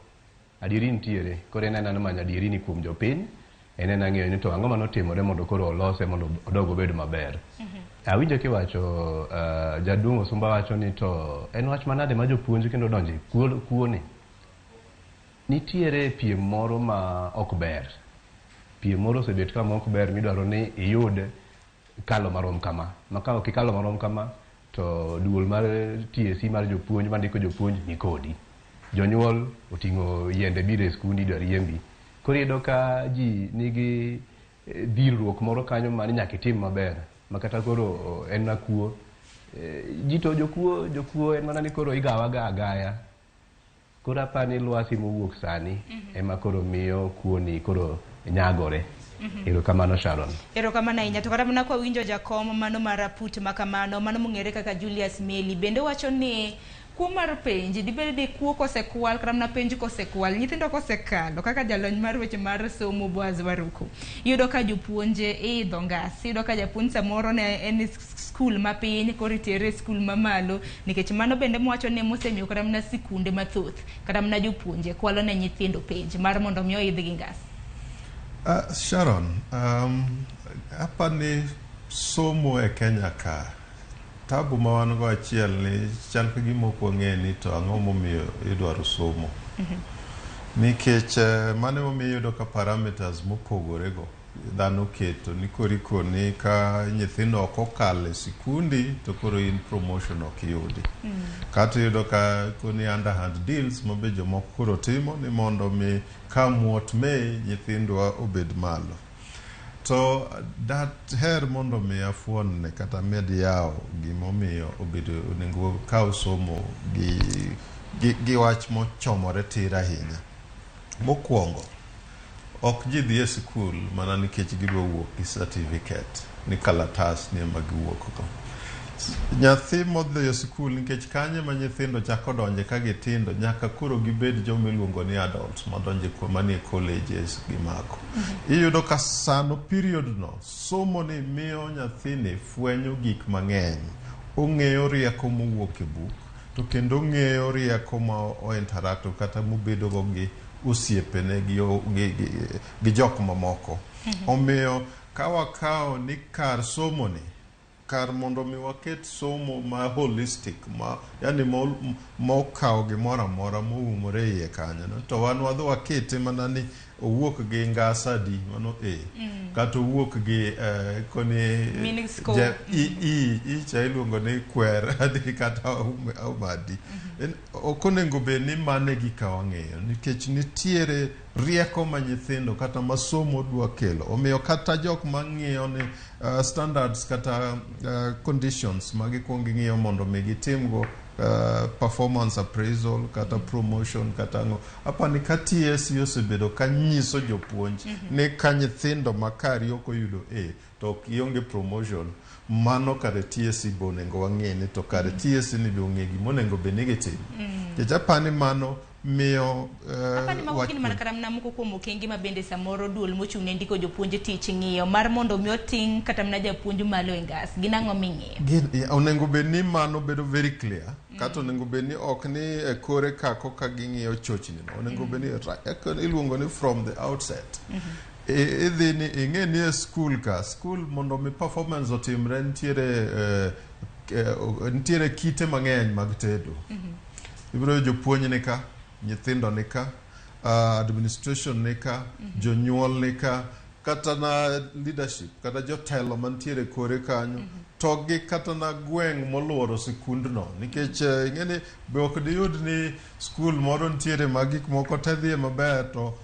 adieri nitiere koro en ana manyo adieri ni kuom jopiny en ang'eyo ni to ang'o manotimore mondo koro olose mondo odog obed maber. Awinjo kiwacho jaduong' Osumba wacho ni to en wach manade ma jopuonj kendo donje kuo ni nitiere piem moro ma ok ber. Piem moro osebet kama ok ber midwaro ni iyud kalo marom kama. Maka ok kalo marom kama to duol mar TSC mar jopuonj mandiko jopuonj ni kodi. Jonyuol oting'o yiende bire skundi idwa riembi. Koro iyudo ka ji nigi dhirruok moro kanyo ma nyaka itim maber. Makata koro en na kuo. Ji to jokuo en mana ni koro igawaga agaya. Koro apani lwasi mowuok sani ema koro miyo kuo ni koro nyagore. Erokamano Sharon. Erokamano ahinya to kata mana kwa winjo jakom mano maraput makamano mano mong'ere kaka Julius Meli bende wacho ni kuo mar penj dibed ni kuo kosekwal kata mana penj kosekwal nyithindo kosekalo kaka jalony mar weche mar somo Boaz Waruku yudo ka jopuonje idho ngas yudo ka japuonj samoro ne en skul mapiny koro itere skul mamalo nikech mano bende mwacho ni mosemiyo kata mana sikunde mathoth kata mana jopuonje kwalo ne nyithindo penj mar mondo mi oidh gi ngas. Sharon, apani somo e Kenya ka tabu ma wan go achiel ni chal ka gima ok wang'e ni to ang'o momiyo idwaro somo. Nikech mane momiyo iyudo ka parameters mopogore go dhano keto ni koriko ni ka nyithindo ok okalo e sikundi to koro in promotion ok yudi. Kata iyudo ka koni underhand deals mabe jomoko koro timo ni mondo mi ka muot me nyithindwa obed malo. To her mondo mi afuon ne kata med yao gimomiyo obedo onego kaw somo gi wach mochomore tira ahinya. Mokwongo ok ji dhi e skul mana nikech gidwa wuok gi certificate ni kalatas ni ema giwuok go. Nyathi modhi e skul nikech kanye ma nyithindo chako donje ka gitindo nyaka koro gibed joma iluongo ni adults madonje kuma ni colleges gi mako. Iyudo ka sano period no somo ni miyo nyathini fwenyo gik mang'eny. Ong'eyo rieko mowuok e buk to kendo ong'eyo rieko ma o interact kata mobedo go gi osiepene gi jok mamoko. Omiyo ka wakawo ni kar somo ni kar mondo mi waket somo ma holistic ma yani mokawo gimoro amora moumore iye kanyo no to wan wadho wakete mana ni owuok gi ngasa di mano kata owuok gi koni icha iluongo ni kwer adi kata umadi okonego be ni mane gi kawang'eyo nikech nitiere rieko ma nyithindo kata masomo dwa kelo. Omiyo kata jok mang'iyo ni standards kata conditions ma gikwongo ng'iyo mondo mi gitimgo performance appraisal kata promotion kata ngo apani ka TSC osebedo ka nyiso jopuonj ne ka nyithindo makari ok oyudo A to kionge promotion mano kare TSC bonengo wang'eni to kare TSC ni donge gi monengo benege tim japani mano miyo apani mawakini manakaram na moko kuom okenge mabende samoro duol mochung' ne ndiko jopuonje tich ng'iyo mar mondo mi oting kata mna japuonj malo e ngas ginang'o ming'iyo onengo bedni mano bedo very clear kata onengo bedni ok ni kore kako ka ging'iyo chochni onengo bedni iluongo ni from the outset idhi ni ing'e ni school mondo mi performance otimre nitiere kite mang'eny mag tedo ibiro jopuonj ni ka nyithindo ni ka administration ni ka jonyuol ni ka kata na leadership kata jotelo mantiere kore kanyo to gi kata na gweng' moluoro sikundno nikech ing'eni be ok diyud ni skul moro ntiere ma gik moko te dhie maber to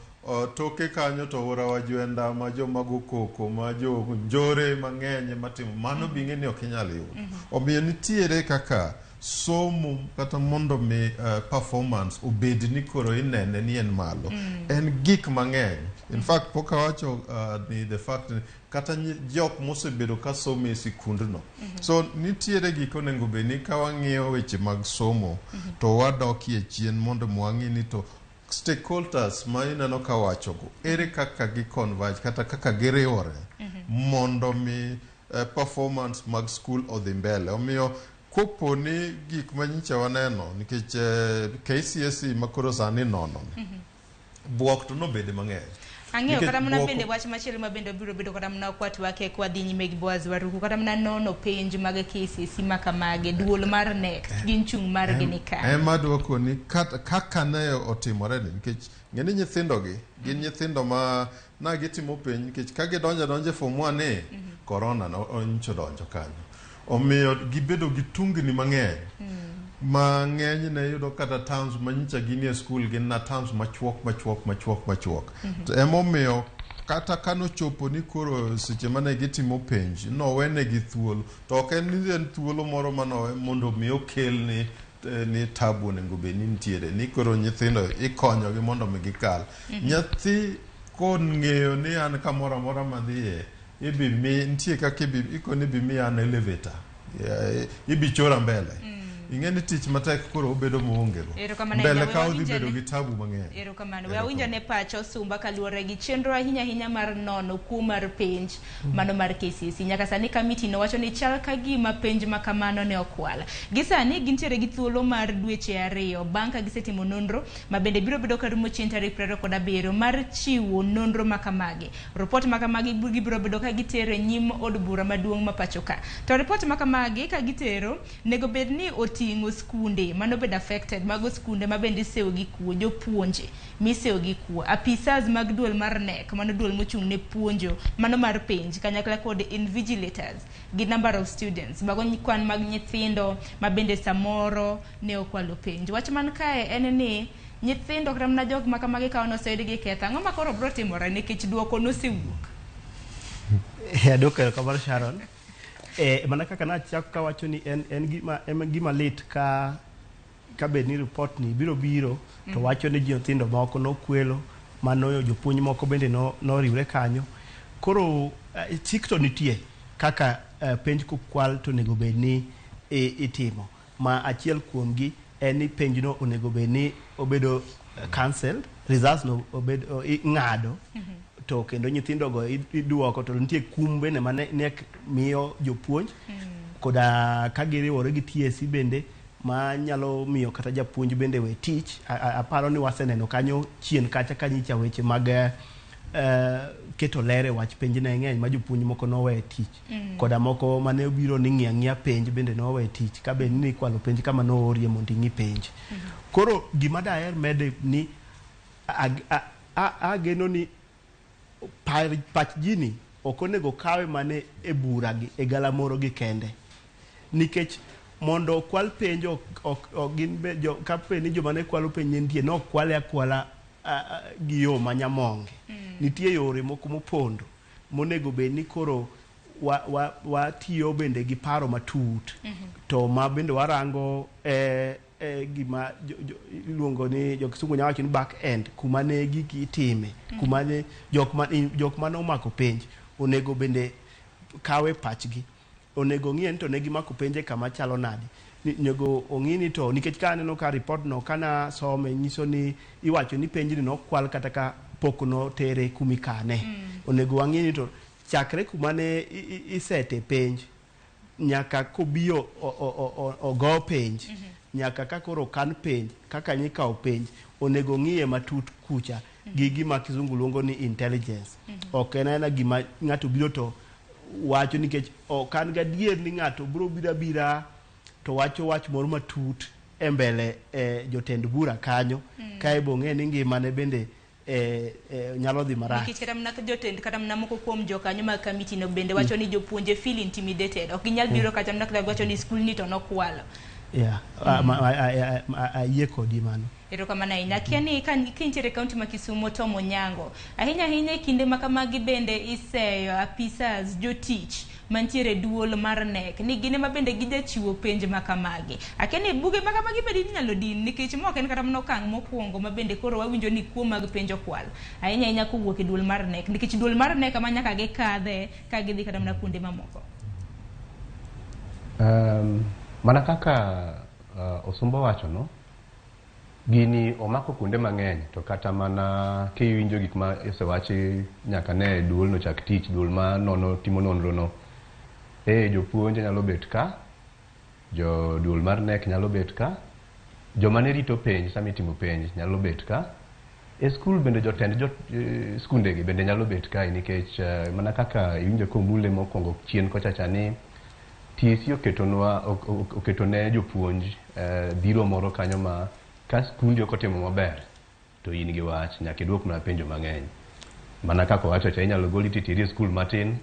toke kanyo to ora wajwenda ma jomago koko ma jo njore mang'eny matimo mano bing'e ni ok inyal yud omiyo nitiere kaka somo kata mondo mi performance obed ni koro inene ni en malo en gik mang'eny in fact poka wacho ni the fact kata jok mosebedo ka somo e sikundno so nitiere gik onego bed ni ka wang'iyo weche mag somo to wadokie chien mondo mwang'i ni to stakeholders ma ineno ka wachogo ere kaka gi converge kata kaka giriwore mondo mi performance mag school odhi mbele omiyo kopo ni gik manyicha waneno nikech KCSE makoro sani nono buok to nobede mang'eny ang'eyo kata mna bende wach machielo mabende biro bedo kata mna kwat wake kwa dhi nyime gi Boaz Waruku kata mna nono penj mag KCSE makamage duol mar NEC gin chung' mar gi nika ema dwoko ni kaka ne otimore nikech ng'eni nyithindogi gin nyithindo ma na gitimo penj nikech ka gidonjo form 1 corona no oncho donjo kanyo omiyo gibedo gi tungni mang'eny ne yudo kata terms manyicha gini e school gin na terms machuok to emomiyo kata kano chopo ni koro seche mane gitimo penj no wene gi thuolo to ok en thuolo moro manowe mondo mi okel ni tabu onego bed ni nitiere ni koro nyithindo ikonyogi mondo mi gikal nyathi kong'eyo ni an kamoro amora madhiye ibi mi nitie kaka ikoni bi mi an elevator ibi chora mbele ing'eni tich matek koro obedo moongego mbele ka odhi bedo gi tabu mang'eny erokamano we awinjo ne pacho sumba kaluwore gi chenro ahinya mar nono kuo mar penj mano mar KCSE nyaka sani kamiti nowacho ni chal ka gima penj makamano ne okwala gi sani gintiere gi thuolo mar dweche 2 bang' ka gisetimo nonro ma bende biro bedo karumo chieng' tarik 27 mar chiwo nonro makamagi report makamagi gibiro bedo ka gitero nyim od bura maduong' ma pacho ka to report makamagi ka gitero nego bed ni tingo skunde mano bed affected mago skunde mabende sewo gi kuo jopuonje misewo gi kuo apisas mag duol mar NEC mano duol mochung' ne puonjo mano mar penj kanyakla kod invigilators gi number of students mago kwan mag nyithindo mabende samoro ne okwalo penj wach man kae en ni nyithindo kata mna jok makamagi kawo noseyud gi ketho ang'o ma koro biro timore nikech duoko nosewuok adoka kamar Sharon mana kaka na chak ka wacho ni en gima lit ka bed ni report ni biro to wacho ni nyithindo moko nokwelo mano jopuonj moko bende noriwre kanyo koro chik to nitie kaka penj kokwal to onego bed ni itimo ma achiel kuomgi en ni penj no onego bed ni obedo cancelled results no obedo ng'ado to kendo nyithindo go iduoko to nitie kum bende mane NEC miyo jopuonj koda ka giriwore gi TSC bende ma nyalo miyo kata japuonj bende we tich aparo ni waseneno kanyo chien kacha kanyicha weche mag keto lere wach penj na ng'eny ma jopuonj moko nowe tich koda moko mane obiro ni ng'iya penj bende nowe tich ka bende ni kwalo penj kama no orie mondo ing'i penj koro gima daher mede ni ageno ni pach jini ok onego kawe mane e bura gi e galamoro gi kende nikech mondo kwal penjo gin ka penjo joma ne kwalo penjo nitie no kwale akwala gi yo manyamonge nitie yore moko mopondo monego bed ni koro watiyo bende gi paro matut to ma bende warango gima iluongo ni jokisungu nyawacho ni back end kuma ne giki itime kuma ne jok mane omako penj onego bende kawe pachgi onego ng'ien to ne gimako penje kama chalo nadi nego ong'ini to nikech ka aneno ka report no kana some nyiso ni iwacho ni penjni no kwal kata ka pok no tere kumikane onego wang'ini to chakre kuma ne isete penj nyaka kobio ogo penj nyaka ka koro kan penj kaka nyikawo penj onego ng'iye matut kucha gi gima kizungu luongo ni intelligence ok en gima ng'ato biro to wacho nikech kan gadier ni ng'ato biro bira to wacho wach moro matut e mbele jotend bura kanyo kae bong'e ni ngimane bende nyalo dhi marach nikech kata mna jotend kata mna moko kuom jokanyo mag kamiti no bende wacho ni jopuonje feel intimidated ok ginyal biro kata mna kata wacho ni skul ni to nokwalo ayie kodi mano erokamano ahinya akia ni kintiere kaunti ma Kisumo to Onyango ahinya e kinde ma kamagi bende iseyo apisas jotich mantiere duol mar nek ni gine ma bende gijachiwo penj ma kamagi akia ni buge ma kamagi bende inyalo din nikech mok en kata okang' mokwongo ma bende koro wawinjo ni kuo mag penjo kwal ahinya kowuok e duol mar nek nikech duol mar nek ama nyaka gikadhe ka gidhi kata mana kuonde mamoko mana kaka Osumbo wacho no gini omako kuonde mang'eny to kata mana kiwinjo gik ma isewachi nyaka ne duol no chak tich duol ma nono timo nonro no jopuonje nyalo bet ka jo duol mar nek nyalo bet ka joma ne rito penj sami timo penj nyalo bet ka skul bende jotend skunde gi bende nyalo bet ka nikech mana kaka iwinjo komule mokwongo chien kochacha ni TSC oketone jopuonj biro moro kanyo ma ka skundi ok otimo maber to in gi wach nyaka idwok na penjo mang'eny mana kaka wacho cha inyalo goli titiri skul matin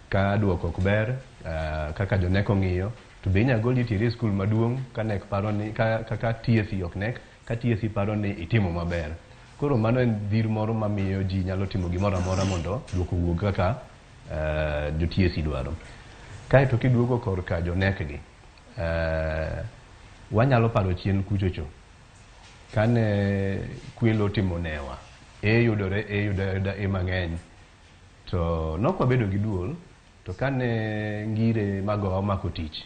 ka duoko ok ber kaka joneko ng'iyo to be inyalo goli titiri skul maduong' ka nek paro ni kaka TSC ok nek ka TSC paro ni itimo maber koro mano en dhir moro mamiyo ji nyalo timo gimoro amora mondo duoko wuog kaka jo TSC dwaro kae to kiduogo korka jonek gi wanyalo paro chien kuchocho kane kwelo timo newa yudore mang'eny to nokwabedo gi duol to kane ngire magowa mako tich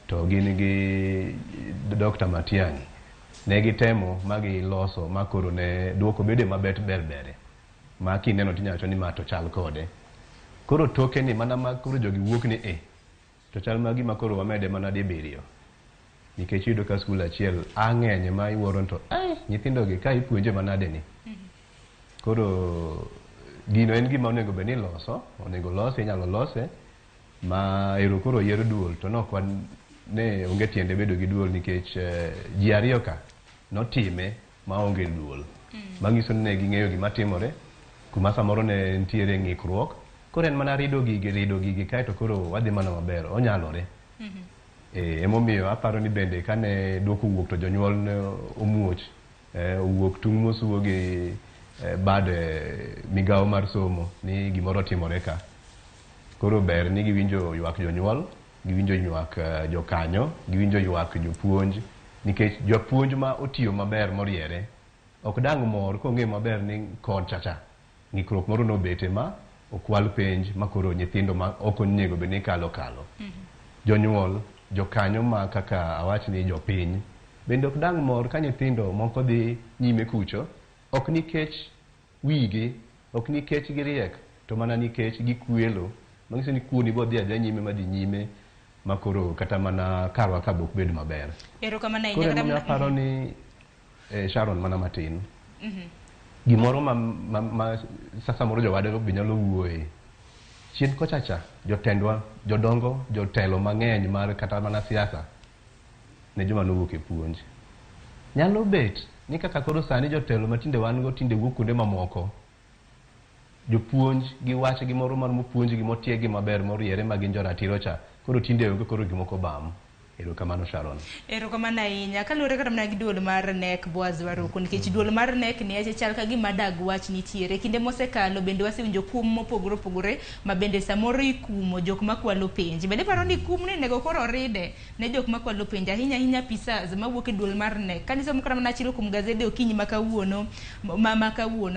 to gin gi Dr. Matiang'i ne gitemo magiloso makoro ne duoko bede mabet berbere ma kineno tinyacho ni mato chal kode koro toke ni mana ma koro jogi wuok ni to chal magi ma koro wamede mana dibiriyo nikech yudo ka skul achiel ang'enye ma iwuoro to nyithindo gi ka ipuonje manade ni koro gino en gima onego bed ni onego lose inyalo lose ma ero koro yiero duol to nok ne onge tiende bedo gi duol nikech ji ariyo ka notime ma onge duol manyiso ni ne ging'eyo gima timore kuma samoro ne nitiere ng'ikruok koro en mana rido gigi kae to koro wadhi mana maber onyalore emomiyo aparo ni bende kane duoko wuok to jonyuol ne omuoch owuok tung' mosuo gi bad migawo mar somo ni gimoro timore ka koro ber ni giwinjo ywak jonyuol giwinjo ywak jokanyo giwinjo ywak jopuonj nikech jopuonj ma otiyo maber moriere ok dang' mor kong'e maber ni kod chacha ng'ikruok moro nobete ma okwal penj makoro nyithindo ma ok onego bed ni kalo jonyuol jokanyo ma kaka awach ni jopiny bende ok dang' mor ka nyithindo moko dhi nyime kucho ok nikech wigi ok nikech giriek to mana nikech gikwelo manyiso ni kuoni bo dhi adhiya nyime madhi nyime makoro kata mana karwa ka bok bed maber koro aparo ni Sharon mana matin gimoro ma sasa moro jowadego be nyalo wuoye chien kochacha jotendwa jodongo jotelo mang'eny mar kata mana siasa ne joma nowuok e puonj nyalo bet ni kaka koro sani jotelo matinde wan go tinde wuok kuonde mamoko jopuonj gi wach gimoro mar mopuonj gi motiegi maber moriere ma gin joratiro cha koro tinde onge koro gimoko bam Erokamano Sharon. Erokamano ahinya. Kaluwore kata mana gi duol mar NEC Boaz Waruku, nikech duol mar NEC ni ache chal ka gima dag wach nitiere. Kinde mosekalo bende wasewinjo kum mopogore opogore ma bende samoro ikumo jok makwalo penj. Bende paro ni kum ni nego koro ride ne jok makwalo penj ahinya ahinya pisas mawuok e duol mar NEC. Kanisomo kata mana achiel kuom gazede okinyi makawuono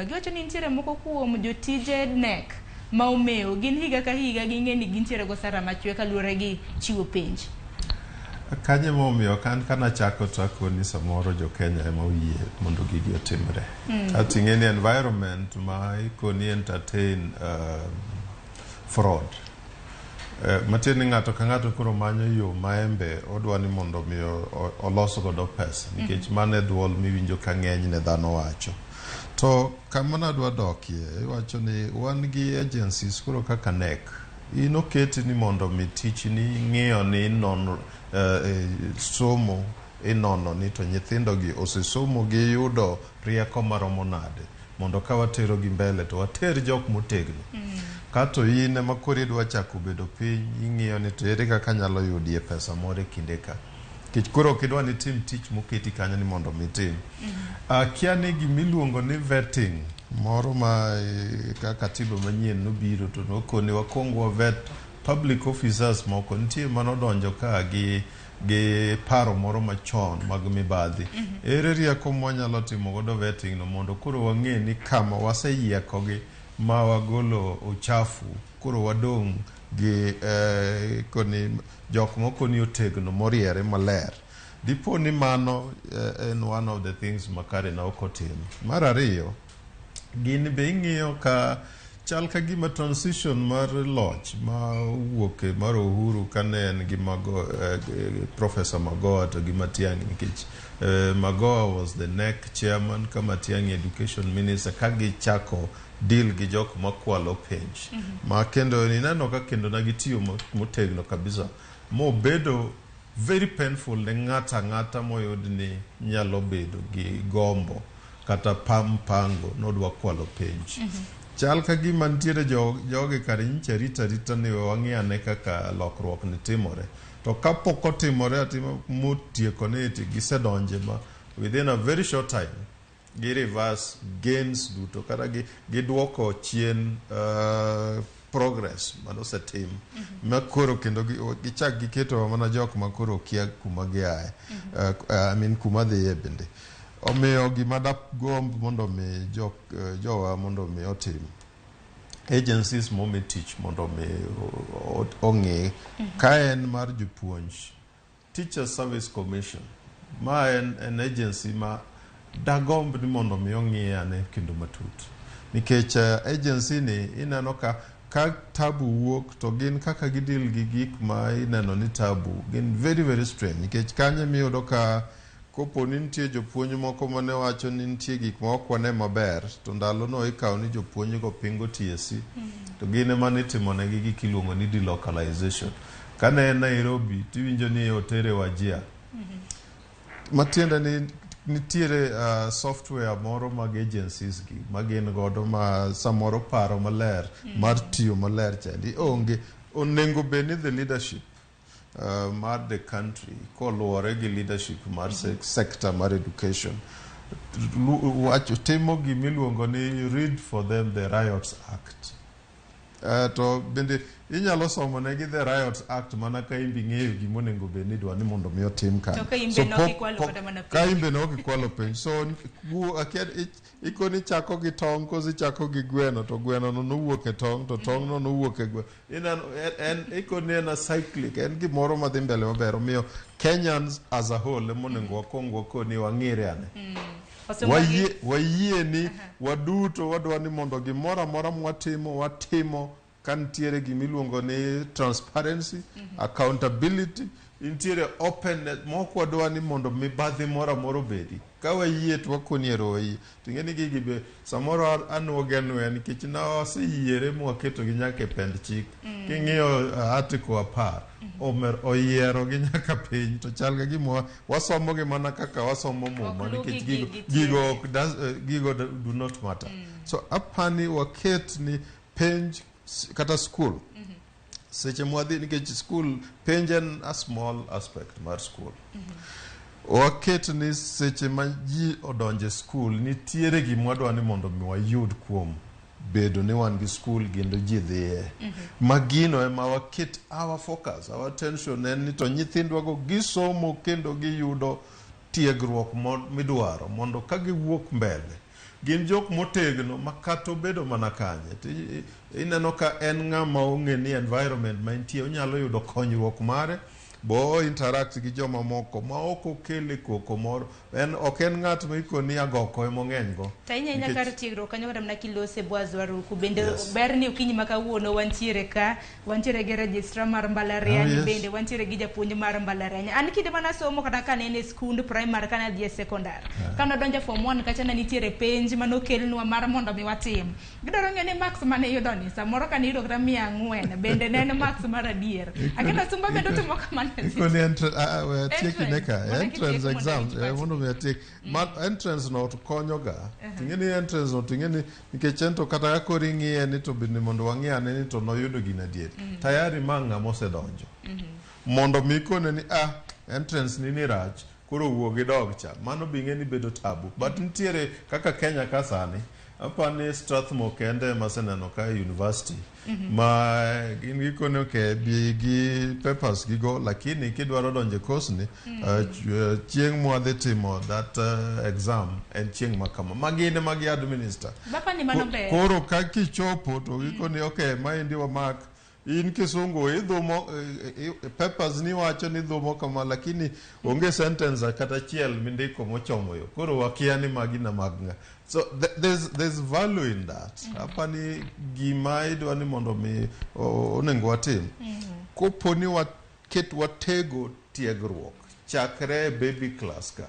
giwacho ni nitiere moko kuom jotije NEC ma omeo gin higa ka higa ging'e ni gintiere gosara machwe kaluwore gi chiwo penj. Kanye momiyo kana chako tako ni samoro jo Kenya ema oyie mondo gigi otimre. Ating'e ni environment ma ikoni entertain fraud. Matieni ng'ato ka ng'ato koro manyo yo maembe odwa ni mondo miyo olos godo pesa nikech mano e duol miwinjo ka ng'eny ne dhano wacho. To kama nadwa dokie iwacho ni wan gi agencies koro kaka NEC inoketi ni mondo mi tich ni ng'iyo ni non somo inono ni to nyithindo gi osesomo gi yudo rieko maromo nade mondo ka watero gi mbele to water jok motegno. Kato ine makori dwa chako bedo piny ing'iyo ni to ere kaka nyalo yudie pesa moro kinde ka. Kich koro kidwa ni tim tich moketi kanyo ni mondo mitim. Kia ni gimiluongo ni vetting moro ma katiba manyien nobiro to nokoni wakongo vet public officers moko nitie manodonjo ka gi paro moro machon mag mibadhi. Ere rieko mwanyalo timo godo vetting no mondo koro wang'e ni kama waseyieko gi ma wagolo uchafu koro wadong gi koni jok moko ni otegno moriere maler. Dipo ni mano en one of the things makare na okotim. Mar ariyo gin be ing'iyo ka chal ka gima transition mar loch ma wuoke mar Uhuru kane en gi Professor Magoha to gi Matiang'i nikech Magoha was the NEC chairman ka Matiang'i education minister ka gichako deal gi jok makwalo penj ma kendo nineno ka kendo na gitiyo motegno kabisa mo bedo very painful ne ng'ata moyud ni nyalo bedo gi gombo kata pango nodwa kwalo penj. Chal ka gima ntiere joge kare nyicha rita ni wang'iyane kaka lokruok ni timore. To kapok otimore atima motieko ni gisedonje ma within a very short time gi reverse gains duto kata giduoko chien progress manosetim makoro kendo gichak giketo mana jok makoro kia kuma giae kuma dhiye bende. Omiyo gima gomb mondo mi jowa mondo mi otim agencies momi tich mondo mi ong'e ka en mar jopuonj Teacher Service Commission ma en agency ma dagomb ni mondo mi ong'e ane kendo matut nikech agency ni ineno ka tabu wuok to gin kaka gidil gi gik ma ineno ni tabu gin very very strange nikech kanye miyudo ka kopo ni nitie jopuonj moko mane wacho ni nitie gik ma ok wane maber to ndalo no ikawo ni jopuonj go pingo TSC to gine mane timonegi gik iluongo ni delocalization. Kane Nairobi tiwinjo ni otere Wajia matiende ni nitiere software moro mag agencies gi magin godo ma samoro paro maler mar tiyo maler chandi onge onengo beni the leadership mar the country koluwore gi leadership mar sector mar education wacho timo gimiluongo ni read for them the Riots Act. To bende inyalo somo negi the Riots Act mana ka imbi ng'eyo gimonego beni dwa ni mondo mi otim ka. To ka imbe no kikwalo kata mana ka imbe no kikwalo penj. So ikoni chako gi tong' kosi chako gi gweno to gweno no nowuok e tong' to tong' no nowuok e gweno. Ikoni en a cyclic en gimoro madhi mbele maber. Omiyo Kenyans as a whole monego wakwong wakoni wang'ire ane. Wayie ni waduto wadwa ni mondo gimoro amora watimo kantiere gimiluongo ni transparency, accountability, intiere openness moko wadwa ni mondo mibadhi moro amora bedi. Ka wayie to wakoniero wayie. Ting'eni gigi be samoro anwogenwe nikech na waseyiere mwaketo gi nyaka e pend chik. King'iyo article 10 oyiero gi nyaka piny to chal ga gimo wasomo gi mana kaka wasomo muma nikech gigo do not matter. So apani waket ni penj kata school seche mwadhi nikech school penj en a small aspect mar school. Waket ni seche ma ji odonje school nitiere gimwadwa ni mondo mi wayud kuom bedo ni wan gi school gendo ji dhiye. Magino ema waket our focus, our attention en ni to nyithindwago gisomo kendo giyudo tiegruok midwaro mondo ka giwuok mbele gin jok motegno makato bedo mana kanye. Ineno ka en ng'ama ong'e ni environment ma intie onyalo yudo konyruok mare bo interact gi joma moko ma ok okele koko moro. Ok en ng'at ma ikoni agoko emo ng'eny go. Tainya kar tiegruok kanyo kata kilose bwazwaru ku bende ber ni okinyi ma kawuono wantiere gi registrar mar mbalariany bende wantiere gi japuonj mar mbalariany. An kinde mana somo kata ka ne e skund primary kana dhi e secondary. Kana donjo form 1 kacha na nitiere penj manokelnwa mar mondo mi watim. Gidwaro ng'e ni marks mane yudo ni samoro kan yudo kata 400 bende ne en marks mar adier. Akenda sumba bende timo kamano. Ikoni entrance exams. Entrance no to konyoga. Tingeni entrance no tingeni nikech ento kata ka ring'iye ni to bende mondo wang'iyane ni to noyudo gina dier. Tayari manga mosedonjo. Mondo mikone ni entrance ni rach koro wuo gi dog cha. Mano binge ni bedo tabu. But nitiere kaka Kenya ka sani apani Strathmore kende maseneno ka university ma gin gikone bi gi papers gigo lakini kidwaro donje course ni chieng' mwadhi timo that exam en chieng' makama magine magi administer koro ka kichopo to gikone maendi wa mark in kisungu idhumo papers ni wacho ni dhumo kama lakini onge sentence kata chiel mindiko mochomo yo koro wakia ni magina magna. So there's value in that. Apani gima idwa ni mondo mi onengo watim. Koponi watego tiegruok chakre baby class ka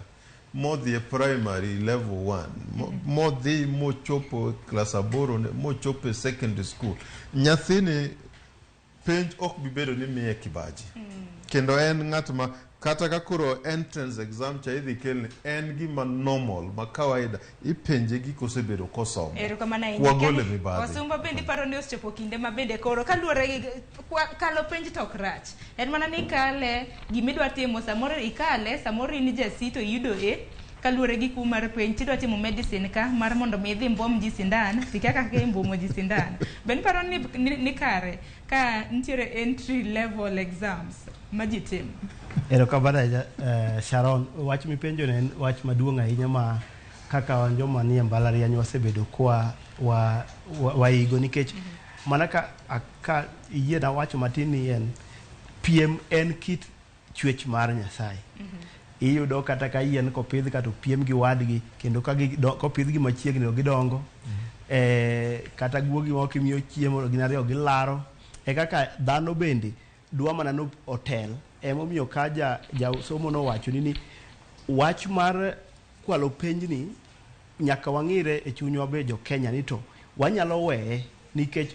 modhi primary level 1 modhi mochopo class 8 mochopo secondary school nyathini penj ok bibedo ni miye kibaji kendo en ng'at ma kata ka koro entrance exam cha idhi kelni en gima normal ma kawaida ipenje gi kosebedo kosomo wagole mibadhi osumba bende paro ni osechopo kinde ma bende koro kaluwore gi kalo penj tok rach en mana ni kale gimidwa timo samoro ikale samoro in jasito yudo kaluwore gi kumar penj tidwa timo medicine ka mar mondo mi idhi mbom ji sindan sikaka ke mbomo ji sindan ben paro ni kare ka nitiere entry level exams majitim. Erokamano Sharon, wach mipenjo ne en wach maduong' ahinya ma kaka wan joma nie mbalariany wasebedo kwa waigo nikech mana ka yiena wacho matin ni en piem en kit chwech mar Nyasaye. Iyudo kata ka yien kopidh kata piem gi wadgi kendo ka kopidh gi machiegni to gidongo. Kata guogi moko imiyo chiemo gin ariyo gilaro. Kaka dhano bende dwa mana no hotel emomiyo ka somo no wacho ni wach mar kwalo penj ni nyaka wang'ire e chunywa be jo Kenya ni to wanyalo weye nikech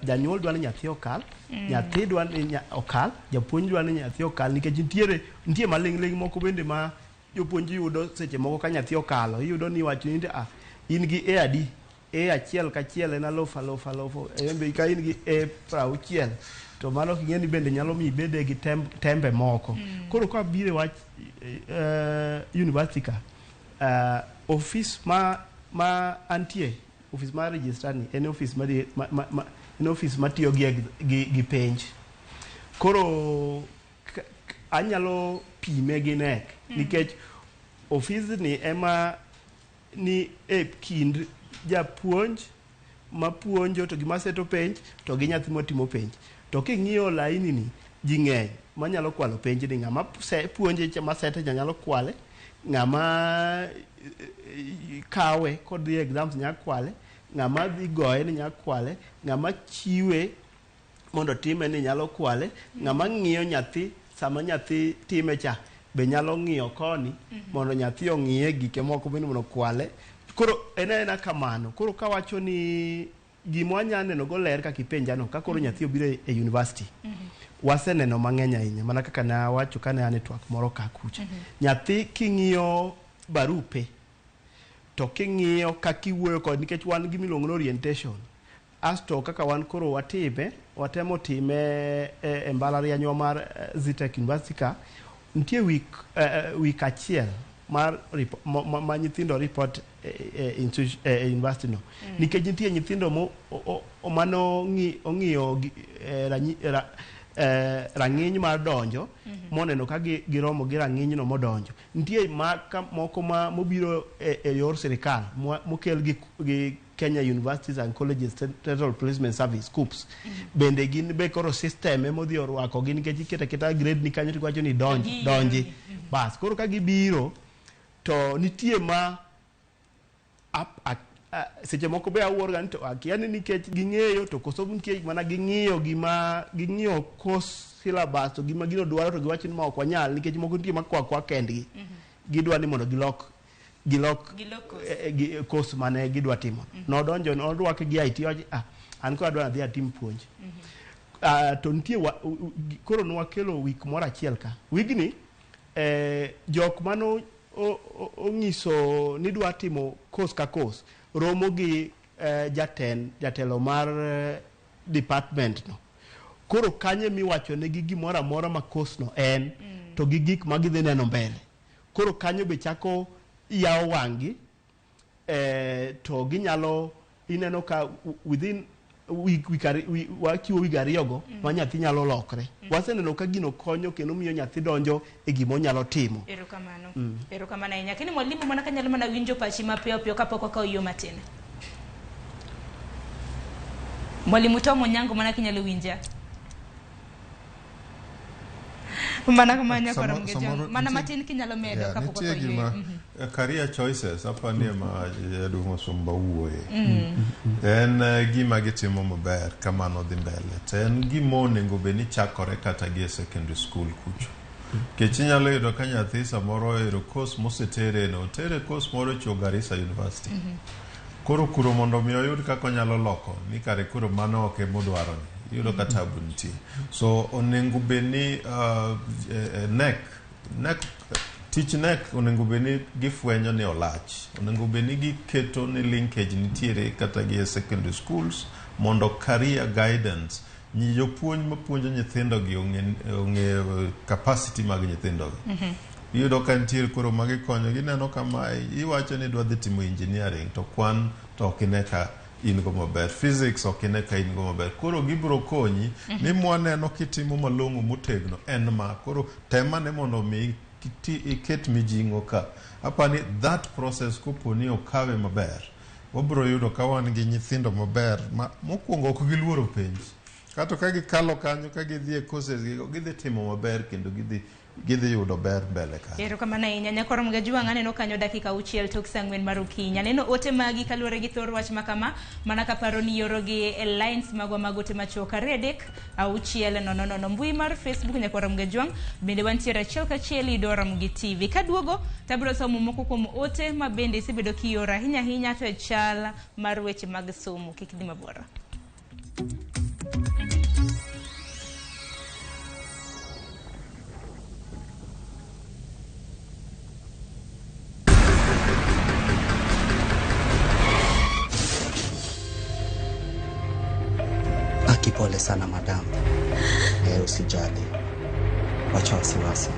janyuol dwa ni nyathi okal nyathi dwa ni okal japuonj dwa ni nyathi okal nikech nitie maling'ling moko bende ma jopuonj yudo seche moko ka nyathi okalo iyudo ni wach ni in gi adi achiel kachiel en alof embe ka in gi 60 to mano king'eni bende nyalo mi bede gi tembe moko koro ka bire wach university ka office ma antie office mar registrar ni en office en office matiyo gi penj koro anyalo pime gi nek nikech office ni ema ni kind japuonj mapuonjo to gima seto penj to gi nyathi motimo penj to king'iyo laini ni ji ng'eny manyalo kwalo penj ni ng'ama puonje ma sete nyalo kwale ng'ama kawe kod the exams nyalo kwale ng'ama dhi goye ni nyalo kwale ng'ama chiwe mondo time ni nyalo kwale ng'ama ng'iyo nyathi sama nyathi time cha be nyalo ng'iyo koni mondo nyathi ong'iye gike moko bende mondo kwale koro ena kamano koro kawacho ni gimo anya neno go ler kaka ipenjano ka koro nyathi obiro e university waseneno mang'eny ahinya mana kaka na wacho kane ane twak moro ka kucha nyathi king'iyo barupe to king'iyo kaka iwuoyo kod nikech wan gi miluongo no orientation asto kaka wan koro watemo time e mbalariany mar Zitek University ka nitie week achiel mar ma nyithindo report university no nikech nitie nyithindo mano ong'iyo rang'iny mar donjo moneno ka giromo gi rang'iny no modonjo. Nitie moko mobiro e yor sirikal mokel gi Kenya Universities and Colleges Central Placement Service KUPS bende gin be koro system modhi orwako gin nikech iketa grade ni kanyo tikwacho ni donji bas koro ka gibiro to nitie ma seche moko be awuorga ni to akiani nikech ging'eyo to koso nitie mana ging'iyo course syllabus to gima gino dwaro to giwacho ni ma ok wanyal nikech moko nitie makwa kendgi gidwa ni mondo gilok course mane gidwa timo nodonjo nodwake gi IT an ko adwa dhi atim puonj to nitie koro nwakelo week moro achiel ka wigni jok mano onyiso ni dwa timo course ka course romo gi jatelo mar department no koro kanye miwacho ne gi gimoro amora ma course no en to gi gik ma gidhi neno mbele koro kanyo be chako yawo wangi to ginyalo ineno ka within wachiwo wig ariyogo ma nyathi nyalo lokre waseneno ka gino konyo kendo miyo nyathi donjo e gimo nyalo timo. Erokamano ahinya. Kini mwalimu mana kanyalo mana winjo pachi mapiyo piyo kapok wakawo yo matin. Mwalimu Tom Onyango mana kinyalo winja. Mana kamanya kwa ramgejo. Mana matin kinyalo medo kapok wakawo yo. Career choices hapa ni ma yadumo somba uoye. En gima gitimo maber kama no dhi mbele. En gima onego beni chakore kata gi secondary school kucho. Kechinyalo yudo ka nyathi samoro ero course mosetere no tere course moro Garissa University. Koro kuro mondo mi oyud kaka nyalo loko ni kare kuro mano ok modwaro ni yudo ka tabu nitie. So onego beni teach neck onego beni gifwenyo ni olach onego beni giketo ni linkage nitiere kata gi secondary schools mondo career guidance ni jopuonj mapuonjo nyithindo gi ong'e capacity mag nyithindo gi yudo ka nitiere koro magi konyo gineno kama iwacho ni dwa dhi timo engineering to kwan to okineka in go maber physics okineka in go maber koro gibro konyi ni mwaneno kitimo malong'o motegno en ma koro tema ne mondo mi iket mijingo ka apani that process koponi okawe maber wabro yudo ka wan gi nyithindo maber mokwongo ok giluoro penj kata ka gikalo kanyo ka gidhi e courses gidhi timo maber kendo gidhi yudo ber mbele ka. Erokamano ahinya nyakoro mgajua aneno kanyo dakika 6 tok saa 4 mar okinyi. Aneno ote magi kaluwore gi thor wach makama mana kaparo ni yorogi e lines magwa magote machoka redek 600 mbui mar Facebook nyakoro mgajua bende wantiere achiel kachiel idora Ramogi TV. Kaduogo tabro somo moko kuom ote ma bende isebedo kiora hinya to e chal mar weche mag somo kik dhi mabor. Pole sana madam. Usijali. Wacha wasiwasi.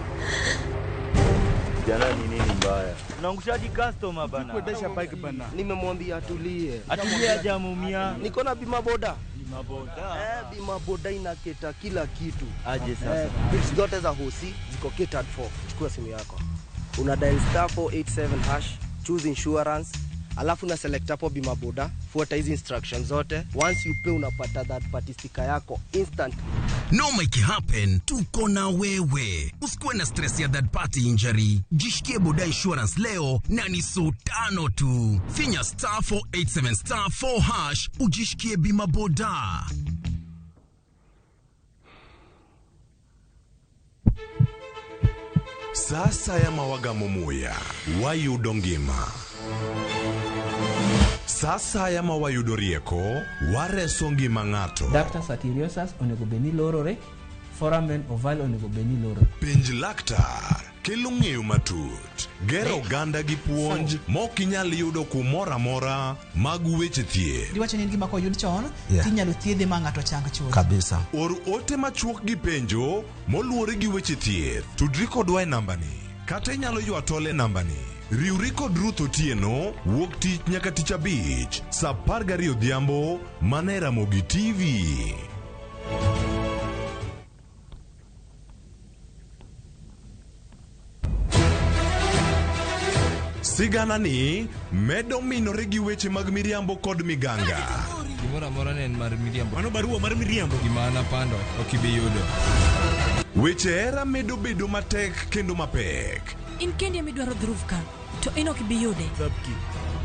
Jana ni nini mbaya? Unaangushaji customer bana. Kuendesha bike bana. Nimemwambia atulie. Atulie hajamumia. Niko na bima boda. Bima boda. Bima boda inaketa kila kitu. Aje sasa. Bits zote za hosi ziko catered for. Chukua simu yako. Una dial *487#, choose insurance. Alafu na select hapo bima boda, fuata hizi instructions zote. Once you pay unapata that party sticker yako instant. No make it happen, tuko na wewe. Usikuwe na stress ya that party injury. Jishikie boda insurance leo na ni sultano tu. Finya *487*4# ujishikie bima boda. Sasa ya mawagamo moya, wayudo ngima. Sasa ya mawayudo rieko, wareso ngima ng'ato. Ductus arteriosus onego beni lorore, foramen oval onego beni lorore. Penj laktar, kelo ng'eyo matut, gero oganda gi puonj mok inyal yudo kumoro amora mag weche thieth. Iwacho ni gima koyud chon, Yeah. tinyalo thiedhe ma ng'ato chang chuth. Kabisa. Or ote machuok gi penjo moluwore gi weche thieth. Tudri kodwa e nambani. Kata inyalo ywa tole nambani. Riwri kod Ruth Otieno wuok tich nyaka tich abich saa 12 odhiambo mana e Ramogi TV. Sigana ni medo minore gi weche mag miriambo kod miganga. Gimoro amora ne en mar miriambo. Mano barua mar miriambo. Gima napando ok ibi yudo. Weche hera medo bedo matek kendo mapek. In kendi midwaro dhuruf ka, to in ok ibi yude.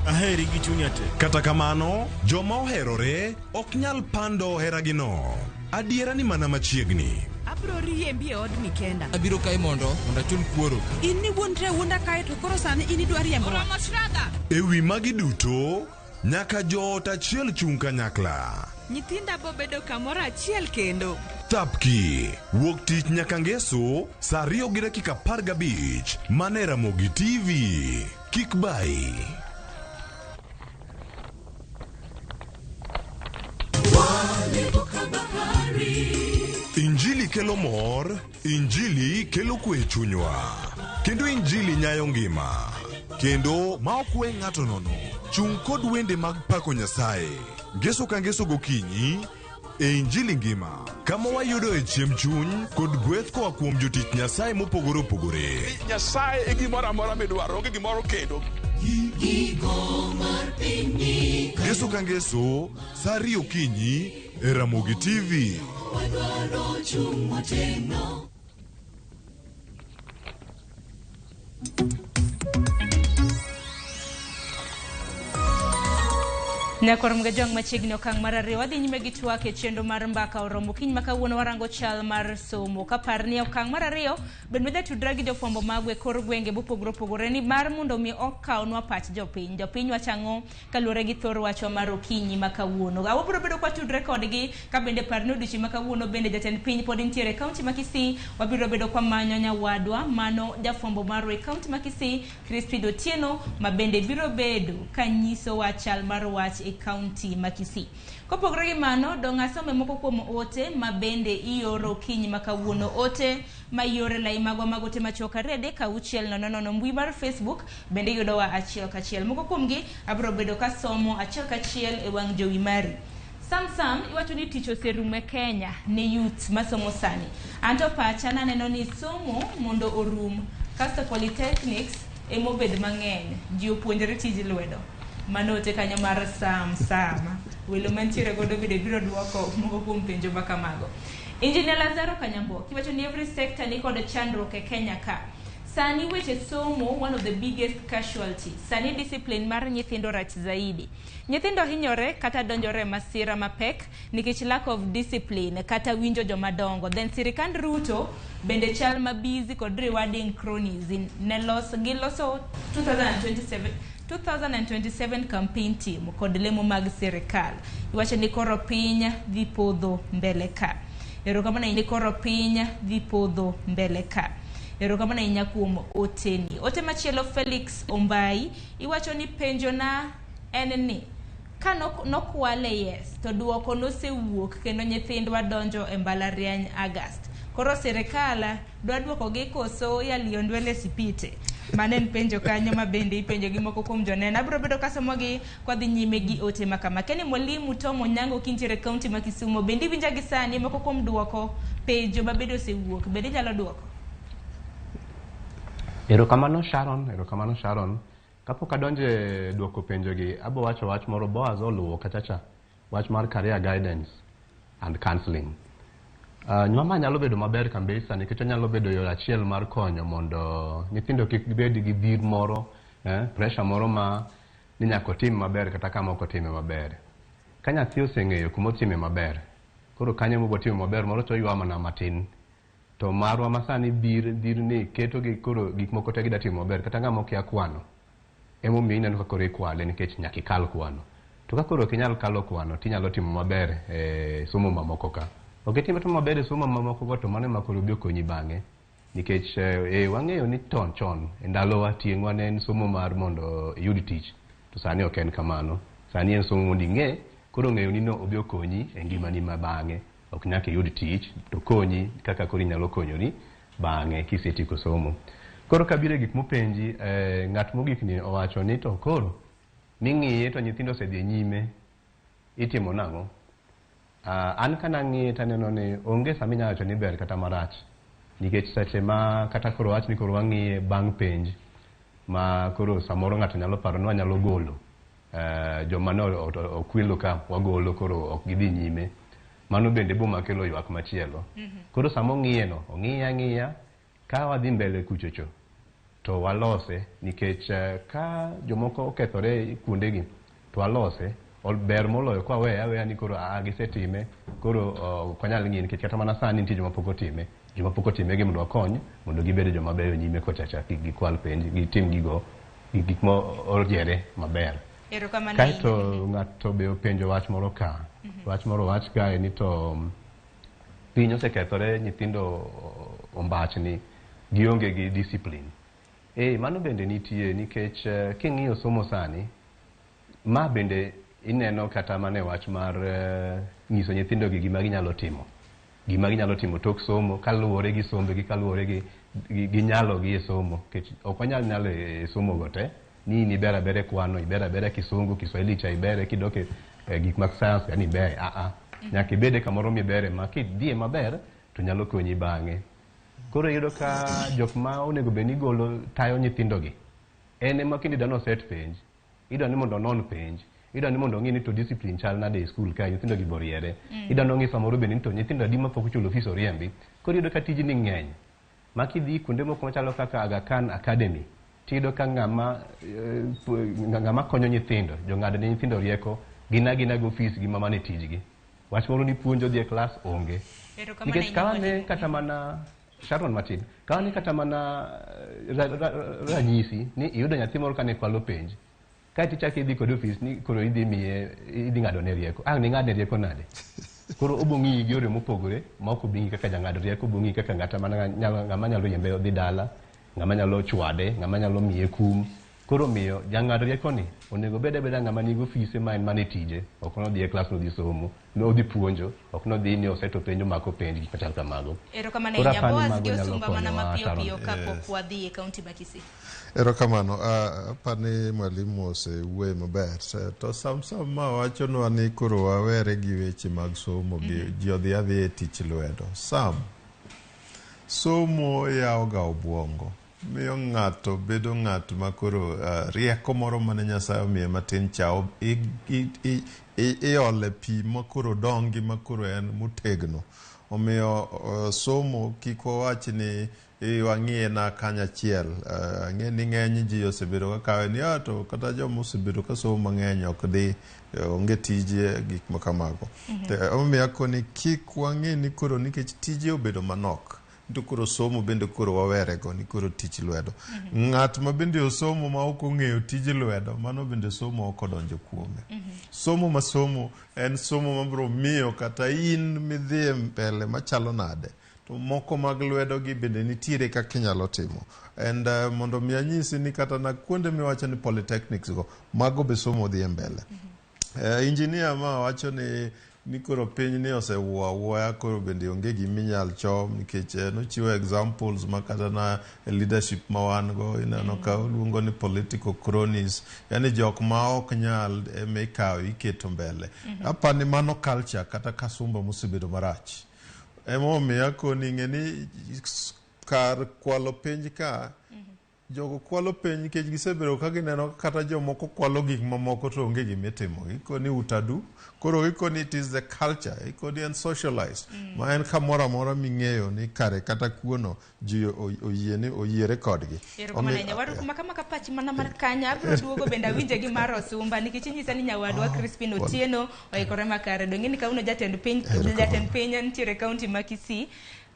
Aheri gi chunya te. Kata kamano, joma oherore ok nyal pando heragino. Adiera ni mana machiegni. Abro riembi e od Mikenda. Abiro kai mondo achul kuoro. In ni wuontre wuonda kae to koro sani in idwa riembo. Ewi magi duto, nyaka joot achiel chung' kanyakla. Nyithinda bo bedo kamoro achiel kendo. Tapki, wuok tich nyaka ngeso, saa 2:15 mana e Ramogi TV. Kik bai. Injili kelo mor, Injili kelo kwe chunywa. Kendo Injili nyayo ngima. Kendo ma ok we ng'ato nono. Chung' kod wende mag pako Nyasaye. Ngeso ka ngeso gokinyi e Injili ngima. Kama wayudo e chiemb chuny kod gweth koa kuom jotich Nyasaye mopogore opogore. Nyasaye e gimoro amora midwaro, onge gimoro kendo. Ngeso ka ngeso, saa 2 okinyi e Ramogi TV. Nyakorom ga jong machiegni okang' mar ariyo wadhi nyime gi twak e chendo mar mbaka oromo kiny ma kawuono warango chal mar somo kapar ni okang' mar ariyo bed medha tudra gi jofwambo magwe kor gwenge mopogore opogore ni mar mondo mi okawnwa pach jopiny wachang'o kaluwore gi thor wachwa mar okinyi ma kawuono. Wabiro bedo kwa tudre kodgi ka bende par ni odiochieng' ma kawuono bende jatend piny pod nitiere kaunti ma Kisii. Wabiro bedo kwa manyo nyawadwa mano jafwambo marwa e kaunti ma Kisii Crispin Otieno ma bende biro bedo kanyiso wa chal mar wach e kaunti ma Kisii. Kopogore gi mano, dong' asome moko kuom ote ma bende ioro okinyi ma kawuono. Ote ma iore lai magwa magote machoka rede ka uchiel nono mbui mar Facebook bende yudo wa achiel kachiel. Moko kuom gi abro bedo ka somo achiel kachiel e wang' jowi mari. Sam iwacho ni tich oserumo e Kenya ne youth masomo sani. Anto pacha naneno ni somo mondo orum kasto polytechnics emobed mang'eny ji opuonjore tij lwedo. Manote kanyo mar sama welo mantiere godo biro duoko moko kuom penjo ma kamago. Engineer Lazaro Kanyambo kiwacho ni every sector ni kod chandruok e Kenya ka. Sani weche somo one of the biggest casualties. Sani discipline mar nyithindo rach zaidi. Nyithindo hinyore kata donjore masira mapek nikech lack of discipline kata winjo jomadongo. Then sirikand Ruto bende chal ma busy kod rewarding cronies in giloso 2027 campaign team kod lemo mag sirikal. Iwacho ni koro piny dhi podho mbele ka. Erokamano ni koro piny dhi podho mbele ka. Erokamano inya kuom oteni. Ote machielo Felix Ombai iwacho ni penjo na en ni ka nokwale yes to duoko nosewuok kendo nyithindwa donjo e mbalariany August. Koro sirikal dwa duoko gi koso yaliyo ndwele sipite. Manen penjo kanyo ma bende ipenjo gi moko kuom jonena. Abro bedo kasomo gi kwa dhi nyime gi ote makama. Keni mwalimu Tom Onyango kintiere kaunti ma Kisumo bende winja gi sani moko kuom duoko penjo ma bende osewuok bende nyalo duoko. Erokamano Sharon. Kapok adonje duoko penjo gi, abo wacho wach moro Boaz oluwo kachacha. Wach mar career guidance and counseling. Nyama nyalo bedo maber kabisa nikech nyalo bedo yo achiel mar konyo mondo nyithindo kik bed gi dhir moro, pressure moro ma ni nyako tim maber kata kama ok otime maber. Ka nyathi oseng'eyo kuma otime maber, koro kanyo mobo timo maber moro to ywa mana matin. To marwa masani dhir ni keto gi koro gik moko te gida timo maber kata ng'ama okia kwano. Emo mi ineno kakoro ikwale nikech nyaka ikal kwano. To ka koro kinyal kalo kwano tinyalo timo maber somo mamoko ka. Ok itimo maber somo mamoko go to mano makoro bi okonyi bang'e. nikech wang'eyo ni chon e ndalowa tieng'wa ne en somo mar mondo iyud tich, to sani ok en kamano. Sani en somo mondo ing'e, koro ng'eyo ni no obi okonyi e ngimani ma bang'e. Ok nyaka iyud tich, to konyi kaka koro inyalo konyori bang'e kisetieko somo. Koro kabiro gik mopenji, ng'at mogik ni owacho ni to koro ming'iye to nyithindo osedhi nyime, itimo nang'o? An kana ng'iye taneno ni onge sama inyalo wacho ni ber kata marach, nikech seche ma kata koro wach ni koro wang'iye bang' penj ma koro samoro ng'ato nyalo paro ni wanyalo golo joma ne okwelo ka wagolo koro ok gidhi nyime, mano bende boma kelo ywak machielo. Koro sama ong'iye no, ong'iye ang'iya, ka wadhi mbele kuchocho to walose, nikech ka jomoko okethore kuondegi to walose, ber moloyo kwa weya ni koro gisetime, koro ok wanyal ng'iye, nikech kata mana sani nitie joma pok otime gi mondo wakony mondo gibed joma beyo nyime kochacha, gikwal penj, gitim gik ma ojiere maber. Kaeto ng'ato be openjo wach moro ka, wach kae ni to piny osekethore, nyithindo ombachni gionge gi discipline. Mano bende nitie, nikech king'iyo somo sani, ma bende ineno kata mane wach mar nyiso nyithindo gima ginyalo timo tok somo, kaluwore gi sombegi, kaluwore gi nyalogi e somo, nikech ok wanyal nyalo e somo go te, ni iber abere kwano, iber abere kisungu, Kiswahili cha ibere, kidok gik mag science yani iber, nyaka ibede kamoro mibere ma kidhiye maber to nyalo konyi bang'e. Koro iyudo ka jok ma onego bed ni golo tayo nyithindogi, en ema kendo idwani oset penj, idwani mondo onon penj, idwani mondo ong'i ni to discipline chal nade e skul ka nyithindogi boriere, idwani ong'i samoro bende ni to nyithindo adi mapok ochulo fees oriembi. Koro iyudo ka tijni ng'eny, ma kidhi kuonde moko machalo kaka Aga Khan Academy, tiyudo ka ng'ama konyo nyithindo, jong'ad ne nyithindo rieko, gina go fees gi mamane tijgi. Wach moro ni puonjo dhi e klas onge. Nikech kawane kata mana Sharon Martin, kawane kata mana ranyisi ni iyudo nyathi moro kane kwalo penj, ka tichaki idhi kod ofis ni koro idhi ng'ado ne rieko. Ni ng'ad ne rieko nade? Koro obong'i gi yore mopogore, ma ok obing'i kaka jang'ad rieko, obong'i kaka ng'ama nyalo yembe dhi dala, ng'ama nyalo chwade, ng'ama nyalo miye kum. Koro miyo jang'ad rieko ni onego beda ng'ama nigo ofise ma en mane tije, ok nodhi e klas nodhi somo, nodhi puonjo, ok nodhi ni oseto penjo mako penj gik machal kamago. Erokamano ahinya Boaz gi Osumba mana mapiyo kapok wadhi e kaunti ma Kisii. Erokamano, apani mwalimu osewuoyo maber, to sam ma wachonwa ni koro wawere gi weche mag somo, ji odhi adhi e tich lwedo. Somo yawoga obwongo, miyo ng'ato bedo ng'at ma koro rieko moro mane Nyasaye omiye matin cha iole pi ma koro dongi ma koro en motegno. Omiyo somo kik wawach ni wang'iye na kanyachiel. Ang'e ni ng'eny ji osebedo ka kawe ni to kata joma osebedo ka somo mang'eny ok dhi, onge tije, gik makamago. Omiyo akoni kik wang'e ni koro nikech tije obedo manok, to koro somo bende koro wawerego ni koro tich lwedo. Ng'at ma bende osomo ma ok ong'eyo tij lwedo, mano bende somo ok odonjo kuome. Somo en somo mabiro miyo kata in midhi mbele machalo nade, to moko mag lwedogi bende nitiere kaka inyalo timo. And mondo mi anyisi ni kata na kuonde miwacho ni polytechnics go, mago be somo dhi mbele. Engineer ma wacho ni koro piny ni osewuoya, koro bende onge giminyal chom, nikech nochiwo examples makata na leadership ma wan go, ineno ka oluongo ni political cronies, yani jok ma ok nyal ikawo iketo mbele. Apani mano culture kata kasumba mosebedo marach. Emomiyo akoni ng'e ni kar kwalo penj ka, jogo kwalo penj nikech gisebedo ka gineno kata jomoko kwalo gik mamoko to onge gimitimo. Ikoni utadu, koro ikoni it is the culture, ikoni en socialized, ma en kamoro amora ming'eyo ni kare kata kuono ji oyiere kodgi. Erokamano ahinya, waru kuma kama ka pachi mana mar kanya, abiro duogo bende awinje gi mar Osumba, nikech inyisa ni nyawadwa Crispin Otieno oikore makare. Dong'e ni kauno jatend piny nitiere kaunti ma Kisii,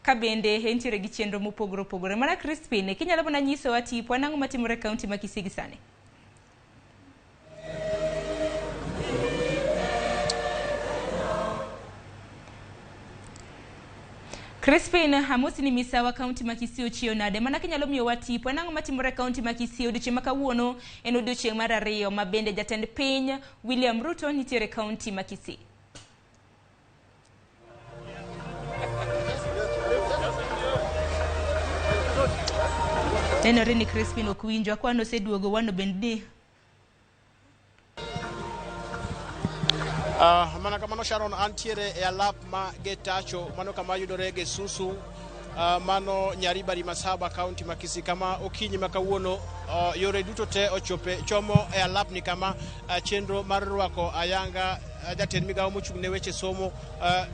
ka bende entiere gi chenro mopogore opogore. Mana Crispin, kinyalo mana nyisowa tipo ang'o matimore kaunti ma Kisii gi sani? Crispin Hamosi ni misawa kaunti ma Kisii chionade mana kinyalo miyo watipo nango matimore kaunti ma Kisii odiochieng' makawuono en odiochieng' mar ariyo ma bende jatend piny William Ruto nitiere kaunti ma Kisii. Nenore ni Crispin ok winjo kwano oseduogo wano bende. Mana kamano Sharon antiere e alap ma Getacho mano kama yudore ge Susu mano Nyaribari Masaba kaunti ma Kisii kama okinyi makawuono yore duto te ochope chomo e alap ni kama chenro mar rwako ayanga jatend migawo mochung' ne weche somo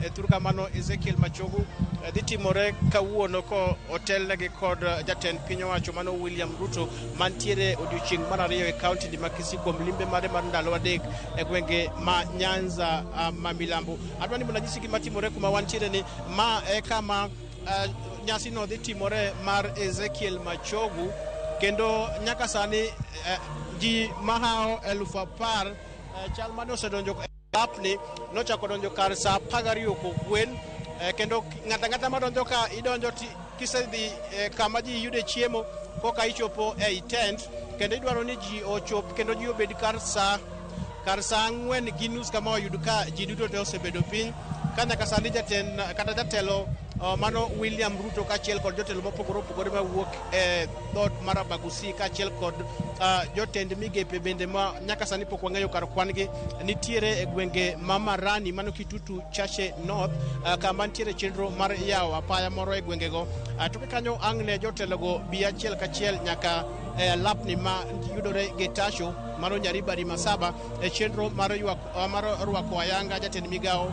e thur kamano Ezekiel Machogu dhi timore kawuono ko otelnegi kod jatend piny owacho mano William Ruto mantiere odiochieng' mar ariyo e kaunti ma Kisii kuom limbe mare mar ndalo adek e gwenge ma Nyanza ma milambo. Adwa ni mondo anyisi gima timore kuma wantiere ni ma e kama nyasi no dhi timore mar Ezekiel Machogu kendo nyaka sani ji mahao 10,000 chal mane osedonjo lapni nochako donjo kar saa 12 kokwen kendo ng'ata madonjo ka idonjo kisedhi kama ji yude chiemo koka ichopo ei tent kendo idwaro ni ji ochop kendo ji obed kar saa 4:30 kama oyud ka ji duto te osebedo piny ka nyaka sani jatelo mano William Ruto kachiel kod jotelo mopogore opogore mawuok e dhot mar Abagusi kachiel kod jotend migepe bende ma nyaka sani pok wang'eyo kar kwan gi nitiere e gwenge ma Marani mano Kitutu Chache North kama nitiere chenro mar yawo apaya moro e gwengego to kanyo ang'ne jotelogo bi achiel kachiel nyaka lapni ma yudore Getacho maro Nyaribari Masaba e chenro mar rwako ayanga jatend migawo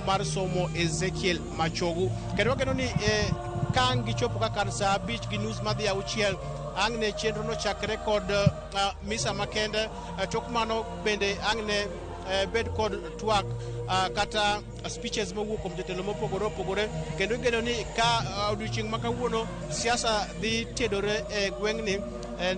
mar somo Ezekiel Machogu kendo geno ni kang gichopo ka kar saa 5:30 madhi 6 ang'ne chenro no chakre kod misa makende tok mano bende ang'ne bed kod twak kata speeches mawuok kuom jotelo mopogore opogore kendo geno ni ka odiochieng' makawuono siasa dhi tedore e gweng'ni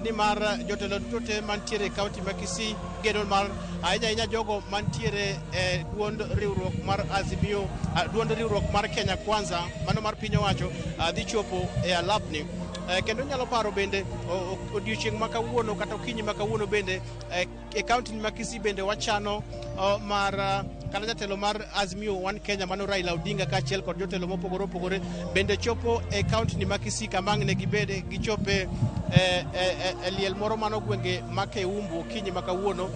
ni mar jotelo duto te mantiere e kaunti ma Kisii geno mar ahinya jogo mantiere e duond riwruok mar Azimio duond riwruok mar Kenya Kwanza mano mar piny owacho dhi chopo e alapni kendo nyalo paro bende odiochieng' makawuono kata okinyi makawuono bende e kaunti ma Kisii bende wachano mar kata jatelo mar Azimio One Kenya mano Raila Odinga kachiel kod jotelo mopogore opogore bende chopo e kaunti ma Kisii kamang'ne gibede gichope e liel moro mano gwenge ma Keumbu okinyi makawuono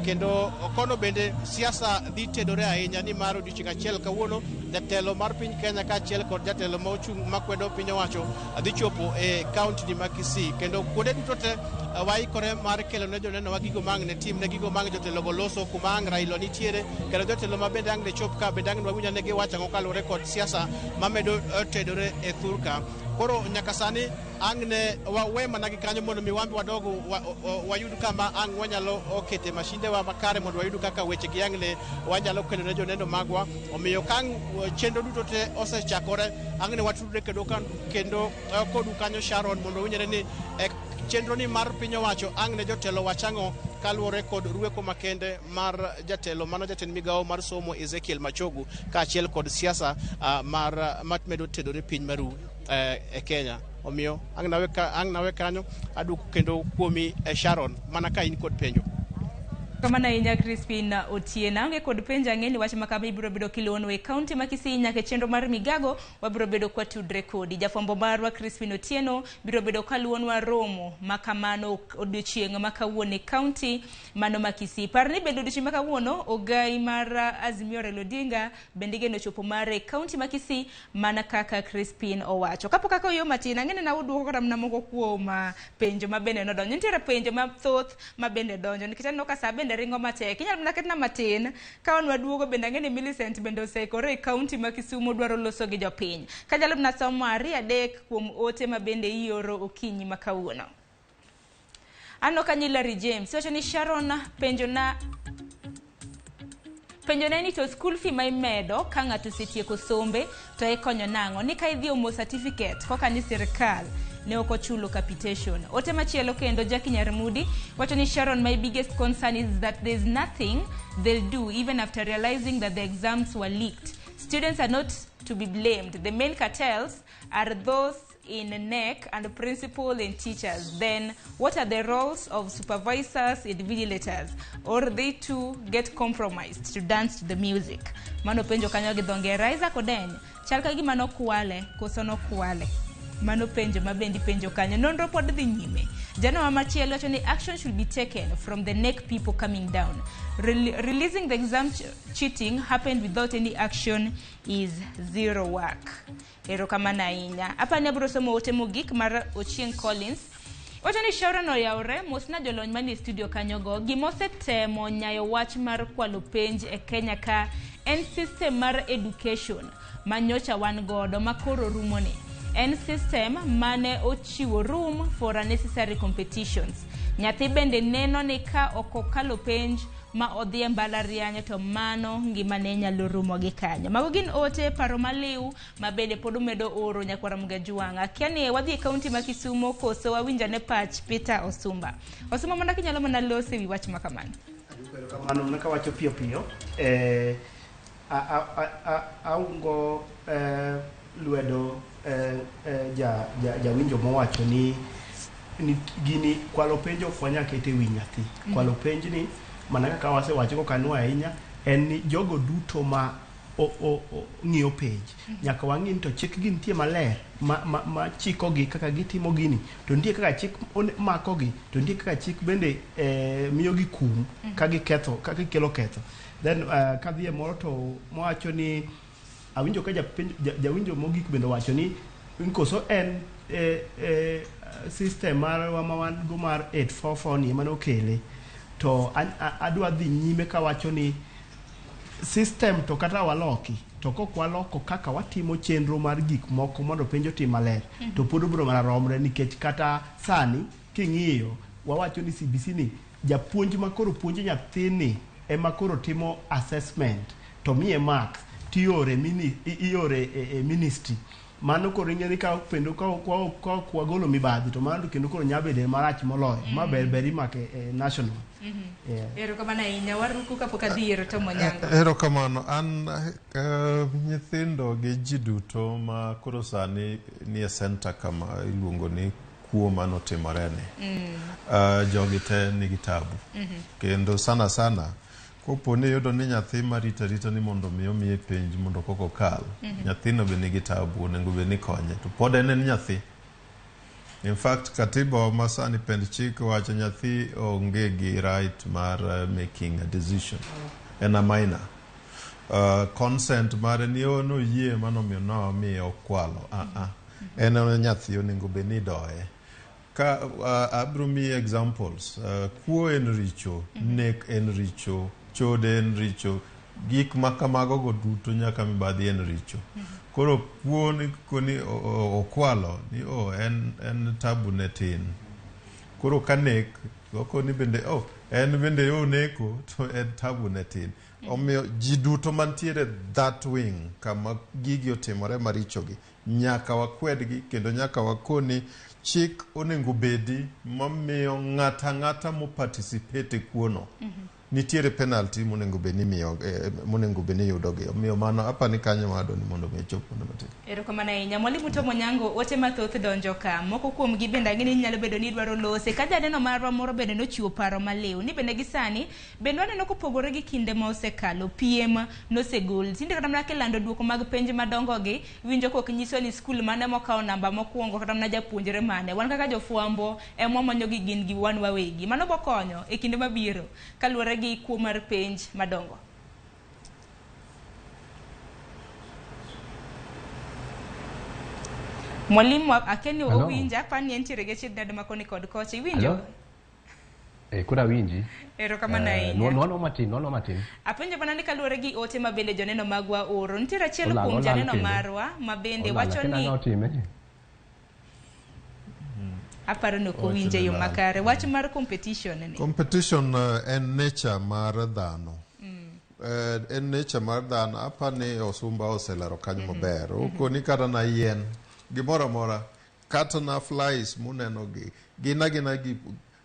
kendo kono bende siasa dhi tedore ahinya ni mar odiochieng' achiel kawuono jatelo mar piny Kenya kachiel kod jatelo mochung' makwedo piny owacho dhi chopo e kaunti ma Kisii kendo kuonde duto te waikore mar kelo ne joneno wa gigo mang'ne tim ne gigo mang' jotelo go loso kuma ang' Raila nitiere kendo jotelo ma bende ang'ne chop ka bende ang'ne wawinjo ne giwacho ang'o kaluwore kod siasa mamedo tedore e thurka koro nyaka sani ang'ne wawe mana gi kanyo mondo mi wambi wadogo wayud kama ang' wanyalo okete mashinde wa makare mondo wayud kaka weche gi ang'ne wanyalo kelo ne joneno magwa omiyo kang' chenro duto te osechakore ang'ne watudre kendo kodu kanyo Sharon mondo winjre ni chenro ni mar piny owacho ang'ne jotelo wachang'o kaluwore kod rueko makende mar jatelo mano jatend migawo mar somo Ezekiel Machogu kaachiel kod siasa mar matmedo tedore piny maru e Kenya omiyo ang' nawe kanyo aduoko kendo kuomi Sharon mana ka in kod penjo kamana inya Crispin Otiena onge kod penja ng'eni wach makama ibiro bedo kilono e kaunti ma Kisii nyaka chenro mar migago wabiro bedo kwa tudre kodi jafombo marwa Crispin Otieno biro bedo kaluonwa romo makamano odiochieng' makawuono e kaunti mano ma Kisii parni bedo odiochieng' makawuono ogai mar Azimio Raila Odinga bende geno chopo mare kaunti ma Kisii mana kaka Crispin owacho kapo kaka yo matina ng'eni na uduoko kata mna moko kuom penjo ma bende nodonjo nitiere penjo mathoth ma bende donjo nikech aneno ka sa bende ringo matek inyalo mna ketna matin ka onwa duogo bende ng'eni Millicent bende oseikore e kaunti ma Kisumu dwaro loso gi jopiny ka jalo mna somo 2-3 kuom ote ma bende ioro okinyi makawuono ano Kanyilari James wacho ni Sharon penjo ni to school fee ma imedo ka ng'ato osetieko sombe to ikonyo nang'o ni ka idhi omo certificate koka ni sirkal ne ok ochulo capitation. Ote machielo kendo Jackie Nyarmudi wacho ni Sharon, my biggest concern is that there's nothing they'll do even after realizing that the exams were leaked. Students are not to be blamed. The main cartels are those in NEC and principal and teachers. Then what are the roles of supervisors and vigilators? Or they too get compromised to dance to the music? Mano penjo kanyo gi dhongeraisa kodeny. Chalka gi mano kwale, kosono kwale. Mano penjo mabendi penjo kanyo. Nonro pod dhi nyime. Jana Mamachiel wacho ni action should be taken from the NEC people coming down. Releasing the exam cheating happened without any action is zero work. Erokamana ahinya. Apa ne abro somo ote mogik mar Ochieng Collins. Wacho ni shauri no yaure mosna jolony mani studio kanyogo gimosetemo nyayo wach mar kwalo penj e Kenya ka en system mar education manyocha wan godo makoro rumone. En system mane ochiwo room for unnecessary competitions. Nyathi bende neno ni ka okokalo penj ma odhi mbalariany to mano ngimane nyalo rumo gi kanyo. Mago gin ote paro maliw ma bende pod medo oro nyakwara mga juanga. Kiani wadhi kaunti ma Kisumo koso wawinja ne pach Peter Osumba. Osumba mana kinyalo mana lose wi wach makamano. Kamano naka wacho pio pio. Aungo luedo ja winjo mowacho ni gini kwalo penjo fwanya kete wi nyathi. Kwalo penj ni mana kaka wasewacho ko kanwa ahinya en ni jogo duto ma ng'iyo page nyaka wang'in to chik gi nitie maler ma chiko gi kaka gitimo gini to nitie kaka chik mako gi to nitie kaka chik bende miyo gi kum ka giketho ka gikelo ketho. Then kadhie moro to mowacho ni awinjo ka jawinjo mogik bende wacho ni koso en system mar wamawan go mar 844 ni mano kele to adwa dhi nyime ka wacho ni system to kata waloki to kok waloko kaka watimo chenro mar gik moko mondo penjo tim maler to pod bro mana romre nikech kata sani king'iyo wawacho ni CBC ni japuonj makoro puonjo nyathini ema koro timo assessment to miye marks tiore ministry mano koro ing'eni ka pendo ka kwagolo mibadhi to mano kendo koro nyabede marach moloyo maber imake national. Erokamano ahinya waruku kapok adhiero to monyango. Erokamano an nyithindo gi ji duto ma koro sani ni e center kama iluongo ni kuo mano timorene. Jogi te nigi tabu. Kendo sana kopo ne yudo ni nyathi marita ni mondo miye penj mondo koko kal. Nyathino be nigi tabu onego be ni konye to pod en nyathi. In fact, katiba ma sani pend chik wacho nyathi onge gi right mar making a decision. En a minor. Consent mare ni ono yie mano miyo okwalo. En nyathi onego be ni doye. Ka abro mi examples. Kuo en richo, nek en richo, chode en richo, gik makamago go duto nyaka mibadhi en richo. Koro kuo ni koni okwalo ni en tabu ne tin. Koro kanek oko ni bende en bende neko to en tabu ne tin. Omiyo ji duto mantiere that wing kama gigi otimore maricho gi nyaka wakwedgi kendo nyaka wakoni chik onego bedi mamiyo ng'ata mo participate kuono. Nitiere penalty monego beni yudogi. Omiyo mano apani kanyo wado ni mondo mechop mondo matin. Erokamano ahinya mwalimu to monyango ote mathoth donjo ka moko kuom gi bende ng'eni nyalo bedo ni dwaro lose ka janeno marwa moro bende nochiwo paro maliw ni bende gisani bende waneno kopogore gi kinde ma osekalo PM nosegol tinde kata mana kelando duoko mag penj madongo gi winjo kok nyiso ni skul mane mokawo namba mokwongo kata mana japuonjre mane wan kaka jofwambo manyo gi gin gi wan wawegi mano bokonyo e kinde mabiro kaluwore gi kuo mar penj madongo. Mwalimu akeni owinja pani entiere gi chid makoni kod kocha iwinjo? Kuda winji. Erokamano ahinya. Nono matin. Apenjo bana ni kaluwore gi ote mabende joneno magwa oro. Nitiere achiel kuom janeno marwa mabende wacho ni aparo no ko winje yo makare wach mar competition ni. Competition en nature mar dhano. En nature mar dhano apani Osumba oselero kanyo maber. Okoni kata na yien gimora mora kata na flies muneno gi gina gi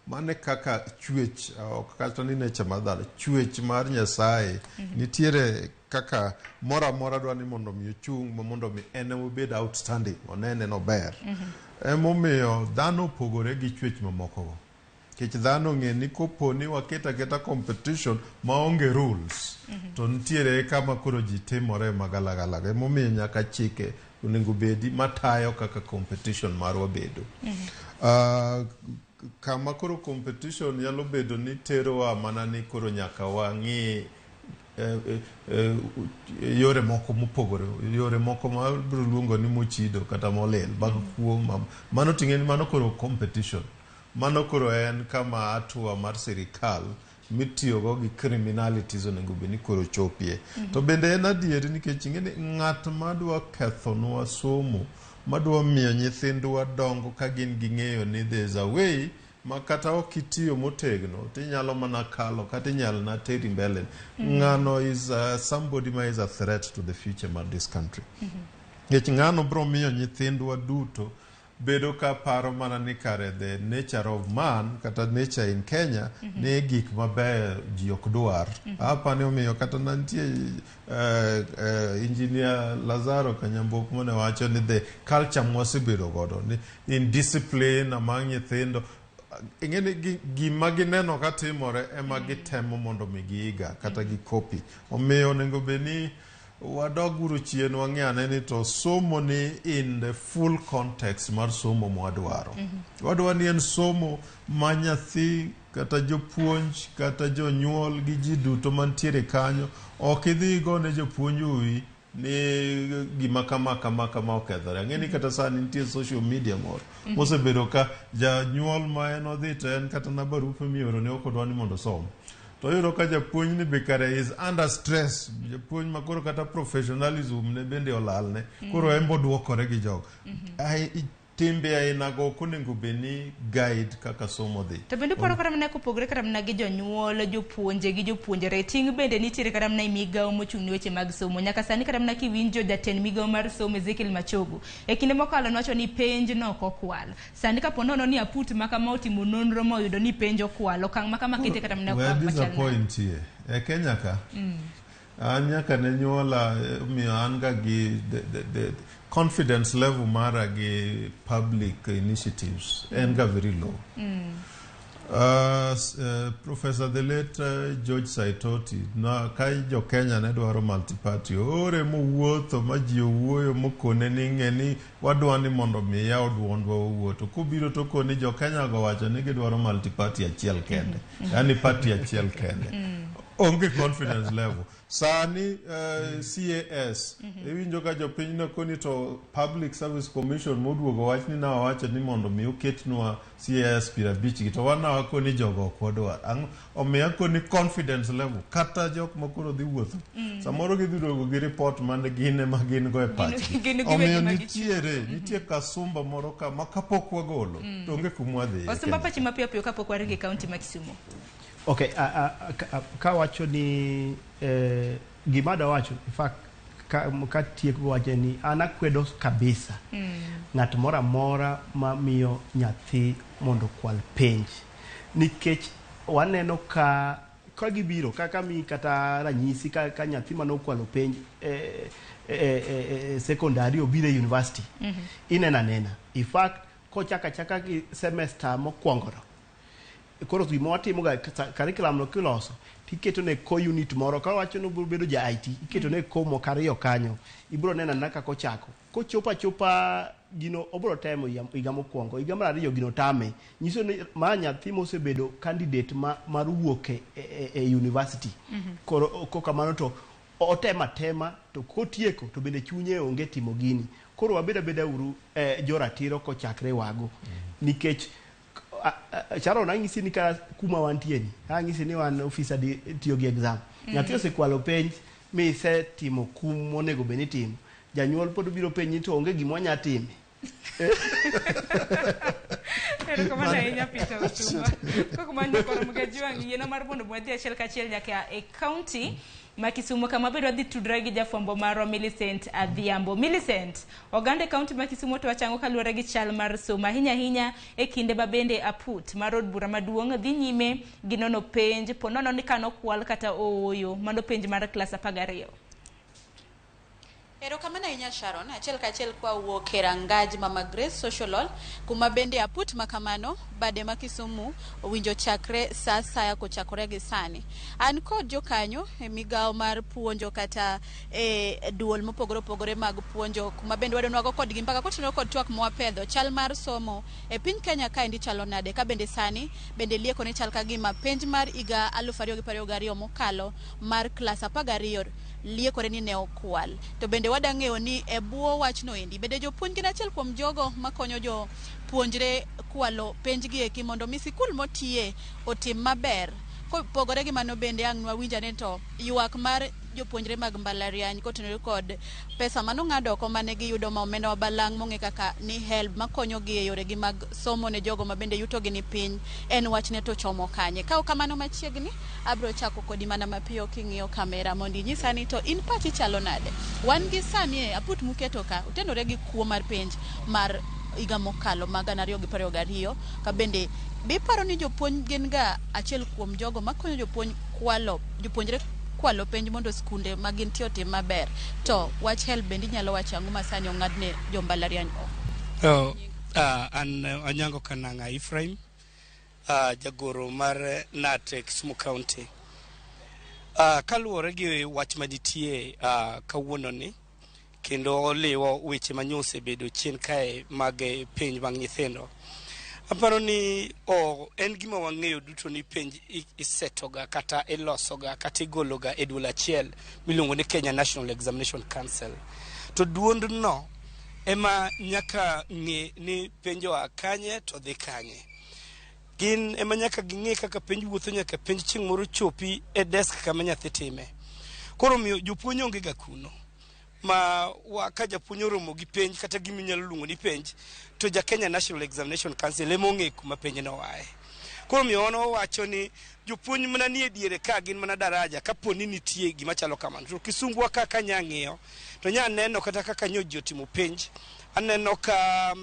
mane kaka chwech kata ni necha madhal chwech mar Nyasaye nitiere kaka mora dwa ni mondo mi ochung mondo mi ene obed outstanding onene no ber emomiyo dhano pogore gi chwech mamoko go kech dhano ng'e ni kopo ni waketa competition maonge rules to nitiere kama koro ji timore magalagalaga emomiyo nyaka chike onego bedi matayo kaka competition marwa bedo kama koro competition nyalo bedo ni terowa mana ni koro nyaka wang'i yore moko mopogore yore moko ma biro luongo ni mochido kata molil bag kuo mano ting'e ni mano koro competition mano koro en kama atua mar sirikal mitiyogo gi criminalities onego bed ni koro chopie to bende en adieri nikech ing'e ni ng'at madwa kethonwa somo madwa miyo nyithindwa dongo ka gin gi ng'eyo ni there's a way ma kata ok itiyo motegno tinyalo mana kalo kata inyalo na teri mbele ng'ano is somebody ma is a threat to the future of this country nikech ng'ano bro miyo nyithindwa duto bedo ka paro mana ni kare the nature of man kata nature in Kenya ne gik maber ji ok dwar hapa ne omiyo kata nantie engineer Lazaro Kanyambok mone wacho ni the culture mwasebedo godo ni in discipline among nyithindo ing'eni gima gineno ka timore ema gitemo mondo migiiga kata gikopi omiyo onego bed ni wadoguru chien wang'ane ni to somo ni in the full context mar somo mwadwaro wadwa ni en somo ma nyathi kata jopuonj kata jonyuol gi ji duto mantiere kanyo ok idhi go ne jopuonj uwi ni gima kama okethore ang'eni kata sani nitie social media moro mosebedo ka janyuol ma en odhi to en kata na barupe mioro ne ok odwa ni mondo som to yuro ka japuonj ni bekare is under stress japuonj makoro kata professionalism ne bende olalne koro embo duokore gi jogo timbe aina go kuningo beni guide kaka somo dhi to bende paro kata mana kopogre kata mana gi jonyuol jopuonje gi jopuonjre ting bende nitiere kata mana migawo mochung' ni weche mag somo nyaka sani kata mana kiwinjo jatend migawo mar somo Ezekiel Machogu e kinde mokalo nowacho ni penj no ok okwal sani kapo nono ni aput makama otimo nonro moyudo ni penj okwal okang' makama kete kata mana kwa disappoint here e Kenya ka anyaka ne nyola miyo anga gi the confidence level mara gi public initiatives and very low. Professor the late George Saitoti na kai jo Kenya ne dwaro multiparty ore mo wuotho ma ji owuoyo mokone ni ng'eni wadwani mondo mi yaw duondwa wuotho kubiro to koni jo Kenya go wacho ni gidwaro multiparty achiel kende yani party achiel kende onge confidence level sani CAS ewinjo ka jopiny no koni to Public Service Commission moduogo wach ni na wacho ni mondo mi oketnwa CAS pirabich gi to wana wakoni jogo kodwa omiya koni confidence level kata jok makoro dhi wuotho samoro gidhirogo gi report mane gine ma gin go e pachi omiyo nitie kasumba moro ka makapok wagolo to onge kumwa dhi osumba pachi mapiyo piyo kapok warigi county ma Kisumu. Okay, ka wacho ni gimada wacho in fact ka tieko wacho ni ana kwedo kabisa ng'at mora mora ma miyo nyathi mondo kwal penj nikech waneno ka gibiro kaka mi kata ranyisi ka nyathi mano kwalo penj secondary obire university inena in fact kochaka gi semester mokwongo koro gima watimo ga curriculum no kiloso tiketo ne ko unit moro ka wacho no bedo ja IT iketo ne ko mo kariyo kanyo ibro nena naka kochako chopa gino obro temo higa mokwongo higa mar ariyo gino tame nyiso ni ma nyathi mosebedo candidate mar wuok e university koro kamano to otema to kotieko to bende chunye onge timo gini koro wabeda uru joratiro kochakre wago nikech charo na ngisi ni ka kuma wantie ni ngisi ni wan officer tiyo gi exam nyathi osekwalo penj mi se timo kum monego beni timo janyuol pod biro penj to onge gimo nya time Pero como na enya pita usuma ko kuma ndo koro mugajwa ngiye na mar bondo bwati achiel ka achiel nyaka e county ma Kisumu kama bedo dhi tudre gi jafwambo marwa Millicent Adhiambo. Millicent, oganda kaunti ma Kisumu to wachango kaluwore gi chal mar somo ahinya e kinde ma bende aput mar od bura maduong' dhi nyime gi nono penj po nono ni kano kwal kata ooyo mano penj mar klas 12. Erokamano ahinya Sharon, achiel kachiel kwa wuok e rangaj Mama Grace Socialol, kuma bende aput makamano bade ma Kisumu owinjo chakre saa saya kochakore gi sani. An kod jokanyo e migawo mar puonjo kata duol mopogore opogore mag puonjo, kuma bende wadonwago kodgi mpaka kotenore kod twak mwapedho chal mar somo e piny Kenya ka endi chalo nade, ka bende sani bende lieko ni chal kagima penj mar higa 2022 mokalo mar klas 12 liekore ni ne okwal. To bende wadang'eyo ni e bwo wachno endi bende jopuonj gin achiel kuom jogo makonyo jopuonjre kwalo penjgi eki mondo mi sikul motiye otim maber. Kopogore gi mano bende ang' nwawinja ni to ywak mar jopuonjre mag mbalariany kotenore kod pesa mano ng'ado oko mane giyudo ma omenda wabalang' mong'e kaka ni help makonyogi e yoregi mag somo ne jogo ma bende yutogi ni piny, en wachne to chomo kanye. Ka kamano machiegni abro chako kodi mana mapiyo king'iyo kamera mondo inyisa ni to in pachi chalo nade. Wan gi sani aput muketo ka utenore gi kuo mar penj mar higa mokalo mag 2022 ka bende biparo ni jopuonj gin ga achiel kuom jogo makonyo jopuonjre kwalo penj mondo skunde ma gintie otim maber. To wach help bende inyalo wacho ang'o ma sani ong'adne jombalariany an Anyango Kananga Ephraim, jagoro mar NAT Kisumu County. Kaluwore gi wach manitie kawuono ni kendo oliwo weche manyose bedo chien kae mag penj mag nyithindo. Aparo ni en gima wang'eyo duto ni penj isetoga kata ilosoga kata igologa e duol achiel miluongo ni Kenya National Examination Council. To duondno ema nyaka ng'e ni penjo kanye to dhi kanye. Gin ema nyaka ging'e kaka penj wuotho nyaka penj chieng' moro chopi e desk kama nyathi time. Koro miyo jopuonj onge ga kuno. Ma ka japuonj oromo gi penj kata giminyalo luongo ni penj to ja Kenya National Examination Council ema ong'e kuma penj no wae. Koro miyo ono wacho ni jopuonj mana nie diere ka gin mana daraja kapo ni nitie gima chalo kamano. To Kisungwa kaka nyang'iyo to nya neno kata kaka nyoji otimo penj. Aneno ka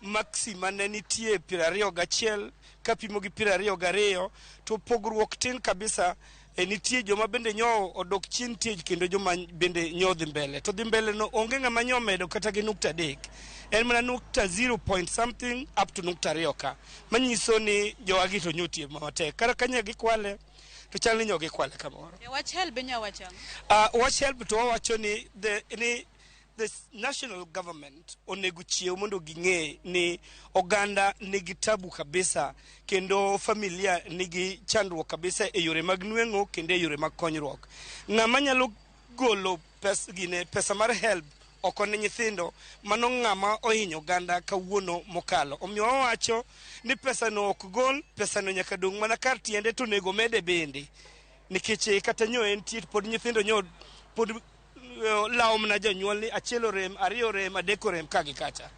maxi mane nitie 21 kapimo gi 22 to pogruok tin kabisa. Nitie joma bende nyo odok chien tej kendo joma bende nyo dhi mbele. To dhi mbele no onge ng'ama nyo medo kata gi nukta 3. En mana nukta 0 point something up to nukta 2 ka. Manyiso ni jowagi to nyotie matek. Kara kanya gikwale to chal ni nyo gikwale kamoro. Wach help benya wachang. Wach help to wacho ni the national government onego chiew mondo ging'e ni oganda nigi tabu kabisa kendo familia nigi chandruok kabisa e yore mag nweng'o kendo e yore mag konyruok. Ng'ama nyalo golo pesa mar help oko ne nyithindo mano ng'ama ohinyo oganda kawuono mokalo. Omiyo wawacho ni pesa no ok gol, pesa no nyaka dong' mana kar tiende to nego mede bende. Nikech kata nyo en tiet pod nyithindo nyo pod laom na janyuol ni achiel orem, ariyo orem, adek orem kagi kata.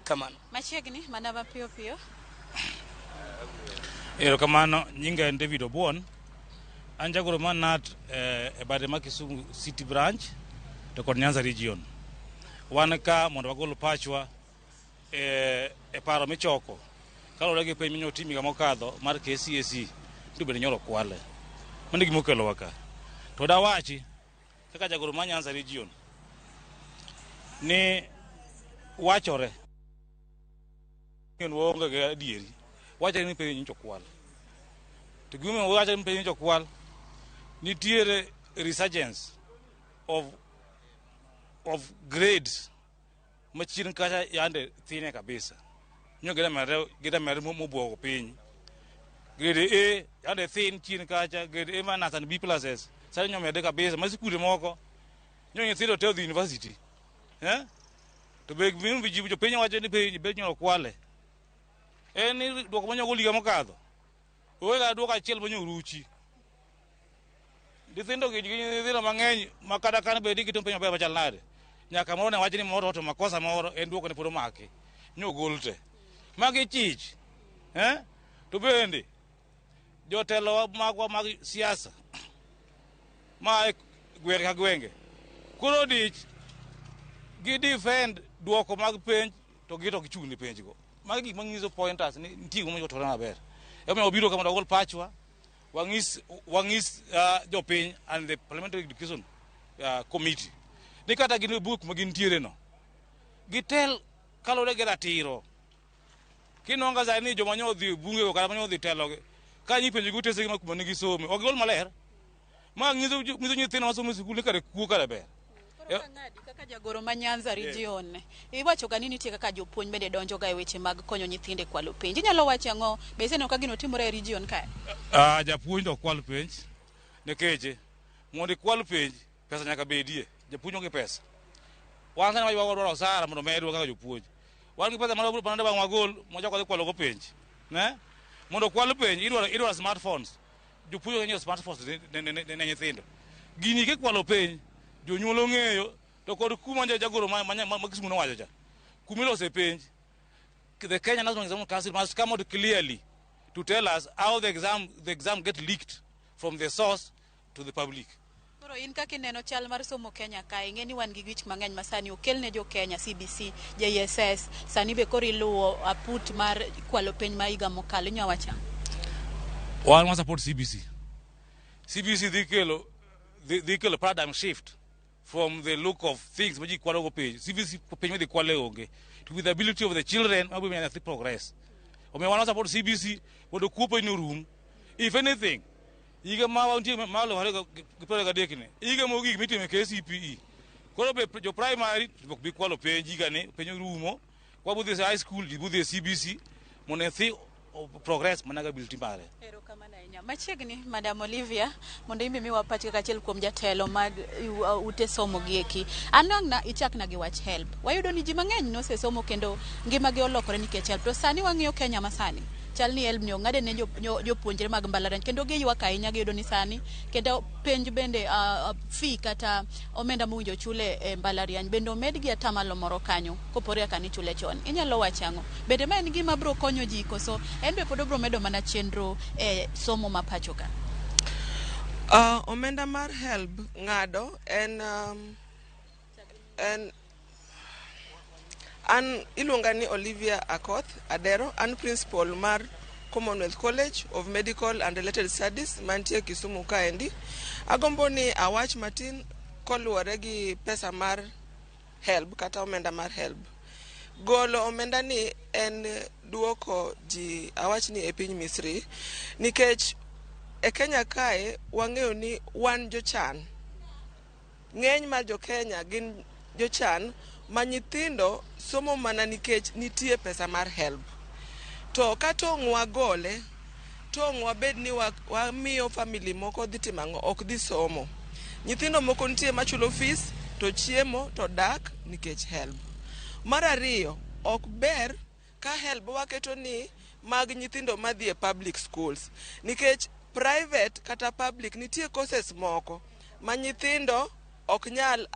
Kamano. Machiegni mana mapiyo piyo. Erokamano, nyinga en David Obuon. An jagoro man NAT e bade ma Kisumu City Branch to kod Nyanza Region. Wan ka mondo wagol pachwa e paro michoko. Kaluwore gi penj minyo timi ga mokadho mar KCSE to bende nyoro kwale. Mano gima okelo waka. To da wachi kaka jagoro ma Nyanza Region ni wachore ng'en wonga ga adieri wachore ni penj nyocho kwal. To gima wachore ni penj nyocho kwal nitiere resurgence of grades machien kacha yande thine kabisa. Nyo gida mere mobuogo piny. Grade A yande thin chien kacha, grade A minus and B pluses. Sasa nyo mede kabisa, masikule moko. Nyo nyithindo te odhi university. To be gimi vijibu jo penyo wacho ni penj nyo kwale. Ni duoko manyo goliga mokadho. Owega duoko achiel manyo ruchi. Nyithindo gi nyithindo mang'eny makata kan bedi gitum penyo maber machal nade. Nyaka moro ne wacho ni moro to makosa moro en duoko ne pod omaki. Nyo golte. Magi chich. To bende jotelo magwa mag siasa ma gwenge ka gwenge. Koro dich gi defend duoko mag penj to gi to gichung' ni penj go. Magi gik manyiso pointers ni nitie gima jotore maber. Ema obiro kama dogol pachwa wang'is jopiny and the parliamentary education committee ni kata gin buk ma gintiere no gitel kalore gi ratiro kinonga sani joma nyodhi bunge kata manyodhi telo ka nyipenjo gutese gi makuma nigi some ok gol maler ma ngizo nyithindo masomo sikul kare kuo kare ber kaka jagoro ma Nyanza region iwacho ga ni nitie kaka jopuonj bende donjo ga e weche mag konyo nyithinde kwalo penj inyalo wacho ang'o be seno ka gino timore e region kae japuonj to kwal penj nekeche mondo kwal penj pesa nyaka bedie japuonj onge pesa wan sani wago dwaro osara mondo medwa kaka jopuonj wan gi pesa mana bang' wagol moja kwa kwalo go penj ne mondo kwal penj idwaro smartphones jopuonj onge smartphones ne nyithindo gini ke kwalo penj jonyuol ong'eyo to kod kuma jagoro ma Kisumu nowacho cha kumilose penj the Kenya National Exam Council must come out clearly to tell us how the exam get leaked from the source to the public. Koro in kaka ineno chal mar somo Kenya kae ing'e ni wan gi gich mang'eny ma sani okel ne jo Kenya CBC JSS sani be koro iluwo aput mar kwalo penj ma higa mokalo inya wacha wan wa support CBC dhi kelo paradigm shift from the look of things maji kwalo go page CBC page with the kwale onge to with the ability of the children mabu may not progress o me wan support CBC wodo kupo in room if anything iga ma wanti malo hare gipere ga dekne iga mo gik mitime KCPE koro be jo primary bok bi kwalo page iga ne penyo rumo kwa budhi high school budhi CBC monethi progress managa ability mare machiegni Madam Olivia mondo imbe mi wapati kaka achiel kuom jatelo mag ute somo gieki anong'na ichakna gi wach help wayudo ni ji mang'eny nosesomo kendo ngima gi olokore nikech help to sani wang'iyo Kenya masani chal ni help ni ong'ade ne jopuonjre mag mbalariany kendo giywak ahinya giyudo ni sani kendo penj bende fee kata omenda mowinjo chule e mbalariany bende omed gi atamalo moro kanyo kopore aka ni chule chon inyalo wacho ang'o bende ma en gima bro konyo ji koso en be pod obro medo mana chenro e somo ma pacho ka omenda mar help ng'ado en an iluonga ni Olivia Akoth Adero an principal mar Commonwealth College of Medical and Related Studies mantie Kisumu kaendi agombo ni awach matin koluwore gi pesa mar help kata omenda mar help golo omenda ni en duoko ji awach ni e piny Misri nikech e Kenya kae wang'eyo ni wan jochan ng'eny mar jo Kenya gin jochan ma nyithindo somo mana nikech nitie pesa mar help to katong'wa gole tong'wa bed ni wamiyo family moko dhi timang'o ok dhi somo nyithindo moko nitie machulo fees to chiemo to dak nikech help mar ariyo ok ber ka help waketo ni mag nyithindo madhi e public schools nikech private kata public nitie courses moko ma nyithindo ok nyal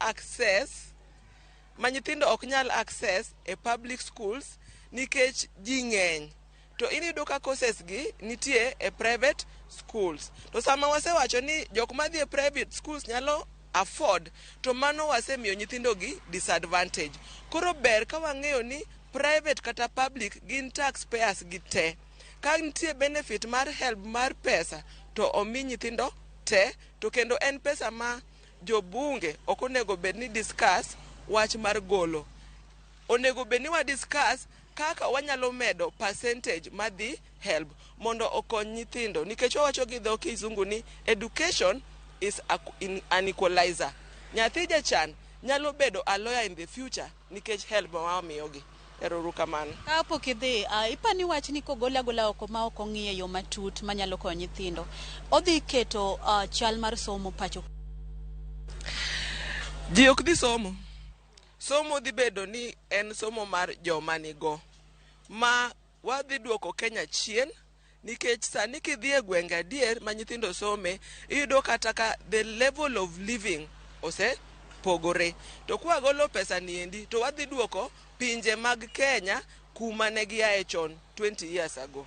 access e public schools nikech ji ng'eny to inido ka courses gi nitie e private schools to sama wasewacho ni jok madhi e private schools nyalo afford to mano wasemiyo nyithindo gi disadvantage koro ber ka wang'eyo ni private kata public gin taxpayers gi te ka nitie benefit mar help mar pesa to omi nyithindo te to kendo en pesa ma jobunge ok onego bed ni discuss wach mar golo onego bed ni wa discuss kaka wanyalo medo percentage madhi help mondo okony nyithindo nikech wawacho gi dho kizungu ni education is an equalizer nyathi jachan nyalo bedo a lawyer in the future nikech help ma wamiyogi eruru kamano kapo kidhi ipani wach ni kogola gola oko ma ok ong'iye yo matut manyalo konyo nyithindo odhi keto chal mar somo pacho ji ok dhi somo dhi bedo ni en somo mar joma nigo ma wadhi duoko Kenya chien nikech sani kidhi e gwenge adier ma nyithindo some iyudo kata ka the level of living pogore to kwa golo pesa niendi to wadhi duoko pinje mag Kenya kuma ne giae chon 20 years ago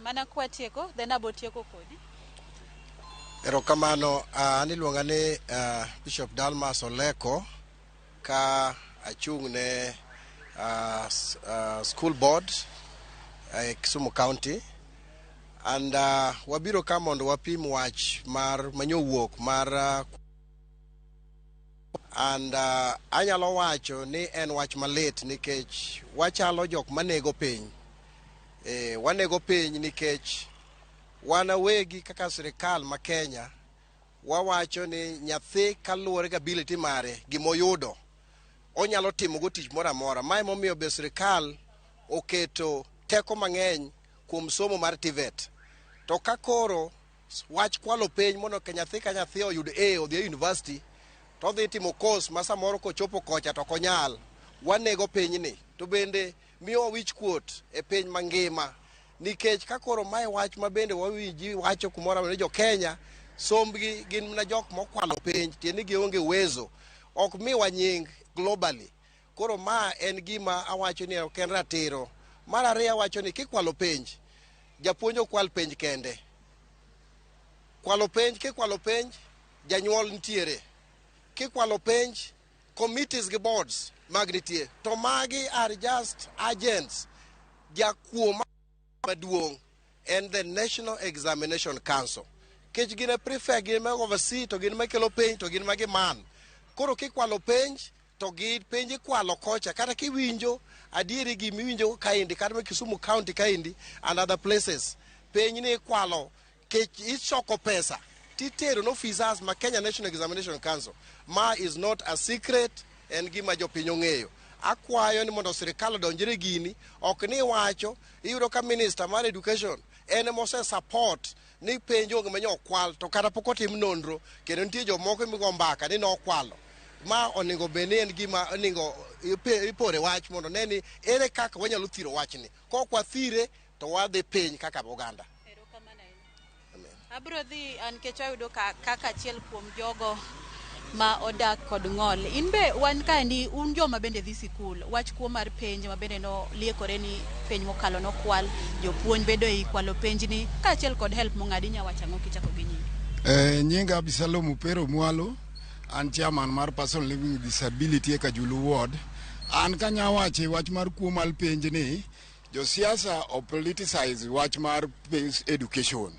mana kwa tieko then abotieko kodi Erokamano, an iluonga ni Bishop Dalmas Oleko ka achung' ne school board e Kisumu County, and wabiro ka mondo wapim wach mar manyowuok mar and anyalo wacho ni en wach malit nikech wachalo jok manego piny. Wanego piny nikech wan awegi kaka sirikal ma Kenya wawacho ni nyathi kaluwore gi ability mare gimoyudo onyalo timo go tich moro amora. Mae momiyo be sirikal oketo teko mang'eny kuom somo mar TVET. To ka koro wach kwalo piny mondo ka nyathi oyud A odhi e university to dhi timo course ma samoro kochopo kocha to konyal, wanego pinyni to bende miyo wich kuot e piny mangima. Nikech ka koro mae wach ma bende wawinji wacho kumoro ni jo Kenya sombgi gin na jok mokwalo piny tieni gionge uwezo ok miwa nying globally. Koro ma en gima awacho ni ok en ratiro. Mar ariyo awacho ni kikwalo penj, japuonj okwal penj kende. Kikwalo penj janyuol nitiere. Kikwalo penj committees gi boards mag nitie. To magi are just agents. Jakuo maduong' and the National Examination Council. Kech gin e prefect, gin ma oversee, to gin ma kelo penj, to gin ma giman. Koro kikwalo penj, to gi penj ikwalo kocha. Kata kiwinjo, adieri gimiwinjo kaindi, kata ma Kisumu County kaindi, and other places. Penj ni ikwalo, kech ichoko pesa. Titero no officers ma Kenya National Examination Council. Ma is not a secret, en gima jopiny ong'eyo. Akwayo ni mondo sirikal odonjre gini, ok ni wacho, iyudo ka minister mar education, ene mose support ni penjo onge manyo okwal, to kata pok otim nonro, kendo nitie jomoko migo mbaka ni nokwalo. Ma onego beni en gima onego ipore wach mondo neni ere kaka wanyalo thiro wachni. Kok wathire to wadhi piny kaka oganda. Abro dhi an kecho ayudo kaka achiel kuom jogo ma odak kod ng'ol. In be wan kandi un joma bende dhi sikul. Wach kuo mar penj ma bende no liekore ni penj mokalo no kwal. Jopuonj bedo i kwalo penj ni ka achiel kod help mong'adi nyawacha ng'o kichako gi nyingi. Nyinga Abisalomu Pero Mwalo, an chairman mar Person Living with Disability e Kajulu Ward. An kanya wache wach mar kuo mal penj ni, jo siasa o politicize wach mar education.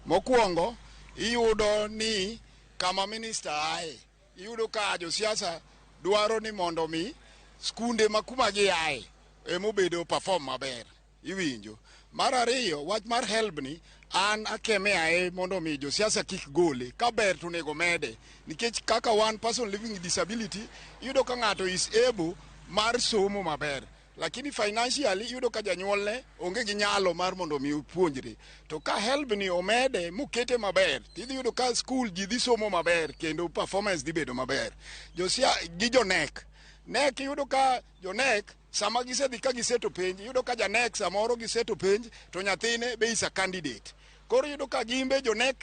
Mokwongo, iyudo ni kama minister ae, iyudo ka jo siasa dwaro ni mondo mi skunde makuma gi ae emobedo perform maber. Iwinjo. Mar ariyo, wach mar help ni, an akeme ae mondo mi jo siasa kik gole, ka ber to nego mede. Nikech kaka one person living with disability, iyudo ka ng'ato is able mar somo maber. Lakini financially yudo ka janyuolne onge gi nyalo mar mondo mi puonjre. To ka help ni omede mukete maber, tidhi yudo ka school ji dhi somo maber kendo performance dhi bedo maber. Gi jo nek yudo ka jo nek sama gisedhi ka giseto penj, yudo ka janek samoro giseto penj to nyathine be is a candidate. Koro yudo ka gimbe jo nek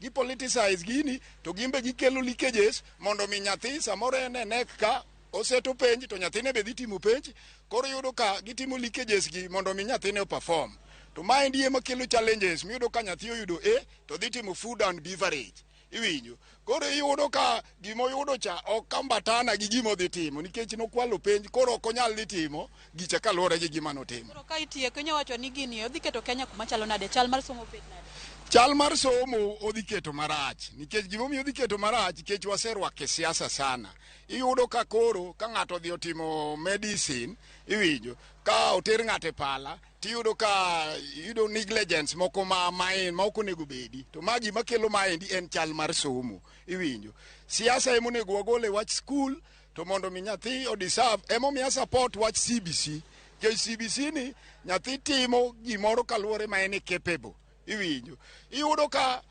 gi politicize gini, to gimbe gikelo leakages mondo mi nyathi samoro ene nek ka oseto penj to nyathine be dhi timo penj. Koro yudo ka gitimo leakages gi mondo mi nyathine perform. To maendi ema kelo challenges, miyudo ka nyathi oyudo A to dhi timo food and beverage. Iwinjo. Koro iyudo ka gimo yudo cha okambatana gi gimo dhi timo nikech nokwalo penj, koro ok onyal dhi timo gicha kaluwore gi gima notimo. Koro ka itie Kenya wacho ni gini odhi keto Kenya kuma chalo nade, chal mar somo bet nade? Chal mar somo odhi keto marach, nikech gimomiyo odhi keto marach nikech waserwake siasa sana. Iyudo ka koro ka ng'ato dhi otimo medicine, iwinjo, ka oter ng'ate pala, tiyudo ka yudo negligence moko ma ok onego bedi. To magi makelo maendi en chal mar somo, iwinjo. Siasa emo nego wagole wach school, to mondo mi nyathi odeserve, emo miya support wach CBC. CBC ni nyathi timo gimoro kaluwore ma en capable. Iwinjo. Iyudo ka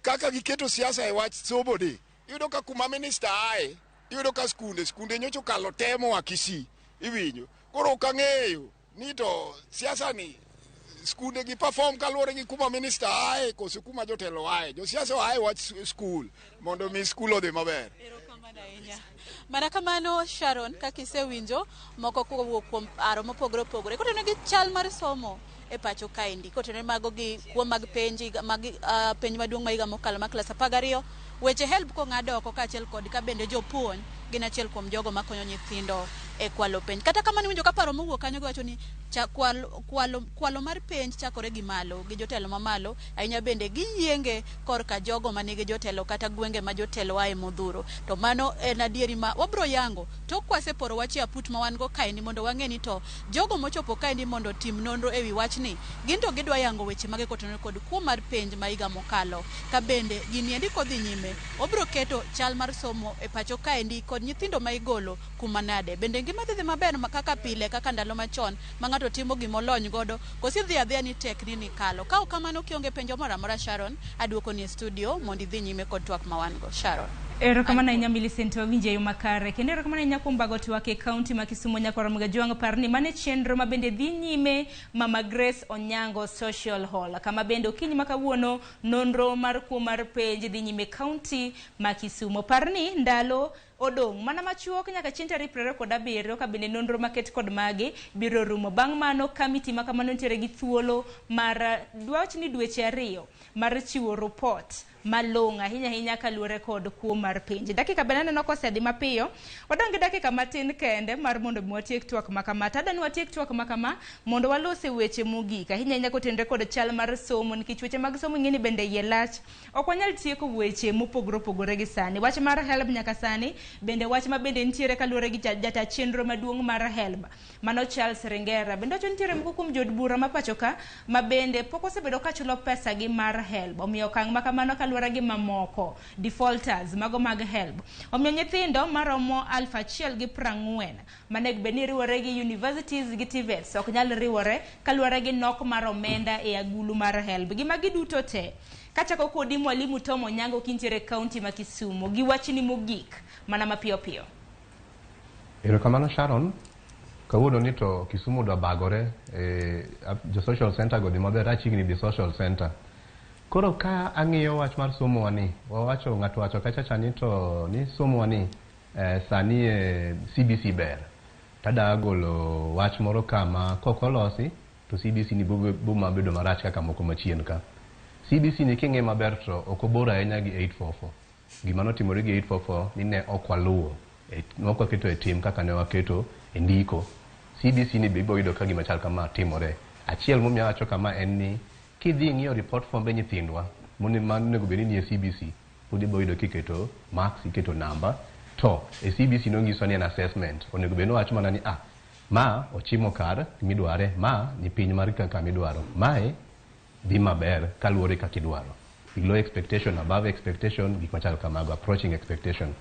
kaka giketo siasa e wach somo di, iyudo ka kuma minister ae, iyudo ka skunde nyocho kalo temo akisi. Iwinjo. Koro kang'eyo ni to siasa ni skunde gi perform kaluwore gi kuma minister ae kose kuma jotelo ae. Jo siasa ae wach school mondo mi school odhi maber. Mana kamano Sharon, kaka isewinjo moko kowuok kuom paro mopogore opogore. Koro gi chal mar somo e pacho kaendi kotenore mago gi kuo mag penj maduong' ma higa mokalo ma klas 12 weche help kong'ado oko kaachiel kod ka bende jopuonj gin achiel kuom jogo makonyo nyithindo e kwalo penj. Kata kamano winjo ka paro mowuok kanyo giwacho ni kwalo mar penj chakore gi malo gi jotelo mamalo ahinya bende giyienge korka jogo manigi jotelo kata gwenge ma jotelo ae modhuro. To mano en adieri ma wabro yango tok kwaseporo wachi aput ma wan go kaendi mondo wang'e ni to jogo mochopo kaendi mondo tim nonro ewi wachni gin to gidwa yango weche mage kotenore kod kuo mar penj ma higa mokalo ka bende giniendi kodhi nyime obro keto chal mar somo e pacho kaendi kod nyithindo ma igolo kuma nade bende ngima dhi maber kaka pile kaka ndalo machon ma ng'ato timo gimolony godo kosi dhi adhiya ni tekni ni kalo ka kamano kionge penjo moro amora Sharon aduoko ni studio mondo idhi nyime kod twak ma wan go Sharon. Erokamano ahinya Millicent wawinje yo makare kendo erokamano ahinya kuom bago twak e kaunti ma Kisumu nyaka Ramogi Jwang' parni mane chenro ma bende dhi nyime Mama Grace Onyango Social Hall kama bende okinyi ma kawuono nonro mar kuo mar penj dhi nyime kaunti ma Kisumu parni ndalo odong' mana machuok nyaka chieng' tarik 27 ka bende nonro maket kod magi biro rumo. Bang' mano kamiti ma kamano nitiere gi thuolo mar dwachni dweche 2 mar chiwo report malong' ahinya kaluwore kod kuo mar penj. Dakika bende aneno kosedhi mapiyo, wadonge dakika matin kende mar mondo watiek twak makama. Tadani watiek twak makama mondo walose weche mogik ahinya kotenore kod chal mar somo nikech weche mag somo ng'eni bende yelach. Ok wanyal tieko weche mopogore gi sani. Wach mar helb nyaka sani bende wach ma bende nitiere kaluwore gi jata chenro maduong' mar helb mano Charles Ringera bende wacho nitiere moko kuom jod bura ma pacho ka ma bende pok osebedo ka chulo pesa gi mar helb. Omiyo okang' ma kamano kaluwore gi mamoko defaulters mago mag helb. Omiyo nyithindo maromo 1,040 manego bed ni riwore gi universities gi TVETs ok nyal riwore kaluwore gi nok mar omenda e agulu mar helb. Gima giduto te kachako kodi mwalimu Tom Onyango kintiere kaunti ma Kisumu gi wachni mogik mana mapiyo piyo. Erokamano Sharon, kawuono ni to Kisumu dwa bagore jo social center go di maber achigni di social center. Koro ka ang'iyo wach mar somo wani, wawacho ng'ato wacho kachacha ni to ni somo wani sani CBC ber. Tada golo wach moro kama kokolosi to CBC ni buma bedo marach kaka moko machien ka. CBC ni king'e maber to okobora ahinya gi 844. Gima notimore gi 844 ni ne okwaluwo. Nokwaketo e tim kaka ne waketo e ndiko. CBC ni bibo yudo ka gima chal kama timore. Achiel momiya wacho kama en ni kidhi ng'iyo report form be nyithindwa monego bed ni e CBC pod ibo yudo kiketo marks iketo namba to e CBC nonyiso ni en assessment onego bed ni wacho mana ni ma ochimo kar midware ma ni piny mar kaka midwaro mae dhi maber kaluwore kaka idwaro below expectation above expectation gik machal kamago approaching expectation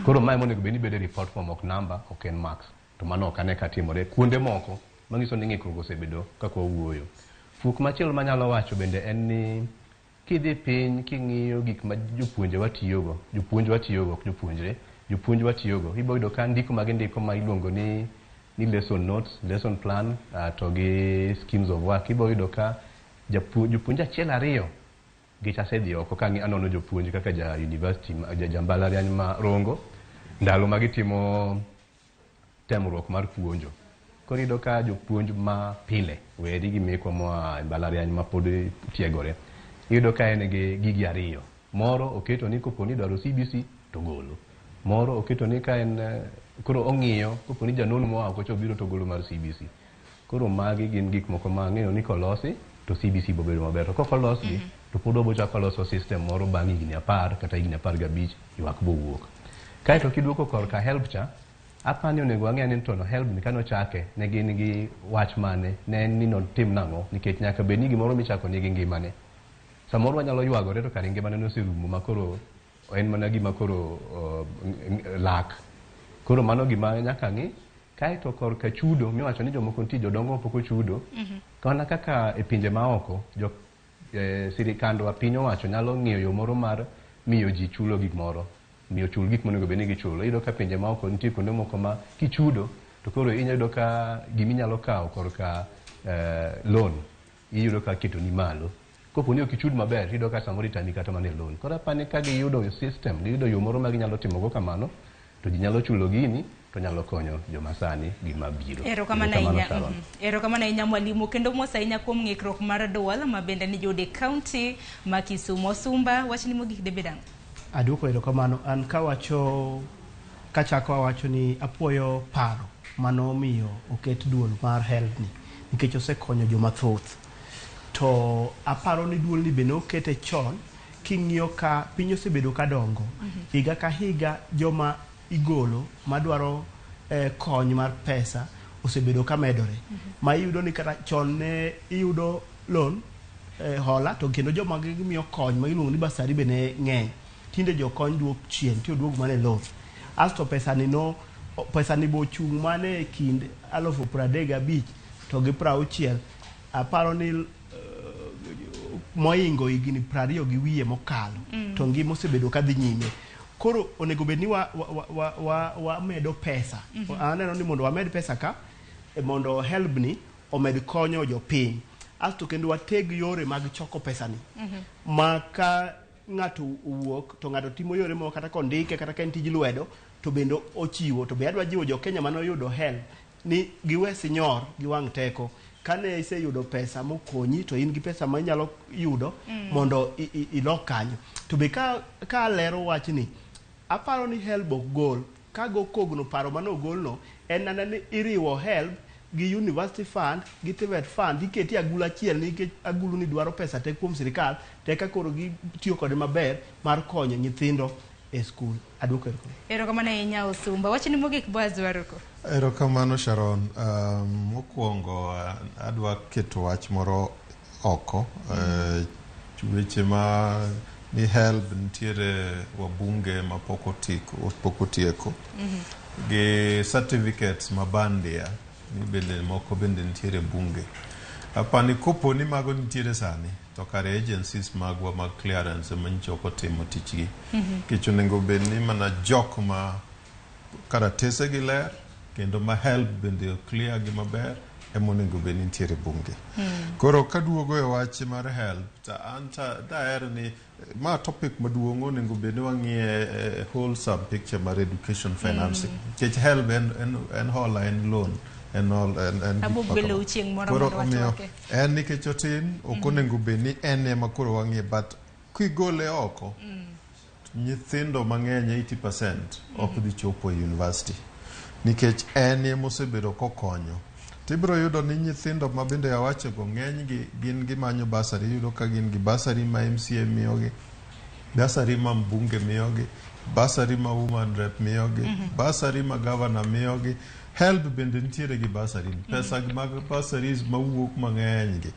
koro mae monego bed ni bede report form ok namba ok en marks to mano ok ane katimore kuonde moko manyiso ni ng'ikruok osebedo kaka wawuoyo. Fuk machielo manyalo wacho bende en ni kidhi piny king'iyo gik ma jopuonje watiyogo ok jopuonje watiyogo ibo yudo ka ndiko magindiko ma iluongo ni lesson notes, lesson plan to gi schemes of work ibo yudo ka jopuonje achiel ariyo gichasedhi oko ka anono jopuonje kaka ja university ja mbalariany ma Rongo ndalo magitimo temruok mar puonjo. Koro yudo ka jopuonj ma pile weri gi mekwa moa mbalariany ma pod tiegore yudo ka en gi gigi ariyo. Moro oketo ni kopo ni dwaro CBC to golo. Moro oketo ni ka en koro ong'iyo kopo ni janono moa oko cho biro to golo mar CBC. Koro magi gin gik moko ma ng'eyo ni kolosi to CBC bo bedo maber. To kokolosgi to pod obo chako loso system moro bang' higni 10 kata higni 15 ywak bo wuok. Kaeto kiduoko korka help cha apani onego wang'e ni to no help ni kano chake ne gin gi wach mane ne en ni no tim nang'o nikech nyaka bed ni gimoro michako nigi ngimane. Samoro wanyalo ywagore to kare ngimane noserumo makoro en mana gima koro lak. Koro mano gima nyaka ng'i. Kaeto korka chudo miwacho ni jomoko nitie jodongo pok ochudo. Kana kaka e pinje maoko sirikandwa piny owacho nyalo ng'iyo yo moro mar miyo ji chulo gik moro. Miyo chul gik monego bed ni gichulo. Iyudo ka pinje maoko nitie kuonde moko ma kichudo to koro iyudo ka giminyalo kawo korka loan iyudo ka keto ni malo. Kopo ni ok ichud maber iyudo ka samoro itami kata mana e loan. Koro apani ka giyudo system giyudo yo moro ma ginyalo timogo kamano to ji nyalo chulo gini to nyalo konyo joma sani gi mabiro. Erokamano ahinya mwalimu, kendo mos ahinya kuom ng'ikruok mar duol ma bende ni yude kaunti ma Kisumu. Osumba, wachni mogik debedang'? Aduoko erokamano, an kachako awacho ni apuoyo paro manomiyo oket duol mar HELB ni nikech osekonyo joma thoth. To aparo ni duol ni bende okete chon king'iyo ka piny osebedo ka dongo. Higa ka higa joma igolo madwaro kony mar pesa osebedo ka medore. Ma iyudo ni kata chon ne iyudo loan hola to kendo joma gimiyo kony ma iluongo ni basari bende ng'eny. Tinde jo kony duok chien tiyo duogo mane loan. Asto pesani bo chung' mane e kind 35,000 to gi 60,000. Aparo ni moingo higni 20 gi wiye mokalo. To ngima osebedo ka dhi nyime. Koro onego bed ni wamedo pesa. Aneno ni mondo wamed pesa ka mondo HELB ni omed konyo jopiny. Asto kendo wateg yore mag choko pesani. Ma ka ng'ato owuok to ng'ato timo yore mo kata kondike kata ka en tij lwedo to bendo ochiwo. To be adwa jiwo jo Kenya manoyudo HELB ni giwe sinyor gi wang' teko. Kane iseyudo pesa mokonyi to in gi pesa ma inyalo yudo mondo ilok kanyo. To be ka lero wachni, aparo ni HELB ok gol. Ka go kogno paro manogolno en nana ni iriwo HELB gi University Fund gi TVET Fund iketi agulu achiel nikech agulu ni dwaro pesa te kuom sirikal teka koro gitiyo kode maber mar konyo nyithindo e skul. Aduoko erokamano ahinya Osumba. Wachni mogik Boaz Waruko. Erokamano Sharon. Mokwongo adwa keto wach moro oko. Weche ma ni HELB nitiere wabunge ma pok otieko gi certificates mabandia ni bende moko bende nitiere bunge. Apani kopo ni mago nitiere sani to kare agencies magwa mag clearance manchoko timo tichgi. Kech onego bed ni mana jok ma karatese gi ler kendo ma HELB bende clear gi maber emonego bed ni nitiere bunge. Koro kaduogo e wach mar HELB daher ni ma topic maduong' onego bed ni wang'iye whole sub picture mar education financing. Kech HELB en hola, en loan. Koro omiyo en nikech otin ok onego bed ni en ema koro wang'iye, but kigole oko nyithindo mang'eny 80% ok dhi chopo e university nikech en ema osebedo kokonyo. Tibiro yudo ni nyithindo ma bende awachego ng'eny gin gimanyo basari. Yudo ka gin gi basari ma MCA miyogi, basari ma mbunge miyogi, basari ma woman rep miyogi, basari ma governor miyogi. HELB bende nitiere gi basari. Pesa mag basaris mawuok mang'eny gi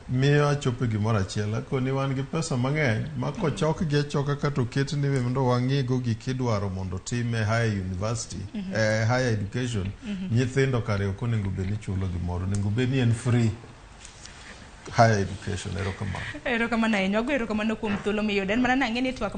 miyo achopo gimoro achiel. Koni wan gi pesa mang'eny ma kochok gi achoka kata oket ni mondo wang'igo gik idwaro mondo time higher university, higher education. Nyithindo kare ok onego bed ni chulo gimoro, onego bed ni en free higher education. Erokamano ahinya. Wago erokamano kuom thuolo miyudo. En mana nang'e ni twak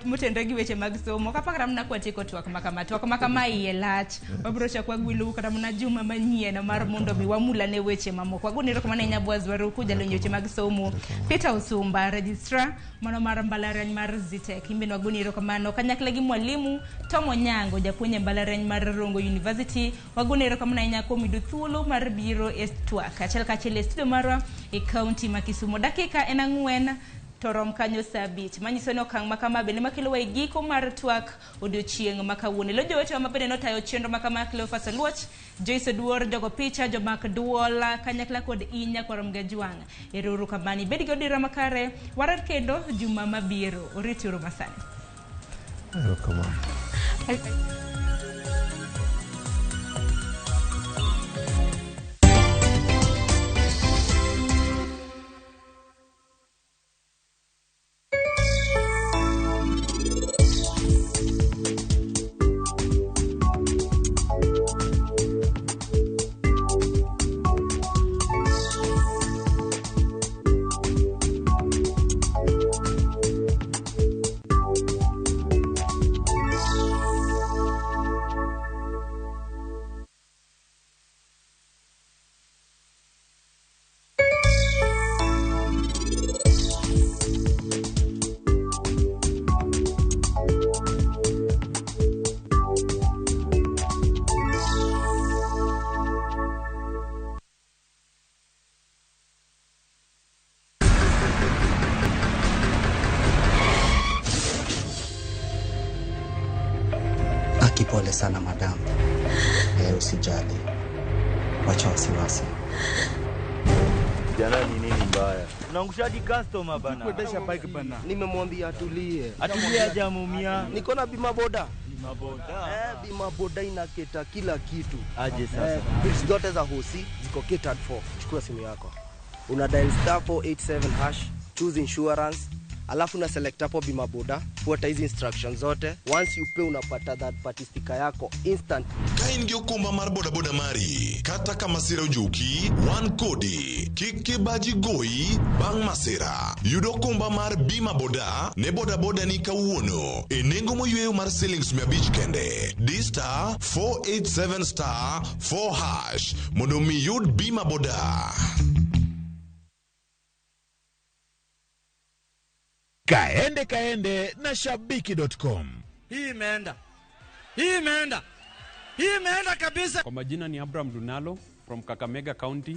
motenre gi weche mag somo kapakra mana kwatieko twak makama iye lach. Wabiro chako wagwilou kata mana juma manyien mar mondo mi wamulane weche mamoko. Wago erokamano ahinya Boaz Waruko, jalony weche mag somo. Peter Osumba, registrar mano mar mbalariany mar Zitek. Imbe wago erokamano kanyakla gi mwalimu Tom Onyango, japuonj e mbalariany mar Rongo University. Wago erokamano ahinya kuom yudo thuolo mar biro e twak achiel e studio marwa e kaunti ma Kisumu. Dakika en 4 to rom kanyo saa 5. Manyiso ni okang' makama bende makelo wa giko mar twak odiochieng' makawuono. Lo jowete ma bende notayo chenro makama Cleophas Luoch, Joyce Oduor, jogo picha, jomak duola, kanyakla kod inya kwarom gajwang'. Eruru kamani. Bedi godira makare. Warat kendo juma mabiro. Oritiuru masani. Erokamano. Pole sana madam. Usijali. Wacha wasiwasi. Jana ni nini mbaya? Unaangushaji customer bana. Kuendesha bike bana. Nimemwambia atulie. Atulie hajamumia. Niko na bima boda. Bima boda. Bima boda inaketa kila kitu. Aje sasa. Bills zote za hosi ziko catered for. Chukua simu yako. Una dial *487#, choose insurance. Alafu na select hapo bima boda, fuata hizi instructions zote. Once you pay unapata that party sticker yako instant. Kain gyo kumba mar boda boda mari. Kata kama sira ujuki, one kodi. Kiki baji goi, bang masira. Yudo kumba mar bima boda, ne boda boda ni kawuono. E nengo mo yueyo mar shillings 100 kende. D*487*4#. Mondo mi yud bima boda. Kaende na shabiki.com. Hii imeenda kabisa. Kwa majina ni Abraham Dunalo from Kakamega County.